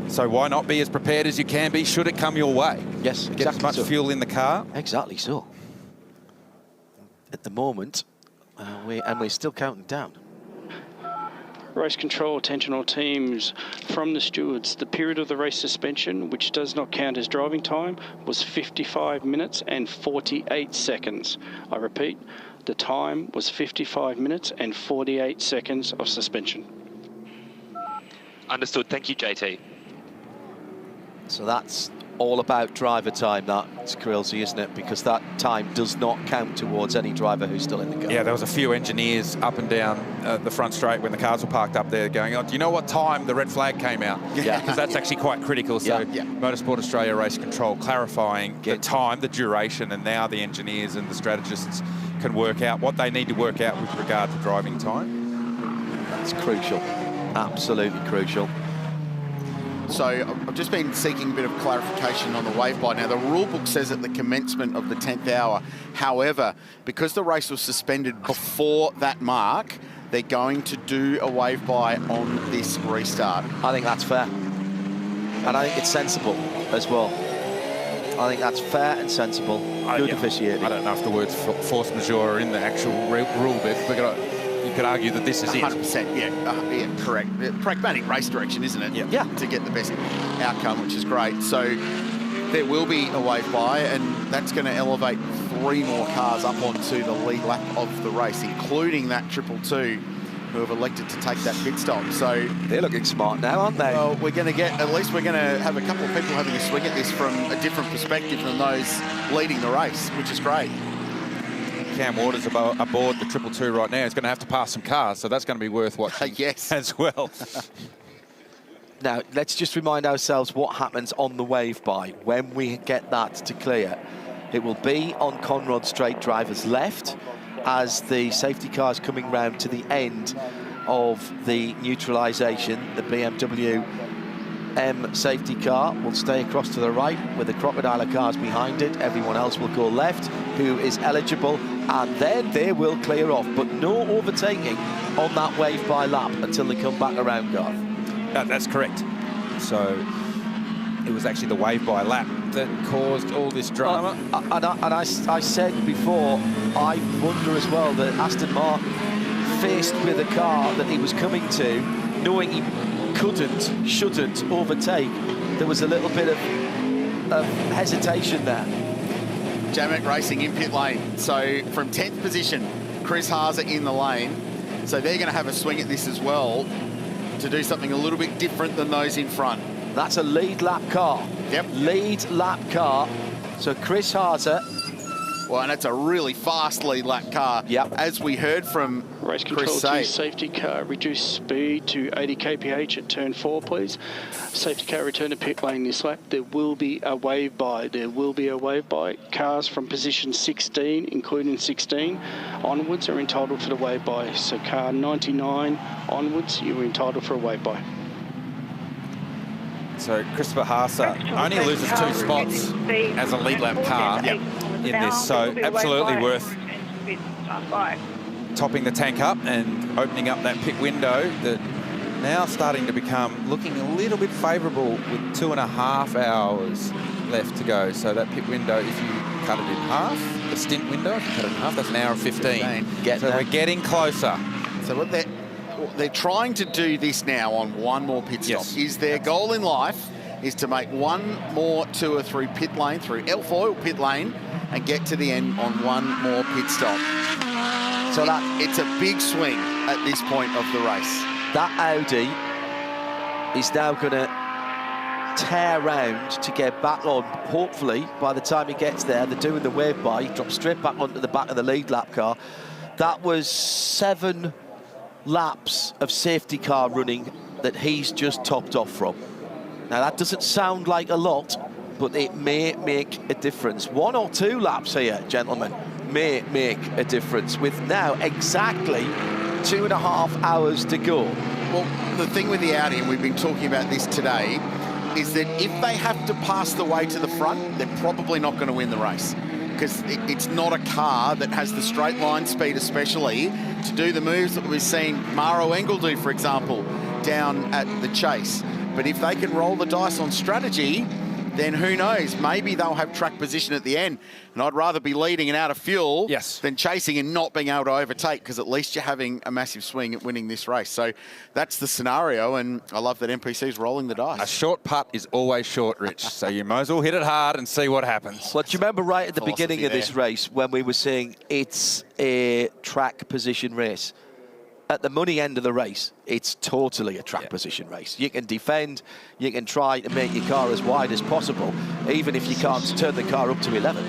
So why not be as prepared as you can be should it come your way? Yes, Get as much fuel in the car. Exactly so. At the moment, we're still counting down. Race control, attention all teams. From the stewards, the period of the race suspension, which does not count as driving time, was 55 minutes and 48 seconds. I repeat, the time was 55 minutes and 48 seconds of suspension. Understood. Thank you, JT. So that's all about driver time, that's Krilsey, isn't it? Because that time does not count towards any driver who's still in the car. Yeah, there was a few engineers up and down the front straight when the cars were parked up there going, oh, do you know what time the red flag came out? Yeah. Because that's actually quite critical. So Motorsport Australia Race Control clarifying the time, the duration, and now the engineers and the strategists can work out what they need to work out with regard to driving time. That's crucial. Absolutely crucial. So I've just been seeking a bit of clarification on the wave by. Now, the rule book says at the commencement of the 10th hour. However, because the race was suspended before that mark, they're going to do a wave by on this restart. I think that's fair. And I think it's sensible as well. I think that's fair and sensible. Good officiating. I don't know if the words force majeure are in the actual rule book, but you could argue that this is 100%, yeah, correct. Pragmatic race direction, isn't it? Yeah. To get the best outcome, which is great. So there will be a wave by, and that's going to elevate 3 more cars up onto the lead lap of the race, including that 222 who have elected to take that pit stop. So they're looking smart now, aren't they? Well, we're going to get, at least we're going to have a couple of people having a swing at this from a different perspective than those leading the race, which is great. Cam Waters aboard the 222 right now. He's going to have to pass some cars, so that's going to be worth watching as well. Now, let's just remind ourselves what happens on the wave by. When we get that to clear, it will be on Conrod Straight driver's left as the safety car is coming round to the end of the neutralisation. The BMW M safety car will stay across to the right with the Crocodile cars behind it. Everyone else will go left, who is eligible, and then they will clear off. But no overtaking on that wave by lap until they come back around, Garth. That's correct. So it was actually the wave by lap that caused all this drama. I said before, I wonder as well that Aston Martin, faced with a car that he was coming to, knowing he shouldn't overtake, there was a little bit of hesitation there. Jamek Racing in pit lane. So from 10th position, Chris Haase in the lane. So they're going to have a swing at this as well to do something a little bit different than those in front. That's a lead lap car. Yep. Lead lap car. So Chris Haase. Well, and it's a really fast lead lap car. Yep. As we heard from Race control Chris to safety car, reduce speed to 80 kph at turn 4, please. Safety car return to pit lane this lap. There will be a wave by. There will be a wave by. Cars from position 16, including 16, onwards are entitled for the wave by. So car 99 onwards, you're entitled for a wave by. So Christopher Haase only loses 2 spots as a lead lap car in this, so absolutely worth topping the tank up and opening up that pit window that now starting to become looking a little bit favourable with 2.5 hours left to go. So that pit window, if you cut it in half, the stint window, if you cut it in half, that's an hour and 15. So we're getting closer. So what they're trying to do this now on one more pit stop. Is their goal in life is to make one more tour through pit lane, through Elfoil pit lane, and get to the end on one more pit stop. So it's a big swing at this point of the race. That Audi is now going to tear round to get back on. Hopefully, by the time he gets there, they're doing the wave by. He drops straight back onto the back of the lead lap car. That was 7 laps of safety car running that he's just topped off from. Now, that doesn't sound like a lot, but it may make a difference. 1 or 2 laps here, gentlemen, may make a difference with now exactly 2.5 hours to go. Well, the thing with the Audi, and we've been talking about this today, is that if they have to pass the way to the front, they're probably not going to win the race, because it's not a car that has the straight line speed, especially to do the moves that we've seen Maro Engel do, for example, down at the Chase. But if they can roll the dice on strategy, then who knows? Maybe they'll have track position at the end. And I'd rather be leading and out of fuel than chasing and not being able to overtake, because at least you're having a massive swing at winning this race. So that's the scenario, and I love that NPC's rolling the dice. A short putt is always short, Rich, so you might as well hit it hard and see what happens. Well, do you remember right at the beginning of this race when we were saying it's a track position race? at the money end of the race, it's totally a track position race. You can defend, you can try to make your car as wide as possible, even if you can't turn the car up to 11.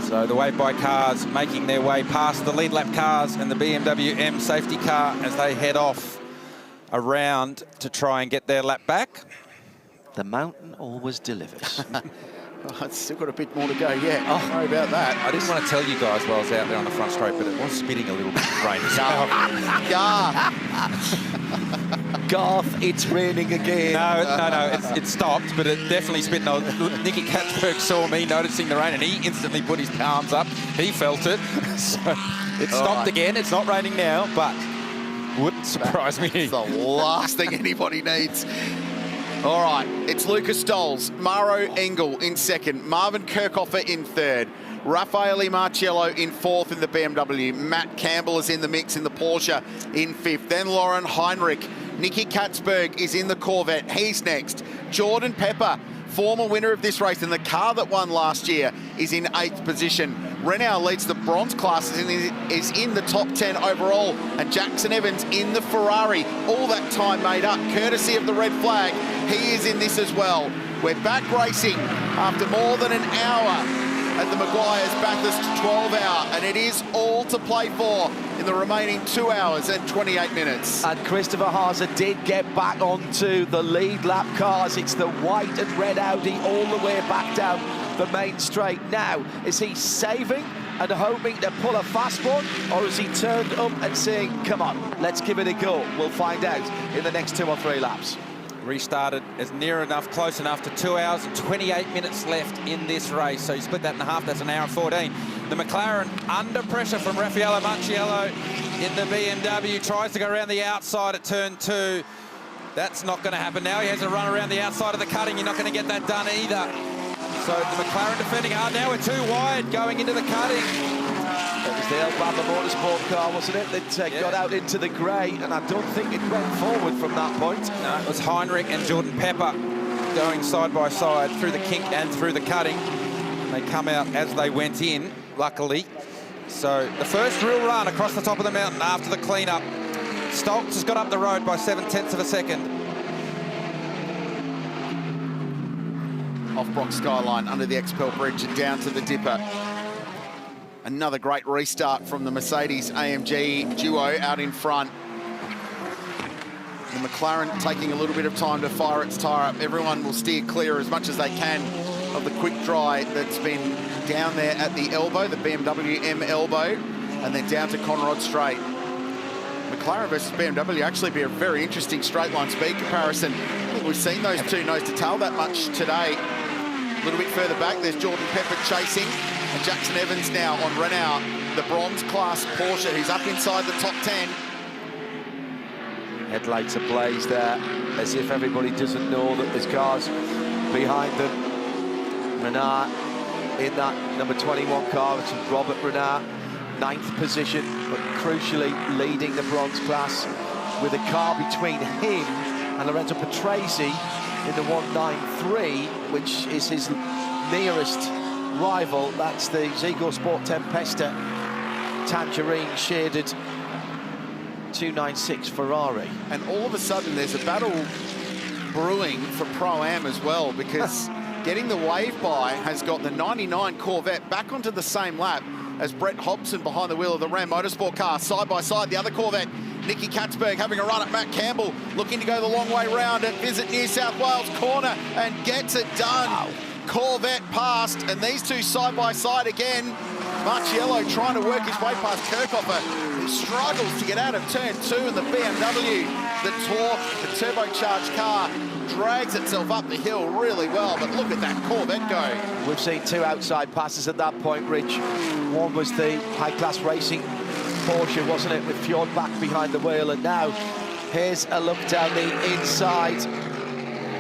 So the wave-by cars making their way past the lead lap cars and the BMW M safety car as they head off around to try and get their lap back. The mountain always delivers. Oh, it's still got a bit more to go, yeah. Oh, sorry about that. I didn't want to tell you guys while I was out there on the front straight, but it was spitting a little bit of rain. Garth, it's raining again. No, it stopped, but it definitely spit. No, Nicky Katzberg saw me noticing the rain, and he instantly put his palms up. He felt it. So it stopped again. It's not raining now, but wouldn't surprise me. It's the last thing anybody needs. All right, it's Lucas Stoles, Maro Engel in second, Marvin Kirchhofer in third, Raffaele Marciello in fourth in the BMW, Matt Campbell is in the mix in the Porsche in fifth, then Lauren Heinrich, Nicky Katzberg is in the Corvette, he's next, Jordan Pepper, former winner of this race, and the car that won last year is in 8th position. Randle leads the bronze class, is in the top 10 overall, and Jackson Evans in the Ferrari. All that time made up, courtesy of the red flag. He is in this as well. We're back racing after more than an hour at the Meguiar's Bathurst 12-hour, and it is all to play for in the remaining 2 hours and 28 minutes. And Christopher Haase did get back onto the lead lap cars. It's the white and red Audi all the way back down the main straight. Now, is he saving and hoping to pull a fast one, or is he turned up and saying, come on, let's give it a go? We'll find out in the next 2 or 3 laps. Restarted as near enough, close enough to 2 hours and 28 minutes left in this race. So you split that in half, that's an hour and 14. The McLaren under pressure from Raffaele Marciello in the BMW. Tries to go around the outside at turn 2. That's not going to happen now. He has to run around the outside of the cutting. You're not going to get that done either. So the McLaren defending hard. Now we're too wide going into the cutting. It was the Alabama Motorsport car, wasn't it, that got out into the grey, and I don't think it went forward from that point. No, it was Heinrich and Jordan Pepper going side by side through the kink and through the cutting. They come out as they went in, luckily. So the first real run across the top of the mountain after the clean-up. Stoltz has got up the road by 0.7 of a second. Off Brock Skyline, under the Expel Bridge and down to the Dipper. Another great restart from the Mercedes-AMG duo out in front. The McLaren taking a little bit of time to fire its tyre up. Everyone will steer clear as much as they can of the quick dry that's been down there at the elbow, the BMW M elbow, and then down to Conrod Straight. McLaren versus BMW actually be a very interesting straight line speed comparison. I think we've seen those two nose to tail that much today. A little bit further back, there's Jordan Pepper chasing, and Jackson Evans now on Randle, the bronze class Porsche, who's up inside the top 10. Headlights ablaze there, as if everybody doesn't know that there's cars behind them. Renard in that number 21 car, it's Robert Renard, 9th position, but crucially leading the bronze class with a car between him and Lorenzo Patrese in the 193, which is his nearest rival. That's the Zigo Sport Tempesta tangerine shaded 296 Ferrari. And all of a sudden there's a battle brewing for Pro-Am as well, because getting the wave by has got the 99 Corvette back onto the same lap as Brett Hobson behind the wheel of the Ram Motorsport car. Side by side, the other Corvette, Nicky Katzberg having a run at Matt Campbell, looking to go the long way round at Visit New South Wales corner and gets it done. Wow. Corvette passed, and these two side by side again. Marciello trying to work his way past Kirchhofer, who struggles to get out of turn 2 in the BMW. The torque, the turbocharged car, drags itself up the hill really well, but look at that Corvette go. We've seen 2 outside passes at that point, Rich. One was the high-class racing Porsche, wasn't it, with Fordback behind the wheel, and now here's a look down the inside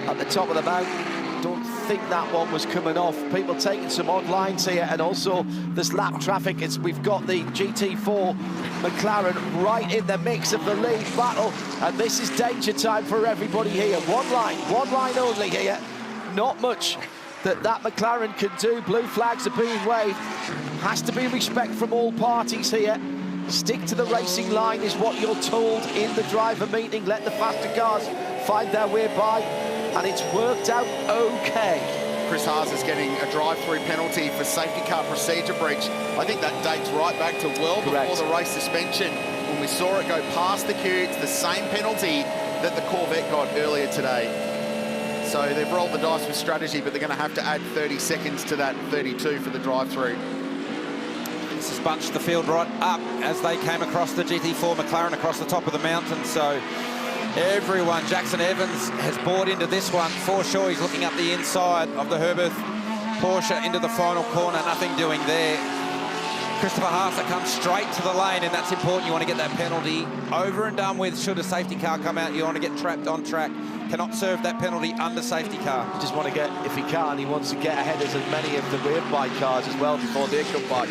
at the top of the mountain. Don't think that one was coming off. People taking some odd lines here, and also this lap traffic. We've got the GT4 McLaren right in the mix of the lead battle, and this is danger time for everybody here. One line only here. Not much that McLaren can do. Blue flags are being waved. Has to be respect from all parties here. Stick to the racing line is what you're told in the driver meeting. Let the faster cars find their way by, and it's worked out okay. Chris Haas is getting a drive-through penalty for safety car procedure breach. I think that dates right back to well before the race suspension, when we saw it go past the queue. It's the same penalty that the Corvette got earlier today. So they've rolled the dice with strategy, but they're going to have to add 30 seconds to that 32 for the drive-through. This has bunched the field right up as they came across the GT4 McLaren across the top of the mountain. So everyone, Jackson Evans has bought into this one. For sure, he's looking up the inside of the Herberth Porsche into the final corner. Nothing doing there. Christopher Haas comes straight to the lane, and that's important. You want to get that penalty over and done with. Should a safety car come out, you want to get trapped on track. Cannot serve that penalty under safety car. Just want to get, if he can, he wants to get ahead of as many of the rear bike cars as well before they come by.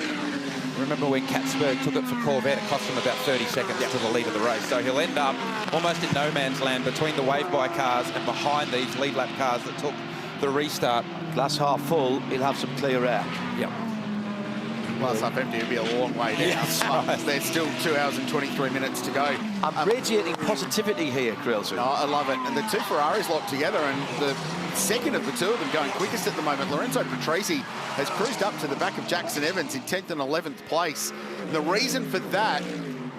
Remember when Katzberg took it for Corvette, it cost him about 30 seconds to the lead of the race. So he'll end up almost in no man's land between the wave-by cars and behind these lead lap cars that took the restart. Glass half full, he'll have some clear air. Yep. Glass half empty, it'll be a long way down. Yes, right. There's still 2 hours and 23 minutes to go. I'm radiating positivity here, Grills. No, I love it. And the two Ferraris locked together, and the second of the two of them going quickest at the moment, Lorenzo Patrese, has cruised up to the back of Jackson Evans in 10th and 11th place. And the reason for that,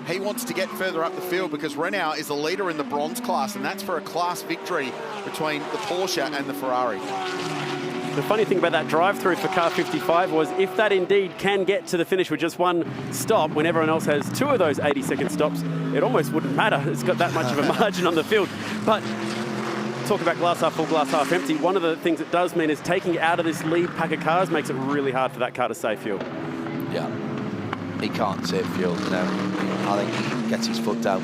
he wants to get further up the field because Renault is the leader in the bronze class, and that's for a class victory between the Porsche and the Ferrari. The funny thing about that drive-through for car 55 was if that indeed can get to the finish with just one stop when everyone else has two of those 80-second stops, it almost wouldn't matter. It's got that much of a margin on the field. But talk about glass half full, glass half empty. One of the things it does mean is taking it out of this lead pack of cars makes it really hard for that car to save fuel. Yeah, he can't save fuel. No, I think he gets his foot down.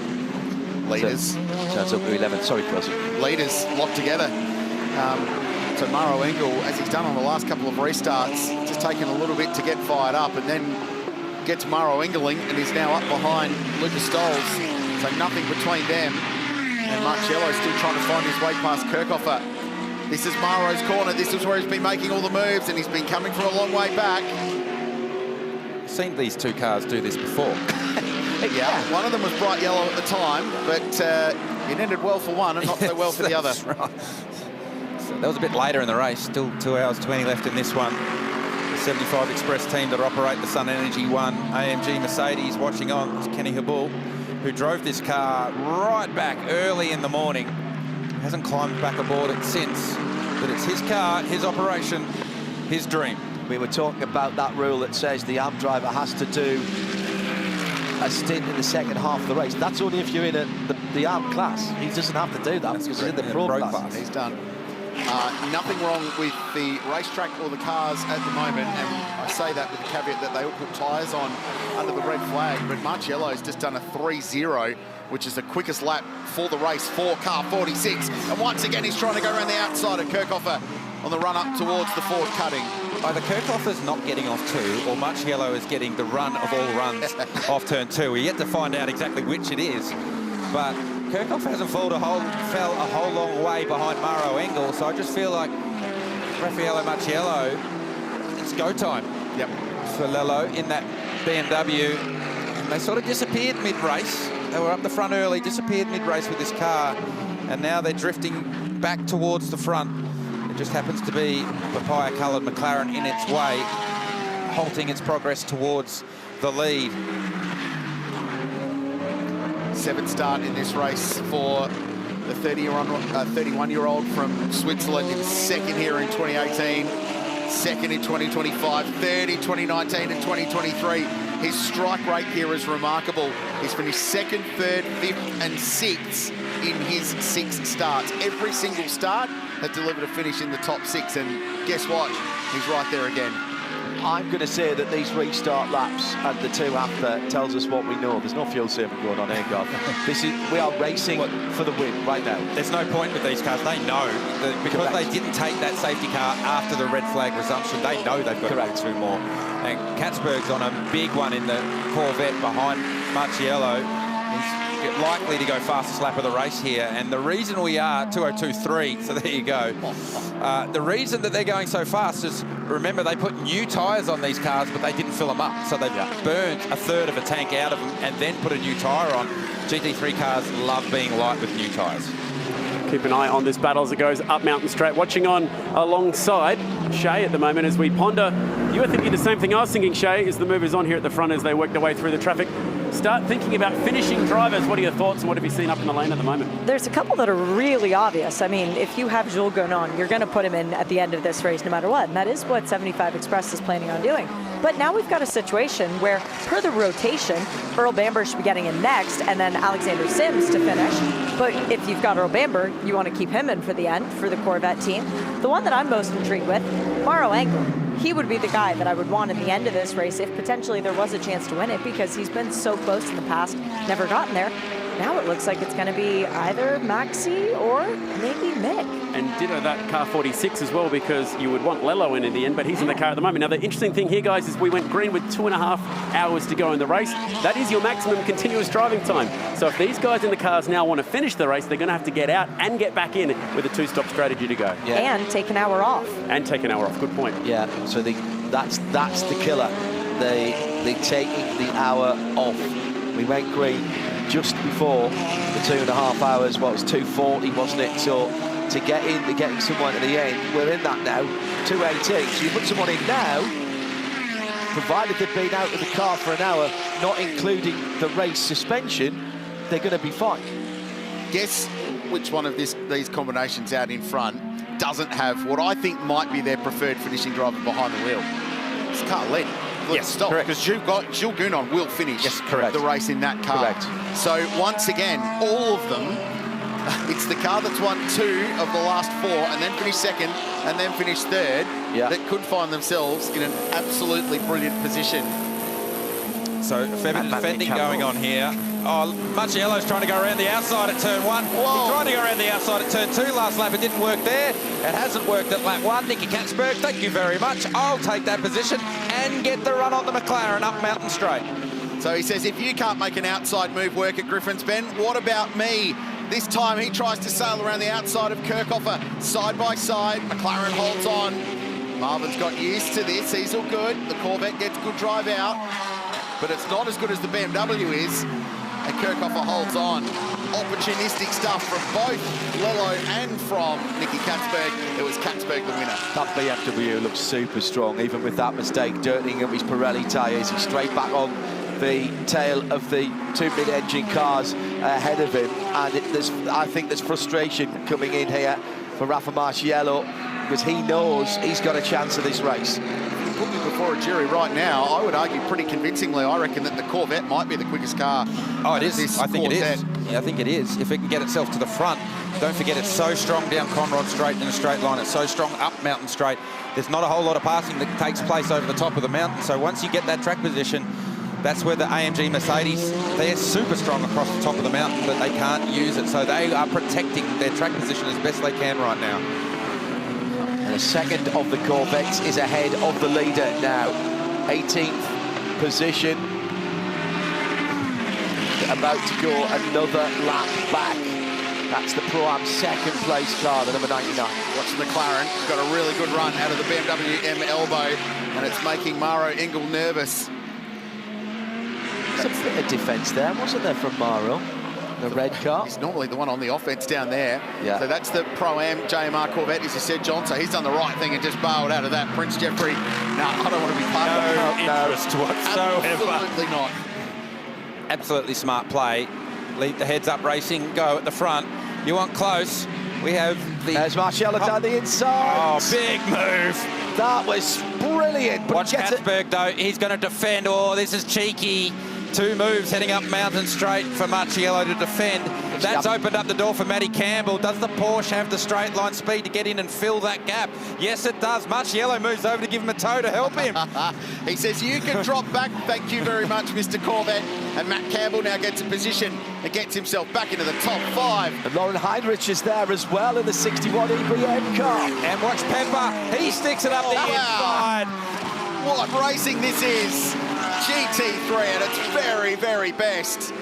Leaders. Turns up to 11. Sorry, Chris. Leaders locked together. So Maro Engel, as he's done on the last couple of restarts, just taken a little bit to get fired up, and then gets Maro Engeling, and he's now up behind Lucas Stoles. So nothing between them. And Marcello still trying to find his way past Kirchhoffer. This is Maro's corner. This is where he's been making all the moves, and he's been coming from a long way back. I've seen these two cars do this before. Yeah, one of them was bright yellow at the time, but it ended well for one and not so well for the other. Right. So that was a bit later in the race. Still 2 hours 20 left in this one. The 75 Express team that operate the Sun Energy One AMG Mercedes watching on. It's Kenny Habul, who drove this car right back early in the morning. Hasn't climbed back aboard it since, but it's his car, his operation, his dream. We were talking about that rule that says the AMP driver has to do a stint in the second half of the race. That's only if you're in the AMP class. He doesn't have to do that because he's in the pro class. He's done. Nothing wrong with the racetrack or the cars at the moment, and I say that with the caveat that they all put tyres on under the red flag, but Marcello's just done a 3-0, which is the quickest lap for the race for car 46, and once again he's trying to go around the outside of Kirchhoffer on the run up towards the Ford cutting. Either Kirchhoffer's not getting off 2 or Marcello is getting the run of all runs off turn 2. We're yet to find out exactly which it is, but Kirchhoffer hasn't fell a whole long way behind Maro Engel, so I just feel like Raffaello Marcello, it's go time. Yep. For Lello in that BMW, and they sort of disappeared mid-race. They were up the front early, disappeared mid-race with this car, and now they're drifting back towards the front. It just happens to be papaya-coloured McLaren in its way, halting its progress towards the lead. 7th start in this race for the 31-year-old from Switzerland. In second here in 2018, second in 2025, third in 2019 and 2023. His strike rate here is remarkable. He's finished 2nd, 3rd, 5th and 6th in his 6 starts. Every single start has delivered a finish in the top 6, and guess what? He's right there again. I'm going to say that these restart laps and the 2 after tells us what we know. There's no fuel saving going on here, God. We are racing for the win right now. There's no point with these cars. They know that because they didn't take that safety car after the red flag resumption, they know they've got to do 2 more. And Katzberg's on a big one in the Corvette behind Marcello. He's likely to go fastest lap of the race here. And the reason we are 2:02.3, so there you go. The reason that they're going so fast is, remember, they put new tyres on these cars, but they didn't fill them up. So they've burnt a third of a tank out of them and then put a new tyre on. GT3 cars love being light with new tyres. Keep an eye on this battle as it goes up Mountain Straight. Watching on alongside Shay at the moment as we ponder. You were thinking the same thing I was thinking, Shay, as the movers on here at the front as they work their way through the traffic. Start thinking about finishing drivers. What are your thoughts and what have you seen up in the lane at the moment? There's a couple that are really obvious. I mean, if you have Jules Gounon, you're going to put him in at the end of this race no matter what. And that is what 75 Express is planning on doing. But now we've got a situation where, per the rotation, Earl Bamber should be getting in next and then Alexander Sims to finish. But if you've got Earl Bamber, you want to keep him in for the end for the Corvette team. The one that I'm most intrigued with, Maro Engel. He would be the guy that I would want at the end of this race if potentially there was a chance to win it, because he's been so close in the past, never gotten there. Now it looks like it's going to be either Maxi or maybe Mick. And ditto that car 46 as well, because you would want Lello in the end, but he's in the car at the moment. Now, the interesting thing here, guys, is we went green with 2.5 hours to go in the race. That is your maximum continuous driving time. So if these guys in the cars now want to finish the race, they're going to have to get out and get back in with a 2-stop strategy to go. And take an hour off. And take an hour off. Good point. Yeah, so that's the killer. They taking the hour off. We went green just before the 2.5 hours. What was 2:40, wasn't it? So to get getting someone at the end, we're in that now, 2:18. So you put someone in now, provided they've been out of the car for an hour, not including the race suspension, they're going to be fine. Guess which one of these combinations out in front doesn't have what I think might be their preferred finishing driver behind the wheel. It's Carl Lee. Yes, stop, because Jules Gounon will finish the race in that car. Correct. So once again, all of them, it's the car that's won 2 of the last 4 and then finished second and then finished third that could find themselves in an absolutely brilliant position. So a fair bit of defending going on here. Oh, Marciello's trying to go around the outside at turn 1. Whoa. He tried to go around the outside at turn 2 last lap. It didn't work there. It hasn't worked at lap 1. Nicky Katzberg, thank you very much. I'll take that position and get the run on the McLaren up Mountain Straight. So he says, if you can't make an outside move work at Griffin's Bend, what about me? This time he tries to sail around the outside of Kirchhoffer, side by side. McLaren holds on. Marvin's got used to this. He's all good. The Corvette gets good drive out, but it's not as good as the BMW is. And Kirchhoffer holds on. Opportunistic stuff from both Lello and from Nicky Katzberg. It was Katzberg the winner. That BMW looks super strong, even with that mistake, dirtying up his Pirelli tyres. He's straight back on the tail of the 2 mid-engine cars ahead of him. And I think there's frustration coming in here for Rafa Marciello, because he knows he's got a chance of this race. Put me before a jury right now, I would argue pretty convincingly, I reckon that the Corvette might be the quickest car. Oh, it is. I think it is. Yeah, I think it is. If it can get itself to the front. Don't forget, it's so strong down Conrod Straight in a straight line. It's so strong up Mountain Straight. There's not a whole lot of passing that takes place over the top of the mountain. So once you get that track position, that's where the AMG Mercedes, they're super strong across the top of the mountain, but they can't use it. So they are protecting their track position as best they can right now. And the second of the Corvettes is ahead of the leader now. 18th position. About to go another lap back. That's the Pro-Am second place car, the number 99. Watch McLaren, got a really good run out of the BMW M elbow, and it's making Maro Engel nervous. There's a bit of defence there, wasn't there, from Maro? The red car. He's normally the one on the offense down there. Yeah. So that's the Pro-Am JMR Corvette, as you said, John. So he's done the right thing and just bailed out of that. Prince Jeffrey, no, I don't want to be part of that. No interest whatsoever. Absolutely not. Absolutely smart play. Lead the heads up racing, go at the front. You want close. We have the... There's Marciello down the inside. Oh, big move. That was brilliant. But watch Katzberg, though. He's going to defend. Oh, this is cheeky. 2 moves heading up Mountain Straight for Marciello to defend. That's opened up the door for Matty Campbell. Does the Porsche have the straight line speed to get in and fill that gap? Yes, it does. Marciello moves over to give him a tow to help him. He says, you can drop back. Thank you very much, Mr. Corvette. And Matt Campbell now gets a position and gets himself back into the top 5. And Lauren Heinrich is there as well in the 61 EBM car. And watch Pepper. He sticks it up the inside. What racing this is. GT3 at its very, very best.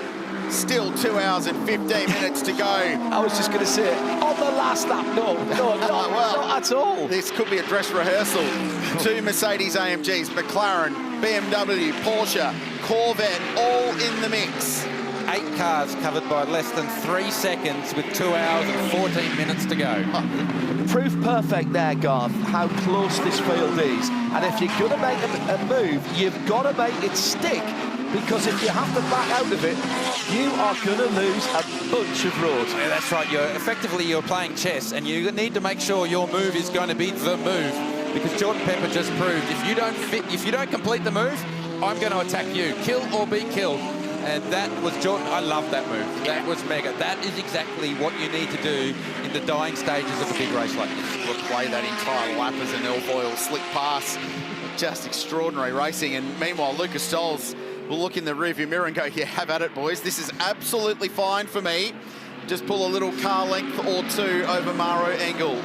Still 2 hours and 15 minutes to go. I was just going to say, on the last lap, no, not at all. This could be a dress rehearsal. 2 Mercedes-AMGs, McLaren, BMW, Porsche, Corvette, all in the mix. 8 cars covered by less than 3 seconds with 2 hours and 14 minutes to go. Proof perfect there, Garth, how close this field is. And if you're going to make a move, you've got to make it stick. Because if you have to back out of it, you are going to lose a bunch of road. Yeah, that's right. You're playing chess, and you need to make sure your move is going to be the move. Because Jordan Pepper just proved if you don't complete the move, I'm going to attack you. Kill or be killed. And that was Jordan. I love that move. That was mega. That is exactly what you need to do in the dying stages of a big race like this. We'll play that entire lap as an Elfoil slick pass. Just extraordinary racing. And meanwhile, Lucas Stolz will look in the rearview mirror and go, yeah, have at it, boys. This is absolutely fine for me. Just pull a little car length or two over Maro Engel.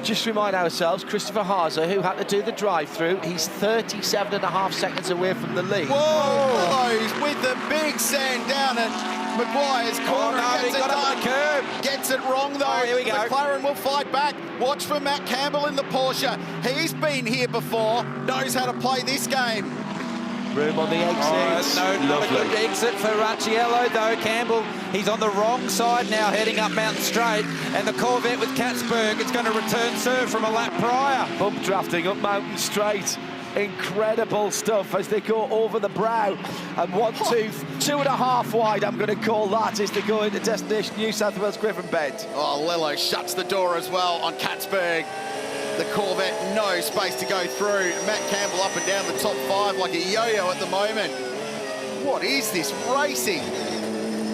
Just remind ourselves, Christopher Haase, who had to do the drive-through, he's 37.5 seconds away from the lead. Whoa! He's with the big sand down at Meguiar's corner. He got up the curb. Gets it wrong, though. Oh, here we go. McLaren will fight back. Watch for Matt Campbell in the Porsche. He's been here before, knows how to play this game. Room on the exit. Not a good exit for Racciello, though. Campbell, he's on the wrong side now, heading up Mountain Straight. And the Corvette with Katzberg, it's going to return serve from a lap prior. Bump drafting up Mountain Straight. Incredible stuff as they go over the brow. And 2.5 wide, I'm going to call that, as they go into destination New South Wales Griffin Bend. Oh, Lello shuts the door as well on Katzberg. The Corvette, no space to go through. Matt Campbell up and down the top 5 like a yo-yo at the moment. What is this racing?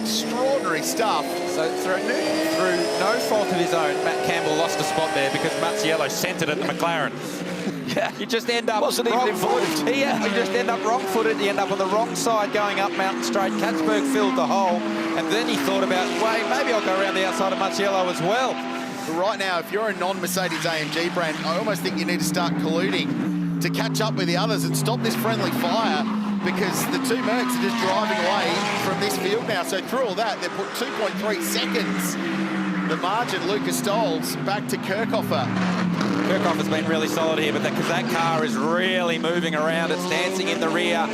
Extraordinary stuff. So through no fault of his own, Matt Campbell lost a spot there because Mazziello sent it at the McLaren. Yeah, you just end up wrong-footed. Yeah, you just end up wrong-footed. You end up on the wrong side going up Mountain Straight. Katzberg filled the hole, and then he thought about, wait, maybe I'll go around the outside of Mazziello as well. Right now, if you're a non-Mercedes-AMG brand, I almost think you need to start colluding to catch up with the others and stop this friendly fire, because the 2 Mercs are just driving away from this field now. So through all that, they've put 2.3 seconds. The margin, Lucas Stolz, back to Kirchhoffer. Kirchhoffer's been really solid here, but because that car is really moving around, it's dancing in the rear.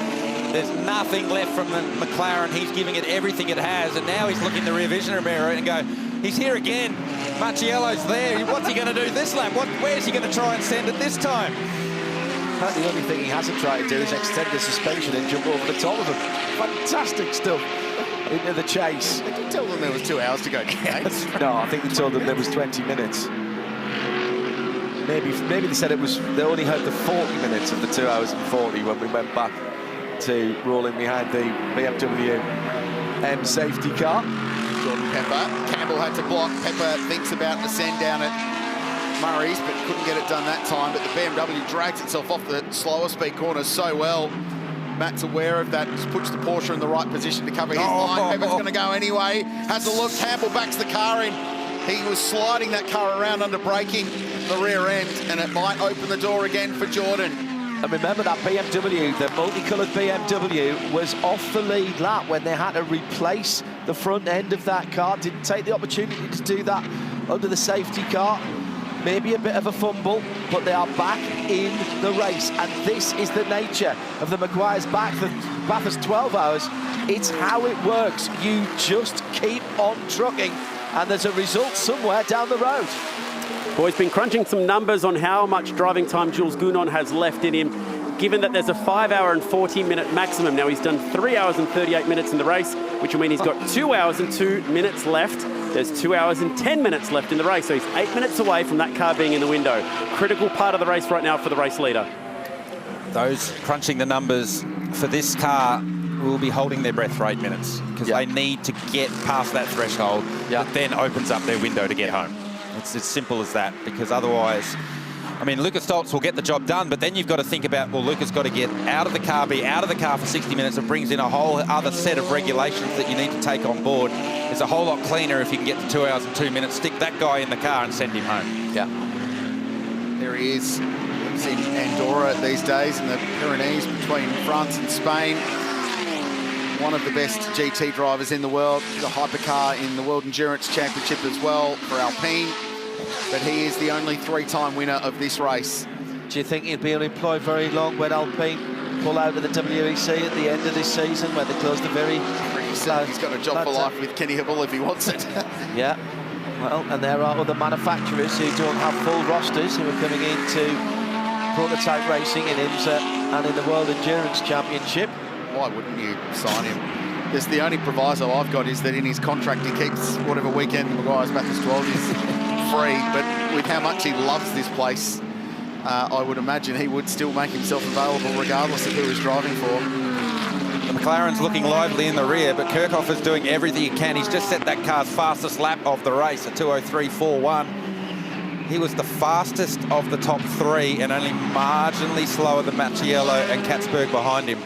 There's nothing left from the McLaren. He's giving it everything it has, and now he's looking in the rear vision mirror and go, he's here again. Marciello's there. What's he going to do this lap? Where's he going to try and send it this time? The only thing he hasn't tried to do is extend the suspension and jump over the top of him. Fantastic stuff into the chase. Did you tell them there was 2 hours to go? No, I think they told them there was 20 minutes. Maybe they said they only had the 40 minutes of the 2 hours and 40 when we went back to rolling behind the BMW M safety car. Jordan Pepper. Campbell had to block. Pepper thinks about the send down at Murray's, but couldn't get it done that time. But the BMW drags itself off the slower speed corner so well. Matt's aware of that. Just puts the Porsche in the right position to cover his line. Pepper's going to go anyway. Has a look. Campbell backs the car in. He was sliding that car around under braking the rear end, and it might open the door again for Jordan. And remember that BMW, the multicoloured BMW, was off the lead lap when they had to replace the front end of that car. Didn't take the opportunity to do that under the safety car. Maybe a bit of a fumble, but they are back in the race. And this is the nature of the Meguiar's Bathurst 12 hours. It's how it works. You just keep on trucking, and there's a result somewhere down the road. Boys, been crunching some numbers on how much driving time Jules Gounon has left in him, given that there's a 5 hour and 40 minute maximum. Now he's done 3 hours and 38 minutes in the race, which will mean he's got 2 hours and 2 minutes left. There's 2 hours and 10 minutes left in the race, so he's 8 minutes away from that car being in the window. Critical part of the race right now for the race leader. Those crunching the numbers for this car will be holding their breath for 8 minutes, because they need to get past that threshold that then opens up their window to get home. It's as simple as that, because otherwise, I mean, Lucas Stolz will get the job done, but then you've got to think about, well, Lucas got to get out of the car, be out of the car for 60 minutes. It brings in a whole other set of regulations that you need to take on board. It's a whole lot cleaner if you can get to 2 hours and 2 minutes, stick that guy in the car and send him home. Yeah. There he is. Lives in Andorra these days, in the Pyrenees between France and Spain. one of the best GT drivers in the world, the hypercar in the World Endurance Championship as well for Alpine. But he is the only 3-time winner of this race. Do you think he'll be unemployed very long when Alpine pull out of the WEC at the end of this season, when they close the very... He's got a job for life with Kenny Hibble if he wants it. Yeah. Well, and there are other manufacturers who don't have full rosters who are coming into prototype racing in IMSA and in the World Endurance Championship. Why wouldn't you sign him? There's the only proviso I've got is that in his contract he keeps whatever weekend Meguiar's Bathurst 12 is free, but with how much he loves this place, I would imagine he would still make himself available regardless of who he's driving for. The McLaren's looking lively in the rear, but Kirchhoff is doing everything he can. He's just set that car's fastest lap of the race, a 2:03.41. He was the fastest of the top 3 and only marginally slower than Macchiello and Katzberg behind him.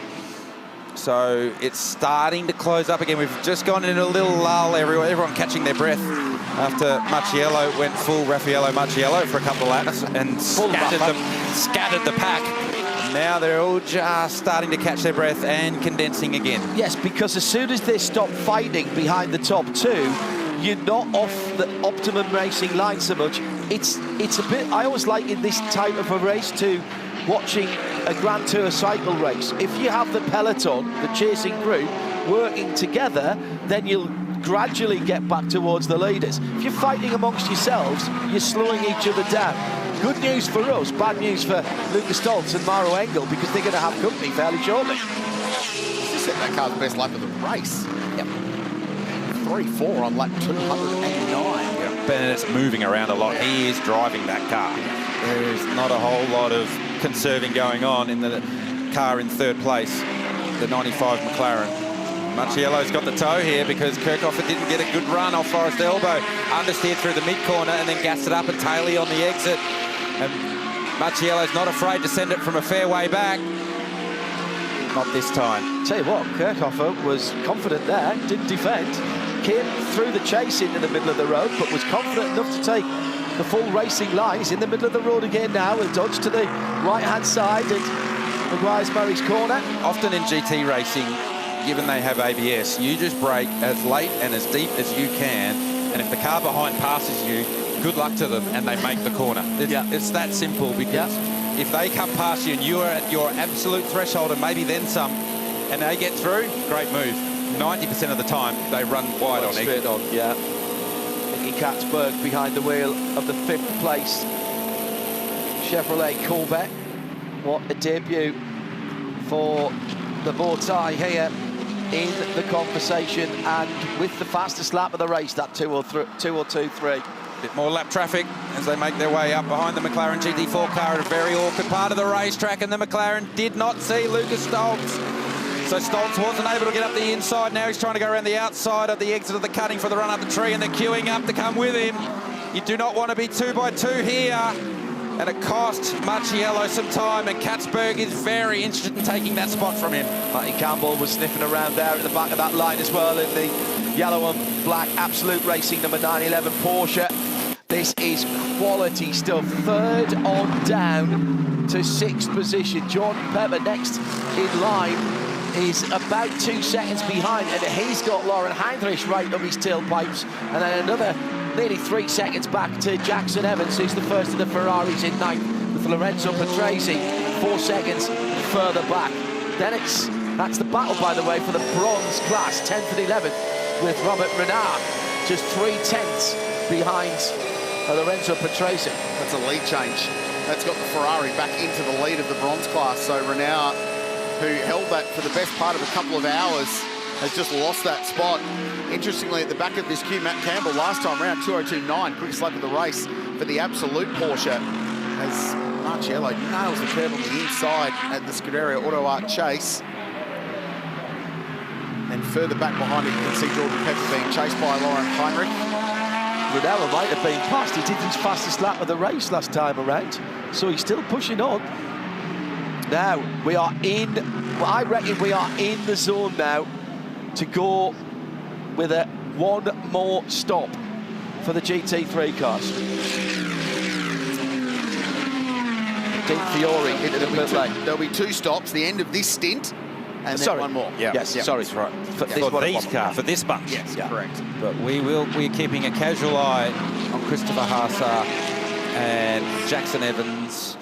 So it's starting to close up again. We've just gone into a little lull, everyone catching their breath after Macchiello went full Raffaello Macchiello for a couple of laps and scattered the pack. Now they're all just starting to catch their breath and condensing again. Yes, because as soon as they stop fighting behind the top 2, you're not off the optimum racing line so much. It's a bit, I always like in this type of a race to watching a Grand Tour cycle race. If you have the peloton, the chasing group, working together, then you'll gradually get back towards the leaders. If you're fighting amongst yourselves, you're slowing each other down. Good news for us, bad news for Lucas Stoltz and Maro Engel, because they're going to have company fairly shortly. He set that car's best lap of the race. Yep. 3-4 on lap 209. Yeah, Bennett's moving around a lot. He is driving that car. There is not a whole lot of conserving going on in the car in 3rd place, the 95 McLaren. Macchiello's got the toe here because Kirchhoff didn't get a good run off Forest Elbow. Understeered through the mid-corner and then gassed it up and Taylor on the exit. And Macchiello's not afraid to send it from a fair way back. Not this time. Tell you what, Kirchhoff was confident there, didn't defend. Came through the chase into the middle of the road, but was confident enough to take the full racing line. He's in the middle of the road again now. He'll dodge to the right-hand side at Maguire's Murray's corner. Often in GT racing, given they have ABS, you just brake as late and as deep as you can, and if the car behind passes you, good luck to them, and they make the corner. It's that simple, because if they come past you and you are at your absolute threshold and maybe then some, and they get through, great move. 90% of the time, they run wide on straight on, yeah. Nicky Katzberg behind the wheel of the 5th place Chevrolet Corvette. What a debut for the Vortai here in the conversation, and with the fastest lap of the race, that 2:02.3. Bit more lap traffic as they make their way up behind the McLaren GT4 car at a very awkward part of the racetrack, and the McLaren did not see Lucas Stoltz. So Stoltz wasn't able to get up the inside. Now he's trying to go around the outside of the exit of the cutting for the run up the tree, and they're queuing up to come with him. You do not want to be 2 by 2 here. And it cost Macchiello some time, and Katzberg is very interested in taking that spot from him. Matty Campbell was sniffing around there at the back of that line as well in the yellow and black Absolute Racing number 911 Porsche. This is quality stuff. 3rd on down to 6th position. Jordan Pepper next in line is about 2 seconds behind, and he's got Lauren Heinrich right up his tailpipes, and then another nearly 3 seconds back to Jackson Evans, who's the first of the Ferraris in 9th, with Lorenzo Patrese 4 seconds further back. Then that's the battle, by the way, for the bronze class, 10th and 11th, with Robert Renard just 3/10 behind Lorenzo Patrese. That's a lead change. That's got the Ferrari back into the lead of the bronze class. So Renard, who held that for the best part of a couple of hours, has just lost that spot. Interestingly, at the back of this queue, Matt Campbell, last time round, 2:02.9, quickest lap of the race for the Absolute Porsche, as Macchiello nails the curve on the inside at the Scuderia Auto Art Chase. And further back behind him, you can see Jordan Pepper being chased by Lauren Heinrich. Ronella might have been past. He did his fastest lap of the race last time around, so he's still pushing on. Now, we are in, well, I reckon we are in the zone now to go with a one more stop for the GT3 cars. Dean Fiore into the pit lane. There'll be 2 stops, the end of this stint and then one more. Yeah. Yes, sorry. That's right. For these cars, for this bunch. Yes, correct. But we're keeping a casual eye on Christopher Haasar and Jackson Evans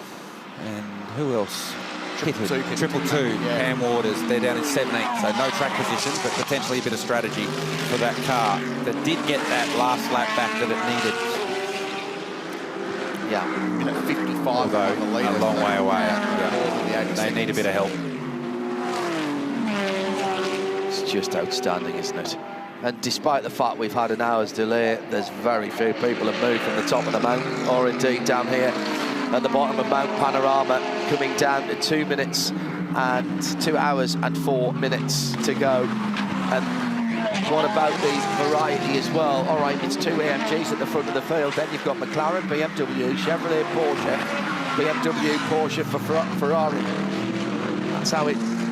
and who else? Triple two, Cam Waters. They're down in 17th, so no track position, but potentially a bit of strategy for that car that did get that last lap back that it needed. Yeah, 55 although on the leader, a long way away. Yeah. They need a bit of help. It's just outstanding, isn't it? And despite the fact we've had an hour's delay, there's very few people have moved from the top of the mountain, or indeed down here at the bottom of Mount Panorama, coming down to 2 minutes and 2 hours and 4 minutes to go. And what about the variety as well? All right, it's 2 AMGs at the front of the field. Then you've got McLaren, BMW, Chevrolet, Porsche, BMW, Porsche for Ferrari.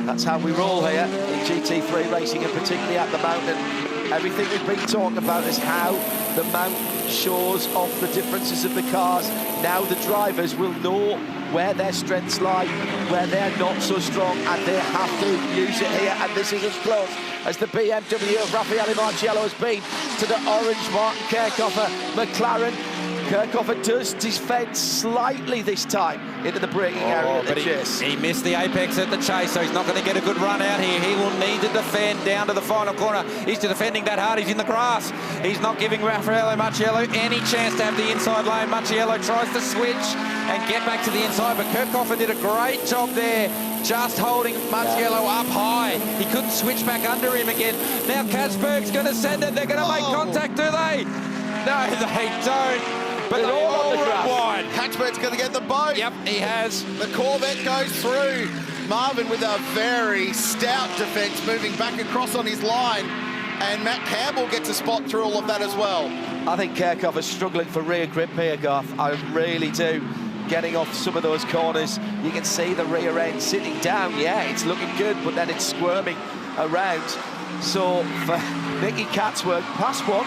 That's how we roll here in GT3 racing, and particularly at the mountain. Everything we've been talking about is how the mountain shows off the differences of the cars. Now the drivers will know where their strengths lie, where they're not so strong, and they have to use it here. And this is as close as the BMW of Raffaele Marciello has been to the orange Martin Kirchhoffer McLaren. Kirchhoffer does defend slightly this time into the braking area at the chase. He missed the apex at the chase, so he's not going to get a good run out here. He will need to defend down to the final corner. He's defending that hard. He's in the grass. He's not giving Raffaele Marciello any chance to have the inside lane. Marciello tries to switch and get back to the inside, but Kirchhoffer did a great job there, just holding Marciello up high. He couldn't switch back under him again. Now Kasberg's going to send it. They're going to make contact, do they? No, they don't. But they're all on the grass. Wide. Hatchberg's going to get the boat. Yep, he has. The Corvette goes through. Marvin with a very stout defence, moving back across on his line. And Matt Campbell gets a spot through all of that as well. I think Kirchhoffer's struggling for rear grip here, Garth. I really do. Getting off some of those corners. You can see the rear end sitting down. Yeah, it's looking good, but then it's squirming around. So for Nicky Catsworth, pass one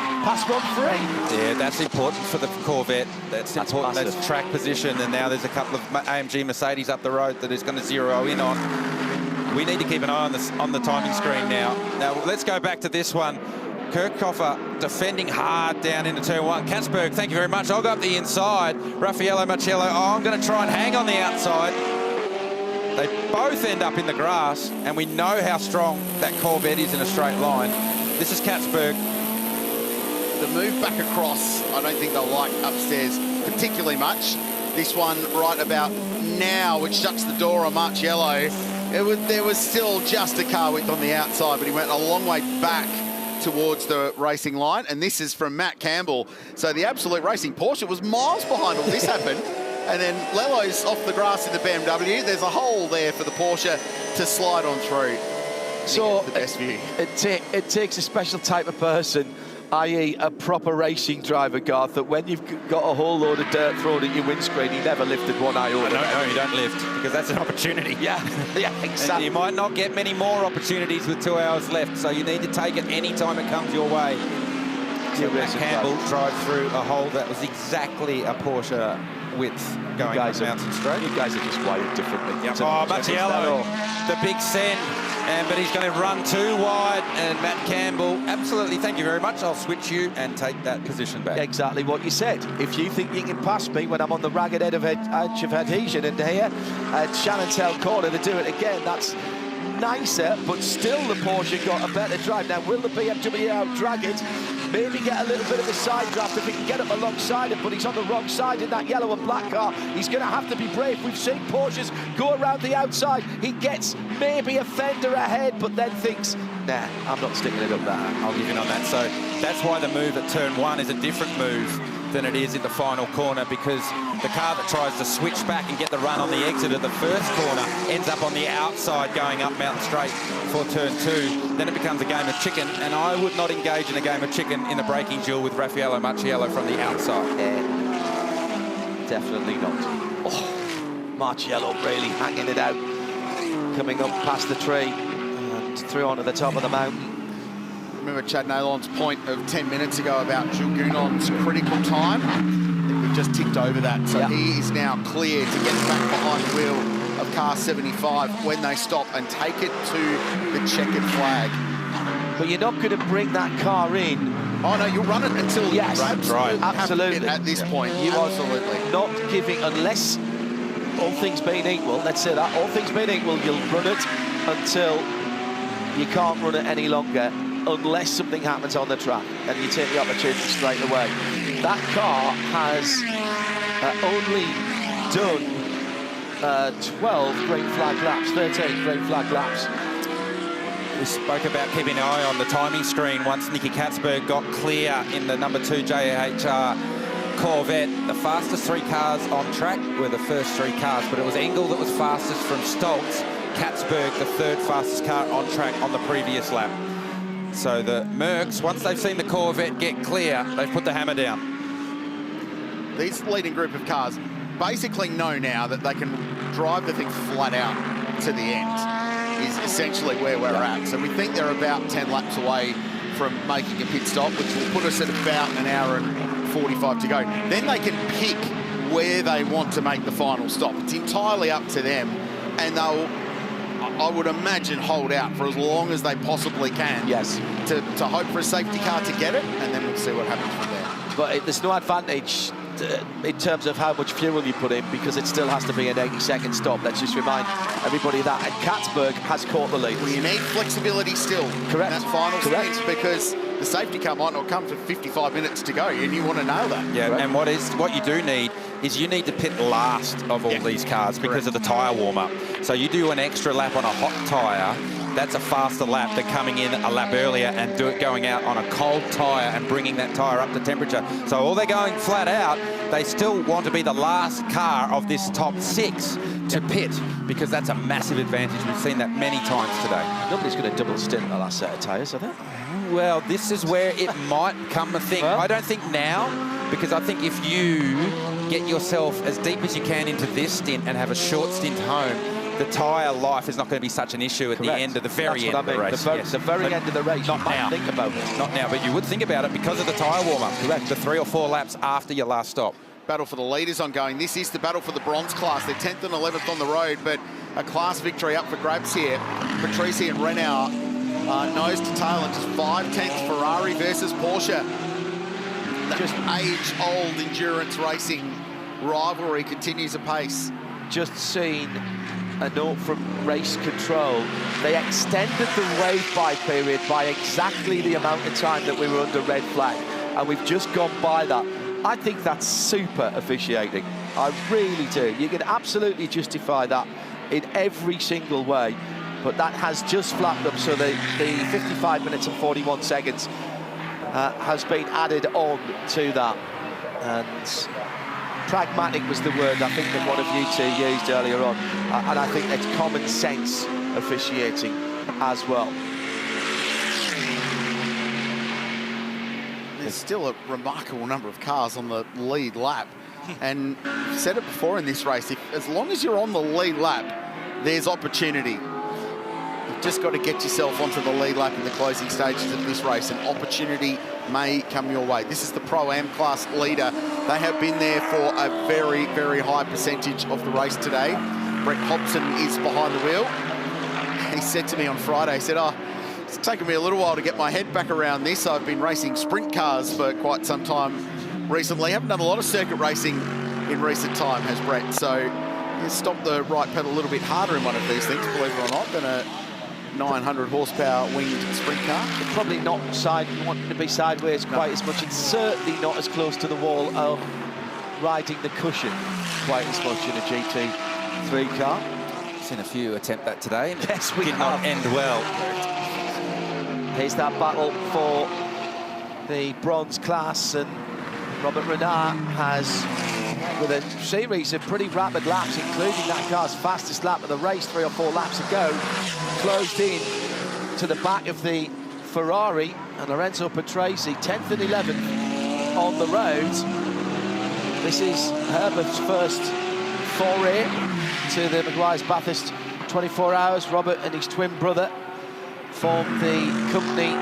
free. Yeah, that's important for the Corvette. That's important. Massive. That's track position, and now there's a couple of AMG Mercedes up the road that is going to zero in on. We need to keep an eye on the timing screen now. Now let's go back to this one. Kirchhoffer defending hard down into turn 1. Kasberg, thank you very much. I'll go up the inside. Raffaele Marciello, I'm going to try and hang on the outside. They both end up in the grass, and we know how strong that Corvette is in a straight line. This is Kasberg. The move back across, I don't think they'll like upstairs particularly much. This one right about now, which shuts the door on Marciello. There was still just a car width on the outside, but he went a long way back towards the racing line, and this is from Matt Campbell. So the Absolute Racing Porsche was miles behind all this happened. And then Lello's off the grass in the BMW. There's a hole there for the Porsche to slide on through. So the best view. It takes a special type of person, i.e. a proper racing driver, Garth, that when you've got a whole load of dirt thrown at your windscreen, he never lifted one iota. No, you don't lift, because that's an opportunity. Yeah, exactly. And you might not get many more opportunities with 2 hours left, so you need to take it any time it comes your way. So Matt Campbell drive through a hole that was exactly a Porsche width going up Mountain Straight. You guys are just wired differently. Yep. Oh, Marciello, the big send, but he's going to run too wide, and Matt Campbell, absolutely, thank you very much. I'll switch you and take that position back. Exactly what you said. If you think you can pass me when I'm on the ragged edge of adhesion, and here at Shannon's Hill corner to do it again, that's nicer, but still the Porsche got a better drive. Now, will the BMW out-drag it? Maybe get a little bit of a side draft if he can get up alongside him, but he's on the wrong side in that yellow and black car. He's going to have to be brave. We've seen Porsches go around the outside. He gets maybe a fender ahead, but then thinks, nah, I'm not sticking it up there. I'll give in on that. So that's why the move at turn 1 is a different move than it is in the final corner, because the car that tries to switch back and get the run on the exit of the first corner ends up on the outside going up Mountain Straight for turn 2. Then it becomes a game of chicken, and I would not engage in a game of chicken in the braking duel with Raffaele Marciello from the outside. Yeah, definitely not. Oh, Marciello really hanging it out, coming up past the tree and through onto the top of the mountain. Remember Chad Nalon's point of 10 minutes ago about Jules Gounon's critical time? I think we've just ticked over that. So he is now clear to get back behind the wheel of car 75 when they stop and take it to the checkered flag. But you're not going to bring that car in. Oh, no, you'll run it until yes, absolutely. At this point, you absolutely. are not giving, unless all things being equal, let's say that, all things being equal, you'll run it until you can't run it any longer, unless something happens on the track and you take the opportunity straight away. That car has only done 12 green flag laps, 13 green flag laps. We spoke about keeping an eye on the timing screen once Nicky Katzberg got clear in the number 2 JHR Corvette. The fastest 3 cars on track were the first 3 cars, but it was Engel that was fastest from Stoltz, Katzberg the 3rd fastest car on track on the previous lap. So the Mercs, once they've seen the Corvette get clear, they've put the hammer down. These leading group of cars basically know now that they can drive the thing flat out to the end, is essentially where we're at. So we think they're about 10 laps away from making a pit stop, which will put us at about an hour and 45 to go. Then they can pick where they want to make the final stop. It's entirely up to them, and they'll, I would imagine, hold out for as long as they possibly can. Yes. To hope for a safety car to get it, and then we'll see what happens from there. But there's no advantage in terms of how much fuel you put in, because it still has to be an 80-second stop. Let's just remind everybody that. And Katzberg has caught the lead. Well, you need flexibility still. Correct. In that final stint, because the safety car might not come for 55 minutes to go, and you want to nail that. Yeah, Correct. and what you do need is you need to pit last of all these cars because of the tyre warm-up. So you do an extra lap on a hot tyre, that's a faster lap than coming in a lap earlier and going out on a cold tyre and bringing that tyre up to temperature. So all they're going flat out, they still want to be the last car of this top 6 to pit, because that's a massive advantage. We've seen that many times today. Nobody's going to double stint the last set of tyres, are they? Well, this is where it might come a thing. I don't think now, because I think if you get yourself as deep as you can into this stint and have a short stint home, the tyre life is not going to be such an issue at the end of the very end of the race. The very end of the race. Not now. Think about it. Not now, but you would think about it because of the tyre warm-up. Correct. The 3 or 4 laps after your last stop. Battle for the leaders ongoing. This is the battle for the bronze class. They're 10th and 11th on the road, but a class victory up for grabs here. Patrese and Randle nose to tail, and just 5/10 Ferrari versus Porsche. Just age-old endurance racing rivalry continues apace. Just seen a note from race control. They extended the wave-by period by exactly the amount of time that we were under red flag, and we've just gone by that. I think that's super officiating. I really do. You can absolutely justify that in every single way, but that has just flapped up, so the 55 minutes and 41 seconds has been added on to that. And pragmatic was the word I think that one of you two used earlier on, and I think it's common sense officiating as well. There's still a remarkable number of cars on the lead lap, and I've said it before in this race, as long as you're on the lead lap, there's opportunity. You've just got to get yourself onto the lead lap in the closing stages of this race, and opportunity may come your way. This is the Pro-Am class leader. They have been there for a very, very high percentage of the race today. Brett Hobson is behind the wheel. He said to me on Friday, he said, it's taken me a little while to get my head back around this. I've been racing sprint cars for quite some time recently. Haven't done a lot of circuit racing in recent time, has Brett. So he's stopped the right pedal a little bit harder in one of these things, believe it or not, than a 900 horsepower winged sprint car. Probably not wanting to be sideways quite as much. It's certainly not as close to the wall or riding the cushion quite as much in a GT3 car. Seen a few attempt that today, and yes, we did not end well. Here's that battle for the bronze class, and Robert Renard has, with a series of pretty rapid laps, including that car's fastest lap of the race 3 or 4 laps ago, closed in to the back of the Ferrari, and Lorenzo Patrese 10th and 11th on the road. This is Herbert's first foray to the Meguiar's Bathurst 24 Hours. Robert and his twin brother formed the company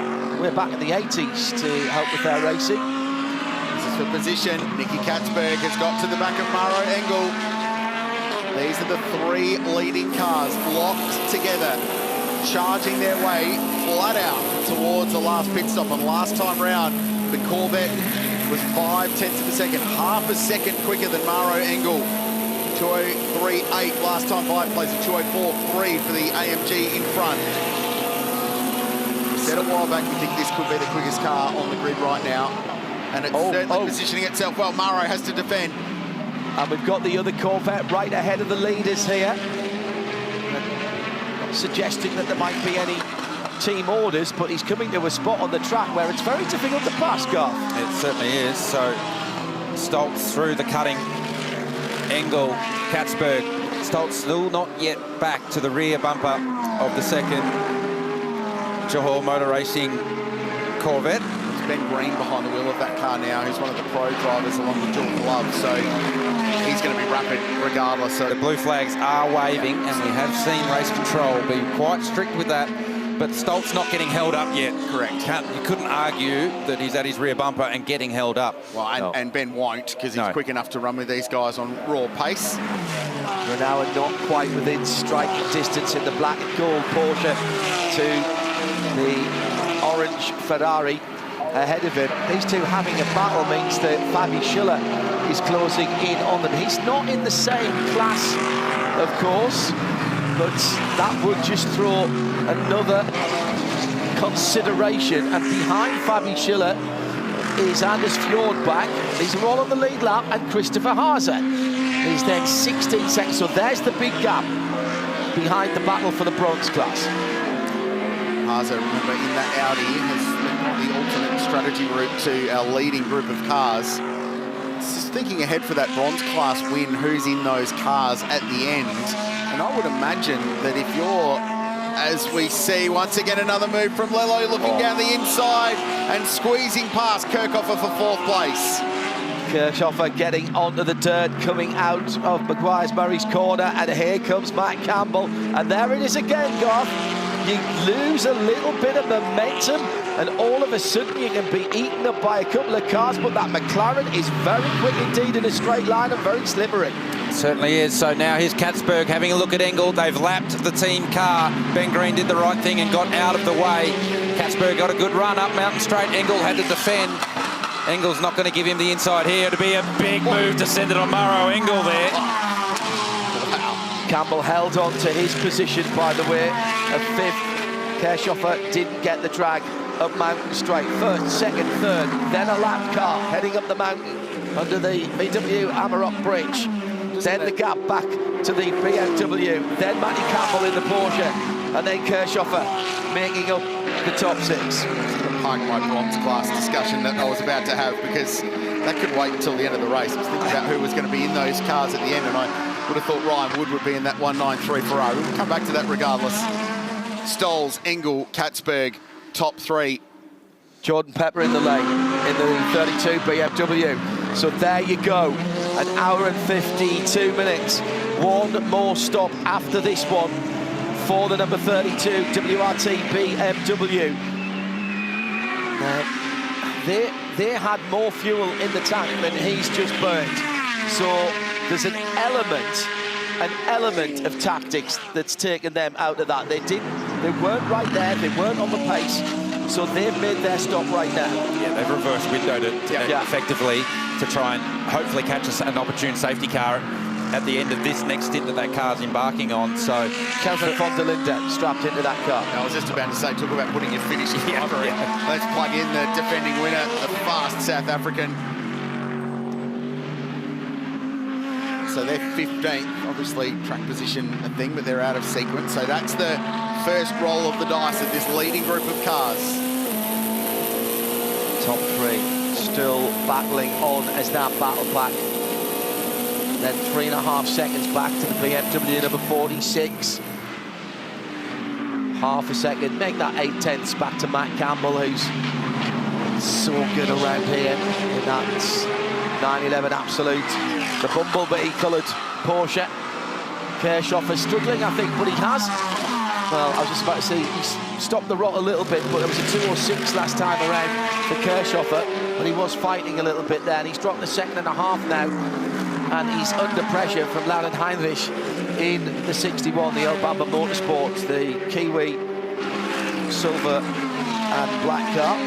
way back in the 80s to help with their racing. This is for position. Nicky Katzberg has got to the back of Maro Engel. These are the three leading cars locked together, charging their way flat out towards the last pit stop. And last time round, the Corvette was 0.5 of a second, half a second quicker than Maro Engel. 2:03.8 last time by place, a 2:04.3 for the AMG in front. We said a while back we think this could be the quickest car on the grid right now, and it's certainly positioning itself well. Maro has to defend. And we've got the other Corvette right ahead of the leaders here. Not suggesting that there might be any team orders, but he's coming to a spot on the track where it's very difficult to pass, Garth. It certainly is. So Stoltz through the cutting. Engel, Katzberg. Stoltz still not yet back to the rear bumper of the second Johor Motor Racing Corvette. It's Ben Green behind the wheel of that car now, who's one of the pro drivers along with John Love, so he's going to be rapid regardless. So the blue flags are waving, and we have seen race control be quite strict with that. But Stoltz not getting held up yet. Correct. You couldn't argue that he's at his rear bumper and getting held up. Well, and Ben won't, because he's quick enough to run with these guys on raw pace. We're now not quite within striking distance in the black and gold Porsche to the orange Ferrari ahead of him. These two having a battle means that Fabi Schiller is closing in on them. He's not in the same class, of course, but that would just throw another consideration. And behind Fabi Schiller is Anders Fordback. These are all on the lead lap, and Christopher Haase is then 16 seconds. So there's the big gap behind the battle for the bronze class. Haase, remember, in that Audi, has the alternate strategy route to our leading group of cars. Just thinking ahead for that bronze class win, who's in those cars at the end. And I would imagine that if you're, as we see once again another move from Lello looking down the inside and squeezing past Kirchhoffer for fourth place. Kirchhoffer getting onto the dirt, coming out of Meguiar's Murray's corner, and here comes Matt Campbell. And there it is again, Garth. You lose a little bit of momentum, and all of a sudden you can be eaten up by a couple of cars, but that McLaren is very quick indeed in a straight line and very slippery. Certainly is. So now here's Katzberg having a look at Engel. They've lapped the team car. Ben Green did the right thing and got out of the way. Katzberg got a good run up Mountain Straight. Engel had to defend. Engel's not going to give him the inside here. To be a big move to send it on Maro Engel there. Campbell held on to his position, by the way, of fifth. Kirchhoffer didn't get the drag up Mountain Straight. First, second, third, then a lap car heading up the mountain under the VW Amarok Bridge. Then the gap back to the BMW, then Matty Campbell in the Porsche, and then Kirchhoffer making up the top six. Park my bronze class discussion that I was about to have, because that could wait until the end of the race. I was thinking about who was going to be in those cars at the end, and I would have thought Ryan Wood would be in that 193 Ferrari. We'll come back to that regardless. Stolz, Engel, Katzberg, top three. Jordan Pepper in the lane in the 32 BMW. So there you go, an hour and 52 minutes. One more stop after this one for the number 32 WRT BMW. They had more fuel in the tank than he's just burned. So there's an element of tactics that's taken them out of that. They weren't right there, they weren't on the pace, so they've made their stop right now. Yeah, they've reverse windowed it effectively to try and hopefully catch an opportune safety car at the end of this next stint that car's embarking on. So Kelvin von der Linde strapped into that car. I was just about to say, talk about putting your finishing driver in. Let's plug in the defending winner, the fast South African. So they're 15th, obviously track position a thing, but they're out of sequence. So that's the first roll of the dice of this leading group of cars. Top three still battling on as that battle back. Then 3.5 seconds back to the BMW number 46. Half a second, make that 8/10 back to Matt Campbell, who's so good around here in that 911 Absolute. The bumblebee coloured Porsche. Kirchhoffer struggling, I think, but he has. Well, I was just about to say, he's stopped the rot a little bit, but it was a 2:06 last time around for Kirchhoffer, but he was fighting a little bit there, and he's dropped a 1.5 seconds now and he's under pressure from Lauren Heinrich in the 61, the Elbamba Motorsports, the Kiwi silver and black car.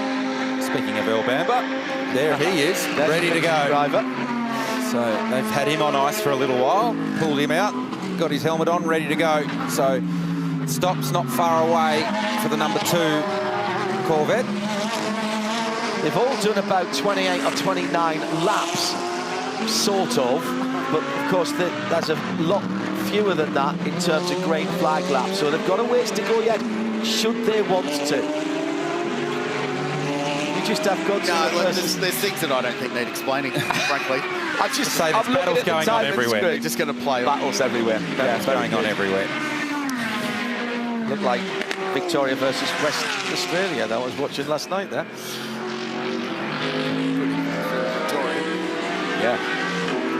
Speaking of Elbamba, there he is, ready to go. Driver. So they've had him on ice for a little while, pulled him out, got his helmet on, ready to go. So stops not far away for the number 2 Corvette. They've all done about 28 or 29 laps, sort of, but of course there's a lot fewer than that in terms of green flag laps, so they've got a ways to go yet, should they want to. You just have got to... There's things that I don't think need explaining, frankly. I'd just say there's battles going on everywhere. They're just going to play battles everywhere. Battles going on everywhere. Looked like Victoria versus West Australia that I was watching last night there. Yeah.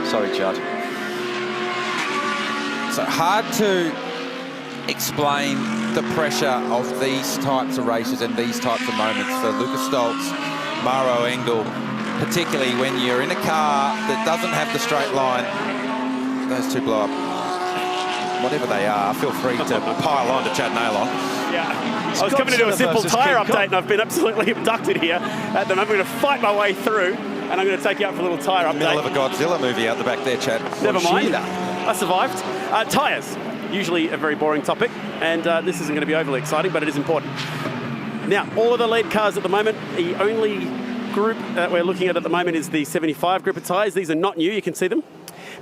Sorry, Chad. So hard to explain the pressure of these types of races and these types of moments for Lukas Stoltz, Maro Engel, particularly when you're in a car that doesn't have the straight line. Those two blow up. Whatever they are, feel free to pile on to Chad Nailon. Yeah, I was coming to do a simple tyre update and I've been absolutely abducted here. At the moment, I'm going to fight my way through and I'm going to take you out for a little tyre update. Middle of a Godzilla movie out the back there, Chad. Never mind. I survived. Tyres, usually a very boring topic, and this isn't going to be overly exciting, but it is important. Now, all of the lead cars at the moment, the only group that we're looking at the moment is the 75 group of tyres. These are not new, you can see them,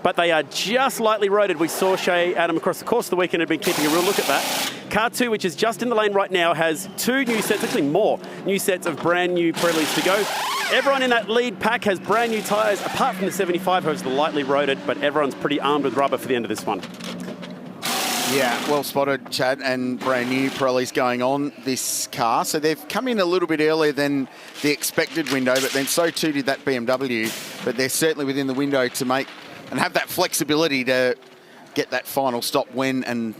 but they are just lightly roaded. We saw Shea Adam across the course of the weekend had been keeping a real look at that. Car 2, which is just in the lane right now, has 2 new sets, actually more new sets of brand new Pirellis to go. Everyone in that lead pack has brand new tyres, apart from the 75, who is the lightly roaded, but everyone's pretty armed with rubber for the end of this one. Yeah, well spotted, Chad, and brand new Pirellis going on this car. So they've come in a little bit earlier than the expected window, but then so too did that BMW. But they're certainly within the window to make and have that flexibility to get that final stop when and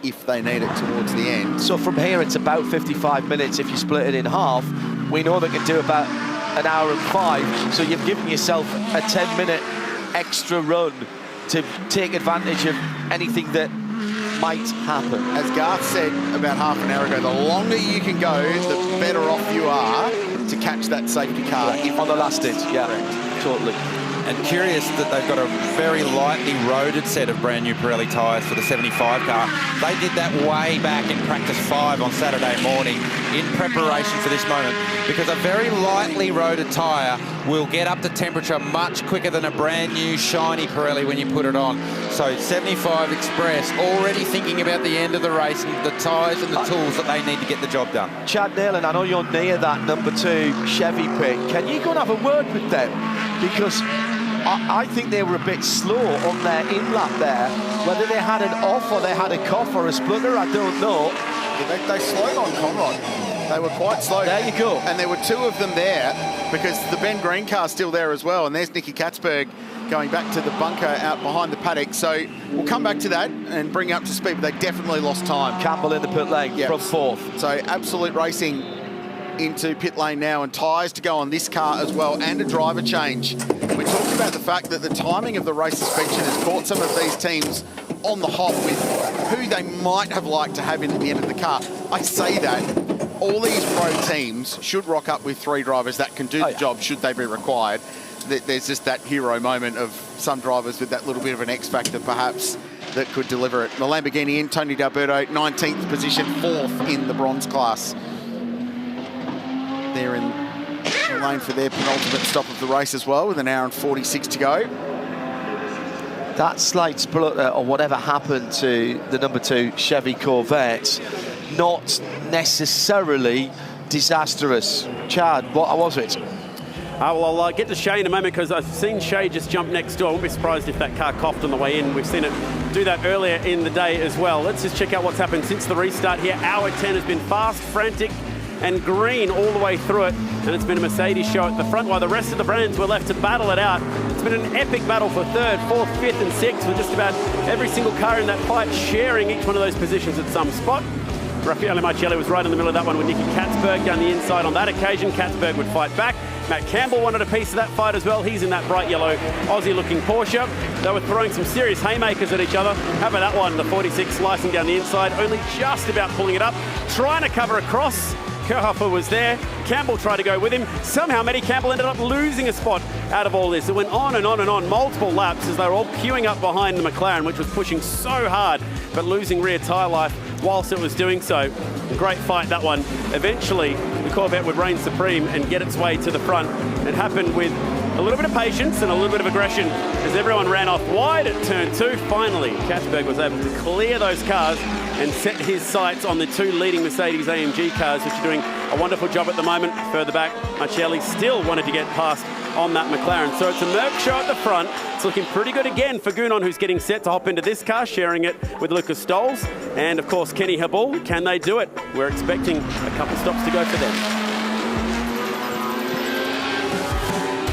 if they need it towards the end. So from here, it's about 55 minutes if you split it in half. We know they can do about an hour and 5, so you've given yourself a 10-minute extra run to take advantage of anything that might happen. As Garth said about half an hour ago, the longer you can go, the better off you are to catch that safety car. On the last stint, yeah, totally. And curious that they've got a very lightly roaded set of brand new Pirelli tyres for the 75 car. They did that way back in practice 5 on Saturday morning in preparation for this moment, because a very lightly roaded tyre will get up to temperature much quicker than a brand new shiny Pirelli when you put it on. So 75 Express already thinking about the end of the race and the tyres and the tools that they need to get the job done. Chad Nailon, I know you're near that number 2 Chevy pit. Can you go and have a word with them? Because I think they were a bit slow on their in-lap there. Whether they had an off or they had a cough or a splutter, I don't know. Yeah, they slowed on Conrad. They were quite slow. There you go. And there were 2 of them there because the Ben Green car's still there as well. And there's Nicky Katzberg going back to the bunker out behind the paddock. So we'll come back to that and bring you up to speed. But they definitely lost time. Campbell in the pit lane from 4th. So absolute racing into pit lane now, and tyres to go on this car as well, and a driver change. We're talking about the fact that the timing of the race suspension has caught some of these teams on the hop with who they might have liked to have in at the end of the car. I say that all these pro teams should rock up with 3 drivers that can do the job should they be required. There's just that hero moment of some drivers with that little bit of an X factor perhaps that could deliver it. The Lamborghini in, Tony D'Alberto, 19th position, 4th in the bronze class. They're in the lane for their penultimate stop of the race as well, with an hour and 46 to go. That slight splutter or whatever happened to the number 2 Chevy Corvette, not necessarily disastrous. Chad, what was it? Well, I'll get to Shea in a moment because I've seen Shea just jump next door. I wouldn't be surprised if that car coughed on the way in. We've seen it do that earlier in the day as well. Let's just check out what's happened since the restart here. Hour 10 has been fast, frantic, and green all the way through it, and it's been a Mercedes show at the front while the rest of the brands were left to battle it out. It's been an epic battle for 3rd, 4th, 5th and 6th, with just about every single car in that fight sharing each one of those positions at some spot. Raffaele Marcelli was right in the middle of that one with Nicky Katzberg down the inside on that occasion. Katzberg would fight back. Matt Campbell wanted a piece of that fight as well. He's in that bright yellow Aussie-looking Porsche. They were throwing some serious haymakers at each other. How about that one? The 46 slicing down the inside, only just about pulling it up, trying to cover across. Kerhofer was there. Campbell tried to go with him. Somehow Matty Campbell ended up losing a spot out of all this. It went on and on and on, multiple laps as they were all queuing up behind the McLaren, which was pushing so hard, but losing rear tyre life whilst it was doing so. Great fight, that one. Eventually, the Corvette would reign supreme and get its way to the front. It happened with a little bit of patience and a little bit of aggression as everyone ran off wide at turn 2. Finally, Katzberg was able to clear those cars and set his sights on the 2 leading Mercedes-AMG cars, which are doing a wonderful job at the moment. Further back, Marcelli still wanted to get past on that McLaren. So it's a Merc show at the front. It's looking pretty good again for Gounon, who's getting set to hop into this car, sharing it with Lucas Stoles. And of course, Kenny Habul. Can they do it? We're expecting a couple stops to go for them.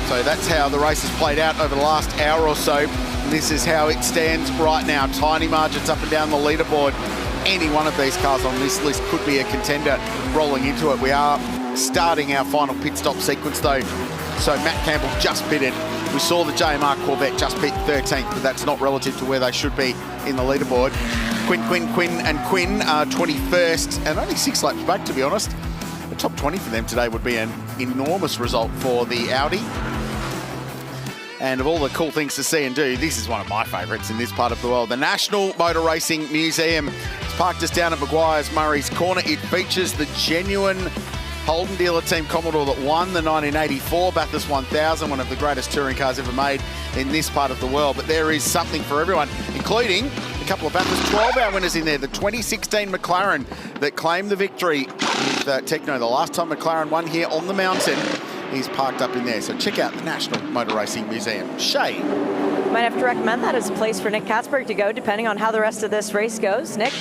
So that's how the race has played out over the last hour or so. This is how it stands right now. Tiny margins up and down the leaderboard. Any one of these cars on this list could be a contender rolling into it. We are starting our final pit stop sequence though. So Matt Campbell just pitted. We saw the JMR Corvette just pit 13th, but that's not relative to where they should be in the leaderboard. Quinn are 21st and only 6 laps back, to be honest. The top 20 for them today would be an enormous result for the Audi. And of all the cool things to see and do, this is one of my favourites in this part of the world. The National Motor Racing Museum has parked us down at Meguiar's Murray's Corner. It features the genuine Holden dealer team Commodore that won the 1984 Bathurst 1000, one of the greatest touring cars ever made in this part of the world. But there is something for everyone, including a couple of Bathurst 12-hour winners in there. The 2016 McLaren that claimed the victory with Techno. The last time McLaren won here on the mountain, he's parked up in there. So check out the National Motor Racing Museum. Shay. Might have to recommend that as a place for Nick Katzberg to go, depending on how the rest of this race goes. Nick,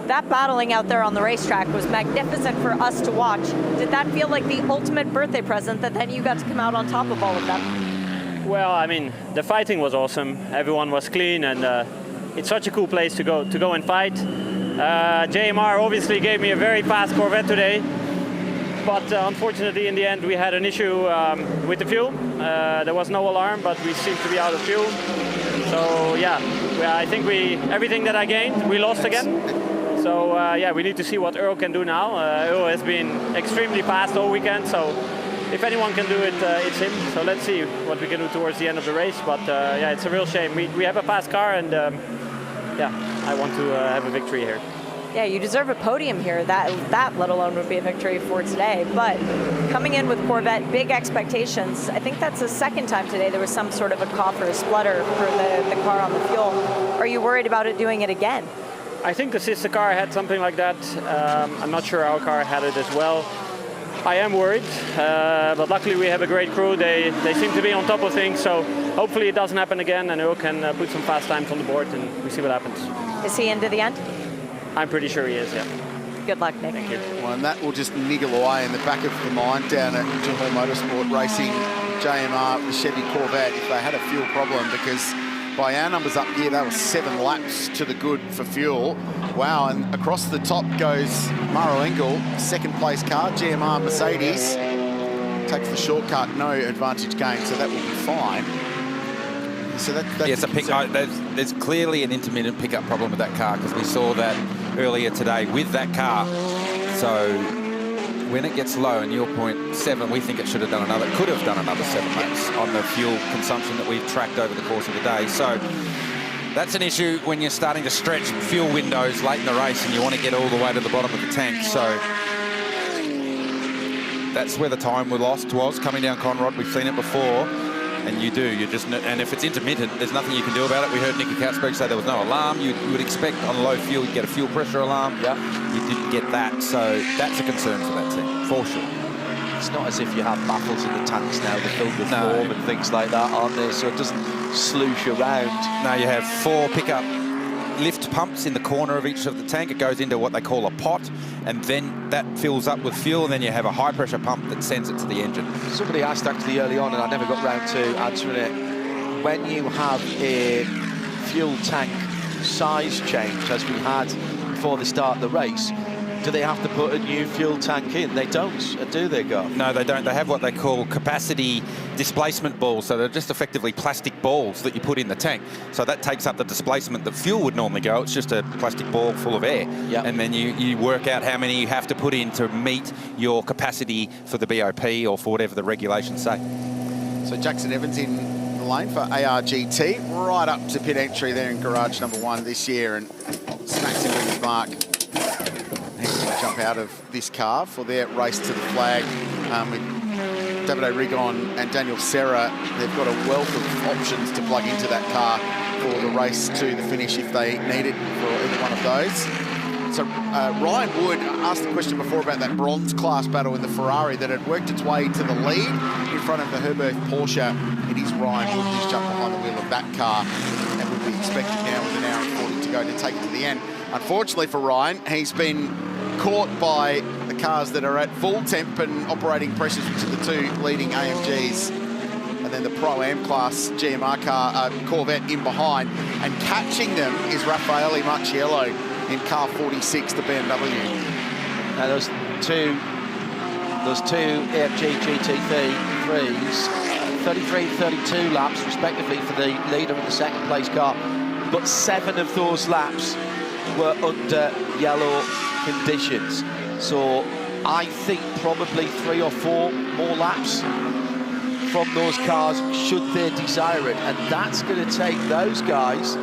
that battling out there on the racetrack was magnificent for us to watch. Did that feel like the ultimate birthday present that then you got to come out on top of all of them? Well, I mean, the fighting was awesome. Everyone was clean, and it's such a cool place to go and fight. JMR obviously gave me a very fast Corvette today. But unfortunately, in the end, we had an issue with the fuel. There was no alarm, but we seemed to be out of fuel. So yeah, I think everything that I gained, we lost again. So yeah, we need to see what Earl can do now. Earl has been extremely fast all weekend, so if anyone can do it, it's him. So let's see what we can do towards the end of the race. But yeah, it's a real shame. We have a fast car, and yeah, I want to have a victory here. Yeah, you deserve a podium here. That let alone would be a victory for today. But coming in with Corvette, big expectations. I think that's the second time today there was some sort of a cough or a splutter for the car on the fuel. Are you worried about it doing it again? I think the sister car had something like that. I'm not sure our car had it as well. I am worried, but luckily we have a great crew. They seem to be on top of things, so hopefully it doesn't happen again and Earl can put some fast times on the board and we see what happens. Is he into the end? I'm pretty sure he is, yeah. Good luck, Nick. Thank you. Well, and that will just niggle away in the back of the mind down at Johor Motorsport Racing, JMR, the Chevy Corvette, if they had a fuel problem, because by our numbers up here, they were 7 laps to the good for fuel. Wow, and across the top goes Maro Engel, second place car, GMR Mercedes. Takes the shortcut, no advantage gain, so that will be fine. So that's there's clearly an intermittent pickup problem with that car, because we saw that earlier today with that car. So when it gets low, and your point 7, we think it should have done could have done another 7 laps on the fuel consumption that we've tracked over the course of the day. So that's an issue when you're starting to stretch fuel windows late in the race and you want to get all the way to the bottom of the tank. So that's where the time we lost was, coming down Conrod. We've seen it before. And and if it's intermittent, there's nothing you can do about it. We heard Nicky Katzberg say there was no alarm. You would expect on low fuel, you'd get a fuel pressure alarm. Yeah. You didn't get that, so that's a concern for that team, for sure. It's not as if you have baffles in the tanks now, they're filled with foam and things like that, aren't they? So it doesn't sloosh around. No, you have 4 pickup lift pumps in the corner of each of the tank. It goes into what they call a pot, and then that fills up with fuel, and then you have a high pressure pump that sends it to the engine. Somebody asked actually early on, and I never got round to answering it, when you have a fuel tank size change, as we had before the start of the race, do they have to put a new fuel tank in? They don't, do they, Garth? No, they don't. They have what they call capacity displacement balls. So they're just effectively plastic balls that you put in the tank. So that takes up the displacement that fuel would normally go. It's just a plastic ball full of air. Yep. And then you work out how many you have to put in to meet your capacity for the BOP or for whatever the regulations say. So Jackson Evans in the lane for ARGT, right up to pit entry there in garage number 1 this year, and smacks into his mark. He's going to jump out of this car for their race to the flag with Davide Rigon and Daniel Serra. They've got a wealth of options to plug into that car for the race to the finish if they need it for either one of those. So Ryan Wood asked the question before about that bronze class battle in the Ferrari that had worked its way to the lead in front of the Herberth Porsche. It is Ryan Wood who's jumped behind the wheel of that car and would be expected now with an hour and 40 to go to take it to the end. Unfortunately for Ryan, he's been caught by the cars that are at full temp and operating pressures, which are the 2 leading AMGs. And then the Pro-Am class GMR car, Corvette in behind. And catching them is Raffaele Marciello in car 46, the BMW. Now those two AMG GT3s, 33-32 laps respectively for the leader and the second place car, but 7 of those laps were under yellow conditions. So I think probably 3 or 4 more laps from those cars should they desire it, and that's going to take those guys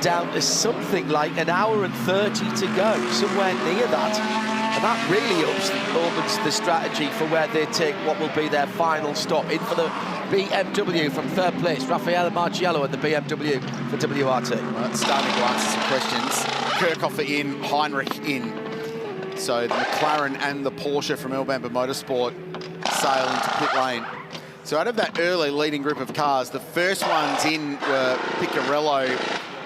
down to something like an hour and 30 to go, somewhere near that. And that really opens the strategy for where they take what will be their final stop. In for the BMW from 3rd place, Raffaele Marciello and the BMW for WRT. Well, starting to answer some questions. Kirchhofer in, Heinrich in. So the McLaren and the Porsche from El Bamba Motorsport sail into pit lane. So out of that early leading group of cars, the first ones in were Piccarello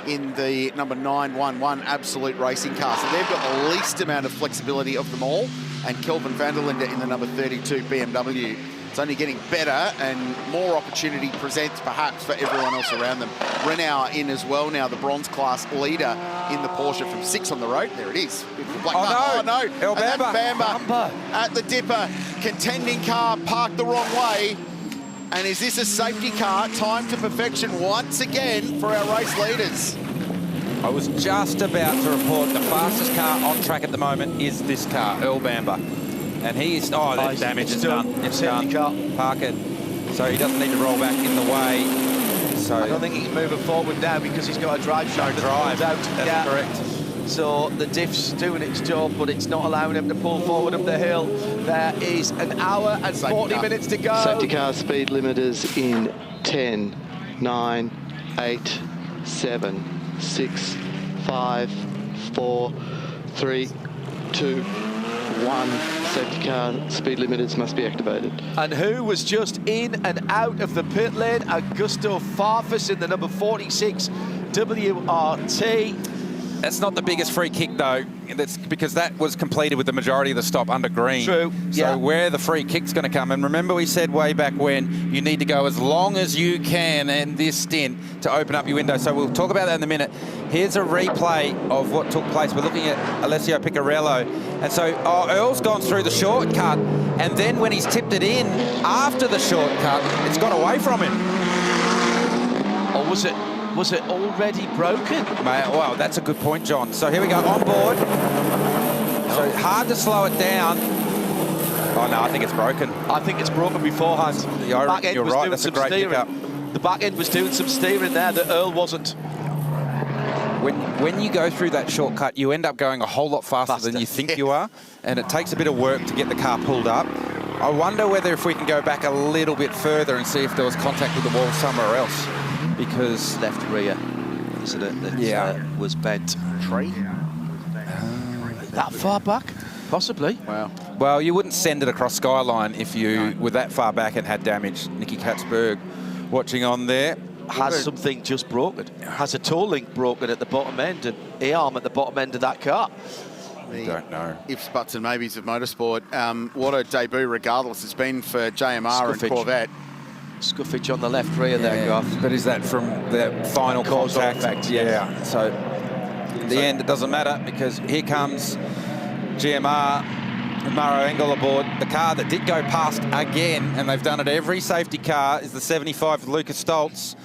in the number 911 Absolute Racing car. So they've got the least amount of flexibility of them all. And Kelvin van der Linde in the number 32 BMW. It's only getting better and more opportunity presents perhaps for everyone else around them. Renault in as well now, the bronze class leader in the Porsche from 6 on the road. There it is. Oh no! El Bamba. Bamba at the dipper. Contending car parked the wrong way. And is this a safety car? Time to perfection once again for our race leaders. I was just about to report the fastest car on track at the moment is this car, Earl Bamber. And he's, that damage is done. It's done. Park it. So he doesn't need to roll back in the way. So I don't think he can move it forward now because he's got a drive shaft. That's correct. So the diff's doing its job, but it's not allowing him to pull forward up the hill. There is an hour and 40 minutes to go. Safety car speed limiters in 10, 9, 8, 7, 6, 5, 4, 3, 2, 1. Safety car speed limiters must be activated. And who was just in and out of the pit lane? Augusto Farfus in the number 46 WRT. That's not the biggest free kick, though. That's because that was completed with the majority of the stop under green. True, So where the free kick's going to come, and remember we said way back when you need to go as long as you can in this stint to open up your window. So we'll talk about that in a minute. Here's a replay of what took place. We're looking at Alessio Piccarello. And so Earl's gone through the shortcut, and then when he's tipped it in after the shortcut, it's gone away from him. Or was it already broken? Well, that's a good point, John. So here we go, on board. So hard to slow it down. Oh, no, I think it's broken. I think it's broken beforehand. You're right, that's a great pickup. The back end was doing some steering there that Earl wasn't. When you go through that shortcut, you end up going a whole lot faster than you think you are, and it takes a bit of work to get the car pulled up. I wonder whether if we can go back a little bit further and see if there was contact with the wall somewhere else. Because left rear, isn't it? That was bent. Tree? That far back? Possibly. Wow. Well, you wouldn't send it across Skyline if you were that far back and had damage. Nicky Katzberg watching on there. Has something just broken? Has a toe link broken at the bottom end, and A-arm at the bottom end of that car? I don't know. Ifs, buts and maybes of motorsport. What a debut regardless it's been for JMR and Corvette. Scuffage on the left rear there, Garth. But is that from the final contact? Effect, yeah. So in the end, it doesn't matter because here comes GMR and Maro Engel aboard. The car that did go past again, and they've done it every safety car, is the 75 with Lucas Stoltz,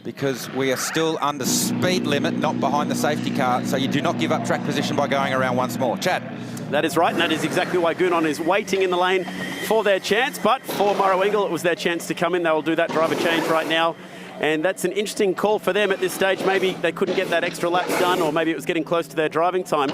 because we are still under speed limit, not behind the safety car, so you do not give up track position by going around once more. Chad? That is right, and that is exactly why Gunon is waiting in the lane for their chance, but for Maro Engel, it was their chance to come in. They will do that driver change right now, and that's an interesting call for them at this stage. Maybe they couldn't get that extra laps done, or maybe it was getting close to their driving time.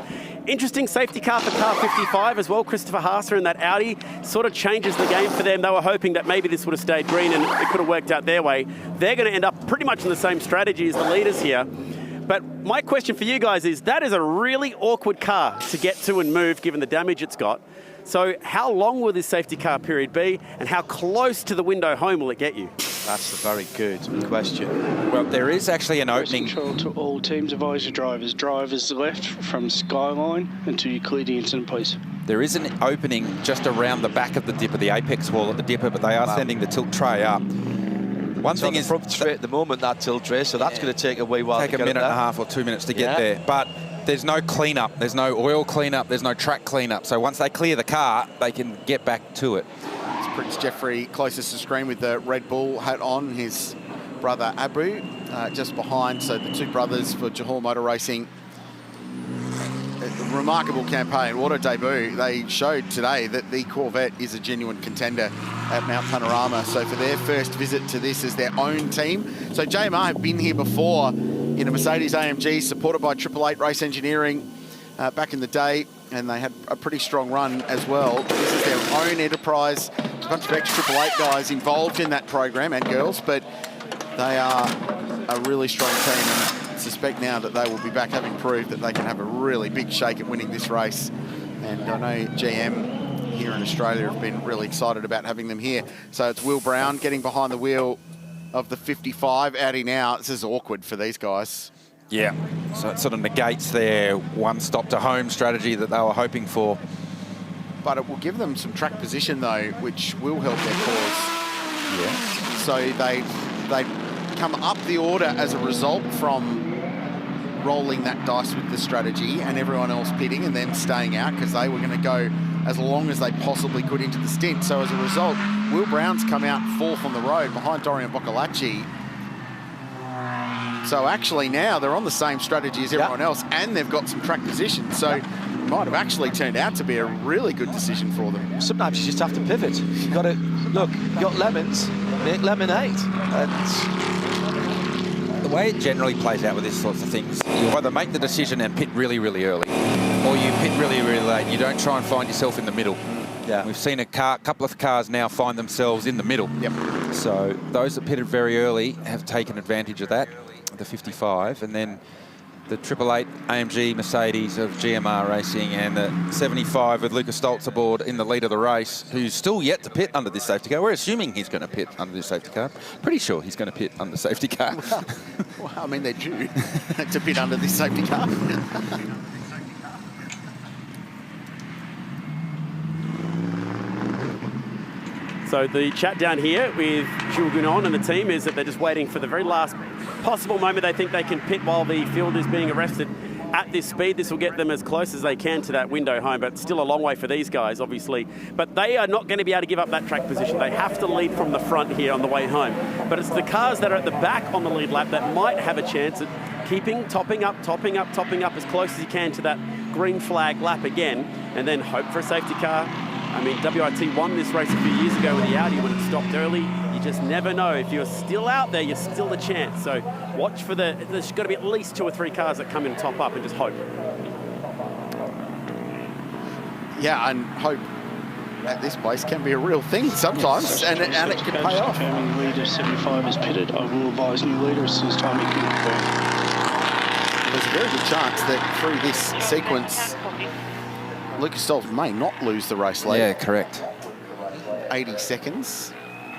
Interesting safety car for car 55 as well. Christopher Haase in that Audi sort of changes the game for them. They were hoping that maybe this would have stayed green and it could have worked out their way. They're going to end up pretty much in the same strategy as the leaders here. But my question for you guys is, that is a really awkward car to get to and move given the damage it's got. So how long will this safety car period be, and how close to the window home will it get you? That's a very good question. Well, there is actually an opening. Control to all teams, advise your drivers. Drivers left from Skyline until you clear the incident, please. There is an opening just around the back of the dipper, the apex wall at the dipper, but they are sending the tilt tray up. One thing is front tray at the moment, that tilt tray, so that's going to take a wee while. Take a minute and a half or 2 minutes to get there, but there's no cleanup, there's no oil cleanup, there's no track cleanup. So once they clear the car, they can get back to it. It's Prince Jeffrey closest to screen with the Red Bull hat on. His brother Abu just behind. So the two brothers for Johor Motor Racing. A remarkable campaign. What a debut. They showed today that the Corvette is a genuine contender at Mount Panorama. So for their first visit to this as their own team. So JMR have been here before in a Mercedes-AMG supported by 888 Race Engineering back in the day, and they had a pretty strong run as well. This is their own enterprise. There's a bunch of ex-888 guys involved in that program, and girls, but they are a really strong team, and I suspect now that they will be back having proved that they can have a really big shake at winning this race. And I know GM here in Australia have been really excited about having them here. So it's Will Brown getting behind the wheel of the 55 Audi now. This is awkward for these guys. Yeah, so it sort of negates their one-stop-to-home strategy that they were hoping for. But it will give them some track position, though, which will help their cause. Yeah. So they come up the order as a result from rolling that dice with the strategy and everyone else pitting and then staying out because they were going to go as long as they possibly could into the stint. So as a result, Will Brown's come out fourth on the road behind Dorian Boccolacci. So actually now they're on the same strategy as everyone else, and they've got some track position. So it might have actually turned out to be a really good decision for them. Sometimes you just have to pivot. You've got to, look, you've got lemons, make lemonade. The way it generally plays out with these sorts of things, you either make the decision and pit really, really early, or you pit really, really late. You don't try and find yourself in the middle. Yeah. We've seen a couple of cars now find themselves in the middle. Yep. So those that pitted very early have taken advantage of that, the 55, and then the 888 AMG Mercedes of GMR Racing and the 75 with Lucas Stoltz aboard in the lead of the race, who's still yet to pit under this safety car. We're assuming he's going to pit under this safety car. Pretty sure he's going to pit under the safety car. Well, I mean, they're due to pit under this safety car. So the chat down here with Jules Gunon and the team is that they're just waiting for the very last possible moment they think they can pit while the field is being arrested at this speed. This will get them as close as they can to that window home, but still a long way for these guys, obviously. But they are not going to be able to give up that track position. They have to lead from the front here on the way home. But it's the cars that are at the back on the lead lap that might have a chance at keeping, topping up as close as you can to that green flag lap again, and then hope for a safety car. I mean, WRT won this race a few years ago with the Audi when it stopped early. You just never know. If you're still out there, you're still a chance. So watch for there's got to be at least 2 or 3 cars that come in and top up and just hope. Yeah, and hope at this place can be a real thing sometimes, and it can pay off. Confirming leader 75 is pitted. I will advise new leader as soon as time is confirmed. There's a very good chance that through this sequence, Lucas Stoltz may not lose the race lead. Yeah, correct. 80 seconds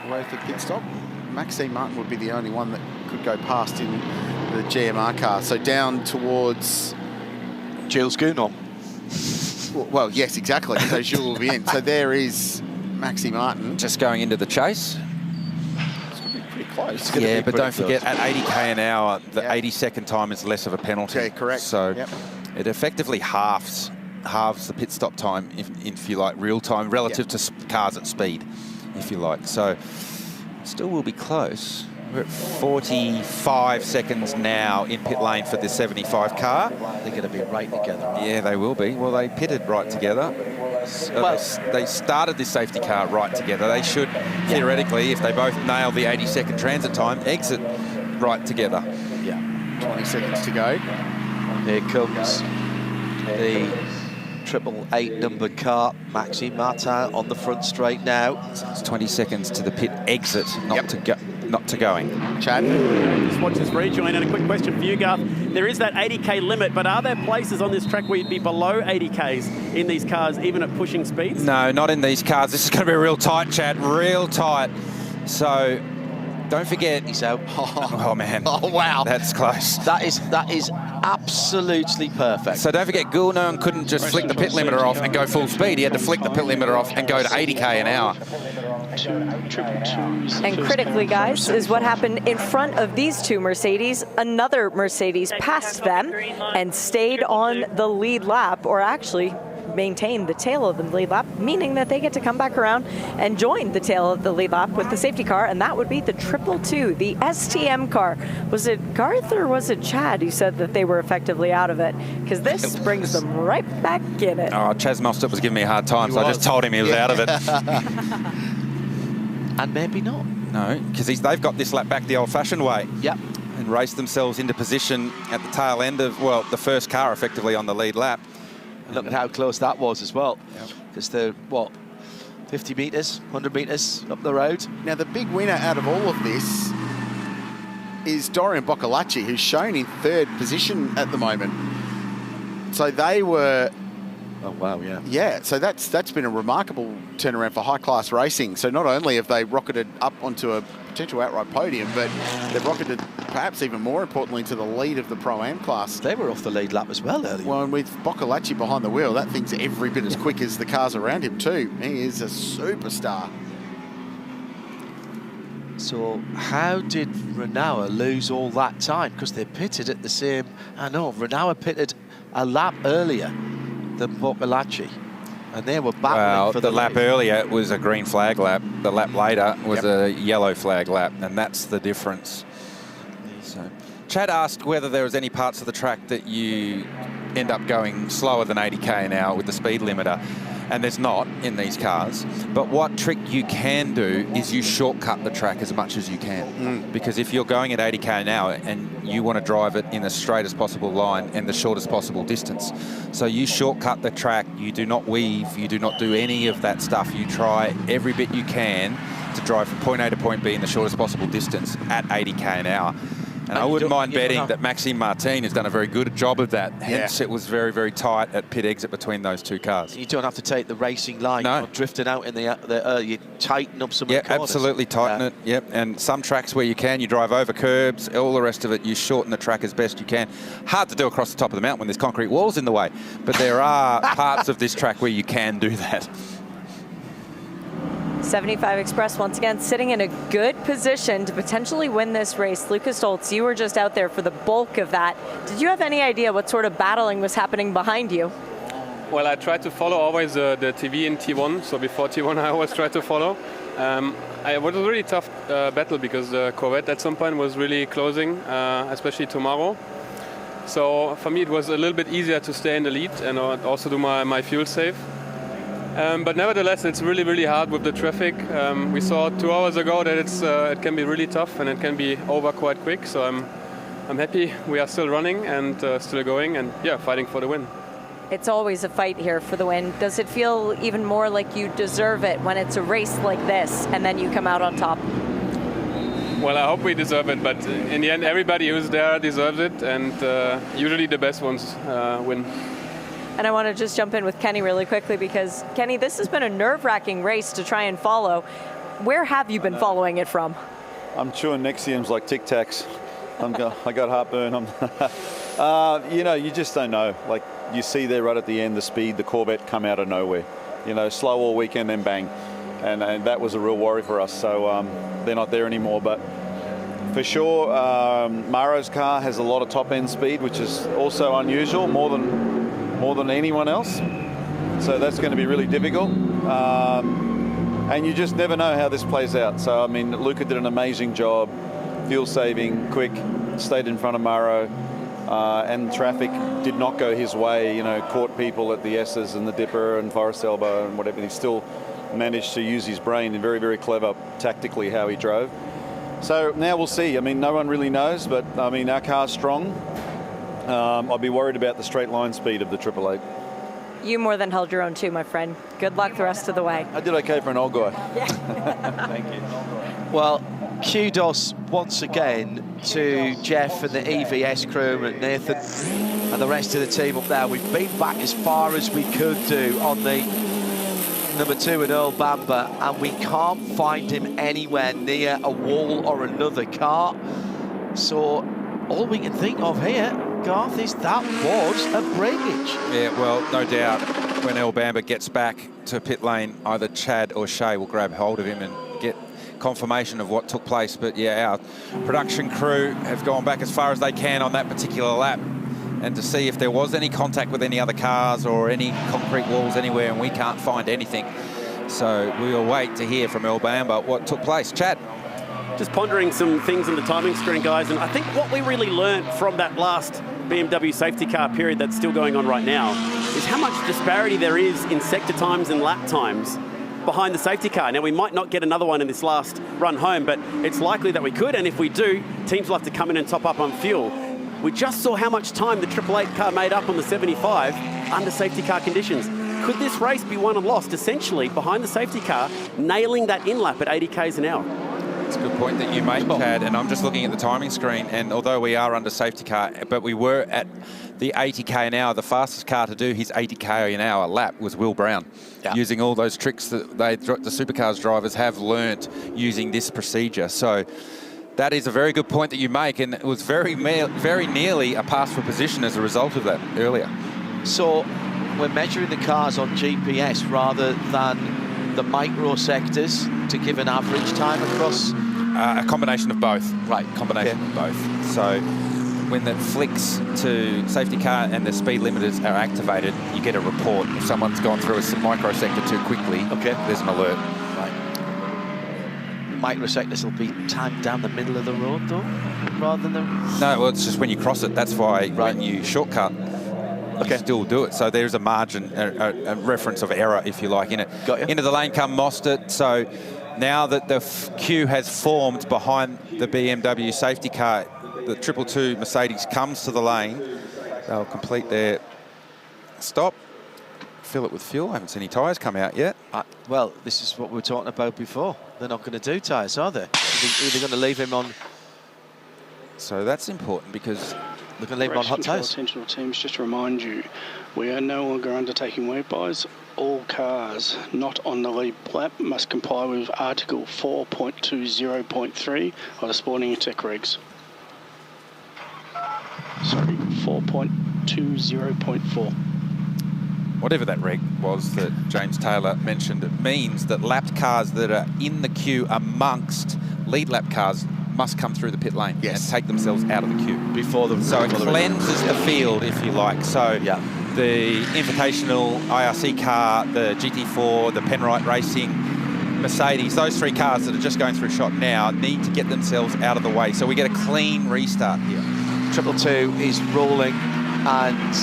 away for pit stop. Maxime Martin would be the only one that could go past in the GMR car. So down towards Jules Gunon. Well, yes, exactly. So Jules will be in. So there is Maxime Martin. Just going into the chase. It's going to be pretty close. Yeah, but don't forget, at 80k an hour, the 80-second time is less of a penalty. Yeah, correct. So it effectively halves halves the pit stop time, if you like, real time, relative to cars at speed, if you like. So still will be close. We're at 45 seconds now in pit lane for the 75 car. They're going to be right together, aren't Yeah, they will be. Well, they pitted right together. They started this safety car right together. They should, theoretically, if they both nail the 80-second transit time, exit right together. Yeah. 20 seconds to go. Here comes the 888 numbered car, Maxime Martin on the front straight now. It's 20 seconds to the pit exit, not to going. Chad? Just watch this rejoin, and a quick question for you, Garth. There is that 80k limit, but are there places on this track where you'd be below 80k's in these cars, even at pushing speeds? No, not in these cars. This is going to be real tight, Chad, real tight. So don't forget. He's out. Oh man. Oh wow. That's close. That is absolutely perfect. So don't forget, Goulnoen couldn't just flick the pit limiter off and go full speed. He had to flick the pit limiter off and go to 80k an hour. And critically, guys, is what happened in front of these two Mercedes. Another Mercedes passed them and stayed on the lead lap, or actually maintain the tail of the lead lap, meaning that they get to come back around and join the tail of the lead lap with the safety car, and that would be the 222, the STM car. Was it Garth or was it Chad who said that they were effectively out of it? Because this brings them right back in it. Oh, Chaz Mostert was giving me a hard time, so I just told him he was out of it. And maybe not. No, because they've got this lap back the old-fashioned way. Yep. And raced themselves into position at the tail end of, well, the first car effectively on the lead lap. Look at how close that was as well. Because they're, what, 50 metres, 100 metres up the road? Now, the big winner out of all of this is Dorian Boccolacci, who's shown in third position at the moment. So they were... Oh, wow, yeah. Yeah, so that's been a remarkable turnaround for high-class racing. So not only have they rocketed up onto a potential outright podium, but they've rocketed, perhaps even more importantly, to the lead of the Pro-Am class. They were off the lead lap as well earlier. Well, and with Boccolacci behind the wheel, that thing's every bit as quick as the cars around him too. He is a superstar. So how did Renault lose all that time? Because they pitted at the same... I know, Renault pitted a lap earlier than Boccolacci, and they were battling for the lap earlier was a green flag lap. The lap later was a yellow flag lap, and that's the difference. So, Chad asked whether there was any parts of the track that you end up going slower than 80k an hour with the speed limiter, and there's not in these cars. But what trick you can do is you shortcut the track as much as you can. Because if you're going at 80k an hour and you want to drive it in the straightest possible line and the shortest possible distance, so you shortcut the track, you do not weave, you do not do any of that stuff. You try every bit you can to drive from point A to point B in the shortest possible distance at 80k an hour. And I wouldn't mind betting that Maxime Martin has done a very good job of that. Hence, it was very, very tight at pit exit between those two cars. You don't have to take the racing line. No. Drifting out in the you tighten up some of the corners. Absolutely tighten it. Yep. And some tracks where you can, you drive over curbs. All the rest of it, you shorten the track as best you can. Hard to do across the top of the mountain when there's concrete walls in the way. But there are parts of this track where you can do that. 75 Express once again sitting in a good position to potentially win this race. Lucas Stoltz, you were just out there for the bulk of that. Did you have any idea what sort of battling was happening behind you? Well, I try to follow always the TV in T1, so before T1 I always try to follow. It was a really tough battle because the Corvette at some point was really closing, especially to Maro. So for me it was a little bit easier to stay in the lead and also do my fuel save. But nevertheless, it's really, really hard with the traffic. We saw 2 hours ago that it can be really tough and it can be over quite quick. So I'm happy we are still running and still going and fighting for the win. It's always a fight here for the win. Does it feel even more like you deserve it when it's a race like this and then you come out on top? Well, I hope we deserve it, but in the end, everybody who's there deserves it, and usually the best ones win. And I want to just jump in with Kenny really quickly because, Kenny, this has been a nerve-wracking race to try and follow. Where have you been following it from? I'm chewing Nexiums like Tic Tacs. I got heartburn. You just don't know. Like, you see there right at the end, the speed, the Corvette come out of nowhere. Slow all weekend, then bang. And that was a real worry for us. So they're not there anymore. But for sure, Maro's car has a lot of top-end speed, which is also unusual, more than more than anyone else. So that's going to be really difficult. And you just never know how this plays out. So, I mean, Luca did an amazing job, fuel saving, quick, stayed in front of Maro, and traffic did not go his way, you know, caught people at the S's and the Dipper and Forest Elbow and whatever. He still managed to use his brain and very, very clever tactically how he drove. So now we'll see. I mean, no one really knows, but I mean, our car's strong. I'll be worried about the straight line speed of the 888. You more than held your own too, my friend. Good luck the rest of the way. I did okay for an old guy. Thank you. Well, kudos once again to Jeff and the EVS crew and Nathan and the rest of the team up there. We've been back as far as we could do on the number 2 in Earl Bamber, and we can't find him anywhere near a wall or another car. So all we can think of here, Garth, is that was a breakage. Yeah, well, no doubt when Earl Bamber gets back to pit lane, either Chad or Shay will grab hold of him and get confirmation of what took place. But yeah, our production crew have gone back as far as they can on that particular lap, and to see if there was any contact with any other cars or any concrete walls anywhere, and we can't find anything. So we'll wait to hear from Earl Bamber what took place. Chad? Just pondering some things on the timing screen, guys, and I think what we really learned from that last BMW safety car period that's still going on right now is how much disparity there is in sector times and lap times behind the safety car. Now, we might not get another one in this last run home, but it's likely that we could, and if we do, teams will have to come in and top up on fuel. We just saw how much time the 888 car made up on the 75 under safety car conditions. Could this race be won and lost, essentially, behind the safety car, nailing that in-lap at 80 k's an hour? It's a good point that you make, Chad, and I'm just looking at the timing screen, and although we are under safety car, but we were at the 80k an hour, the fastest car to do his 80k an hour lap was Will Brown, using all those tricks that the supercars drivers have learnt using this procedure. So that is a very good point that you make, and it was very nearly a pass for position as a result of that earlier. So we're measuring the cars on GPS rather than the microsectors to give an average time across? A combination of both. Right. Combination of both. So when that flicks to safety car and the speed limiters are activated, you get a report. If someone's gone through a microsector too quickly, there's an alert. Right. Microsectors will be timed down the middle of the road, though, rather than the... No, well, it's just when you cross it. That's why when you shortcut, you still do it. So there's a margin, a reference of error, if you like, in it. Got you. Into the lane come Mostert. So now that the queue has formed behind the BMW safety car, the 222 Mercedes comes to the lane. They'll complete their stop, fill it with fuel. I haven't seen any tyres come out yet. Well, this is what we were talking about before. They're not going to do tyres, are they? They're going to leave him on... So that's important because... They're going to leave him on hot tyres. Attention teams, just to remind you, we are no longer undertaking wave buys. All cars not on the lead lap must comply with Article 4.20.3 of the Sporting Tech Regs. Sorry, 4.20.4. Whatever that reg was that James Taylor mentioned, it means that lapped cars that are in the queue amongst lead lap cars must come through the pit lane and take themselves out of the queue. So it cleanses the field, if you like. So the Invitational IRC car, the GT4, the Penrite Racing, Mercedes, those three cars that are just going through shot now need to get themselves out of the way. So we get a clean restart here. 222 is rolling and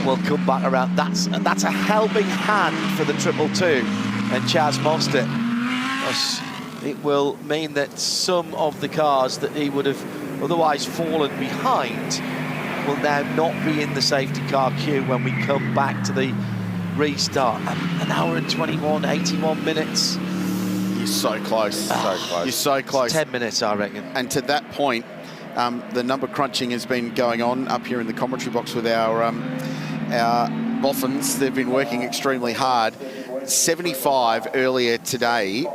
will come back around. That's a helping hand for the 222 and Chaz Mostert. It will mean that some of the cars that he would have otherwise fallen behind will now not be in the safety car queue when we come back to the restart. An hour and 81 minutes. You're so close. So close. You're so close. 10 minutes, I reckon. And to that point, the number crunching has been going on up here in the commentary box with our Boffins. They've been working extremely hard. 75 earlier today,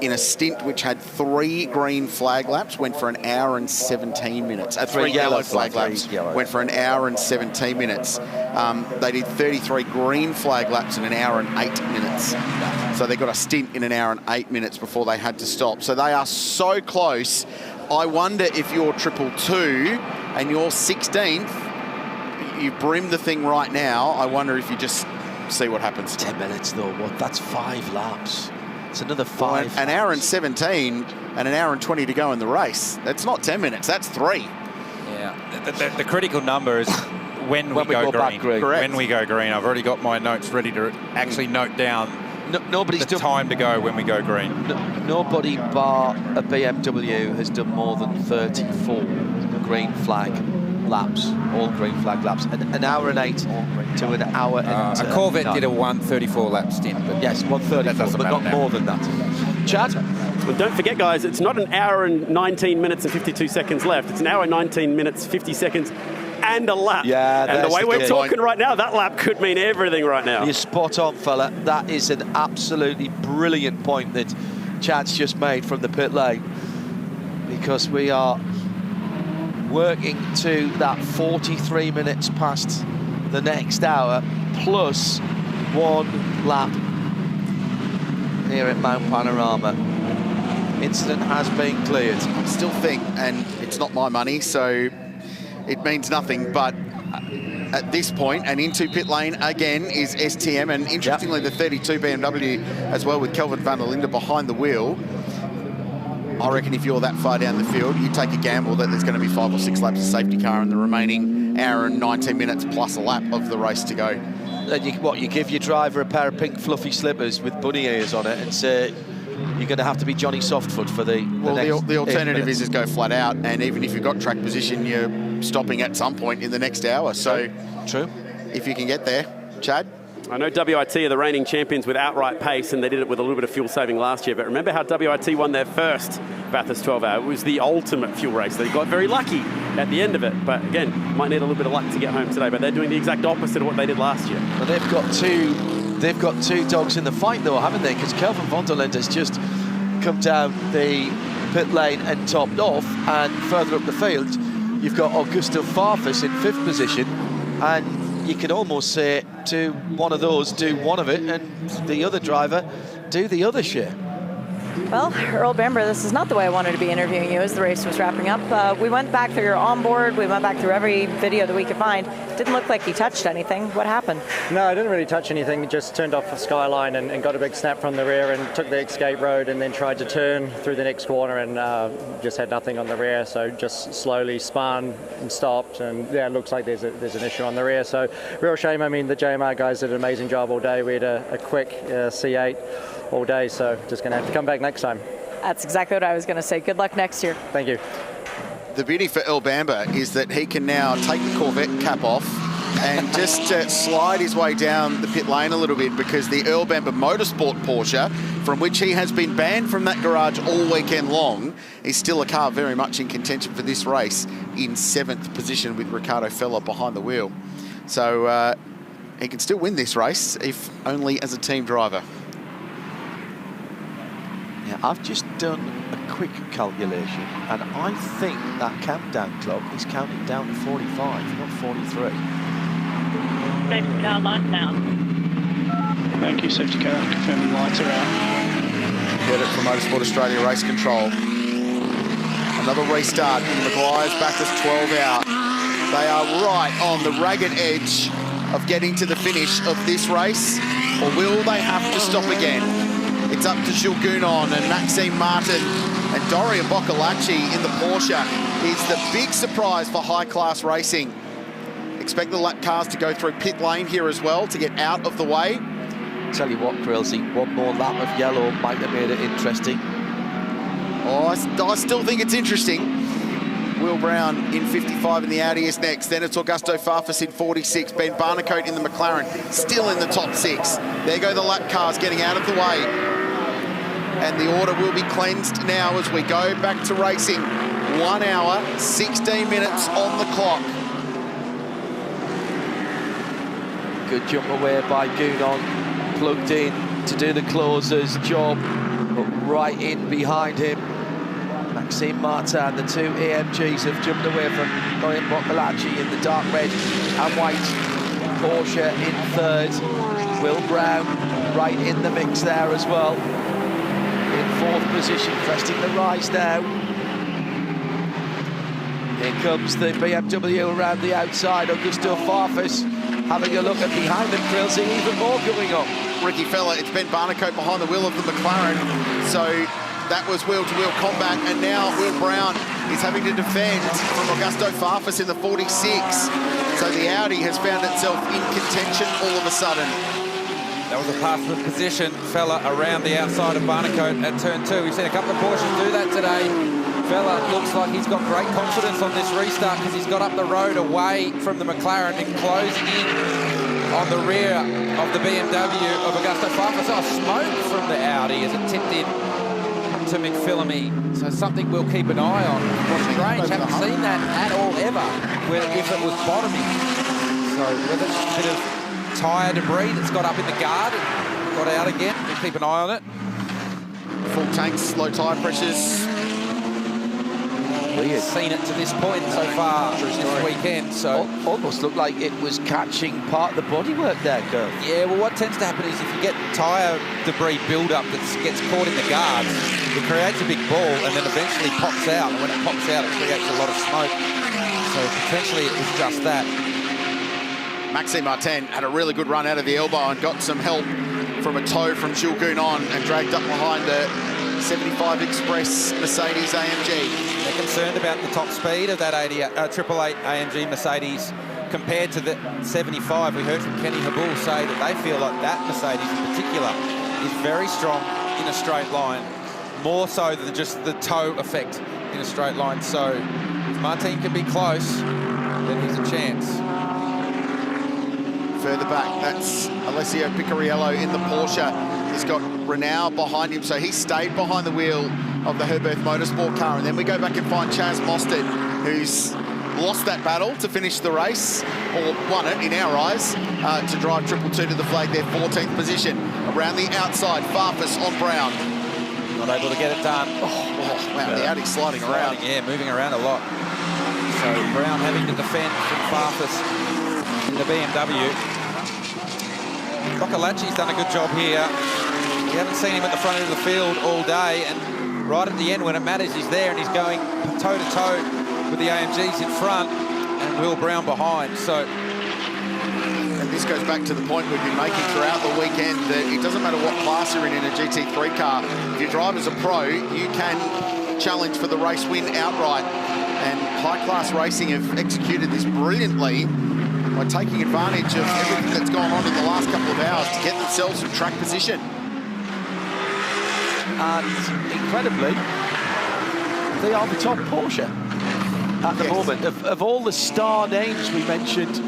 in a stint which had 3 green flag laps, went for an hour and 17 minutes. 3 yellow flag laps went for an hour and 17 minutes. They did 33 green flag laps in an hour and 8 minutes. So they got a stint in an hour and 8 minutes before they had to stop. So they are so close. I wonder if you're 222 and you're 16th, you brim the thing right now, I wonder if you just see what happens. 10 minutes though, what? That's 5 laps. It's another 5. Well, an hour and 17 and an hour and 20 to go in the race. That's not 10 minutes, that's 3. Yeah, the critical number is when we go green. When we go green. I've already got my notes ready to actually note down nobody's the time to go when we go green. Nobody bar a BMW has done more than 34 green flag laps, all green flag laps. An hour and 8 to an hour and a Corvette did a 134 lap stint. But yes, 134, but not more than that. Chad? Well, don't forget, guys, it's not an hour and 19 minutes and 52 seconds left. It's an hour and 19 minutes, 50 seconds and a lap. Yeah, and the way we're talking right now, that lap could mean everything right now. You're spot on, fella. That is an absolutely brilliant point that Chad's just made from the pit lane, because we are working to that 43 minutes past the next hour, plus 1 lap here at Mount Panorama. Incident has been cleared. I still think, and it's not my money, so it means nothing, but at this point, and into pit lane again is STM, and interestingly the 32 BMW as well, with Kelvin van der Linde behind the wheel. I reckon if you're that far down the field, you take a gamble that there's going to be 5 or 6 laps of safety car in the remaining hour and 19 minutes plus a lap of the race to go. And you give your driver a pair of pink fluffy slippers with bunny ears on it and say, you're going to have to be Johnny Softfoot for the the alternative is just go flat out, and even if you've got track position, you're stopping at some point in the next hour. So true. If you can get there. Chad? I know WIT are the reigning champions with outright pace, and they did it with a little bit of fuel saving last year, but remember how WIT won their first Bathurst 12 hour? It was the ultimate fuel race. They got very lucky at the end of it, but again, might need a little bit of luck to get home today, but they're doing the exact opposite of what they did last year. Well, they've got two dogs in the fight though, haven't they? Because Kelvin van der Linde has just come down the pit lane and topped off, and further up the field you've got Augusto Farfus in 5th position, and you could almost say to one of those, do one of it, and the other driver do the other shit. Well, Earl Bamber, this is not the way I wanted to be interviewing you as the race was wrapping up. We went back through your onboard, we went back through every video that we could find. Didn't look like you touched anything. What happened? No, I didn't really touch anything. Just turned off the skyline and got a big snap from the rear and took the escape road, and then tried to turn through the next corner and just had nothing on the rear. So just slowly spun and stopped, and yeah, it looks like there's an issue on the rear. So real shame. I mean, the JMR guys did an amazing job all day. We had a quick C8 all day, so just going to have to come back next time. That's exactly what I was going to say. Good luck next year. Thank you. The beauty for Earl Bamber is that he can now take the Corvette cap off and just slide his way down the pit lane a little bit, because the Earl Bamber Motorsport Porsche, from which he has been banned from that garage all weekend long, is still a car very much in contention for this race, in 7th position with Ricardo Feller behind the wheel. So he can still win this race, if only as a team driver. Yeah, I've just done a quick calculation, and I think that countdown clock is counting down to 45, not 43. Safety car lights out. Thank you, safety car. Confirming lights are out. Heard it from Motorsport Australia Race Control. Another restart in Meguiar's Bathurst 12 out. They are right on the ragged edge of getting to the finish of this race, or will they have to stop again? It's up to Jules Gounon and Maxime Martin, and Dorian Boccolacci in the Porsche is the big surprise for high-class racing. Expect the lap cars to go through pit lane here as well to get out of the way. Tell you what, Krillsy, one more lap of yellow might have made it interesting. Oh, I still think it's interesting. Will Brown in 55 in the Audi is next. Then it's Augusto Farfus in 46. Ben Barnicote in the McLaren, still in the top 6. There go the lap cars getting out of the way. And the order will be cleansed now as we go back to racing. 1 hour, 16 minutes on the clock. Good jump away by Gounon, plugged in to do the closer's job, but right in behind him. Maxime Martin, the 2 AMGs have jumped away from Dorian Boccolacci in the dark red and white. Porsche in 3rd. Will Brown right in the mix there as well. In 4th position, cresting the rise now. Here comes the BMW around the outside. Augusto Farfus having a look, and behind him, Krilsey, even more going on. Ricky Fella, it's Ben Barnicote behind the wheel of the McLaren. So that was wheel-to-wheel combat, and now Will Brown is having to defend from Augusto Farfus in the 46. So the Audi has found itself in contention all of a sudden. That was a pass-through position. Fella around the outside of Barnicote at turn 2. We've seen a couple of Porsches do that today. Fella looks like he's got great confidence on this restart because he's got up the road away from the McLaren and closing in on the rear of the BMW of Augusto Farfus. Oh, smoke from the Audi as it tipped in to McPhillamy. So something we'll keep an eye on. Strange, haven't seen that at all ever, if it was bottoming. So whether it's a bit of tyre debris that's got up in the guard and got out again, we'll keep an eye on it. Full tanks, low tyre pressures. Weird. Seen it to this point so far this weekend. So almost looked like it was catching part of the bodywork there, Kurt. Yeah, well, what tends to happen is if you get tyre debris build-up that gets caught in the guards, it creates a big ball and then eventually pops out. And when it pops out, it creates a lot of smoke. So potentially it was just that. Maxime Martin had a really good run out of the elbow and got some help from a tow from Jules Gounon and dragged up behind the 75 Express Mercedes-AMG. They're concerned about the top speed of that 888 AMG Mercedes compared to the 75. We heard from Kenny Habul say that they feel like that Mercedes in particular is very strong in a straight line, more so than just the toe effect in a straight line. So if Martin can be close, then he's a chance. Further back, that's Alessio Picariello in the Porsche. He's got Renault behind him, so he stayed behind the wheel of the Herberth Motorsport car. And then we go back and find Chaz Mostert, who's lost that battle to finish the race, or won it in our eyes, to drive 222 to the flag, their 14th position. Around the outside, Farfus on Brown. Not able to get it done. Oh wow, the Audi's sliding around. Yeah, moving around a lot. So Brown having to defend from Farfus in the BMW. Boccolacci's done a good job here. We haven't seen him at the front end of the field all day, and right at the end when it matters, he's there and he's going toe-to-toe with the AMGs in front and Will Brown behind. So, and this goes back to the point we've been making throughout the weekend that it doesn't matter what class you're in a GT3 car. If you drive as a pro, you can challenge for the race win outright. And high-class racing have executed this brilliantly by taking advantage of everything that's gone on in the last couple of hours to get themselves in track position. And incredibly, they are the top Porsche at the moment. Of all the star names we mentioned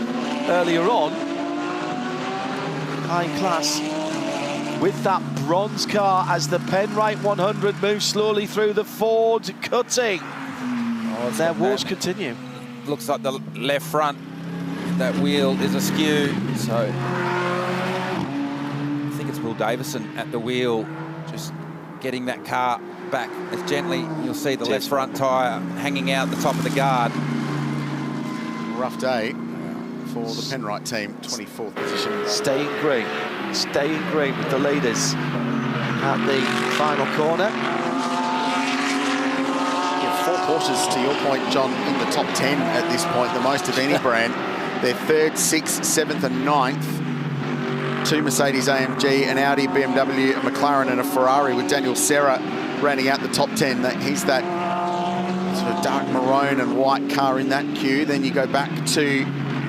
earlier on, high class with that bronze car as the Penrite 100 moves slowly through the Ford cutting. Oh, their wars continue. Looks like the left front, that wheel is askew. So I think it's Will Davison at the wheel, just getting that car back as gently. You'll see the left front tyre hanging out the top of the guard. Rough day for the Penrite team, 24th position. Staying green with the leaders at the final corner. Yeah, 4 Porsches, to your point, John, in the top 10 at this point, the most of any brand. They're 3rd, 6th, 7th and 9th. 2 Mercedes-AMG, an Audi, BMW, a McLaren and a Ferrari, with Daniel Serra rounding out the top 10. He's that sort of dark maroon and white car in that queue. Then you go back to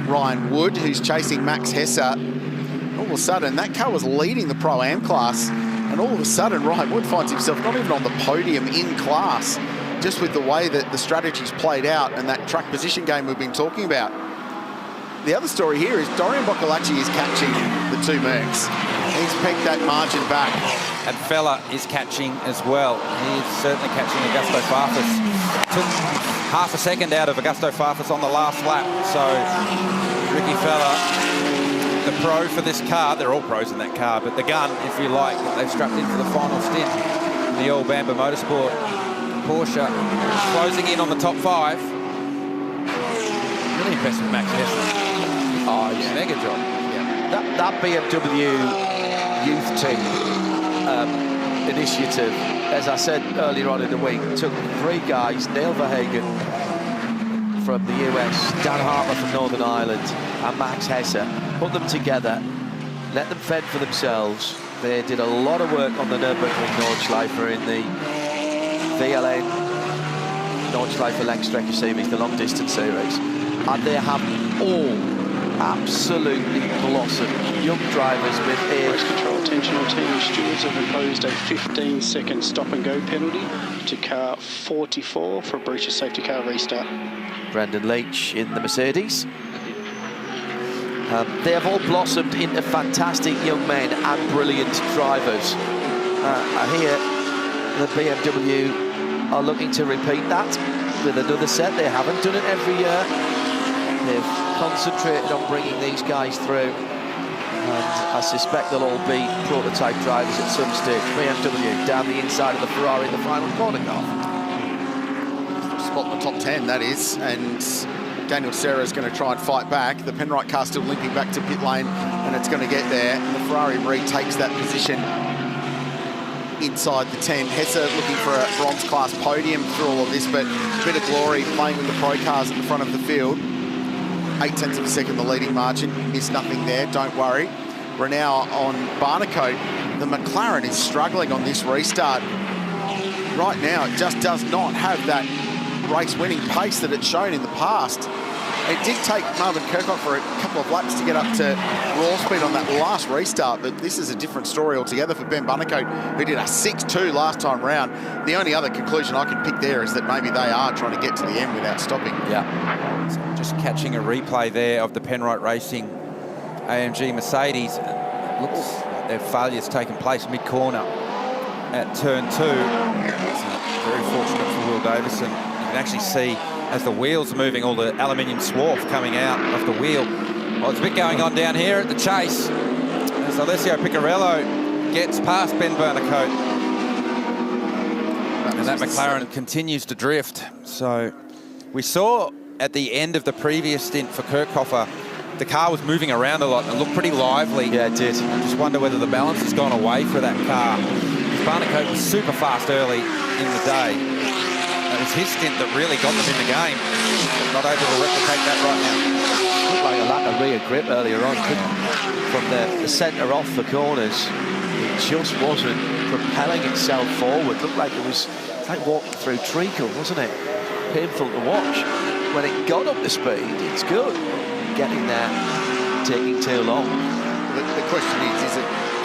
Ryan Wood, who's chasing Max Hesser. All of a sudden, that car was leading the Pro-Am class, and all of a sudden, Ryan Wood finds himself not even on the podium in class, just with the way that the strategy's played out and that track position game we've been talking about. The other story here is Dorian Boccolacci is catching the 2 Mercs. He's pegged that margin back. And Fella is catching as well. He is certainly catching Augusto Farfus. Took half a second out of Augusto Farfus on the last lap. So Ricky Fella, the pro for this car, they're all pros in that car, but the gun, if you like, that they've strapped in for the final stint, the old Bamba Motorsport Porsche, closing in on the top 5. Really impressed with Max Hesser. Oh, yeah. Mega job. Yeah. That BMW youth team initiative, as I said earlier on in the week, took 3 guys, Dale Verhagen, from the US, Dan Harper from Northern Ireland, and Max Hesse. Put them together, let them fend for themselves. They did a lot of work on the Nürburgring Nordschleife in the VLN Nordschleife Langstrecke Series, the long distance series, and they have all absolutely blossomed. Young drivers with Race control attention, all team stewards have imposed a 15-second stop-and-go penalty to car 44 for a breach of safety car restart. Brendan Leach in the Mercedes. They have all blossomed into fantastic young men and brilliant drivers. I hear the BMW are looking to repeat that with another set. They haven't done it every year. They've concentrated on bringing these guys through, and I suspect they'll all be prototype drivers at some stage. BMW down the inside of the Ferrari in the final corner car. Spot in the top 10, that is, and Daniel Serra's going to try and fight back. The Penrite car still limping back to pit lane, and it's going to get there. And the Ferrari retakes that position inside the 10. Hesse looking for a bronze class podium through all of this, but a bit of glory playing with the pro cars at the front of the field. 0.8 of a second the leading margin. Missed nothing there, don't worry. We're now on Barnicote. The McLaren is struggling on this restart. Right now, it just does not have that race-winning pace that it's shown in the past. It did take Marvin Kirkhoff for a couple of laps to get up to raw speed on that last restart, but this is a different story altogether for Ben Barnicote, who did a 6.2 last time round. The only other conclusion I can pick there is that maybe they are trying to get to the end without stopping. Yeah. So just catching a replay there of the Penrite Racing AMG Mercedes. It looks like their failure's taken place mid-corner at turn 2. It's very fortunate for Will Davison. You can actually see as the wheels are moving, all the aluminium swarf coming out of the wheel. Well, there's a bit going on down here at the chase as Alessio Piccarello gets past Ben Barnicote. And that McLaren continues to drift. So we saw at the end of the previous stint for Kirchhofer, the car was moving around a lot and looked pretty lively. Yeah, it did. I just wonder whether the balance has gone away for that car. Barnicote was super fast early in the day. It was his stint that really got them in the game. Not able to replicate that right now. Looked like a lack of rear grip earlier on. From the centre off the corners, it just wasn't propelling itself forward. Looked like it was like walking through treacle, wasn't it? Painful to watch. When it got up to speed, it's good. Getting there, taking too long. The question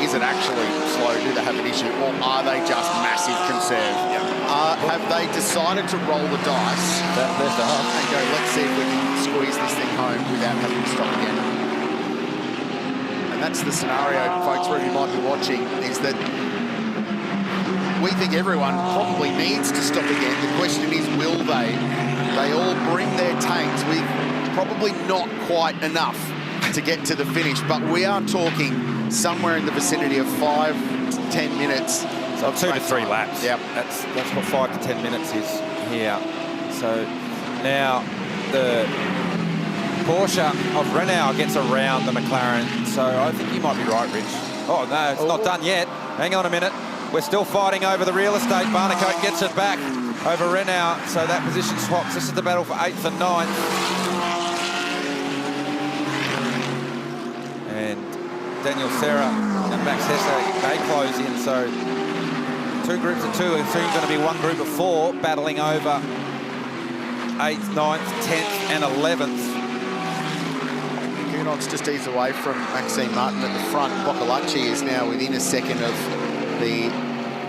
is it actually slow? Do they have an issue, or are they just massive conserve? Have they decided to roll the dice and go, let's see if we can squeeze this thing home without having to stop again? And that's the scenario, folks, wherever you might be watching, is that we think everyone probably needs to stop again. The question is, will they? They all bring their tanks with probably not quite enough to get to the finish, but we are talking somewhere in the vicinity of 5 to 10 minutes. So 2 to 3 laps. Yep. That's what 5 to 10 minutes is here. So now the Porsche of Renault gets around the McLaren. So I think you might be right, Rich. Oh, no, it's not done yet. Hang on a minute. We're still fighting over the real estate. Barnicote gets it back over Renault. So that position swaps. This is the battle for 8th and 9th. And Daniel Serra and Max Hesse, they close in. So 2 groups of 2 are soon going to be 1 group of 4 battling over 8th, 9th, 10th and 11th. Kunog's just eased away from Maxime Martin at the front. Boccolacci is now within a second of the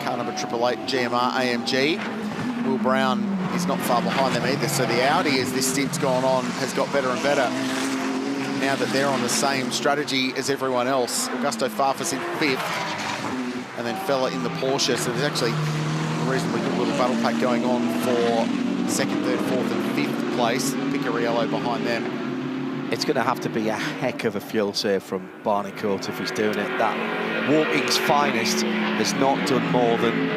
car number 888 GMR AMG. Will Brown is not far behind them either. So the Audi, as this stint's gone on, has got better and better. Now that they're on the same strategy as everyone else. Augusto Farfus in 5th, and then Fella in the Porsche. So there's actually a reasonably good little battle pack going on for 2nd, 3rd, 4th and 5th place. Picariello behind them. It's going to have to be a heck of a fuel save from Barnicote if he's doing it. That Walking's finest has not done more than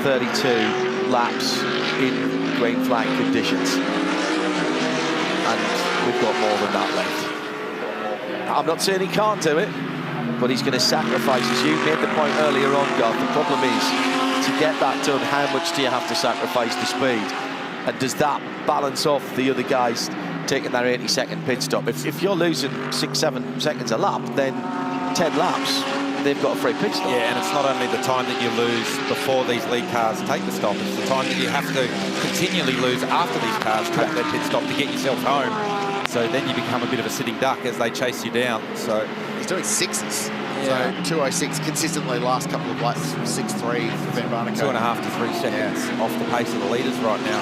32 laps in green flag conditions. And we've got more than that left. I'm not saying he can't do it, but he's going to sacrifice, as you made the point earlier on, Garth. The problem is, to get that done, how much do you have to sacrifice the speed? And does that balance off the other guys taking their 80-second pit stop? If you're losing 6-7 seconds a lap, then 10 laps, they've got a free pit stop. Yeah, and it's not only the time that you lose before these lead cars take the stop, it's the time that you have to continually lose after these cars take their pit stop to get yourself home. So then you become a bit of a sitting duck as they chase you down. So he's doing sixes. Yeah. So 2:06 consistently last couple of laps, 6:3 for Ben Barnicote. 2.5 to 3 seconds off the pace of the leaders right now.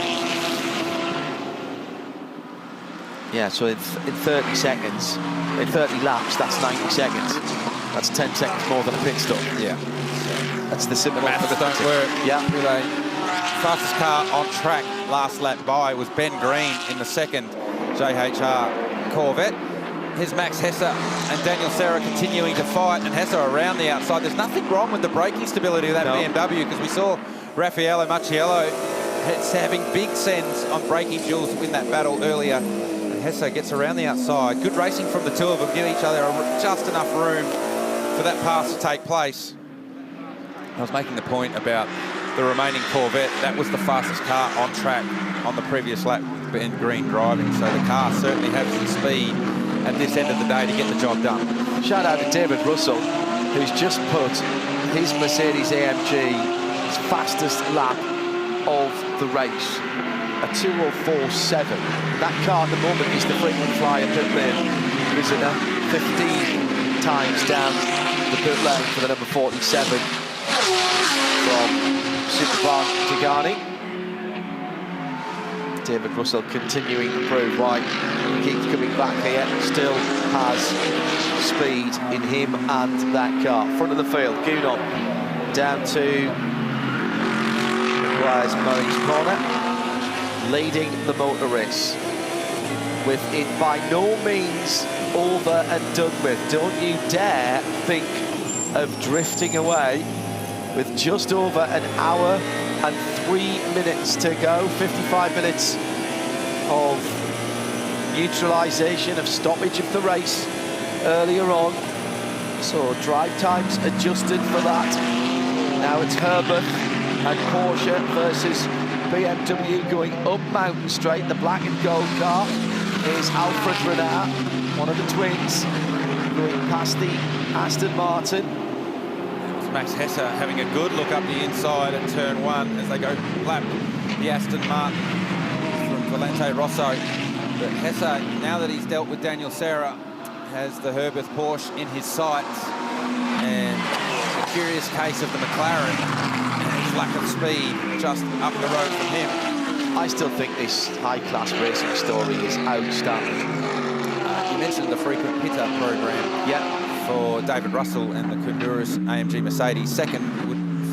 Yeah, so in 30 seconds, in 30 laps, that's 90 seconds. That's 10 seconds more than a pit stop. Yeah. That's the simple maths don't work. Yeah. Really. Fastest car on track last lap by was Ben Green in the second JHR Corvette. Here's Max Hesse and Daniel Serra continuing to fight, and Hesse around the outside. There's nothing wrong with the braking stability of that BMW, because we saw Raffaello Macchiello having big sends on braking duels to win that battle earlier. And Hesse gets around the outside. Good racing from the two of them, give each other just enough room for that pass to take place. I was making the point about the remaining Corvette. That was the fastest car on track on the previous lap with Ben Green driving, so the car certainly has the speed at this end of the day to get the job done. Shout out to David Russell, who's just put his Mercedes-AMG's fastest lap of the race, a 2:04.7. That car at the moment is the frequent flyer pit lane visitor, 15 times down the pit lane for the number 47 from Superpark Tigani. David Russell continuing to prove why he keeps coming back here. Still has speed in him and that car. Front of the field, Gunon down to Meguiar's Murray's corner, leading the motor race, with it by no means over and done with. Don't you dare think of drifting away with just over an hour and 3 minutes to go. 55 minutes of neutralisation, of stoppage of the race earlier on. So drive times adjusted for that. Now it's Herbert and Porsche versus BMW going up Mountain Straight. The black and gold car is Alfred Renard, one of the twins, going past the Aston Martin. Max Hesse having a good look up the inside at turn 1 as they go lap the Aston Martin from Valente Rosso. But Hesse, now that he's dealt with Daniel Serra, has the Herbert Porsche in his sights, and a curious case of the McLaren and his lack of speed just up the road from him. I still think this high-class racing story is outstanding. You mentioned the frequent pitter program. Yeah. For David Russell and the Honduras AMG Mercedes. Second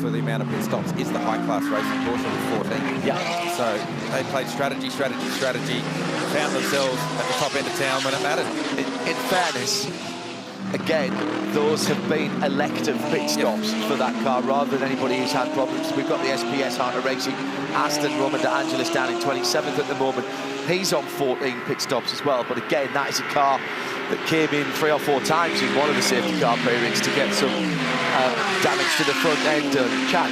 for the amount of pit stops is the high-class racing Porsche with 14. Yeah. So they played strategy, found themselves at the top end of town when it mattered. In fairness, again, those have been elective pit stops for that car rather than anybody who's had problems. We've got the SPS Hunter Racing Aston Roman De Angelis down in 27th at the moment. He's on 14 pit stops as well, but again, that is a car that came in 3 or 4 times in one of the safety car periods to get some damage to the front end. Chad?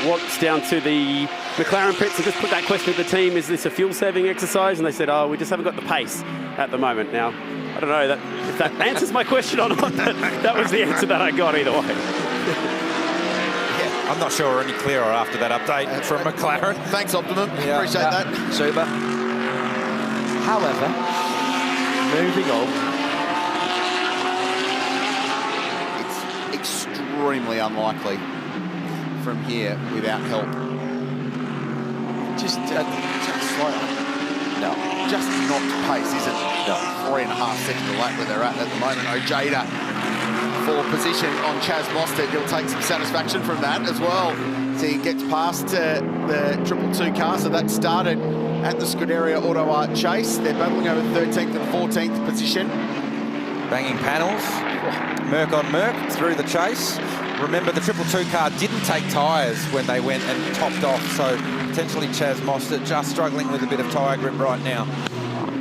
Walks down to the McLaren pits and just put that question to the team, is this a fuel-saving exercise? And they said, oh, we just haven't got the pace at the moment. Now, I don't know if that answers my question or not, but that was the answer that I got either way. I'm not sure we're any clearer after that update from McLaren. Thanks, Optimum. Appreciate that. Super. However, moving on. It's extremely unlikely from here without help. Just slow. No. Just not pace, is it? No. 3.5 seconds a lap where they're at the moment. Ojeda for position on Chaz Mostert. He'll take some satisfaction from that as well. So he gets past the 222 car. So that started at the Scuderia Auto Art Chase. They're battling over 13th and 14th position. Banging panels. Merc on Merc through the chase. Remember, the 222 car didn't take tyres when they went and topped off. So potentially Chaz Mostert just struggling with a bit of tyre grip right now.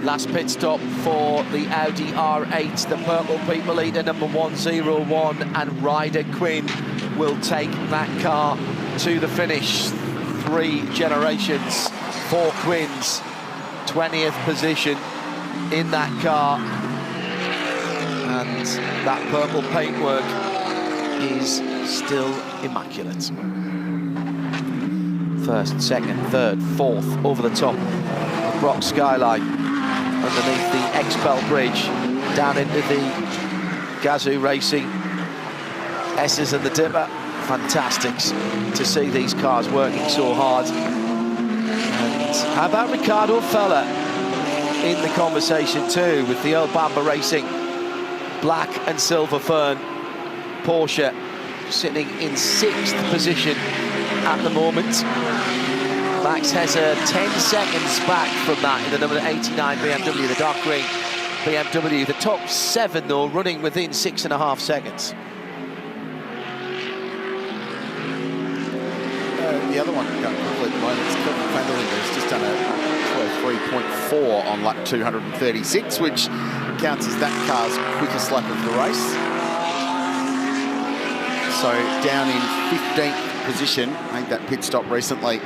Last pit stop for the Audi R8, the Purple People Eater number 101, and Ryder Quinn will take that car to the finish. 3 generations 4 Quins, 20th position in that car. And that purple paintwork is still immaculate. First, second, third, fourth, over the top of Brock Skyline, underneath the Expel bridge, down into the Gazoo Racing S's and the Dipper. Fantastic to see these cars working so hard. And how about Ricardo Feller in the conversation too, with the Earl Bamber Racing black and silver fern Porsche sitting in 6th position at the moment. Max Hesser 10 seconds back from that in the number 89 BMW, the dark green BMW. The top 7 though running within 6.5 seconds. The other one going quickly at the moment is Kelvin van der Linde, who's just done a 12.3.4 on lap 236, which counts as that car's quickest lap of the race. So down in 15th position, made that pit stop recently.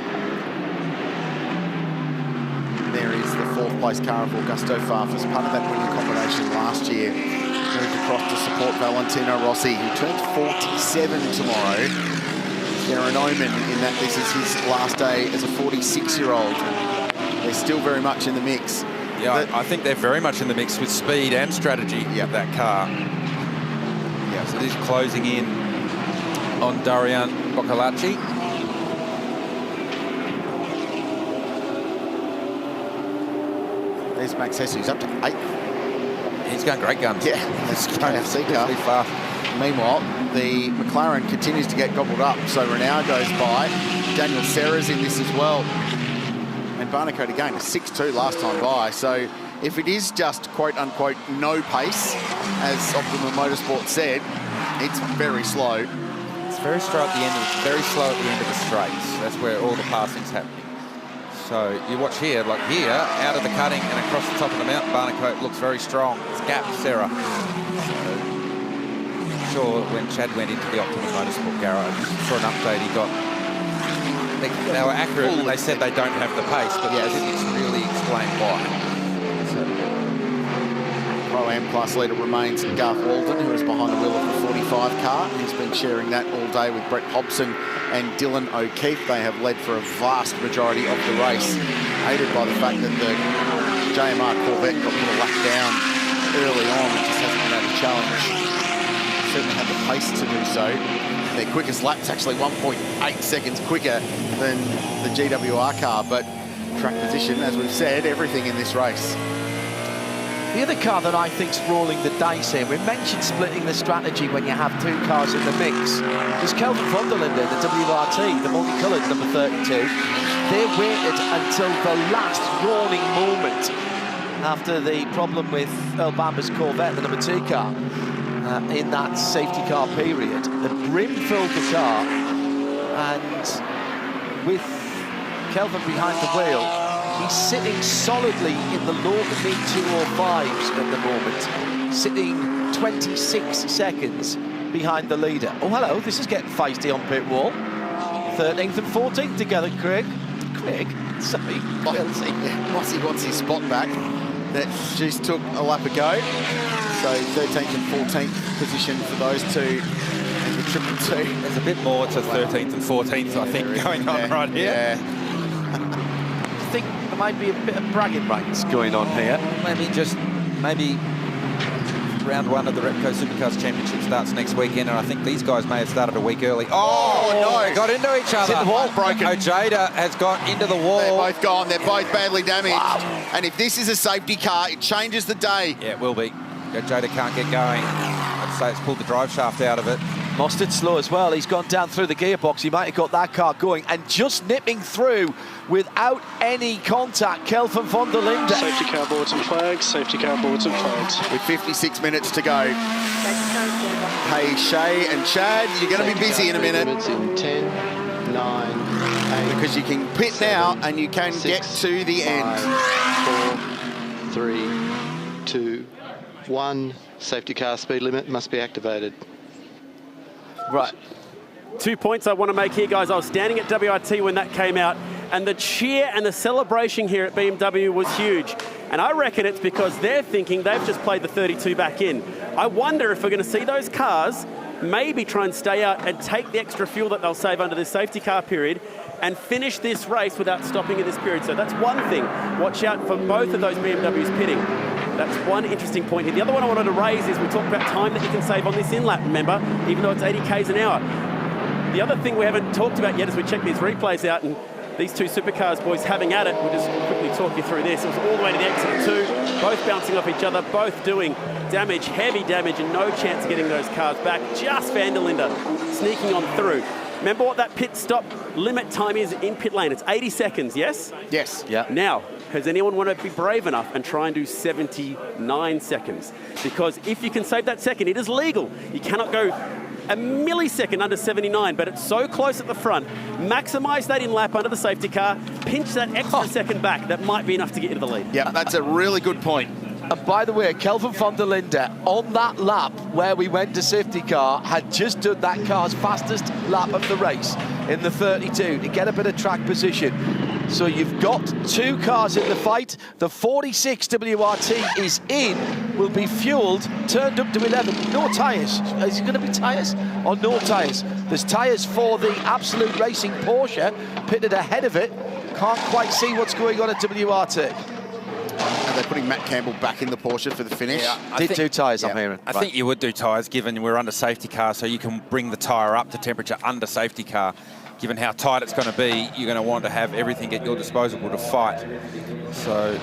There is the 4th place car of Augusto Farfus, part of that winning combination last year. Moved across to support Valentino Rossi, who turns 47 tomorrow. They're an omen in that this is his last day as a 46-year-old. They're still very much in the mix. Yeah, I think they're very much in the mix with speed and strategy of that car. Yeah, so this is closing in on Darian Boccolacci. There's Max Hesser, who's up to 8th. He's going great guns. Yeah, that's a KFC car. Fast. Meanwhile, the McLaren continues to get gobbled up. So Renault goes by. Daniel Serra's in this as well. And Barnicote again, a 6.2 last time by. So if it is just quote-unquote no pace, as Optimum Motorsport said, it's very slow. It's very slow at the end. Very slow at the end of the straights. That's where all the passing's happening. So you watch here, like here, out of the cutting and across the top of the mountain, Barnicote looks very strong. It's gapped Serra. Sure, when Chad went into the Optimum Motorsport garage, saw an update he got. They were accurate when they said they don't have the pace, but they didn't really explain why. Pro-Am class leader remains Garth Walden, who is behind the wheel of the 45 car. He's been sharing that all day with Brett Hobson and Dylan O'Keefe. They have led for a vast majority of the race, aided by the fact that the JMR Corvette got put a lap down early on and just hasn't been able to challenge. Certainly had the pace to do so. Their quickest lap's actually 1.8 seconds quicker than the GWR car, but track position, as we've said, everything in this race. The other car that I think's rolling the dice here, we mentioned splitting the strategy when you have 2 cars in the mix, is Kelvin van der Linde, the WRT, the multicoloured number 32. They waited until the last warning moment after the problem with Earl Bamber's Corvette, the number 2 car. In that safety car period, the brim filled the car, and with Kelvin behind the wheel, he's sitting solidly in the low to mid 205s at the moment, sitting 26 seconds behind the leader. Oh, hello, this is getting feisty on pit wall. 13th and 14th together, Craig. Sorry, Mossy wants his spot back. That just took a lap ago. So 13th and 14th position for those two in the triple two. There's a bit more to 13th and 14th, I think, going on right here. Yeah. I think there might be a bit of bragging rights going on here. Maybe round 1 of the Repco Supercars Championship starts next weekend, and I think these guys may have started a week early. Oh no, they got into each other. The wall broken. Ojeda has got into the wall. They're both gone. They're both badly damaged. Wow. And if this is a safety car, it changes the day. Yeah, it will be. Ojeda can't get going. I'd say it's pulled the drive shaft out of it. Mostert slow as well. He's gone down through the gearbox. He might have got that car going, and just nipping through without any contact, Kelvin van der Linde. Safety car boards and flags, safety car boards and flags. With 56 minutes to go. Hey, Shay and Chad, you're going to be busy in a minute. In 10, 9, 8. Because you can pit now and you can 6, get to the 5, end. 4, 3, 2, 1. Safety car speed limit must be activated. Right. 2 points I want to make here, guys. I was standing at WRT when that came out. And the cheer and the celebration here at BMW was huge. And I reckon it's because they're thinking they've just played the 32 back in. I wonder if we're going to see those cars maybe try and stay out and take the extra fuel that they'll save under this safety car period and finish this race without stopping in this period. So that's one thing. Watch out for both of those BMWs pitting. That's one interesting point here. The other one I wanted to raise is we talked about time that you can save on this in-lap, remember, even though it's 80 k's an hour. The other thing we haven't talked about yet as we check these replays out, and these two supercars boys having at it, we'll just quickly talk you through this. It was all the way to the exit of 2, both bouncing off each other, both doing damage, heavy damage, and no chance of getting those cars back. Just Van der Linde sneaking on through. Remember what that pit stop limit time is in pit lane. It's 80 seconds, yes? Yes. Yeah. Now, does anyone want to be brave enough and try and do 79 seconds? Because if you can save that second, it is legal. You cannot go a millisecond under 79, but it's so close at the front. Maximize that in lap under the safety car, pinch that extra second back. That might be enough to get you to the lead. Yeah, that's a really good point. And by the way, Kelvin van der Linde, on that lap where we went to safety car, had just done that car's fastest lap of the race in the 32 to get a bit of track position. So you've got 2 cars in the fight. The 46 WRT is in, will be fueled, turned up to 11. No tyres. Is it going to be tyres or no tyres? There's tyres for the Absolute Racing Porsche, pitted ahead of it. Can't quite see what's going on at WRT. And they're putting Matt Campbell back in the Porsche for the finish. Yeah, I did do tyres, I'm hearing. I think you would do tyres given we're under safety car, so you can bring the tyre up to temperature under safety car. Given how tight it's going to be, you're going to want to have everything at your disposal to fight. So,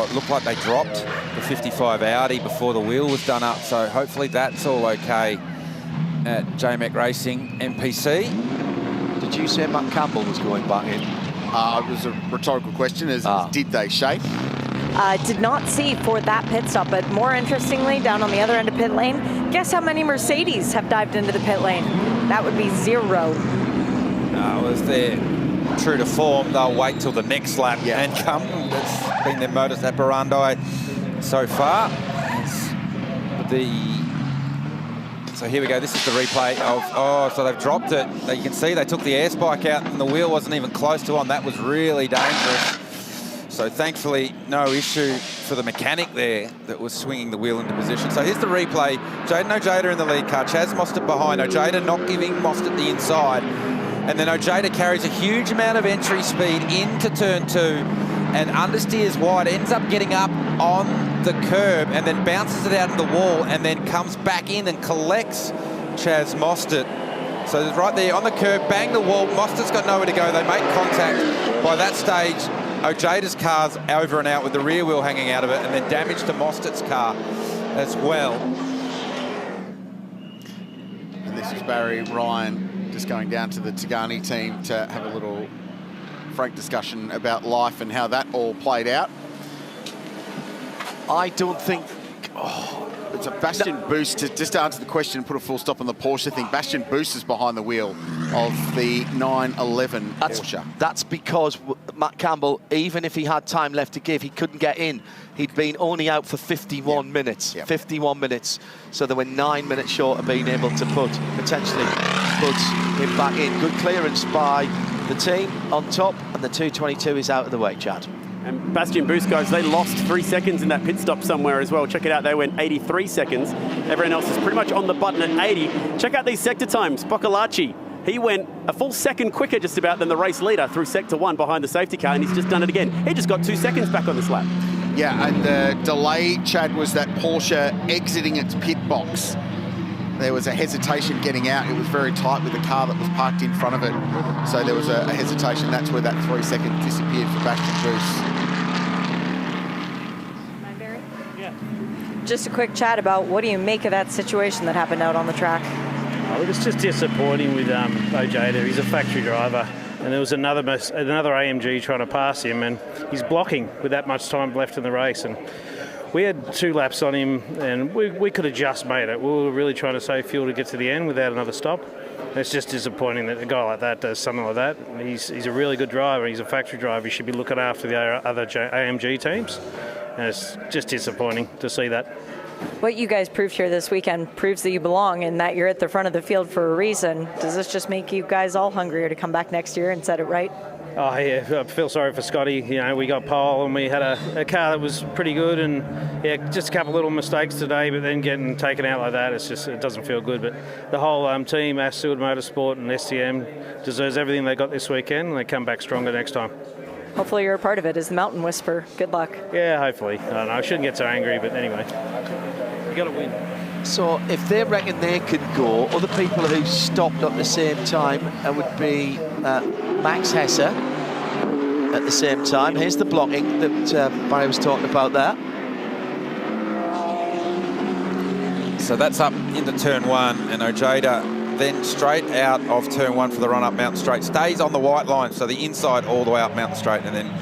it looked like they dropped the 55 Audi before the wheel was done up, so hopefully that's all okay at JMEC Racing MPC. Did you say Matt Campbell was going back in? It was a rhetorical question, as did they shape? Did not see for that pit stop, but more interestingly, down on the other end of pit lane, guess how many Mercedes have dived into the pit lane? That would be 0. As they're true to form, they'll wait till the next lap and come. That's been their modus operandi so far. So here we go. This is the replay of, so they've dropped it. You can see they took the air spike out and the wheel wasn't even close to on. That was really dangerous. So thankfully, no issue for the mechanic there that was swinging the wheel into position. So here's the replay. Jaden Ojeda in the lead car. Chaz Mostert behind. Ojeda not giving Mostert the inside. And then Ojeda carries a huge amount of entry speed into turn 2 and understeers wide, ends up getting up on the curb and then bounces it out of the wall and then comes back in and collects Chaz Mostert. So right there on the curb, bang the wall. Mostert's got nowhere to go. They make contact. By that stage, Ojeda's car's over and out with the rear wheel hanging out of it and then damage to Mostert's car as well. And this is Barry Ryan just going down to the Tigani team to have a little frank discussion about life and how that all played out. I don't think... It's a Bastian Buus, just to answer the question and put a full stop on the Porsche thing. Bastian Buus is behind the wheel of the 911 Porsche. That's because Matt Campbell, even if he had time left to give, he couldn't get in. He'd been only out for 51 minutes. 51 minutes. So they were 9 minutes short of being able to potentially put him back in. Good clearance by the team on top, and the 222 is out of the way, Chad. And Bastian Buus, guys, they lost 3 seconds in that pit stop somewhere as well. Check it out, they went 83 seconds. Everyone else is pretty much on the button at 80. Check out these sector times. Boccolacci, he went a full second quicker just about than the race leader through sector 1 behind the safety car, and he's just done it again. He just got 2 seconds back on this lap. Yeah, and the delay, Chad, was that Porsche exiting its pit box. There was a hesitation getting out. It was very tight with the car that was parked in front of it. So there was a hesitation. That's where that 3 seconds disappeared for Bastian Buus. Just a quick chat about what do you make of that situation that happened out on the track? Look, it's just disappointing with Ojeda. He's a factory driver, and there was another AMG trying to pass him, and he's blocking with that much time left in the race. And we had 2 laps on him, and we could have just made it. We were really trying to save fuel to get to the end without another stop. It's just disappointing that a guy like that does something like that. He's a really good driver. He's a factory driver. He should be looking after the other AMG teams. And it's just disappointing to see that. What you guys proved here this weekend proves that you belong and that you're at the front of the field for a reason. Does this just make you guys all hungrier to come back next year and set it right? Oh yeah, I feel sorry for Scotty. You know, we got pole and we had a car that was pretty good, and yeah, just a couple little mistakes today, but then getting taken out like that, it doesn't feel good. But the whole team, Assured Motorsport and STM, deserves everything they got this weekend, and they come back stronger next time. Hopefully you're a part of it as the Mountain Whisperer. Good luck. Yeah, hopefully. I don't know, I shouldn't get so angry, but anyway, you got to win. So if they reckon they could go, other people who stopped at the same time would be Max Hesse at the same time. Here's the blocking that Barry was talking about there. So that's up into turn 1, and Ojeda then straight out of turn 1 for the run up Mountain Straight. Stays on the white line, so the inside all the way up Mountain Straight, and then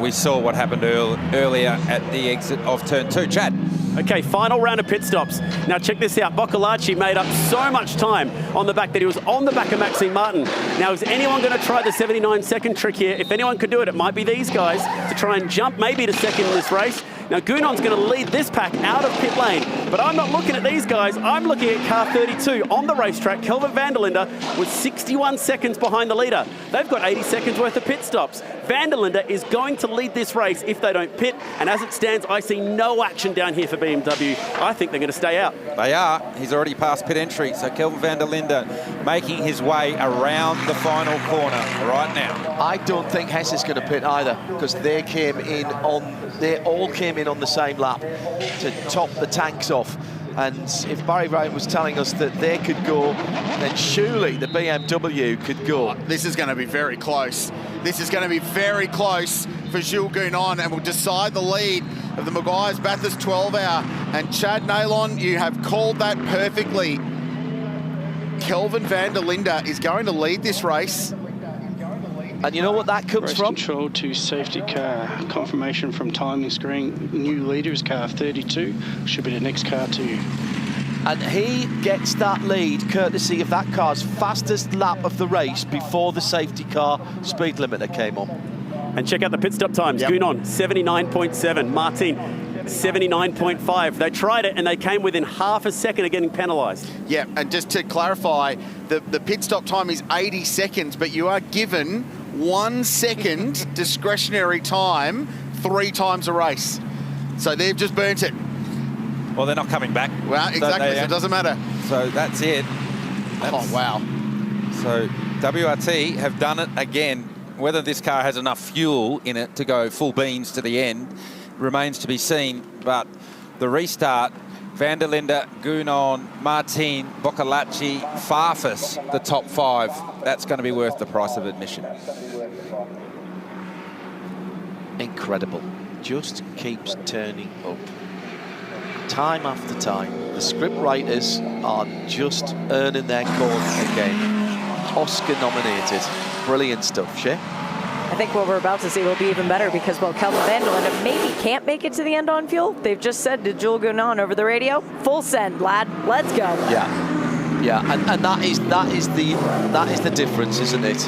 we saw what happened earlier at the exit of turn 2. Chad. Okay, final round of pit stops. Now check this out. Boccolacci made up so much time on the back that he was on the back of Maxime Martin. Now, is anyone going to try the 79-second trick here? If anyone could do it, it might be these guys to try and jump maybe to second in this race. Now, Gounon's going to lead this pack out of pit lane, but I'm not looking at these guys. I'm looking at car 32 on the racetrack. Kelvin van der Linde was 61 seconds behind the leader. They've got 80 seconds worth of pit stops. Van der Linde is going to lead this race if they don't pit, and as it stands, I see no action down here for BMW. I think they're going to stay out. They are. He's already passed pit entry, so Kelvin van der Linde making his way around the final corner right now. I don't think Hess is going to pit either, because they all came in on the same lap to top the tanks off. And if Barry Brown was telling us that they could go, then surely the BMW could go. This is going to be very close. This is going to be very close for Jules Gounon, and will decide the lead of the Meguiar's Bathurst 12-hour. And Chad Nalon, you have called that perfectly. Kelvin van der Linde is going to lead this race. And you know what that comes Race from? Control to safety car. Confirmation from timing screen. New leader is car 32. Should be the next car to you. And he gets that lead courtesy of that car's fastest lap of the race before the safety car speed limiter came on. And check out the pit stop times. Yep. Gounon, 79.7. Martin, 79.5. They tried it and they came within half a second of getting penalised. Yeah, and just to clarify, the pit stop time is 80 seconds, but you are given 1 second discretionary time 3 times a race. So they've just burnt it. Well, they're not coming back. Well, exactly, so it doesn't matter. So that's it. Oh, wow. So WRT have done it again. Whether this car has enough fuel in it to go full beans to the end remains to be seen, but the restart, van der Linde, Gounon, Martin, Boccolacci, Farfus, the top 5. That's going to be worth the price of admission. Incredible. Just keeps turning up. Time after time. The script writers are just earning their corner again. Oscar nominated. Brilliant stuff, Shay. I think what we're about to see will be even better because, well, Kelvin van der Linde maybe can't make it to the end on fuel. They've just said to Jules Gounon over the radio, full send, lad, let's go. Yeah, and that is the difference, isn't it?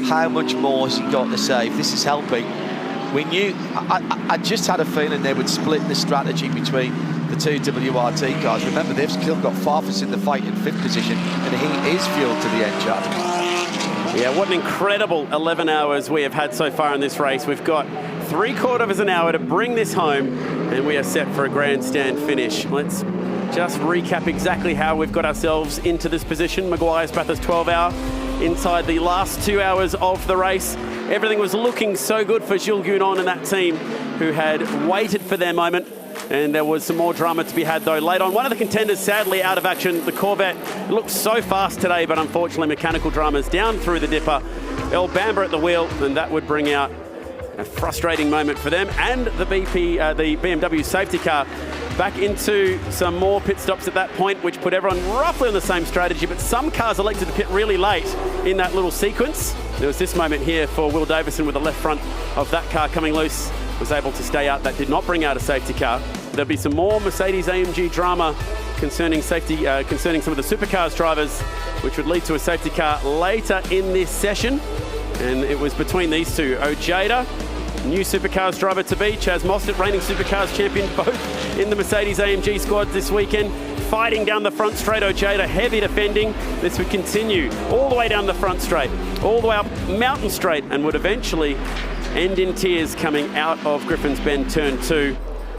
How much more has he got to save? This is helping. We knew, I just had a feeling they would split the strategy between the two WRT cars. Remember, they've still got Farfus in the fight in 5th position, and he is fueled to the end, Chad. Yeah, what an incredible 11 hours we have had so far in this race. We've got 3/4 an hour to bring this home, and we are set for a grandstand finish. Let's just recap exactly how we've got ourselves into this position. Meguiar's Bathurst 12-hour inside the last 2 hours of the race. Everything was looking so good for Jules Gounon and that team who had waited for their moment. And there was some more drama to be had, though, late on. One of the contenders, sadly, out of action. The Corvette looked so fast today, but unfortunately, mechanical dramas down through the dipper. El Bamber at the wheel, and that would bring out a frustrating moment for them. And the BMW safety car back into some more pit stops at that point, which put everyone roughly on the same strategy. But some cars elected to pit really late in that little sequence. There was this moment here for Will Davison with the left front of that car coming loose. Was able to stay out. That did not bring out a safety car. There'll be some more Mercedes-AMG drama concerning safety, concerning some of the supercars drivers, which would lead to a safety car later in this session. And it was between these two. Ojeda, new supercars driver to be. Chaz Mostert, reigning supercars champion, both in the Mercedes-AMG squad this weekend. Fighting down the front straight, Ojeda, heavy defending. This would continue all the way down the front straight, all the way up Mountain Straight, and would eventually end in tears coming out of Griffin's Bend turn 2.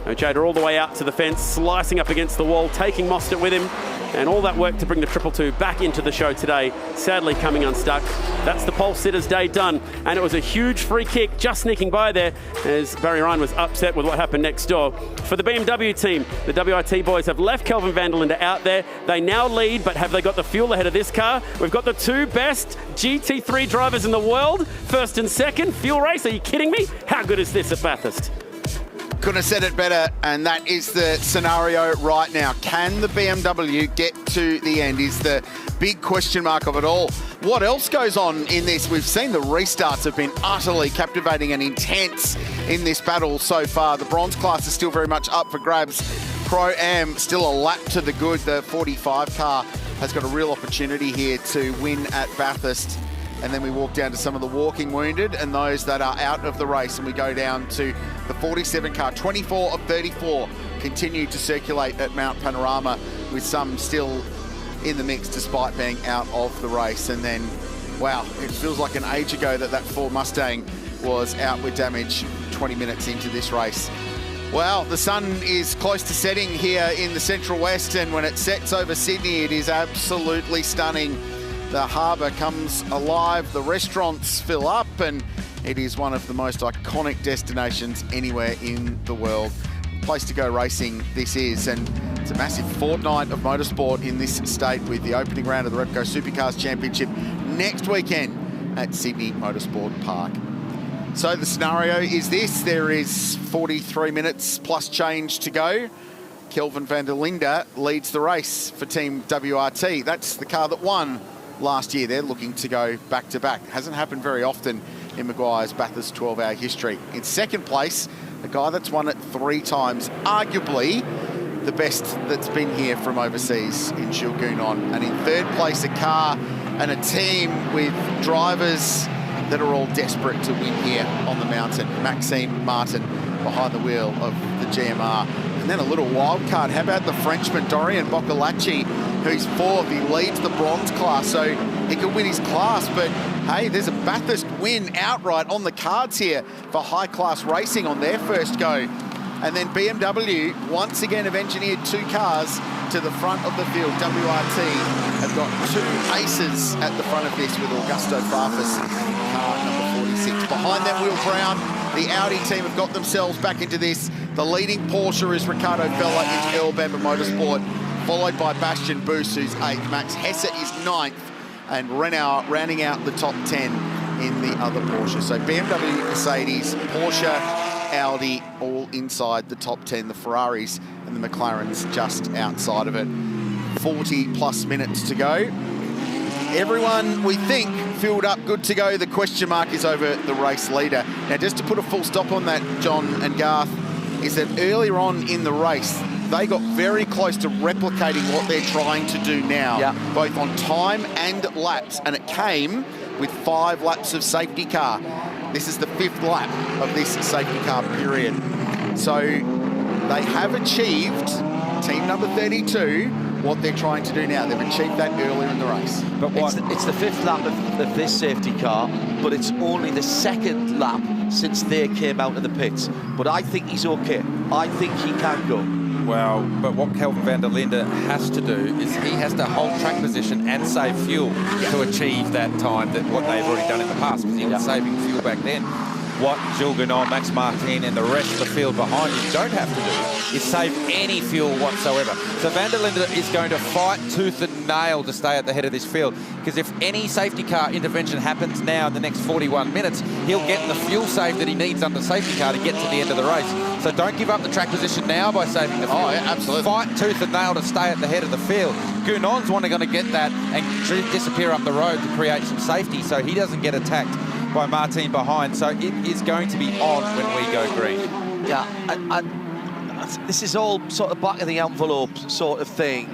Ojeda all the way out to the fence, slicing up against the wall, taking Mostert with him, and all that work to bring the 222 back into the show today, sadly coming unstuck. That's the pole sitter's day done, and it was a huge free kick just sneaking by there as Barry Ryan was upset with what happened next door. For the BMW team, the WRT boys have left Kelvin van der Linde out there. They now lead, but have they got the fuel ahead of this car? We've got the 2 best GT3 drivers in the world, first and second. Fuel race, are you kidding me? How good is this at Bathurst? Couldn't have said it better, and that is the scenario right now. Can the BMW get to the end is the big question mark of it all. What else goes on in this? We've seen the restarts have been utterly captivating and intense in this battle so far. The bronze class is still very much up for grabs. Pro-Am still a lap to the good. The 45 car has got a real opportunity here to win at Bathurst. And then we walk down to some of the walking wounded and those that are out of the race, and we go down to the 47 car. 24 of 34 continue to circulate at Mount Panorama, with some still in the mix despite being out of the race. And then, wow, it feels like an age ago that Ford Mustang was out with damage 20 minutes into this race. Well, the sun is close to setting here in the Central West, and when it sets over Sydney, it is absolutely stunning. The harbour comes alive, the restaurants fill up, and it is one of the most iconic destinations anywhere in the world. Place to go racing this is, and it's a massive fortnight of motorsport in this state, with the opening round of the Repco Supercars Championship next weekend at Sydney Motorsport Park. So the scenario is this: there is 43 minutes plus change to go. Kelvin van der Linde leads the race for Team WRT. That's the car that won last year. They're looking to go back-to-back. Hasn't happened very often in Meguiar's Bathurst 12-hour history. In second place, a guy that's won it 3 times, arguably the best that's been here from overseas in Jules Gounon. And in third place, a car and a team with drivers that are all desperate to win here on the mountain. Maxime Martin behind the wheel of the GMR. And then a little wild card. How about the Frenchman, Dorian Boccolacci, who's 4th. He leads the bronze class, so he could win his class. But, hey, there's a Bathurst win outright on the cards here for high-class racing on their first go. And then BMW, once again, have engineered 2 cars to the front of the field. WRT have got 2 aces at the front of this, with Augusto Farfus, car number 46. Behind them, Will Brown, the Audi team have got themselves back into this. The leading Porsche is Ricardo Fella in Earl Bamber Motorsport, followed by Bastian Buus, who's 8th. Max Hesse is 9th, and Randle rounding out the top 10 in the other Porsche. So BMW, Mercedes, Porsche, Audi, all inside the top 10. The Ferraris and the McLarens just outside of it. 40 plus minutes to go. Everyone, we think, filled up, good to go. The question mark is over the race leader. Now, just to put a full stop on that, John and Garth, is that earlier on in the race, they got very close to replicating what they're trying to do now, both on time and laps, and it came with 5 laps of safety car. This is the 5th lap of this safety car period. So they have achieved, team number 32, what they're trying to do now. They've achieved that earlier in the race. But it's the 5th lap of this safety car, but it's only the 2nd lap since they came out of the pits. But I think he's okay. I think he can go. Well, but what Kelvin van der Linde has to do is he has to hold track position and save fuel to achieve that time that what they've already done in the past, because he was saving fuel back then. What Jules Gounon, Max Martin and the rest of the field behind you don't have to do is save any fuel whatsoever. So van der Linde is going to fight tooth and nail to stay at the head of this field, because if any safety car intervention happens now in the next 41 minutes, he'll get the fuel save that he needs under safety car to get to the end of the race. So don't give up the track position now by saving the fuel. Oh, yeah, absolutely. Fight tooth and nail to stay at the head of the field. Gounon's going to get that and disappear up the road to create some safety so he doesn't get attacked by Martin behind. So it is going to be on when we go green. Yeah, and this is all sort of back of the envelope sort of thing,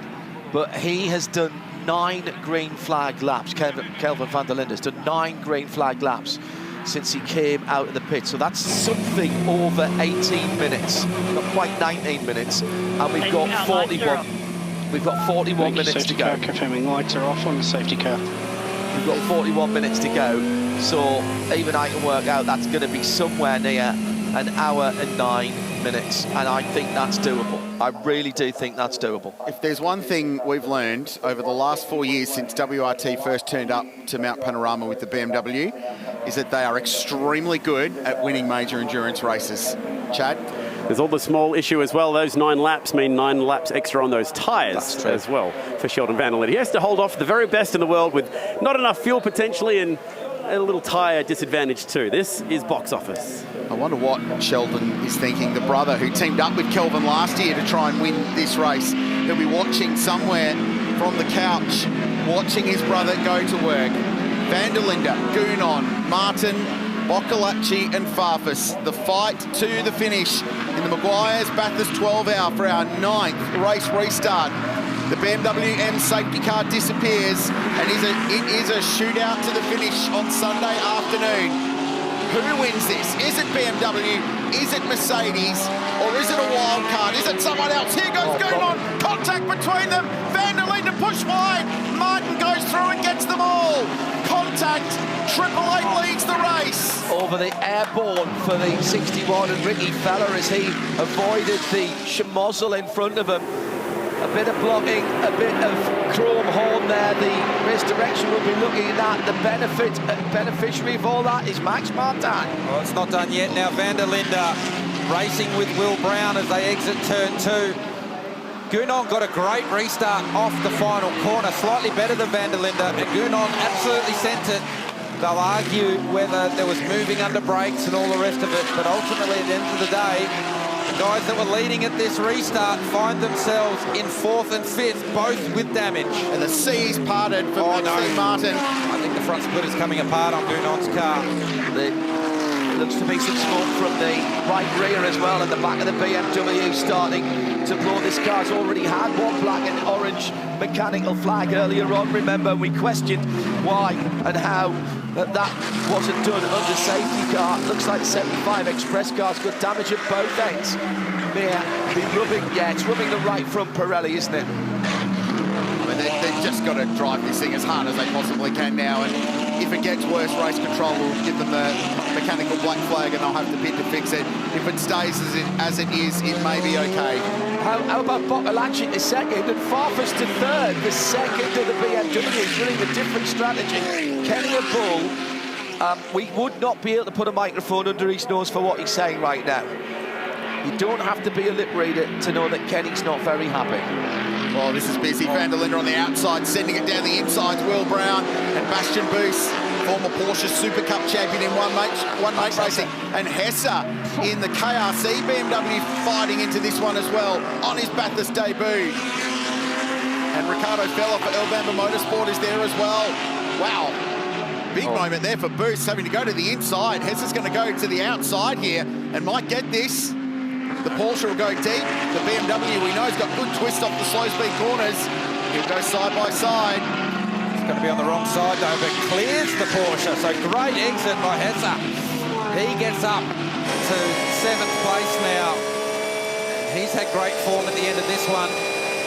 but he has done 9 green flag laps. Kelvin van der Linde has done 9 green flag laps since he came out of the pit. So that's something over 18 minutes, not quite 19 minutes. And we've got 41. We've got 41 minutes to go. Safety car confirming lights are off on the safety car. We've got 41 minutes to go. So even I can work out that's going to be somewhere near an hour and 9 minutes. And I think that's doable. I really do think that's doable. If there's one thing we've learned over the last 4 years since WRT first turned up to Mount Panorama with the BMW, is that they are extremely good at winning major endurance races. Chad? There's all the small issue as well. Those 9 laps mean 9 laps extra on those tyres as well for Sheldon van der Linde. He has to hold off the very best in the world with not enough fuel potentially and a little tyre disadvantage too. This is box office. I wonder what Sheldon is thinking. The brother who teamed up with Kelvin last year to try and win this race, he'll be watching somewhere from the couch, watching his brother go to work. Van der Linde, Gounon, Martin, Boccolacci and Farfus. The fight to the finish in the Meguiar's Bathurst 12 hour for our 9th race restart. The BMW M safety car disappears and it is a shootout to the finish on Sunday afternoon. Who wins this? Is it BMW? Is it Mercedes? Or is it a wild card? Is it someone else? Here goes Gounon. Contact between them. Van der Linde push wide. Martin goes through and gets them all. Contact. Triple Eight leads the race. Over the airborne for the 61 and Ricky Feller as he avoided the schmozzle in front of him. A bit of blocking, a bit of chrome horn there. The race direction will be looking at the beneficiary of all that is Max Martin. Well, it's not done yet now. Van der Linde racing with Will Brown as they exit turn 2. Gounon got a great restart off the final corner, slightly better than Van der Linde, and Gounon absolutely sent it. They'll argue whether there was moving under brakes and all the rest of it, but ultimately at the end of the day, the guys that were leading at this restart find themselves in 4th and 5th, both with damage. And the seas parted for Martin. I think the front split is coming apart on Gounon's car. Looks to be some smoke from the right rear as well, and the back of the BMW starting to blow. This car's already had one black and orange mechanical flag earlier on. Remember, we questioned why and how that wasn't done under safety car. Looks like the 75 Express car's got damage at both ends. It's rubbing the right front Pirelli, isn't it? I mean, they've just got to drive this thing as hard as they possibly can now, and if it gets worse, race control will give them the mechanical black flag and they'll have to bid to fix it. If it stays as it is, it may be okay. How about Boccolacci to second and Farfus to third? The second of the BMW running a different strategy. Kenny and Bull, we would not be able to put a microphone under his nose for what he's saying right now. You don't have to be a lip reader to know that Kenny's not very happy. Well, this is busy. Van der Linde on the outside, sending it down the inside. Will Brown and Bastian Buus, former Porsche Super Cup champion in one mate racing. And Hesse in the KRC BMW fighting into this one as well on his Bathurst debut. And Ricardo Feller for El Bamba Motorsport is there as well. Wow. Big moment there for Buus, having to go to the inside. Hesse's going to go to the outside here and might get this. The Porsche will go deep. The BMW, we know, has got good twist off the slow speed corners. He'll go side by side. It's going to be on the wrong side though, but clears the Porsche. So great exit by Hesse. He gets up to 7th place now. He's had great form at the end of this one.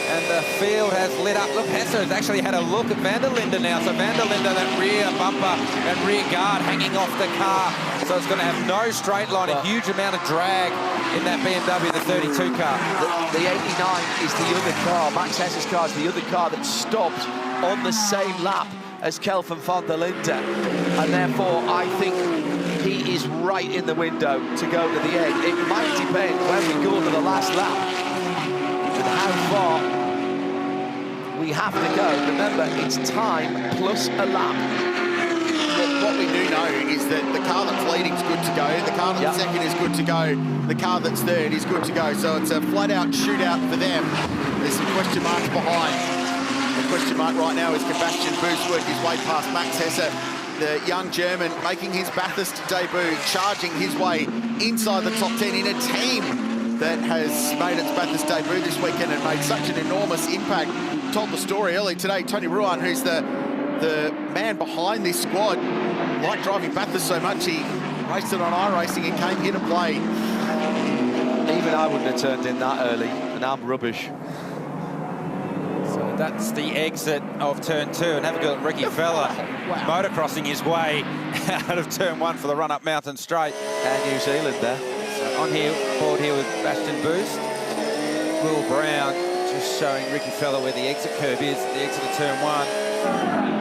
And the field has lit up. Look, Hesse has actually had a look at Van der Linde now. So Van der Linde, that rear bumper and rear guard hanging off the car. So it's going to have no straight line, a huge amount of drag in that BMW, the 32 car. The 89 is the other car. Max Hesse's car is the other car that stopped on the same lap as Kelvin van der Linde. And therefore, I think he is right in the window to go to the end. It might depend when we go to the last lap and how far we have to go. Remember, it's time plus a lap. What we do know is that the car that's leading is good to go, the car that's second is good to go, the car that's third is good to go. So it's a flat-out shootout for them. There's some question marks behind. The question mark right now is can Bastian Buus work his way past Max Hesse, the young German making his Bathurst debut, charging his way inside the top 10 in a team that has made its Bathurst debut this weekend and made such an enormous impact. Told the story early today, Tony Ruan, who's the the man behind this squad liked driving Bathurst so much he raced it on iRacing and came here to play. Even I wouldn't have turned in that early, and I'm rubbish. So that's the exit of turn 2, and have a go at Ricky Fella motocrossing his way out of turn 1 for the run-up Mountain Straight. And New Zealand there. So on here, board here with Bastian Buus. Will Brown just showing Ricky Fella where the exit curve is, the exit of turn 1.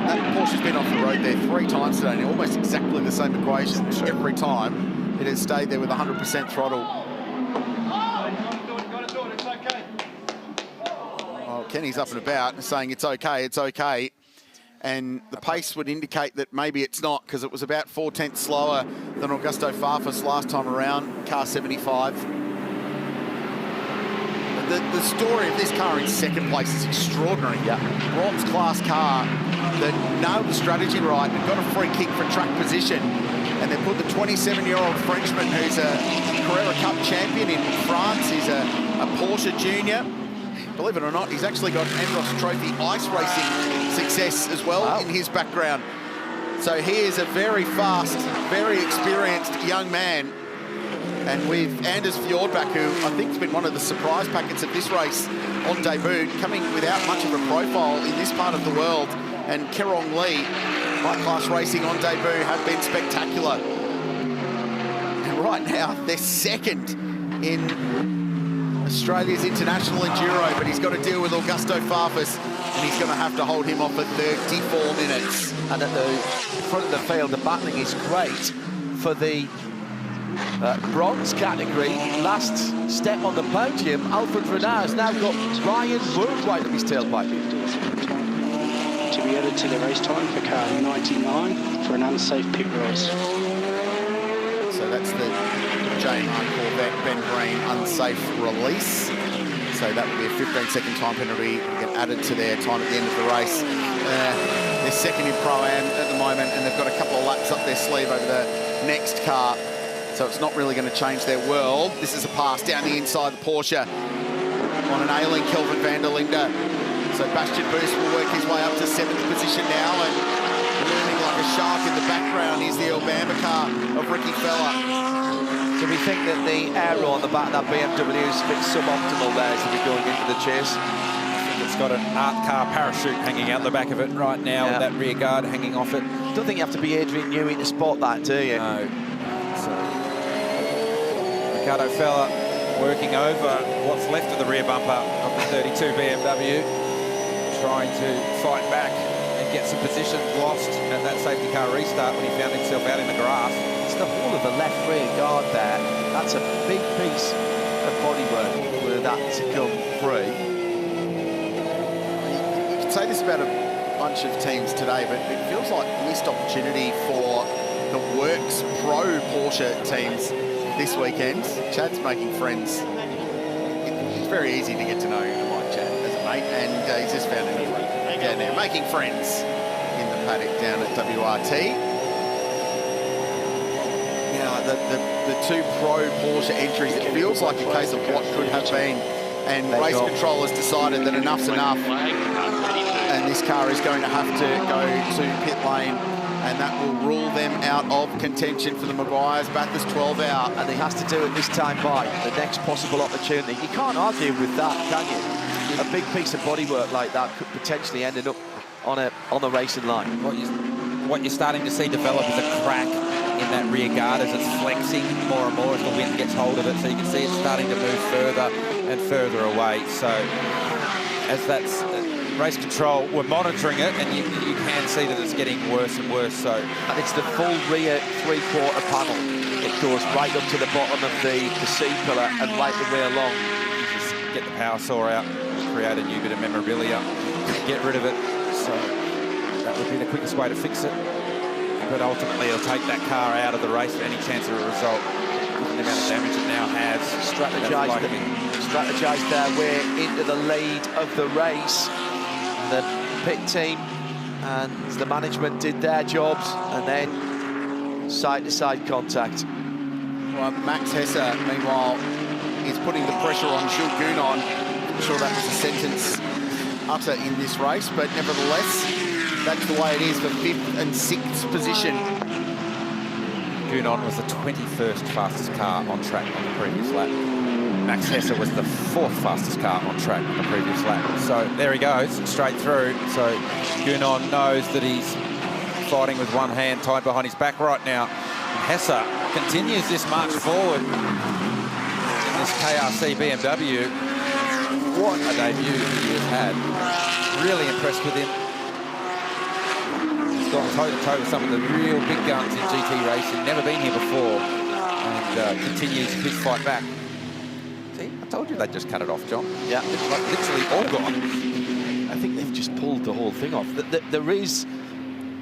That Porsche's been off the road there 3 times today, and almost exactly the same equation every time. It has stayed there with 100% throttle. Oh, Kenny's up and about saying it's okay, it's okay. And the pace would indicate that maybe it's not, because it was about 4/10 slower than Augusto Farfus last time around, car 75. The story of this car in second place is extraordinary. Yeah. Bronze class car that nailed the strategy right and got a free kick for track position. And they put the 27-year-old Frenchman who's a Carrera Cup champion in France. He's a Porsche junior. Believe it or not, he's actually got Andros Trophy ice racing success as well in his background. So he is a very fast, very experienced young man. And with Anders Fordback, who I think has been one of the surprise packets of this race on debut, coming without much of a profile in this part of the world, and Kerong Lee, high-class racing on debut, have been spectacular. And right now, they're second in Australia's International Enduro, but he's got to deal with Augusto Farfus, and he's going to have to hold him off for 34 minutes. And at the front of the field, the battling is great for the bronze category. Last step on the podium, Alfred Renard has now got Ryan Wood right up his tailpipe. To be added to the race time for car 99 for an unsafe pit rise. So that's the JMR Corvette Ben Green unsafe release. So that would be a 15-second time penalty get added to their time at the end of the race. They're second in Pro-Am at the moment, and they've got a couple of laps up their sleeve over the next car. So it's not really going to change their world. This is a pass down the inside of the Porsche on an ailing Kelvin van der Linde. So Bastian Buus will work his way up to 7th position now, and looming like a shark in the background is the Alabama car of Ricky Fella. So we think that the aero on the back of that BMW is a bit suboptimal there to be going into the chase. It's got an art car parachute hanging out the back of it right now, with that rear guard hanging off it. Don't think you have to be Adrian Newey to spot that, do you? No. So, Ricardo Fella working over what's left of the rear bumper of the 32 BMW, trying to fight back and get some position lost at that safety car restart when he found himself out in the grass. It's the whole of the left rear guard there. That's a big piece of bodywork for that to come free. You can say this about a bunch of teams today, but it feels like a missed opportunity for the Works Pro Porsche teams this weekend. Chad's making friends. It's very easy to get to know like Chad as a mate, and he's just found a new one down there, making friends in the paddock down at WRT. Now, the 2 Pro Porsche entries, it feels like a case of what could have been, and race control has decided that enough's enough, and this car is going to have to go to pit lane, and that will rule them out of contention for the Meguiar's Bathurst 12 Hour. And he has to do it this time by the next possible opportunity. You can't argue with that, can you? A big piece of bodywork like that could potentially end up on the racing line. What you're starting to see develop is a crack in that rear guard as it's flexing more and more as the wind gets hold of it. So you can see it's starting to move further and further away. So as that's race control, we're monitoring it, and you can see that it's getting worse and worse. So, and it's the full rear 3/4 panel. It goes right up to the bottom of the C-pillar and right the way along. Just get the power saw out, create a new bit of memorabilia, get rid of it. So that would be the quickest way to fix it. But ultimately, it'll take that car out of the race for any chance of a result. The amount of damage it now has. Strategise their way into the lead of the race. The pit team and the management did their jobs, and then side-to-side contact. Well, Max Hesser, meanwhile, is putting the pressure on Jules Gounon. I'm sure that was a sentence utter in this race, but nevertheless, they that's the way it is for 5th and 6th position. Gunon was the 21st fastest car on track on the previous lap. Max Hesse was the 4th fastest car on track on the previous lap. So there he goes, straight through. So Gunon knows that he's fighting with one hand tied behind his back right now. And Hesse continues this march forward in this KRC BMW. What a debut he has had. Really impressed with him. He's gone toe-to-toe with some of the real big guns in GT racing. Never been here before. And continues his fight back. See, I told you they'd just cut it off, John. Yeah. It's like literally all gone. I think they've just pulled the whole thing off. There is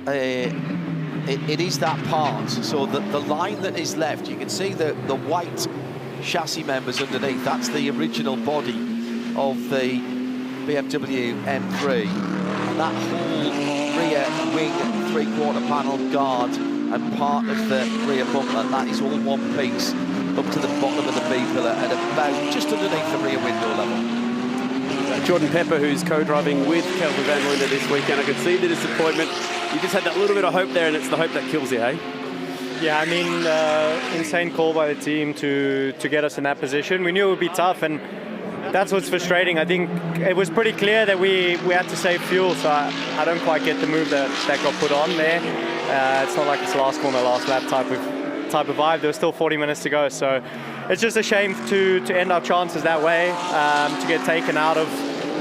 it is that part. So the line that is left, you can see the white chassis members underneath. That's the original body of the BMW M3. And that whole rear wing 3/4 panel guard and part of the rear bumper, that is all one piece up to the bottom of the B pillar and about just underneath the rear window level. Jordan Pepper, who's co-driving with Kelvin Van Linder this weekend. I can see the disappointment. You just had that little bit of hope there, and it's the hope that kills you, hey? Yeah, I mean, insane call by the team to get us in that position. We knew it would be tough, and that's what's frustrating. I think it was pretty clear that we had to save fuel, so I don't quite get the move that got put on there. It's not like it's last corner, last lap type of vibe. There was still 40 minutes to go, so it's just a shame to end our chances that way, to get taken out of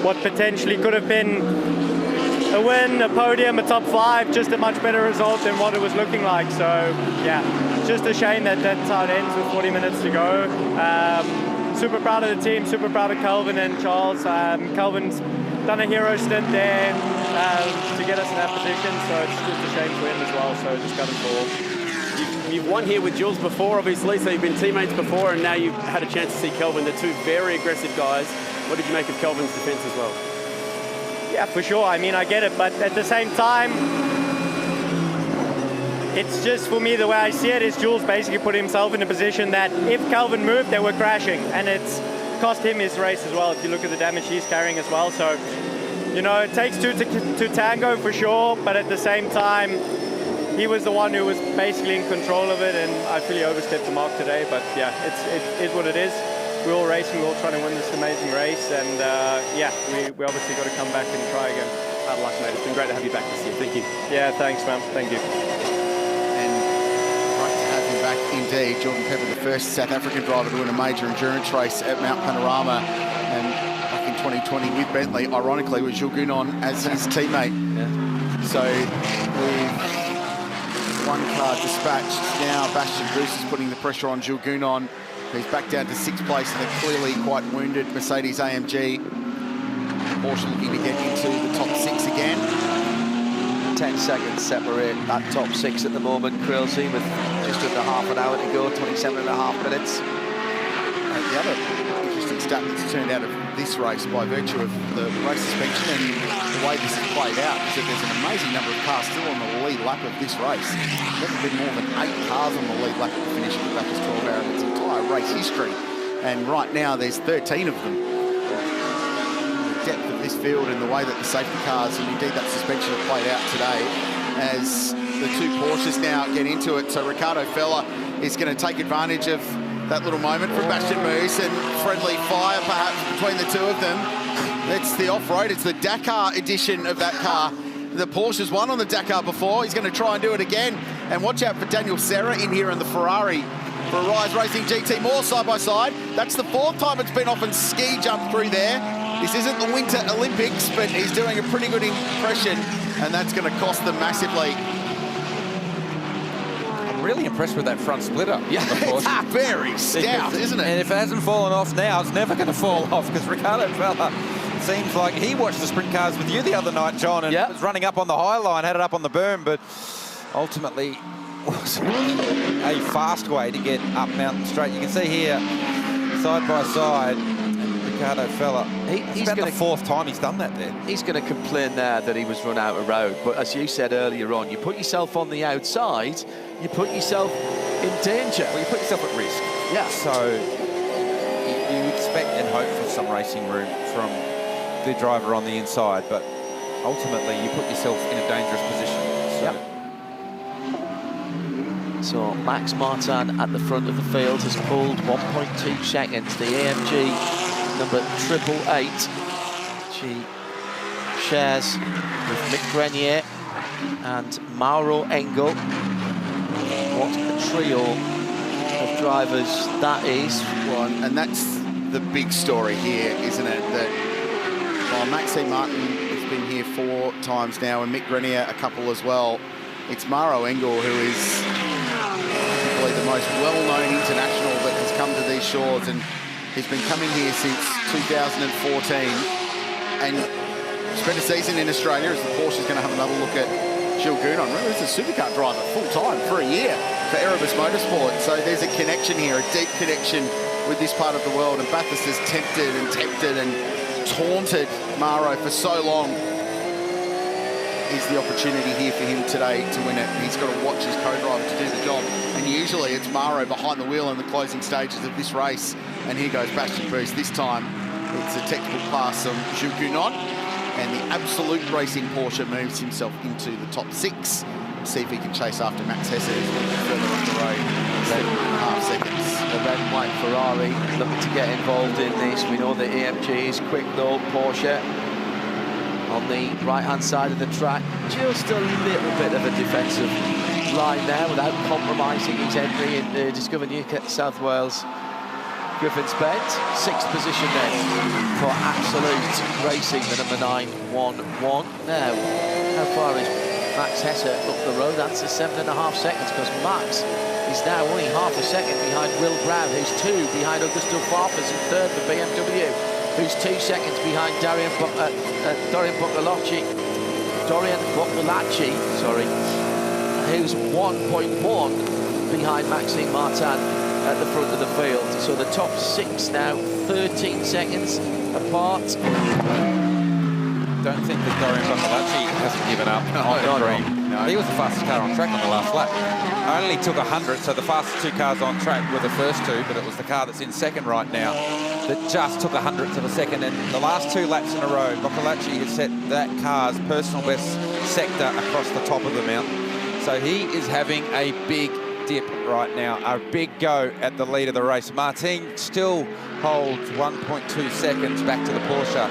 what potentially could have been a win, a podium, a top 5, just a much better result than what it was looking like. So yeah, just a shame that that's how it ends with 40 minutes to go. Super proud of the team, super proud of Kelvin and Charles. Kelvin's done a hero stint there to get us in that position, so it's just a shame for him as well, so just got him for. You've won here with Jules before, obviously, so you've been teammates before, and now you've had a chance to see Kelvin. They're two very aggressive guys. What did you make of Kelvin's defense as well? Yeah, for sure. I mean, I get it, but at the same time, it's just, for me, the way I see it is Jules basically put himself in a position that if Kelvin moved, they were crashing, and it's cost him his race as well, if you look at the damage he's carrying as well. So, you know, it takes two to tango for sure, but at the same time, he was the one who was basically in control of it, and I feel he overstepped the mark today, but yeah, it's what it is. We're all racing, we're all trying to win this amazing race, and yeah, we obviously got to come back and try again. Hard luck, mate. It's been great to have you back this year. Thank you. Yeah, thanks, man. Thank you. And great to have him back indeed. Jordan Pepper, the first South African driver to win a major endurance race at Mount Panorama, and back in 2020 with Bentley, ironically, with Jules Gunon as his teammate. Yeah. So with one car dispatched, now Bastian Buus is putting the pressure on Jules Gunon. He's back down to 6th place in a clearly quite wounded Mercedes-AMG. Porsche looking to get into the top 6 again. 10 seconds separate that top 6 at the moment. Krillsey with just under half an hour to go, 27.5 minutes. The other interesting stat that's turned out of this race by virtue of the race suspension and the way this has played out is that there's an amazing number of cars still on the lead lap of this race. There's never been more than 8 cars on the lead lap to finish at the Bathurst 12 hour in its entire race history. And right now there's 13 of them. The depth of this field and the way that the safety cars and indeed that suspension have played out today as the two Porsches now get into it. So Ricardo Feller is going to take advantage of that little moment from Bastian Buus and friendly fire perhaps between the two of them. It's the off-road, it's the Dakar edition of that car. The Porsche's won on the Dakar before, he's going to try and do it again. And watch out for Daniel Serra in here in the Ferrari for a Rise Racing GT, more side by side. That's the 4th time it's been off and ski jump through there. This isn't the Winter Olympics, but he's doing a pretty good impression, and that's going to cost them massively. Really impressed with that front splitter. Yeah, it's very stout, isn't it? And if it hasn't fallen off now, it's never going to fall off, because Ricardo Feller seems like he watched the sprint cars with you the other night, John, and was running up on the high line, had it up on the berm, but ultimately was a fast way to get up Mountain Straight. You can see here, side by side, Ricardo Feller. He's about the 4th time he's done that there. He's going to complain there that he was run out of road, but as you said earlier on, you put yourself on the outside, you put yourself in danger. Well, you put yourself at risk. Yeah. So you expect and hope for some racing room from the driver on the inside, but ultimately you put yourself in a dangerous position. So Max Martin at the front of the field has pulled 1.2 seconds. The AMG number 888. She shares with Meguiar and Maro Engel. What a trio of drivers that is. Well, and that's the big story here, isn't it? That while Maxime Martin has been here 4 times now, and Meguiar a couple as well, it's Maro Engel who is probably the most well-known international that has come to these shores, and he's been coming here since 2014 and spent a season in Australia as the Porsche is going to have another look at Gilles Gounon. Remember, he's a supercar driver full-time for a year for Erebus Motorsport, so there's a connection here, a deep connection with this part of the world, and Bathurst has tempted and taunted Maro for so long. Is the opportunity here for him today to win it. He's got to watch his co-driver to do the job, and usually it's Maro behind the wheel in the closing stages of this race, and here goes Bastian Buus. This time it's a textbook pass on Gilles Gounon, and the Absolute Racing Porsche moves himself into the top 6. See if he can chase after Max Hesse, who's a little bit further up the road. 7.5 seconds. The red and white Ferrari looking to get involved in this. We know the AMG is quick though. Porsche on the right-hand side of the track. Just a little bit of a defensive line there without compromising his entry in the Discover New South Wales Griffin's Bend. 6th position then for Absolute Racing, the number 911. Now, how far is Max Hesse up the road? That's 7.5 seconds, because Max is now only half a second behind Will Brown, who's 2 behind Augusto Farfus in 3rd for BMW, who's 2 seconds behind Dorian Boccolacci, who's 1.1 behind Maxime Martin at the front of the field. So the top 6 now 13 seconds apart. Don't think that Dorian Boccolacci hasn't given up on the dream. No. He was the fastest car on track on the last lap. Only took 100, so the fastest 2 cars on track were the first 2, but it was the car that's in second right now that just took 100th of a second. And the last 2 laps in a row, Boccolacci has set that car's personal best sector across the top of the mountain. So he is having a big dip right now, a big go at the lead of the race. Martin still holds 1.2 seconds back to the Porsche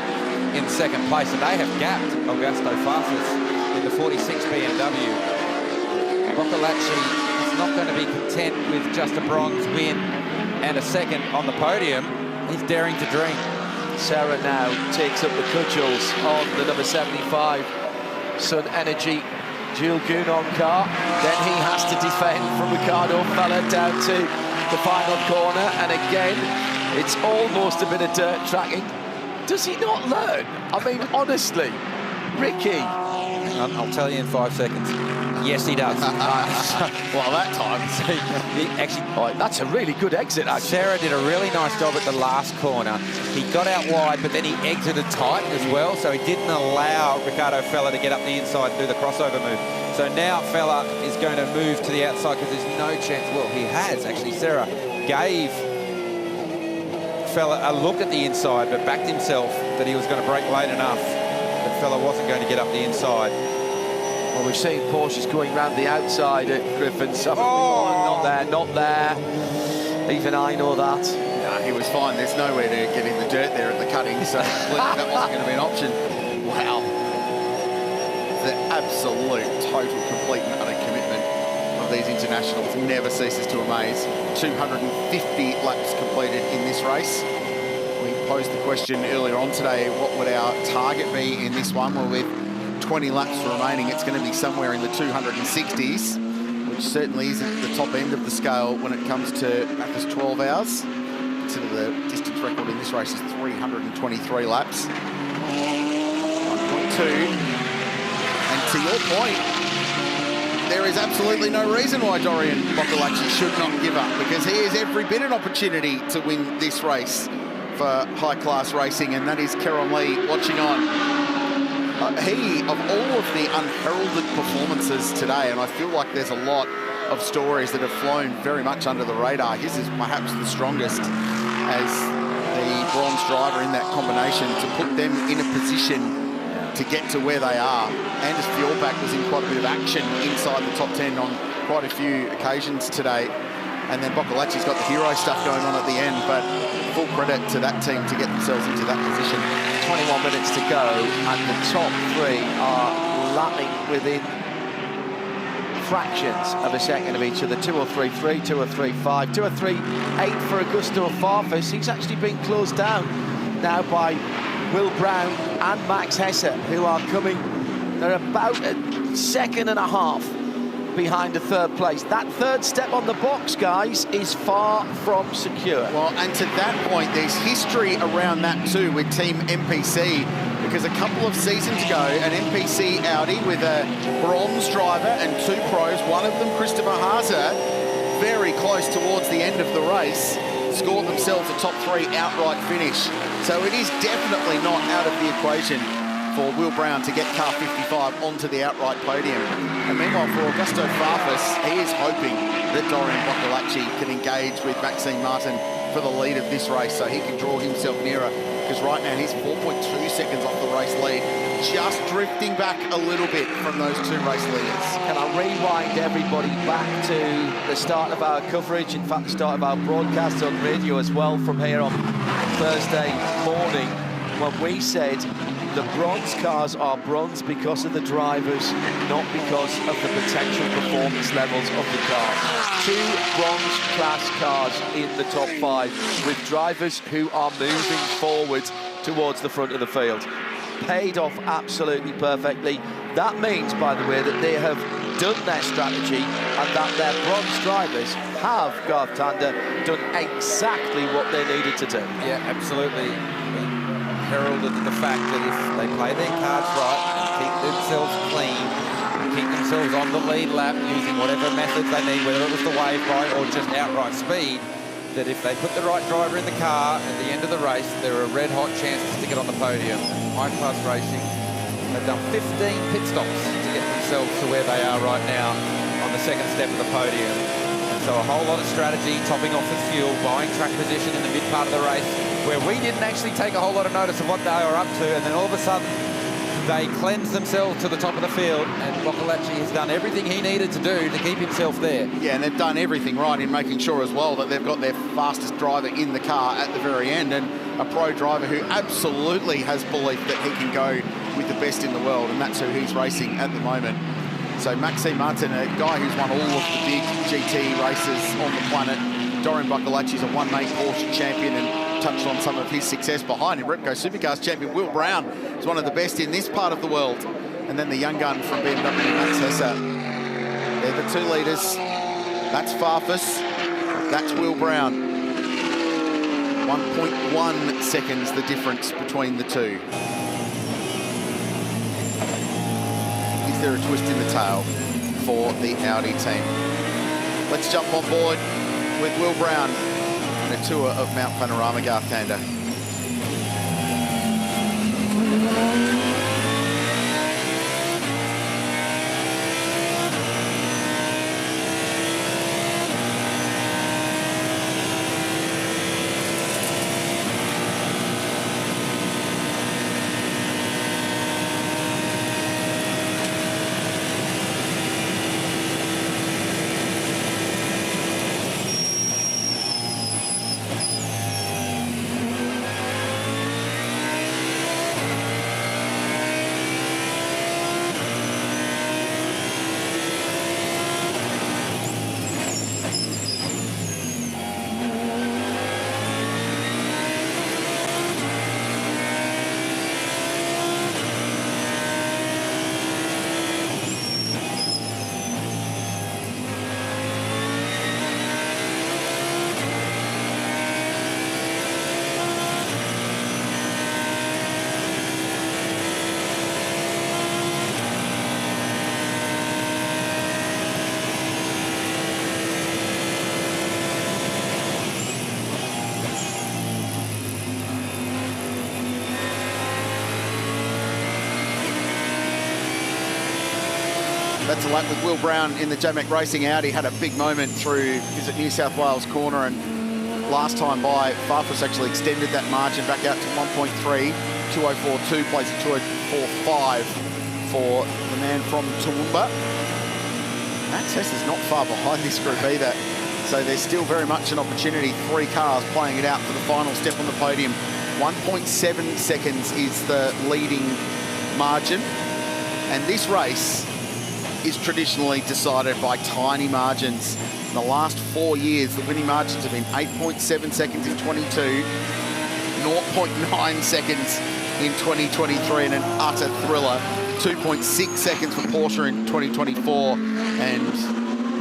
in second place, and they have gapped Augusto Farfus in the 46 BMW. Boccolacci is not going to be content with just a bronze win and a second on the podium. He's daring to dream. Sarah now takes up the cudgels on the number 75 Sun Energy Gilles Gounon car. Then he has to defend from Ricardo Fella down to the final corner, and again it's almost a bit of dirt tracking. Does he not learn? I mean, honestly, Ricky. I'll tell you in 5 seconds. Yes, he does. Well, that time. He actually, that's a really good exit, actually. Sarah did a really nice job at the last corner. He got out wide, but then he exited tight as well, so he didn't allow Ricardo Fella to get up the inside and do the crossover move. So now Fella is going to move to the outside because there's no chance. Well, he has, actually. Sarah gave Fella a look at the inside, but backed himself that he was going to brake late enough that Fella wasn't going to get up the inside. Well, we've seen Porsches going round the outside at Griffin's. Not there. Even I know that. No, he was fine. There's nowhere to get in the dirt there at the cutting, so that wasn't going to be an option. Wow. The absolute, total, complete and utter commitment of these internationals never ceases to amaze. 250 laps completed in this race. We posed the question earlier on today, what would our target be in this one? Well, with 20 laps remaining, it's going to be somewhere in the 260s, which certainly is at the top end of the scale when it comes to Bathurst 12 hours. Consider the distance record in this race is 323 laps. 1.2. And to your point, there is absolutely no reason why Dorian Boccolacci should not give up, because he has every bit an opportunity to win this race for high-class racing, and that is Keron Lee watching on. He, of all of the unheralded performances today, and I feel like there's a lot of stories that have flown very much under the radar, his is perhaps the strongest as the bronze driver in that combination to put them in a position to get to where they are. Anders Fjordback was in quite a bit of action inside the top 10 on quite a few occasions today. And then Boccolacci's got the hero stuff going on at the end, but full credit to that team to get themselves into that position. 21 minutes to go, and the top three are lapping within fractions of a second of each other. 2:03.3, 2:03.5, 2:03.8 for Augusto Farfus. He's actually been closed down now by Will Brown and Max Hesse, who are coming. They're about a second and a half behind the third place. That third step on the box, guys, is far from secure. Well, and to that point, there's history around that too with Team MPC, because a couple of seasons ago, an MPC Audi with a bronze driver and two pros, one of them Christopher Haase, very close towards the end of the race, scored themselves a top three outright finish. So it is definitely not out of the equation for Will Brown to get car 55 onto the outright podium. And meanwhile, for Augusto Farfus, he is hoping that Dorian Boccolacci can engage with Maxime Martin for the lead of this race so he can draw himself nearer, because right now he's 4.2 seconds off the race lead, just drifting back a little bit from those two race leaders. Can I rewind everybody back to the start of our coverage, in fact the start of our broadcast on radio as well, from here on Thursday morning, when we said the bronze cars are bronze because of the drivers, not because of the potential performance levels of the cars. Two bronze class cars in the top five, with drivers who are moving forward towards the front of the field. Paid off absolutely perfectly. That means, by the way, that they have done their strategy and that their bronze drivers have, Garth Tander, done exactly what they needed to do. Yeah, absolutely. Heralded the fact that if they play their cards right and keep themselves clean, keep themselves on the lead lap using whatever methods they need, whether it was the wave by or just outright speed, that if they put the right driver in the car at the end of the race, there are red-hot chances to get on the podium. High-class racing. They've done 15 pit stops to get themselves to where they are right now on the second step of the podium. And so a whole lot of strategy, topping off with fuel, buying track position in the mid part of the race, where we didn't actually take a whole lot of notice of what they were up to, and then all of a sudden they cleansed themselves to the top of the field, and Boccolacci has done everything he needed to do to keep himself there. Yeah, and they've done everything right in making sure as well that they've got their fastest driver in the car at the very end, and a pro driver who absolutely has belief that he can go with the best in the world, and that's who he's racing at the moment. So Maxime Martin, a guy who's won all of the big GT races on the planet. Dorian Boccolacci's a one-mate Porsche champion, and touched on some of his success behind him. Repco Supercars champion Will Brown is one of the best in this part of the world. And then the young gun from BMW, Max Hesse. They're the two leaders. That's Farfus. That's Will Brown. 1.1 seconds the difference between the two. Is there a twist in the tail for the Audi team? Let's jump on board with Will Brown and a tour of Mount Panorama, Garth Tander. That's a lap with Will Brown in the JMAC Racing Audi. Had a big moment through Visit New South Wales corner, and last time by, Farfus actually extended that margin back out to 1.3. 2:04.2, plays a 2:04.5 for the man from Toowoomba. Max Hesser's not far behind this group either, so there's still very much an opportunity. 3 cars playing it out for the final step on the podium. 1.7 seconds is the leading margin, and this race is traditionally decided by tiny margins. In the last 4 years, the winning margins have been 8.7 seconds in 22, 0.9 seconds in 2023, and an utter thriller. 2.6 seconds for Porsche in 2024, and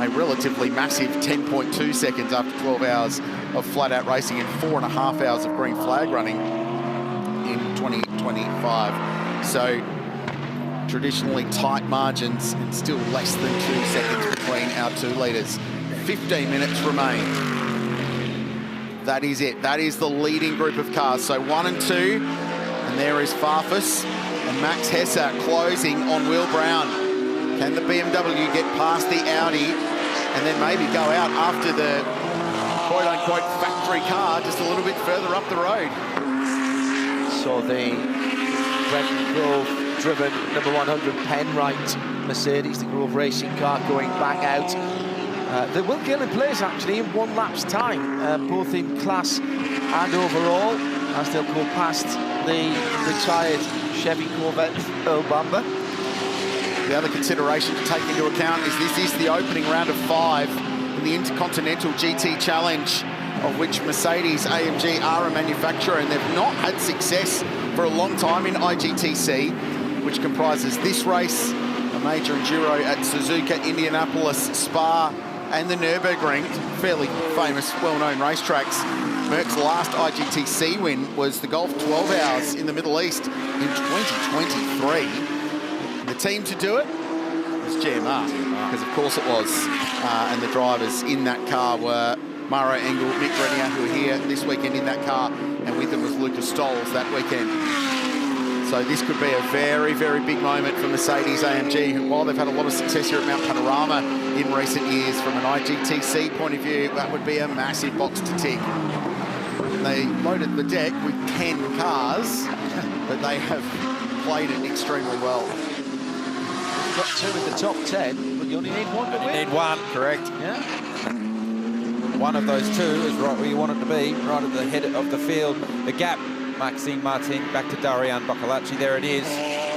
a relatively massive 10.2 seconds after 12 hours of flat-out racing and 4.5 hours of green flag running in 2025. So traditionally tight margins and still less than 2 seconds between our 2 leaders. 15 minutes remain. That is it. That is the leading group of cars. So 1 and 2, and there is Farfus and Max Hesser closing on Will Brown. Can the BMW get past the Audi and then maybe go out after the quote-unquote factory car just a little bit further up the road? So the Brenton Grove driven number 100 Penrite Mercedes, the Grove racing car, going back out. They will get in place actually in 1 lap's time, both in class and overall, as they'll go past the retired Chevy Corvette Earl Bamber. The other consideration to take into account is this is the opening round of 5 in the Intercontinental GT Challenge, of which Mercedes-AMG are a manufacturer, and they've not had success for a long time in IGTC, which comprises this race, a major enduro at Suzuka, Indianapolis, Spa, and the Nürburgring, fairly famous, well-known racetracks. Merck's last IGTC win was the Golf 12 Hours in the Middle East in 2023. The team to do it was GMR, because of course it was. And the drivers in that car were Maro Engel, Meguiar, who are here this weekend in that car, and with them was Lucas Stolz that weekend. So this could be a very, very big moment for Mercedes-AMG, who, while they've had a lot of success here at Mount Panorama in recent years, from an IGTC point of view, that would be a massive box to tick. They loaded the deck with 10 cars, but they have played it extremely well. You've got 2 in the top 10, but you only need 1 to win. You need 1, correct. Yeah. One of those 2 is right where you want it to be, right at the head of the field. The gap, Maxime Martin back to Darian Boccolacci. There it is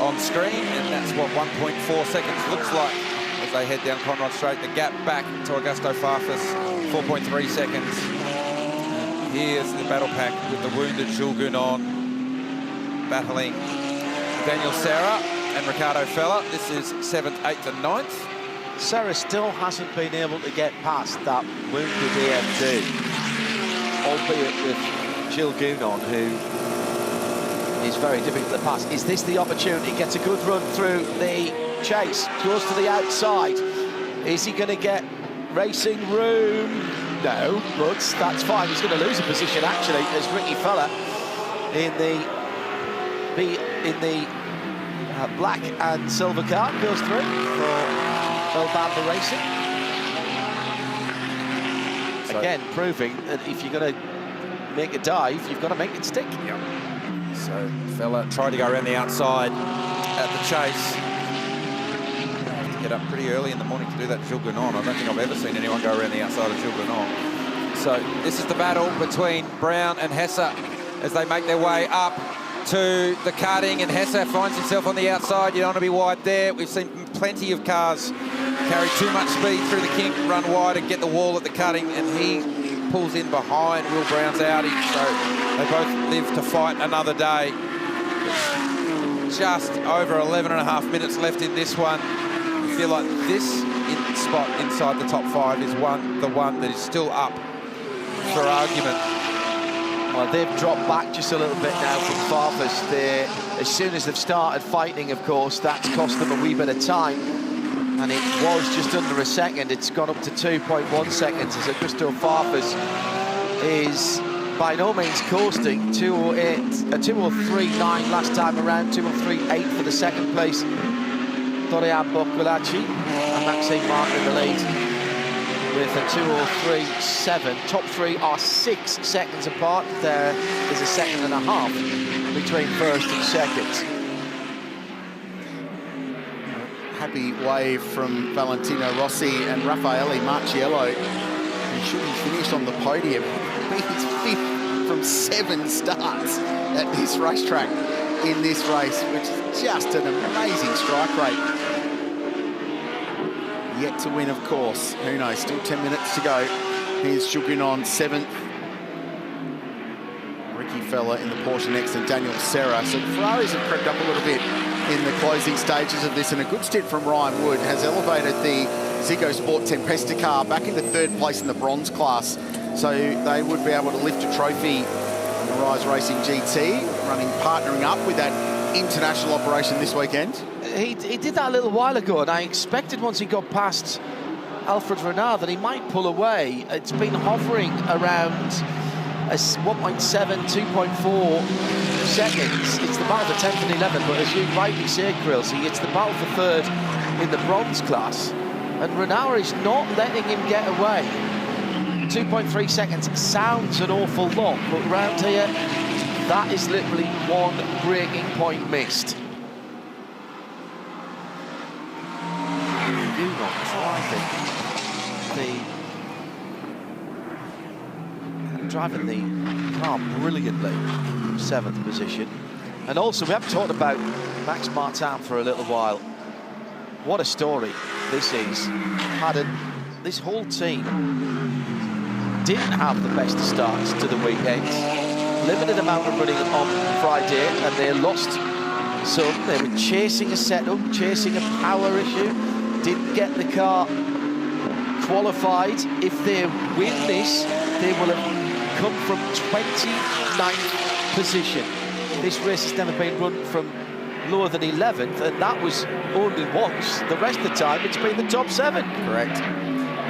on screen, and that's what 1.4 seconds looks like as they head down Conrod Straight. The gap back to Augusto Farfus, 4.3 seconds. And here's the battle pack with the wounded Jules Gounon battling Daniel Serra and Ricardo Fella. This is 7th, 8th and 9th. Serra still hasn't been able to get past that wounded EM2, albeit with Jules Gounon, who is very difficult to pass. Is this the opportunity? Gets a good run through the chase, goes to the outside. Is he going to get racing room? No, but that's fine. He's going to lose a position actually as Ricky Fella in the black and silver car goes through for Bamber Racing. So, again, proving that if you're going to make a dive, you've got to make it stick. Yep. So Fella tried to go around the outside at the chase. Have to get up pretty early in the morning to do that to Jules Gounon. I don't think I've ever seen anyone go around the outside of Jules Gounon. So this is the battle between Brown and Hesser as they make their way up to the cutting, and Hesser finds himself on the outside. You don't want to be wide there. We've seen plenty of cars carry too much speed through the kink, run wide and get the wall at the cutting, and he pulls in behind Will Brown's Audi. So they both live to fight another day. Just over 11.5 minutes left in this one. I feel like this spot inside the top 5 is the one that is still up for argument. Well, they've dropped back just a little bit now from Farfus. As soon as they've started fighting, of course, that's cost them a wee bit of time. And it was just under a second. It's gone up to 2.1 seconds as Augusto Farfus is by no means coasting. 2:03.9 last time around, 2:03.8 for the second place. Dorian Boccolacci and Maxime Martin in the lead. with a 2:03.7. Top three are 6 seconds apart. There is a second and a half between first and second. Happy wave from Valentino Rossi and Raffaele Marciello. He should have finished on the podium. He's 5th from 7 starts at this racetrack in this race, which is just an amazing strike rate. Yet to win, of course. Who knows? Still 10 minutes to go. Here's Shogun on 7th. Ricky Fella in the Porsche next, and Daniel Serra. So the Ferraris have crept up a little bit in the closing stages of this, and a good stint from Ryan Wood has elevated the Zico Sport Tempesta car back into 3rd place in the bronze class. So they would be able to lift a trophy on the Rise Racing GT, partnering up with that international operation this weekend. He did that a little while ago, and I expected once he got past Alfred Renard that he might pull away. It's been hovering around a 1.7, 2.4 seconds. It's the battle for 10th and 11th, but as you rightly say, Krilsey, it's the battle for 3rd in the bronze class, and Renard is not letting him get away. 2.3 seconds sounds an awful lot, but round here, that is literally one braking point missed. Driving the car brilliantly from 7th position. And also, we haven't talked about Max Martin for a little while. What a story this is. This whole team didn't have the best of starts to the weekend. Limited amount of running on Friday, and they lost some. They were chasing a setup, chasing a power issue. Didn't get the car qualified. If they win this, they will have come from 29th position. This race has never been run from lower than 11th, and that was only once. The rest of the time, it's been the top 7. Correct.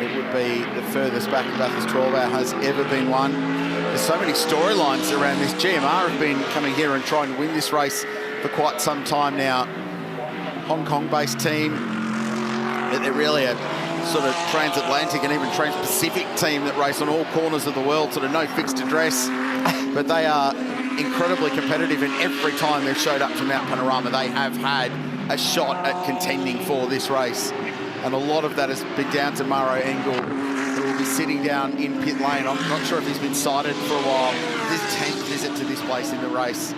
It would be the furthest back Bathurst 12 Hour has ever been won. There's so many storylines around this. GMR have been coming here and trying to win this race for quite some time now. Hong Kong-based team. They're really a sort of transatlantic and even trans-Pacific team that race on all corners of the world, sort of no fixed address. But they are incredibly competitive, and every time they've showed up to Mount Panorama, they have had a shot at contending for this race. And a lot of that has been down to Maro Engel, who will be sitting down in pit lane. I'm not sure if he's been sighted for a while. His 10th visit to this place in the race.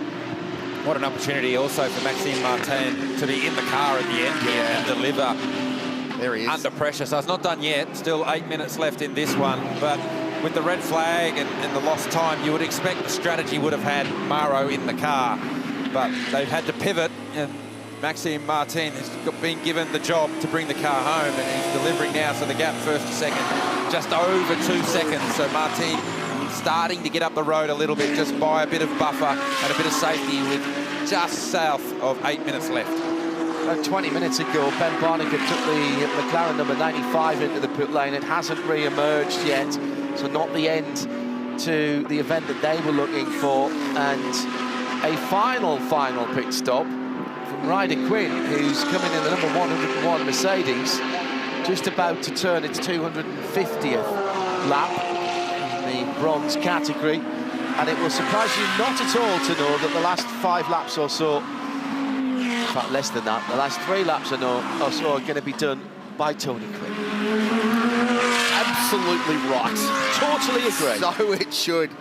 What an opportunity also for Maxime Martin to be in the car at the end here and deliver. There he is. Under pressure, so it's not done yet. Still 8 minutes left in this one, but with the red flag and the lost time, you would expect the strategy would have had Maro in the car, but they've had to pivot, and Maxime Martin has been given the job to bring the car home, and he's delivering now, so the gap first to second, just over 2 seconds. So Martin starting to get up the road a little bit, just by a bit of buffer and a bit of safety with just south of 8 minutes left. About 20 minutes ago, Ben Barnicote took the McLaren number 95 into the pit lane. It hasn't re-emerged yet, so not the end to the event that they were looking for. And a final pit stop from Ryder Quinn, who's coming in the number 101 Mercedes, just about to turn its 250th lap in the bronze category. And it will surprise you not at all to know that the last 5 laps or so, in fact less than that, the last 3 laps or so are going to be done by Tony Quinn. Absolutely right. Totally agree. So it should.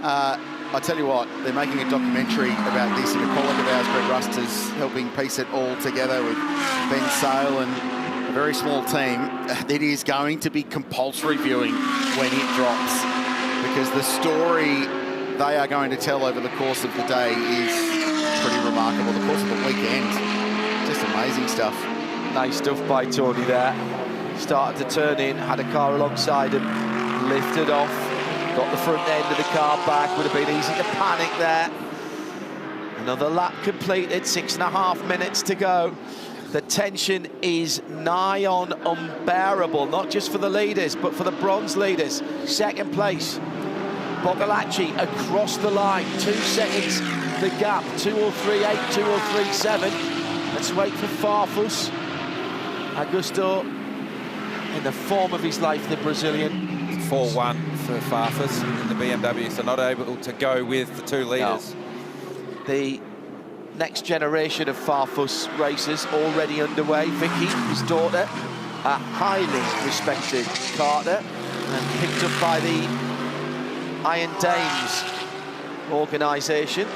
I tell you what, they're making a documentary about this, and a colleague of ours, Greg Rust, is helping piece it all together with Ben Sale and a very small team. It is going to be compulsory viewing when it drops, because the story they are going to tell over the course of the day is pretty remarkable. The course of the weekend, just amazing stuff. Nice stuff by Tony there. Started to turn in, had a car alongside him, lifted off, got the front end of the car back. Would have been easy to panic there. Another lap completed, 6.5 minutes to go. The tension is nigh on unbearable, not just for the leaders, but for the bronze leaders. Second place, Bogolacci across the line, 2 seconds the gap, 2:03.8, 2:03.7. Let's wait for Farfus, Augusto, and the form of his life, the Brazilian. 4-1 for Farfus in the BMW, so not able to go with the 2 leaders. No. The next generation of Farfus racers already underway. Vicky, his daughter, a highly respected karter, and picked up by the Iron Dames organisation.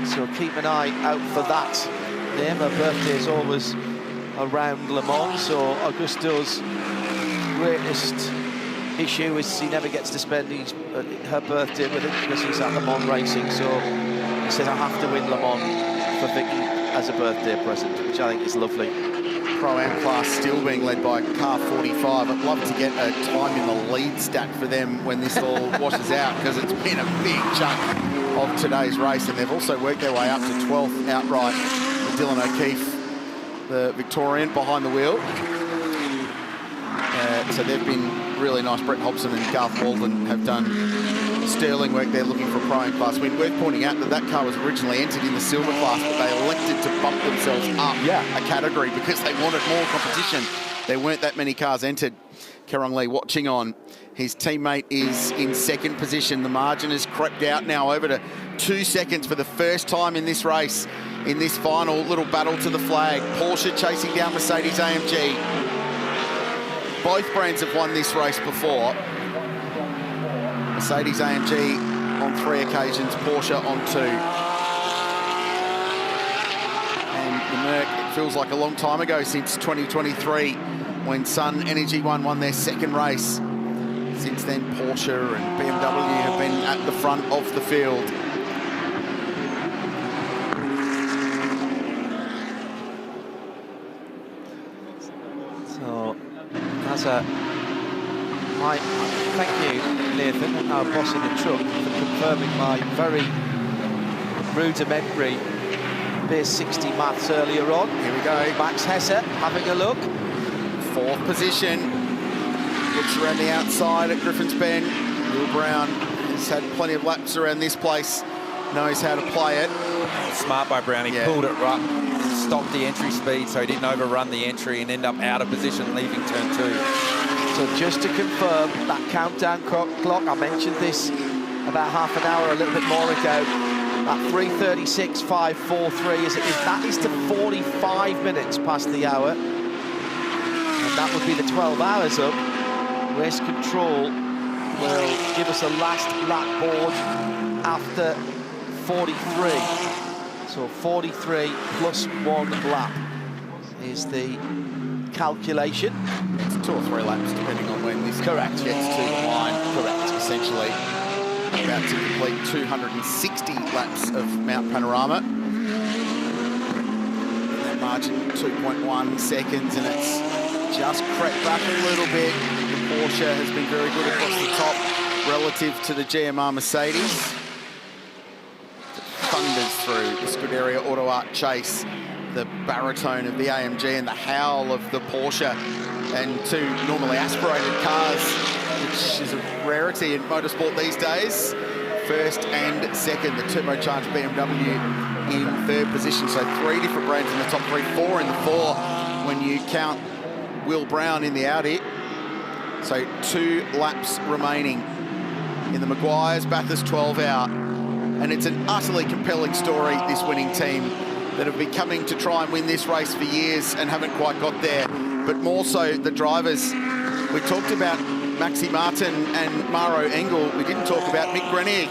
So keep an eye out for that. Her birthday is always around Le Mans, so Augusto's greatest issue is he never gets to spend her birthday with it because he's at Le Mans racing. So he said, I have to win Le Mans for Vicky as a birthday present, which I think is lovely. Pro-Am class still being led by car 45. I'd love to get a time in the lead stat for them when this all washes out, because it's been a big chunk of today's race, and they've also worked their way up to 12th outright with Dylan O'Keefe, the Victorian, behind the wheel. So they've been really nice. Brett Hobson and Garth Walden have done sterling work there looking for a Pro-Am class win. Worth pointing out that that car was originally entered in the silver class, but they elected to bump themselves up a category because they wanted more competition. There weren't that many cars entered. Kerong Lee watching on. His teammate is in second position. The margin has crept out now over to 2 seconds for the first time in this race, in this final little battle to the flag. Porsche chasing down Mercedes-AMG. Both brands have won this race before. Mercedes-AMG on 3 occasions, Porsche on 2. And the Merc, it feels like a long time ago since 2023 when Sun Energy won their second race. Since then, Porsche and BMW have been at the front of the field. So, as a thank you, Nathan, our boss in the truck, for confirming my very rudimentary base 60 maths earlier on. Here we go. Max Hesse having a look. 4th position. Looks around the outside at Griffin's Bend. Will Brown has had plenty of laps around this place, knows how to play it. Smart by Brown, he pulled it right, stopped the entry speed so he didn't overrun the entry and end up out of position leaving turn 2. So just to confirm, that countdown clock, I mentioned this about half an hour, a little bit more ago, that 3:36.543 as it is, that is to 45 minutes past the hour. And that would be the 12 hours up. Race control will give us a last lap board after 43. So 43 plus 1 lap is the calculation. It's 2 or 3 laps depending on when this gets to the line. Correct. Essentially about to complete 260 laps of Mount Panorama. That margin 2.1 seconds, and it's just crept back a little bit. The Porsche has been very good across the top relative to the GMR Mercedes. Thunders through the Scuderia Auto Art chase, the baritone of the AMG and the howl of the Porsche, and 2 normally aspirated cars, which is a rarity in motorsport these days. First and second, the turbocharged BMW in 3rd position. So 3 different brands in the top 3, 4 in the 4 when you count Will Brown in the Audi. So 2 laps remaining in the Meguiar's Bathurst 12 out. And it's an utterly compelling story, this winning team, that have been coming to try and win this race for years and haven't quite got there. But more so the drivers. We talked about Maxi Martin and Maro Engel. We didn't talk about Mick Grenier.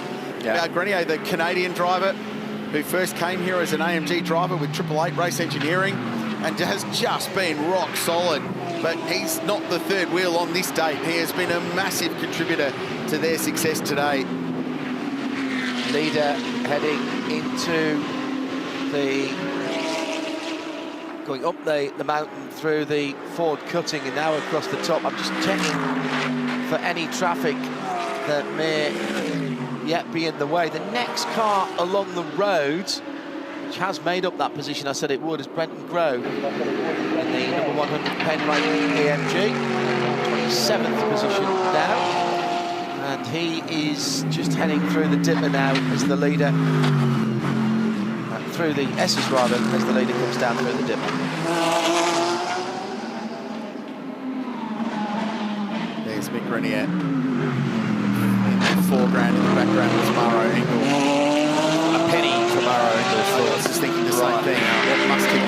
Grenier, the Canadian driver who first came here as an AMG driver with 888 Race Engineering and has just been rock solid. But he's not the third wheel on this date. He has been a massive contributor to their success today. Leader heading into going up the mountain through the Ford cutting and now across the top. I'm just checking for any traffic that may yet be in the way. The next car along the road, which has made up that position, I said it would, is Brenton Grove in the number 100 Penrite AMG, 27th position now. And he is just heading through the dipper now as the leader, through the S's rather, as the leader comes down through the dipper. Grenier. In the foreground, in the background was Maro Engel. A penny for Maro Engel. I was just thinking the same thing. What must he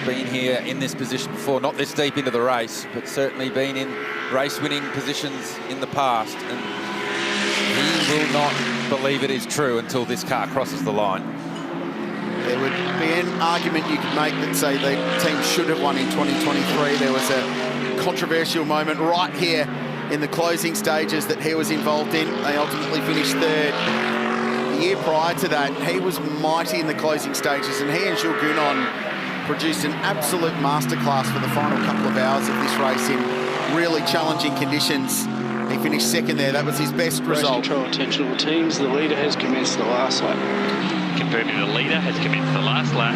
He's been here in this position before, not this deep into the race, but certainly been in race-winning positions in the past. And he will not believe it is true until this car crosses the line. There would be an argument you could make that say the team should have won in 2023. There was a controversial moment right here in the closing stages that he was involved in. They ultimately finished third. The year prior to that, he was mighty in the closing stages, and he and Jules Gounon produced an absolute masterclass for the final couple of hours of this race in really challenging conditions. He finished second there. That was his best result. Control attention all teams. The leader has commenced the last lap. Confirming the leader has commenced the last lap.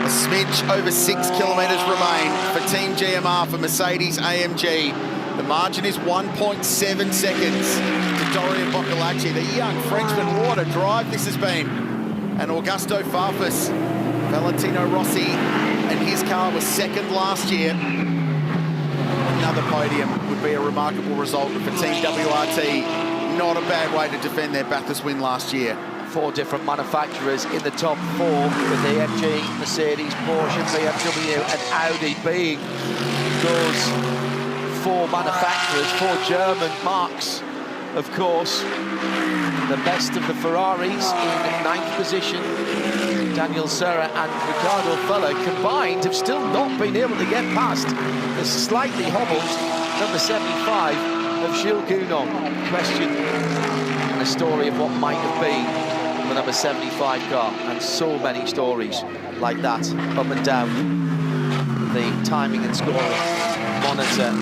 A smidge over 6 kilometres remain for Team GMR for Mercedes-AMG. The margin is 1.7 seconds to Dorian Boccolacci, the young Frenchman. What a drive this has been. And Augusto Farfus, Valentino Rossi, and his car was second last year. Another podium would be a remarkable result for Team WRT. Not a bad way to defend their Bathurst win last year. 4 different manufacturers in the top 4, with AMG, Mercedes, Porsche, BMW and Audi being those 4 manufacturers, 4 German marques, of course. The best of the Ferraris in 9th position. Daniel Serra and Ricardo Feller combined have still not been able to get past the slightly hobbled number 75 of Jules Gounon. Question and a story of what might have been the number 75 car, and so many stories like that up and down the timing and scoring monitor.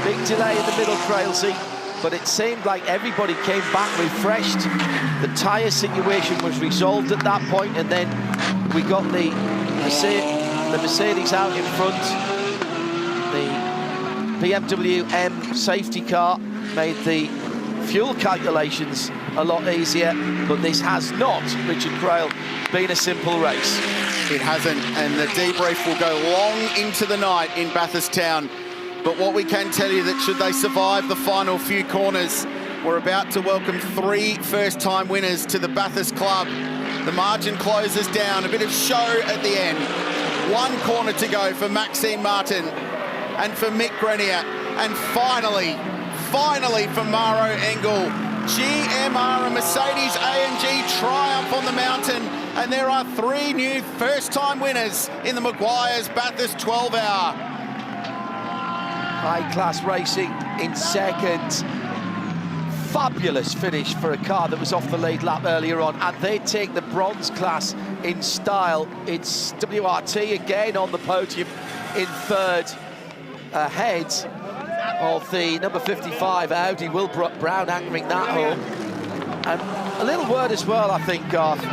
Big delay in the middle, Crailsey, but it seemed like everybody came back refreshed. The tyre situation was resolved at that point, and then we got the Mercedes out in front. The BMW M safety car made the fuel calculations a lot easier, but this has not, Richard Crail, been a simple race. It hasn't, and the debrief will go long into the night in Bathurst town. But what we can tell you that should they survive the final few corners, we're about to welcome 3 first-time winners to the Bathurst Club. The margin closes down, a bit of show at the end. 1 corner to go for Maxime Martin and for Mick Grenier, and finally for Maro Engel. GMR and Mercedes-AMG triumph on the mountain, and there are 3 new first-time winners in the Meguiar's Bathurst 12-hour. High-class racing in second. Fabulous finish for a car that was off the lead lap earlier on, and they take the bronze class in style. It's WRT again on the podium in third, ahead of the number 55 Audi. Will Brown anchoring that home. And a little word as well, I think, Garth,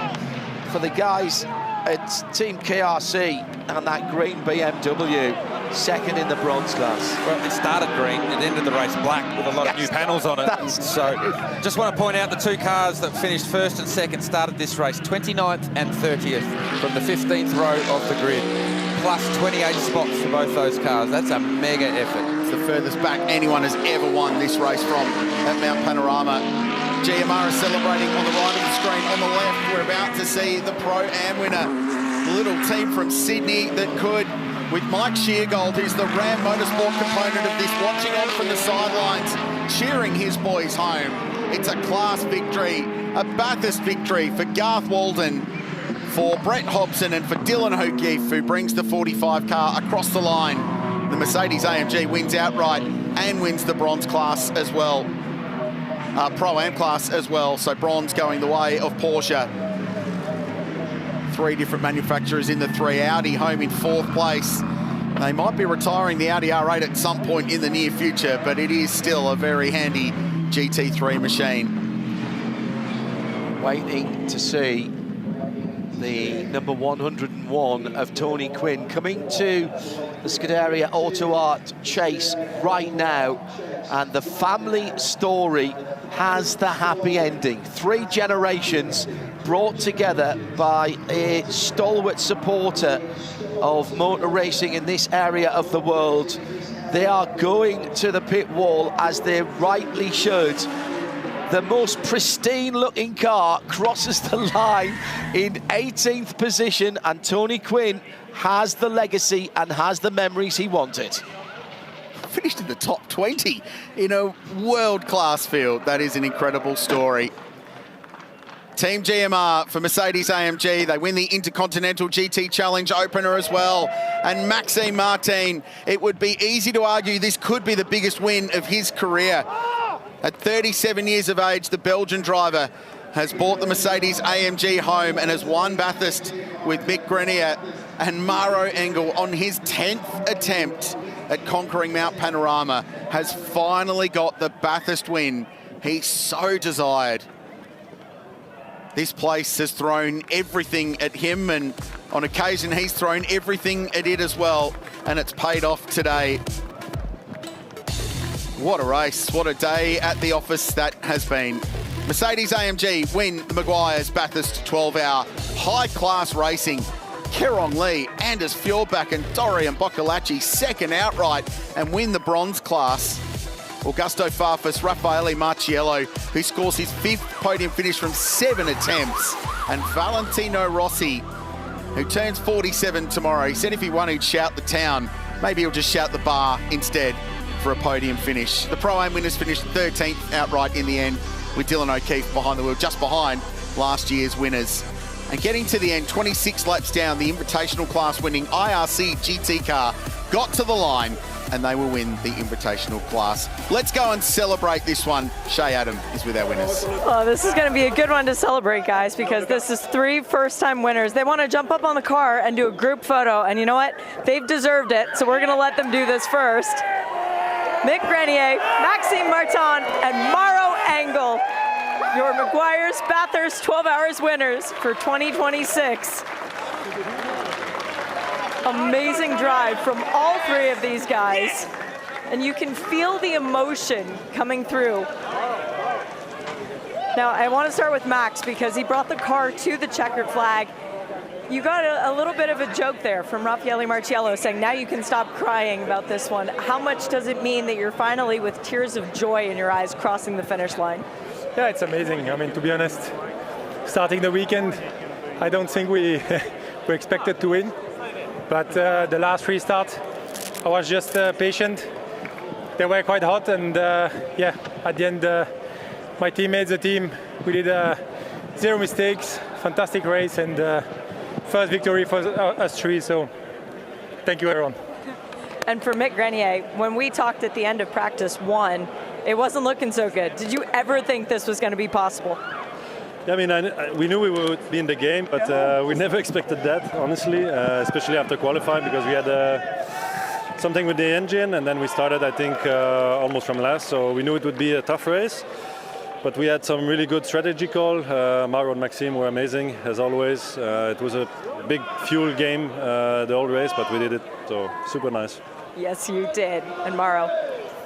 for the guys at Team KRC and that green BMW, second in the bronze class. Well, it started green, it ended the race black with a lot of new panels on it. So just want to point out the 2 cars that finished first and second started this race 29th and 30th from the 15th row of the grid, plus 28 spots for both those cars. That's a mega effort. It's the furthest back anyone has ever won this race from at Mount Panorama. GMR is celebrating on the right of the screen. On the left, we're about to see the Pro-Am winner. The little team from Sydney that could, with Mike Sheargold, who's the Ram Motorsport component of this, watching on from the sidelines, cheering his boys home. It's a class victory, a Bathurst victory for Garth Walden, for Brett Hobson and for Dylan O'Keefe, who brings the 45 car across the line. The Mercedes-AMG wins outright and wins the bronze class as well. Pro-Am class as well, so bronze going the way of Porsche. 3 different manufacturers in the 3. Audi home in 4th place. They might be retiring the Audi R8 at some point in the near future, but it is still a very handy GT3 machine. Waiting to see the number 101 of Tony Quinn coming to the Scuderia Auto Art Chase right now, and the family story has the happy ending. 3 generations brought together by a stalwart supporter of motor racing in this area of the world. They are going to the pit wall, as they rightly should. The most pristine looking car crosses the line in 18th position, and Tony Quinn has the legacy and has the memories he wanted. Finished in the top 20 in a world-class field. That is an incredible story. Team GMR for Mercedes-AMG. They win the Intercontinental GT Challenge opener as well. And Maxime Martin, it would be easy to argue this could be the biggest win of his career. At 37 years of age, the Belgian driver has brought the Mercedes-AMG home and has won Bathurst with Mick Grenier and Maro Engel on his 10th attempt at conquering Mount Panorama, has finally got the Bathurst win he so desired. This place has thrown everything at him, and on occasion he's thrown everything at it as well, and it's paid off today. What a race, what a day at the office that has been. Mercedes-AMG win the Meguiar's Bathurst 12-hour high-class racing. Kerong Lee, Anders Fordback and Dorian Boccolacci second outright and win the bronze class. Augusto Farfus, Raffaele Marciello, who scores his 5th podium finish from 7 attempts. And Valentino Rossi, who turns 47 tomorrow. He said if he won, he'd shout the town. Maybe he'll just shout the bar instead for a podium finish. The Pro-Am winners finished 13th outright in the end, with Dylan O'Keefe behind the wheel, just behind last year's winners. And getting to the end, 26 laps down, the Invitational class winning IRC GT car got to the line, and they will win the Invitational class. Let's go and celebrate this one. Shay Adam is with our winners. Oh, this is going to be a good one to celebrate, guys, because this is 3 first-time winners. They want to jump up on the car and do a group photo, and you know what? They've deserved it, so we're going to let them do this first. Mick Grenier, Maxime Martin, and Maro Engel, your Meguiar's Bathurst 12 Hours winners for 2026. Amazing drive from all 3 of these guys. And you can feel the emotion coming through. Now, I want to start with Max because he brought the car to the checkered flag. You got a little bit of a joke there from Raffaele Marciello saying, now you can stop crying about this one. How much does it mean that you're finally with tears of joy in your eyes crossing the finish line? Yeah, it's amazing. I mean, to be honest, starting the weekend, I don't think we were expected to win. But the last restart, I was just patient. They were quite hot, and yeah, at the end, my teammates, the team, we did 0 mistakes, fantastic race, and first victory for us 3, so thank you, everyone. And for Mick Grenier, when we talked at the end of practice 1, it wasn't looking so good. Did you ever think this was going to be possible? Yeah, I mean, we knew we would be in the game, but we never expected that, honestly, especially after qualifying, because we had something with the engine, and then we started, I think, almost from last, so we knew it would be a tough race. But we had some really good strategy call. Maro and Maxime were amazing, as always. It was a big fuel game the whole race, but we did it, so super nice. Yes, you did. And Maro,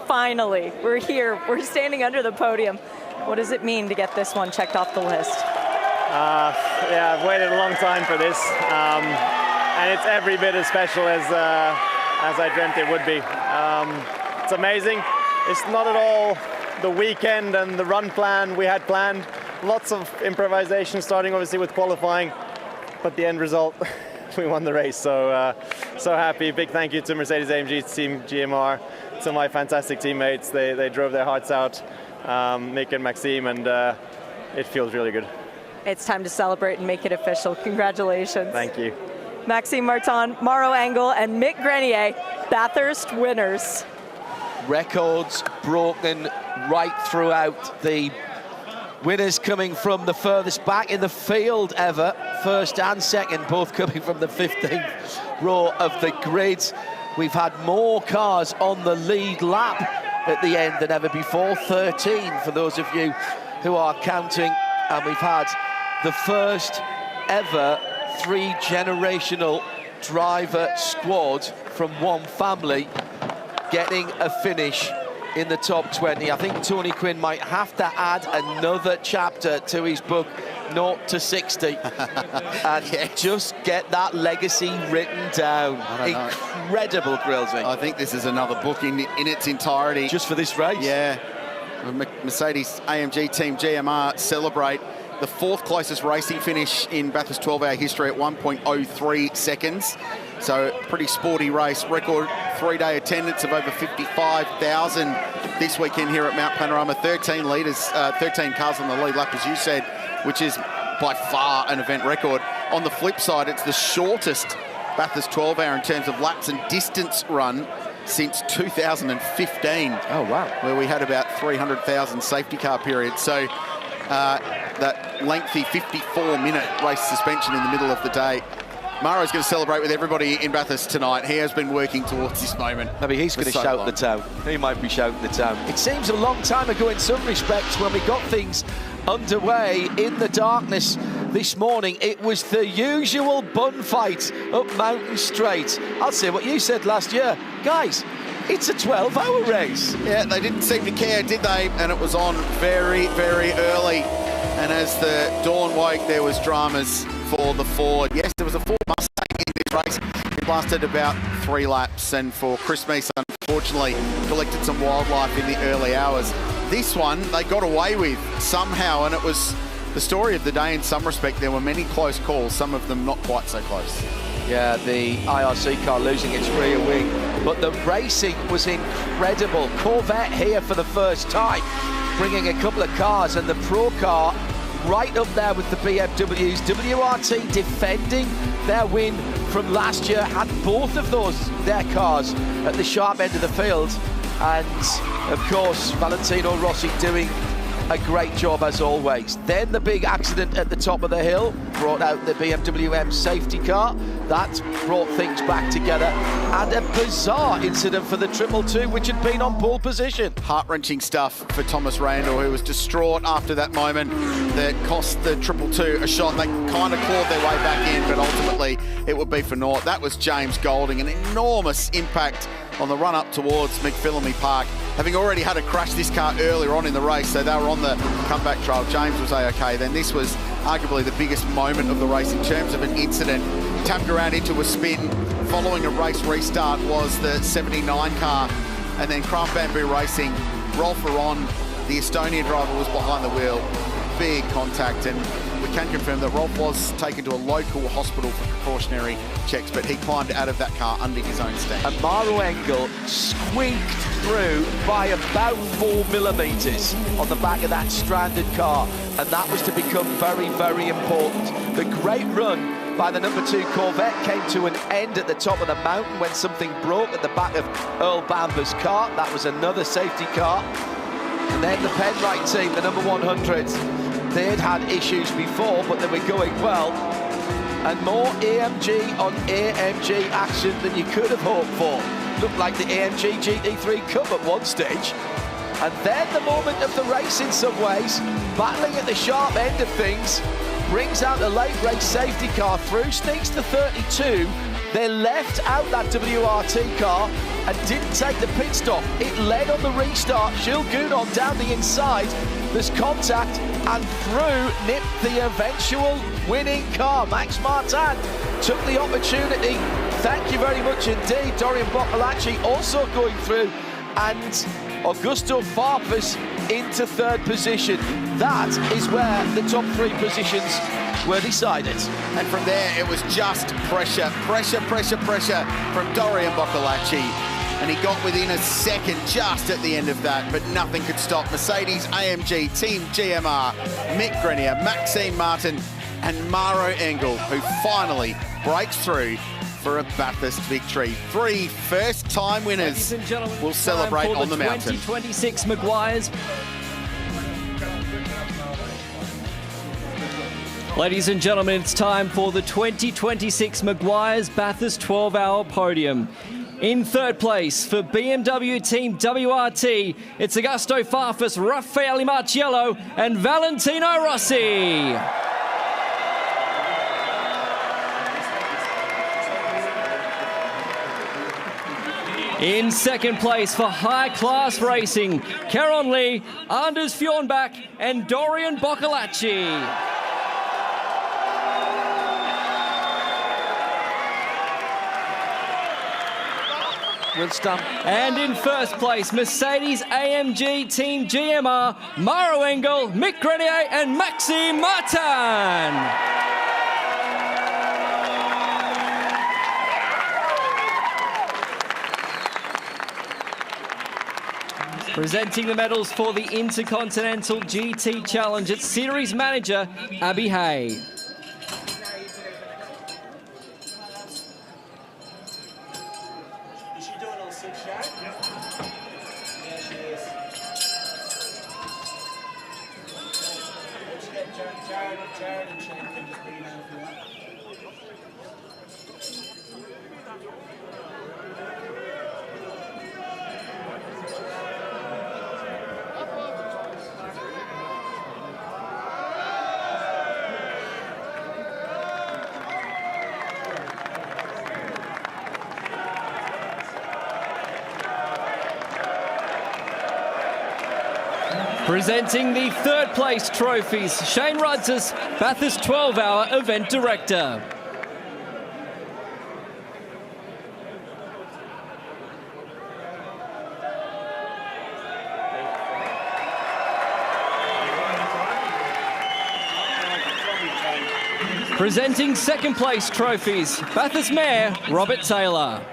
finally, we're here. We're standing under the podium. What does it mean to get this one checked off the list? Yeah, I've waited a long time for this, and it's every bit as special as I dreamt it would be. It's amazing. It's not at all the weekend and the run plan we had planned. Lots of improvisation, starting obviously with qualifying, but the end result, we won the race. So so happy. Big thank you to Mercedes-AMG team GMR, to my fantastic teammates. They drove their hearts out, Mick and Maxime, and it feels really good. It's time to celebrate and make it official. Congratulations. Thank you. Maxime Martin, Maro Engel, and Mick Grenier, Bathurst winners. Records broken right throughout. The winners coming from the furthest back in the field ever, first and second, both coming from the 15th row of the grid. We've had more cars on the lead lap at the end than ever before, 13 for those of you who are counting, and we've had the first ever 3-generational driver squad from one family getting a finish in the top 20. I think Tony Quinn might have to add another chapter to his book, 0 to 60, and just get that legacy written down. Incredible, Grillsy. I think this is another book in its entirety. Just for this race? Yeah. Mercedes-AMG Team GMR celebrate the 4th closest racing finish in Bathurst 12-hour history at 1.03 seconds. So pretty sporty race. Record 3-day attendance of over 55,000 this weekend here at Mount Panorama. 13 cars on the lead lap, as you said, which is by far an event record. On the flip side, it's the shortest Bathurst 12-hour in terms of laps and distance run since 2015. Oh, wow. Where we had about 300,000 safety car periods. So that lengthy 54-minute race suspension in the middle of the day. Maro's going to celebrate with everybody in Bathurst tonight. He has been working towards this moment. Maybe he's going to shout the town. He might be shouting the town. It seems a long time ago in some respects when we got things underway in the darkness this morning. It was the usual bun fight up Mountain Straight. I'll say what you said last year. Guys, it's a 12-hour race. Yeah, they didn't seem to care, did they? And it was on very, very early. And as the dawn woke, there was dramas for the Ford. Yes, there was a Ford Mustang in this race. It lasted about 3 laps. And for Chris Meese, unfortunately, collected some wildlife in the early hours. This one, they got away with somehow. And it was the story of the day in some respect. There were many close calls, some of them not quite so close. Yeah, the IRC car losing its rear wing. But the racing was incredible. Corvette here for the first time, bringing a couple of cars, and the Pro car right up there with the BMWs. WRT defending their win from last year, had both of their cars at the sharp end of the field. And of course, Valentino Rossi doing a great job as always. Then the big accident at the top of the hill brought out the BMW M safety car. That brought things back together, and a bizarre incident for the 222, which had been on pole position. Heart-wrenching stuff for Thomas Randle, who was distraught after that moment that cost the 222 a shot. They kind of clawed their way back in, but ultimately it would be for naught. That was James Golding, an enormous impact on the run up towards McPhillamy Park. Having already had to crash this car earlier on in the race, so they were on the comeback trail. James was A-OK. Then this was arguably the biggest moment of the race in terms of an incident. Tapped around into a spin. Following a race restart was the 79 car, and then Craft Bamboo Racing, Rolf Aron, the Estonian driver, was behind the wheel. Big contact, and we can confirm that Rolf was taken to a local hospital for precautionary checks, but he climbed out of that car under his own steam. And Maro Engel squeaked through by about 4 millimetres on the back of that stranded car, and that was to become very, very important. The great run by the number 2 Corvette came to an end at the top of the mountain when something broke at the back of Earl Bamber's car. That was another safety car. And then the Penrite team, the number 100, they had had issues before, but they were going well. And more AMG on AMG action than you could have hoped for. Looked like the AMG GT3 Cup at one stage. And then the moment of the race in some ways, battling at the sharp end of things, brings out a late race safety car through, sneaks to 32. They left out that WRT car and didn't take the pit stop. It led on the restart. Jules Goudon down the inside. There's contact, and through nipped the eventual winning car. Max Martin took the opportunity. Thank you very much indeed. Dorian Boccolacci also going through, and Augusto Farfus into 3rd position. That is where the top 3 positions were decided. And from there, it was just pressure from Dorian Boccolacci. And he got within a second just at the end of that, but nothing could stop Mercedes-AMG Team GMR, Mick Grenier, Maxime Martin, and Maro Engel, who finally breaks through for a Bathurst victory. 3 first-time winners will celebrate on the mountain. 2026 Meguiar's. Ladies and gentlemen, it's time for the 2026 Meguiar's Bathurst 12-hour podium. In 3rd place for BMW Team WRT, it's Augusto Farfus, Raffaele Marciello, and Valentino Rossi. In second place for high-class racing, Caron Lee, Anders Fordback and Dorian Boccolacci. And in first place, Mercedes-AMG Team GMR, Maro Engel, Mick Grenier and Maxime Martin. Presenting the medals for the Intercontinental GT Challenge, it's Series Manager, Abby Hay. Presenting the third place trophies, Shane Rudzis, Bathurst 12-hour event director. Presenting second place trophies, Bathurst Mayor, Robert Taylor.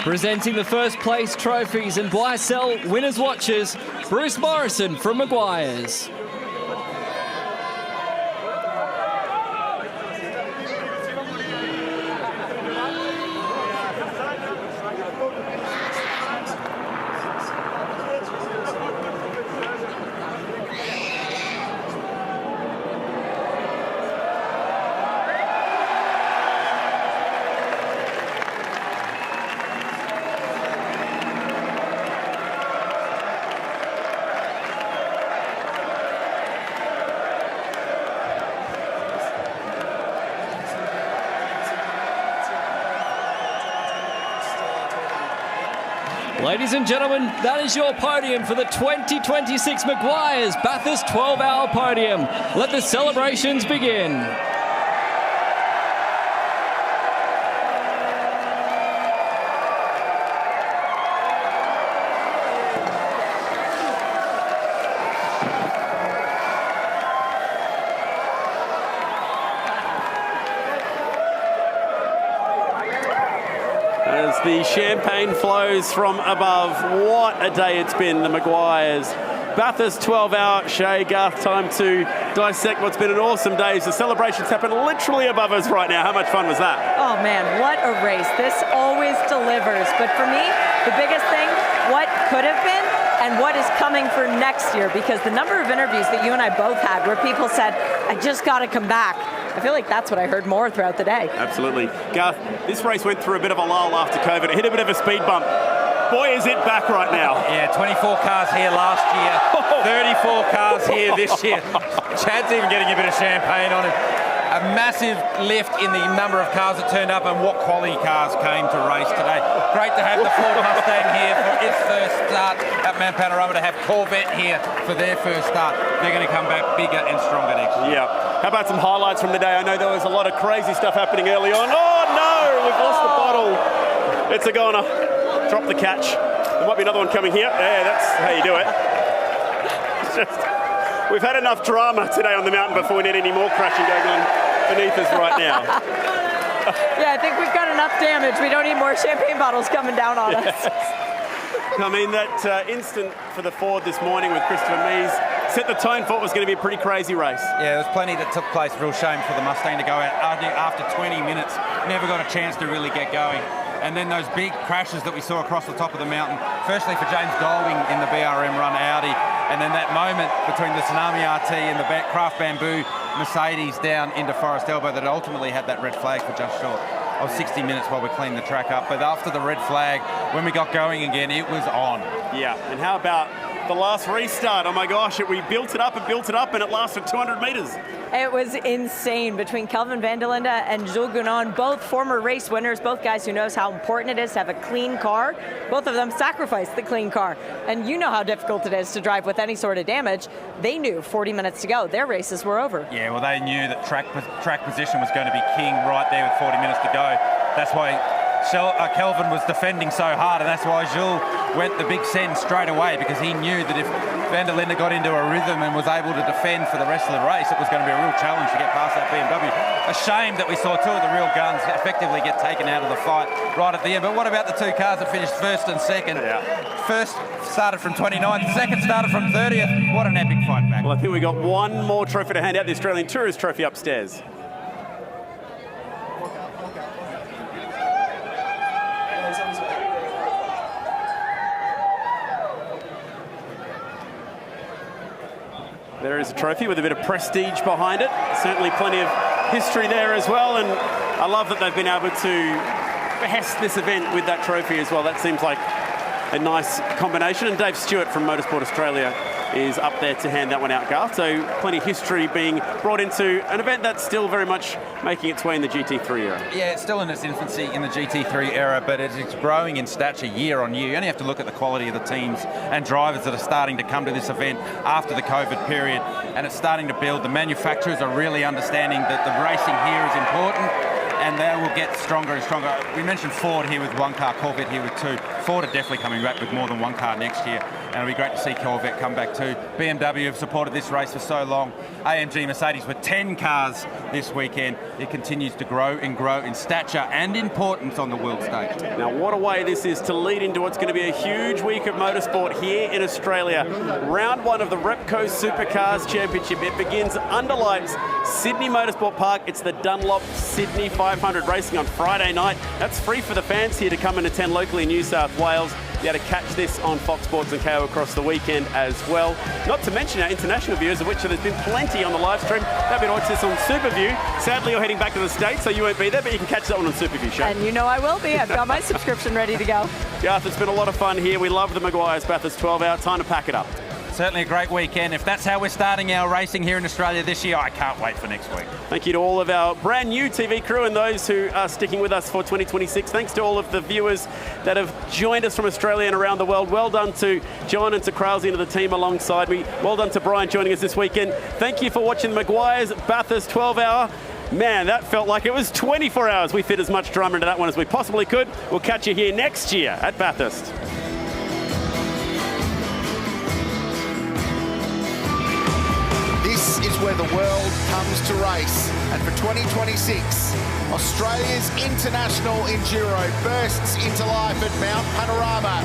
Presenting the first place trophies and buy-sell winners' watches, Bruce Morrison from Meguiar's. Ladies and gentlemen, that is your podium for the 2026 Meguiar's Bathurst 12-hour podium. Let the celebrations begin. As the champagne flows from above, what a day it's been, the Meguiar's. Bathurst 12-hour, Shay, Garth, time to dissect what's been an awesome day. The celebrations happen literally above us right now. How much fun was that? Oh man, what a race. This always delivers. But for me, the biggest thing, what could have been and what is coming for next year, because the number of interviews that you and I both had where people said, I just got to come back. I feel like that's what I heard more throughout the day. Absolutely. Garth, this race went through a bit of a lull after COVID. It hit a bit of a speed bump. Boy, is it back right now. Yeah, 24 cars here last year, 34 cars here this year. Chad's even getting a bit of champagne on him. A massive lift in the number of cars that turned up and what quality cars came to race today. Great to have the Ford Mustang here for its first start at Mount Panorama, to have Corvette here for their first start. They're going to come back bigger and stronger next year. Yeah. How about some highlights from the day? I know there was a lot of crazy stuff happening early on. Oh no, we've lost the bottle. It's a goner. Drop the catch. There might be another one coming here. Yeah, that's how you do it. It's just, we've had enough drama today on the mountain before we need any more crashing going on beneath us right now. Yeah, I think we've got enough damage. We don't need more champagne bottles coming down on us. I mean, that instant for the Ford this morning with Christopher Mees set the tone for what was going to be a pretty crazy race. Yeah, there was plenty that took place. Real shame for the Mustang to go out after 20 minutes. Never got a chance to really get going. And then those big crashes that we saw across the top of the mountain. Firstly for James Golding in the BRM run Audi, and then that moment between the Tsunami RT and the Craft Bamboo Mercedes down into Forest Elbow that ultimately had that red flag for just short of 60 minutes while we cleaned the track up. But after the red flag, when we got going again, it was on. Yeah, and how about the last restart? Oh my gosh, we built it up and it lasted 200 metres. It was insane between Kelvin van der Linde and Jules Gounon, both former race winners, both guys who knows how important it is to have a clean car. Both of them sacrificed the clean car. And you know how difficult it is to drive with any sort of damage. They knew 40 minutes to go. Their races were over. Yeah, well, they knew that track position was going to be king right there with 40 minutes to go. That's why Kelvin was defending so hard, and that's why Jules went the big send straight away, because he knew that if van der Linde got into a rhythm and was able to defend for the rest of the race, it was going to be a real challenge to get past that BMW. A shame that we saw two of the real guns effectively get taken out of the fight right at the end. But what about the two cars that finished first and second? Yeah. First started from 29th, second started from 30th. What an epic fight back. Well, I think we got one more trophy to hand out, the Australian Tourist Trophy upstairs. There is a trophy with a bit of prestige behind it. Certainly plenty of history there as well, and I love that they've been able to behest this event with that trophy as well. That seems like a nice combination, and Dave Stewart from Motorsport Australia is up there to hand that one out, Garth. So plenty of history being brought into an event that's still very much making its way in the GT3 era. Yeah, it's still in its infancy in the GT3 era, but it's growing in stature year on year. You only have to look at the quality of the teams and drivers that are starting to come to this event after the COVID period, and it's starting to build. The manufacturers are really understanding that the racing here is important, and they will get stronger and stronger. We mentioned Ford here with one car, Corvette here with two. Ford are definitely coming back with more than one car next year, and it'll be great to see Corvette come back too. BMW have supported this race for so long. AMG, Mercedes with 10 cars this weekend. It continues to grow in stature and importance on the world stage. Now, what a way this is to lead into what's going to be a huge week of motorsport here in Australia. Round one of the Repco Supercars Championship. It begins under lights, Sydney Motorsport Park. It's the Dunlop Sydney 500 racing on Friday night. That's free for the fans here to come and attend locally in New South Wales. Be able to catch this on Fox Sports and KO across the weekend as well. Not to mention our international viewers, of which there's been plenty on the live stream. They've been watching this on Superview. Sadly, you're heading back to the States, so you won't be there, but you can catch that one on Superview show. And you know I will be. I've got my subscription ready to go. Garth, it's been a lot of fun here. We love the Meguiar's Bathurst 12-hour. Time to pack it up. Certainly a great weekend. If that's how we're starting our racing here in Australia this year, I can't wait for next week. Thank you to all of our brand new TV crew and those who are sticking with us for 2026. Thanks to all of the viewers that have joined us from Australia and around the world. Well done to John and to Krause and to the team alongside me. Well done to Brian joining us this weekend. Thank you for watching Meguiar's Bathurst 12-hour. Man, that felt like it was 24 hours. We fit as much drama into that one as we possibly could. We'll catch you here next year at Bathurst. This is where the world comes to race. And for 2026, Australia's international enduro bursts into life at Mount Panorama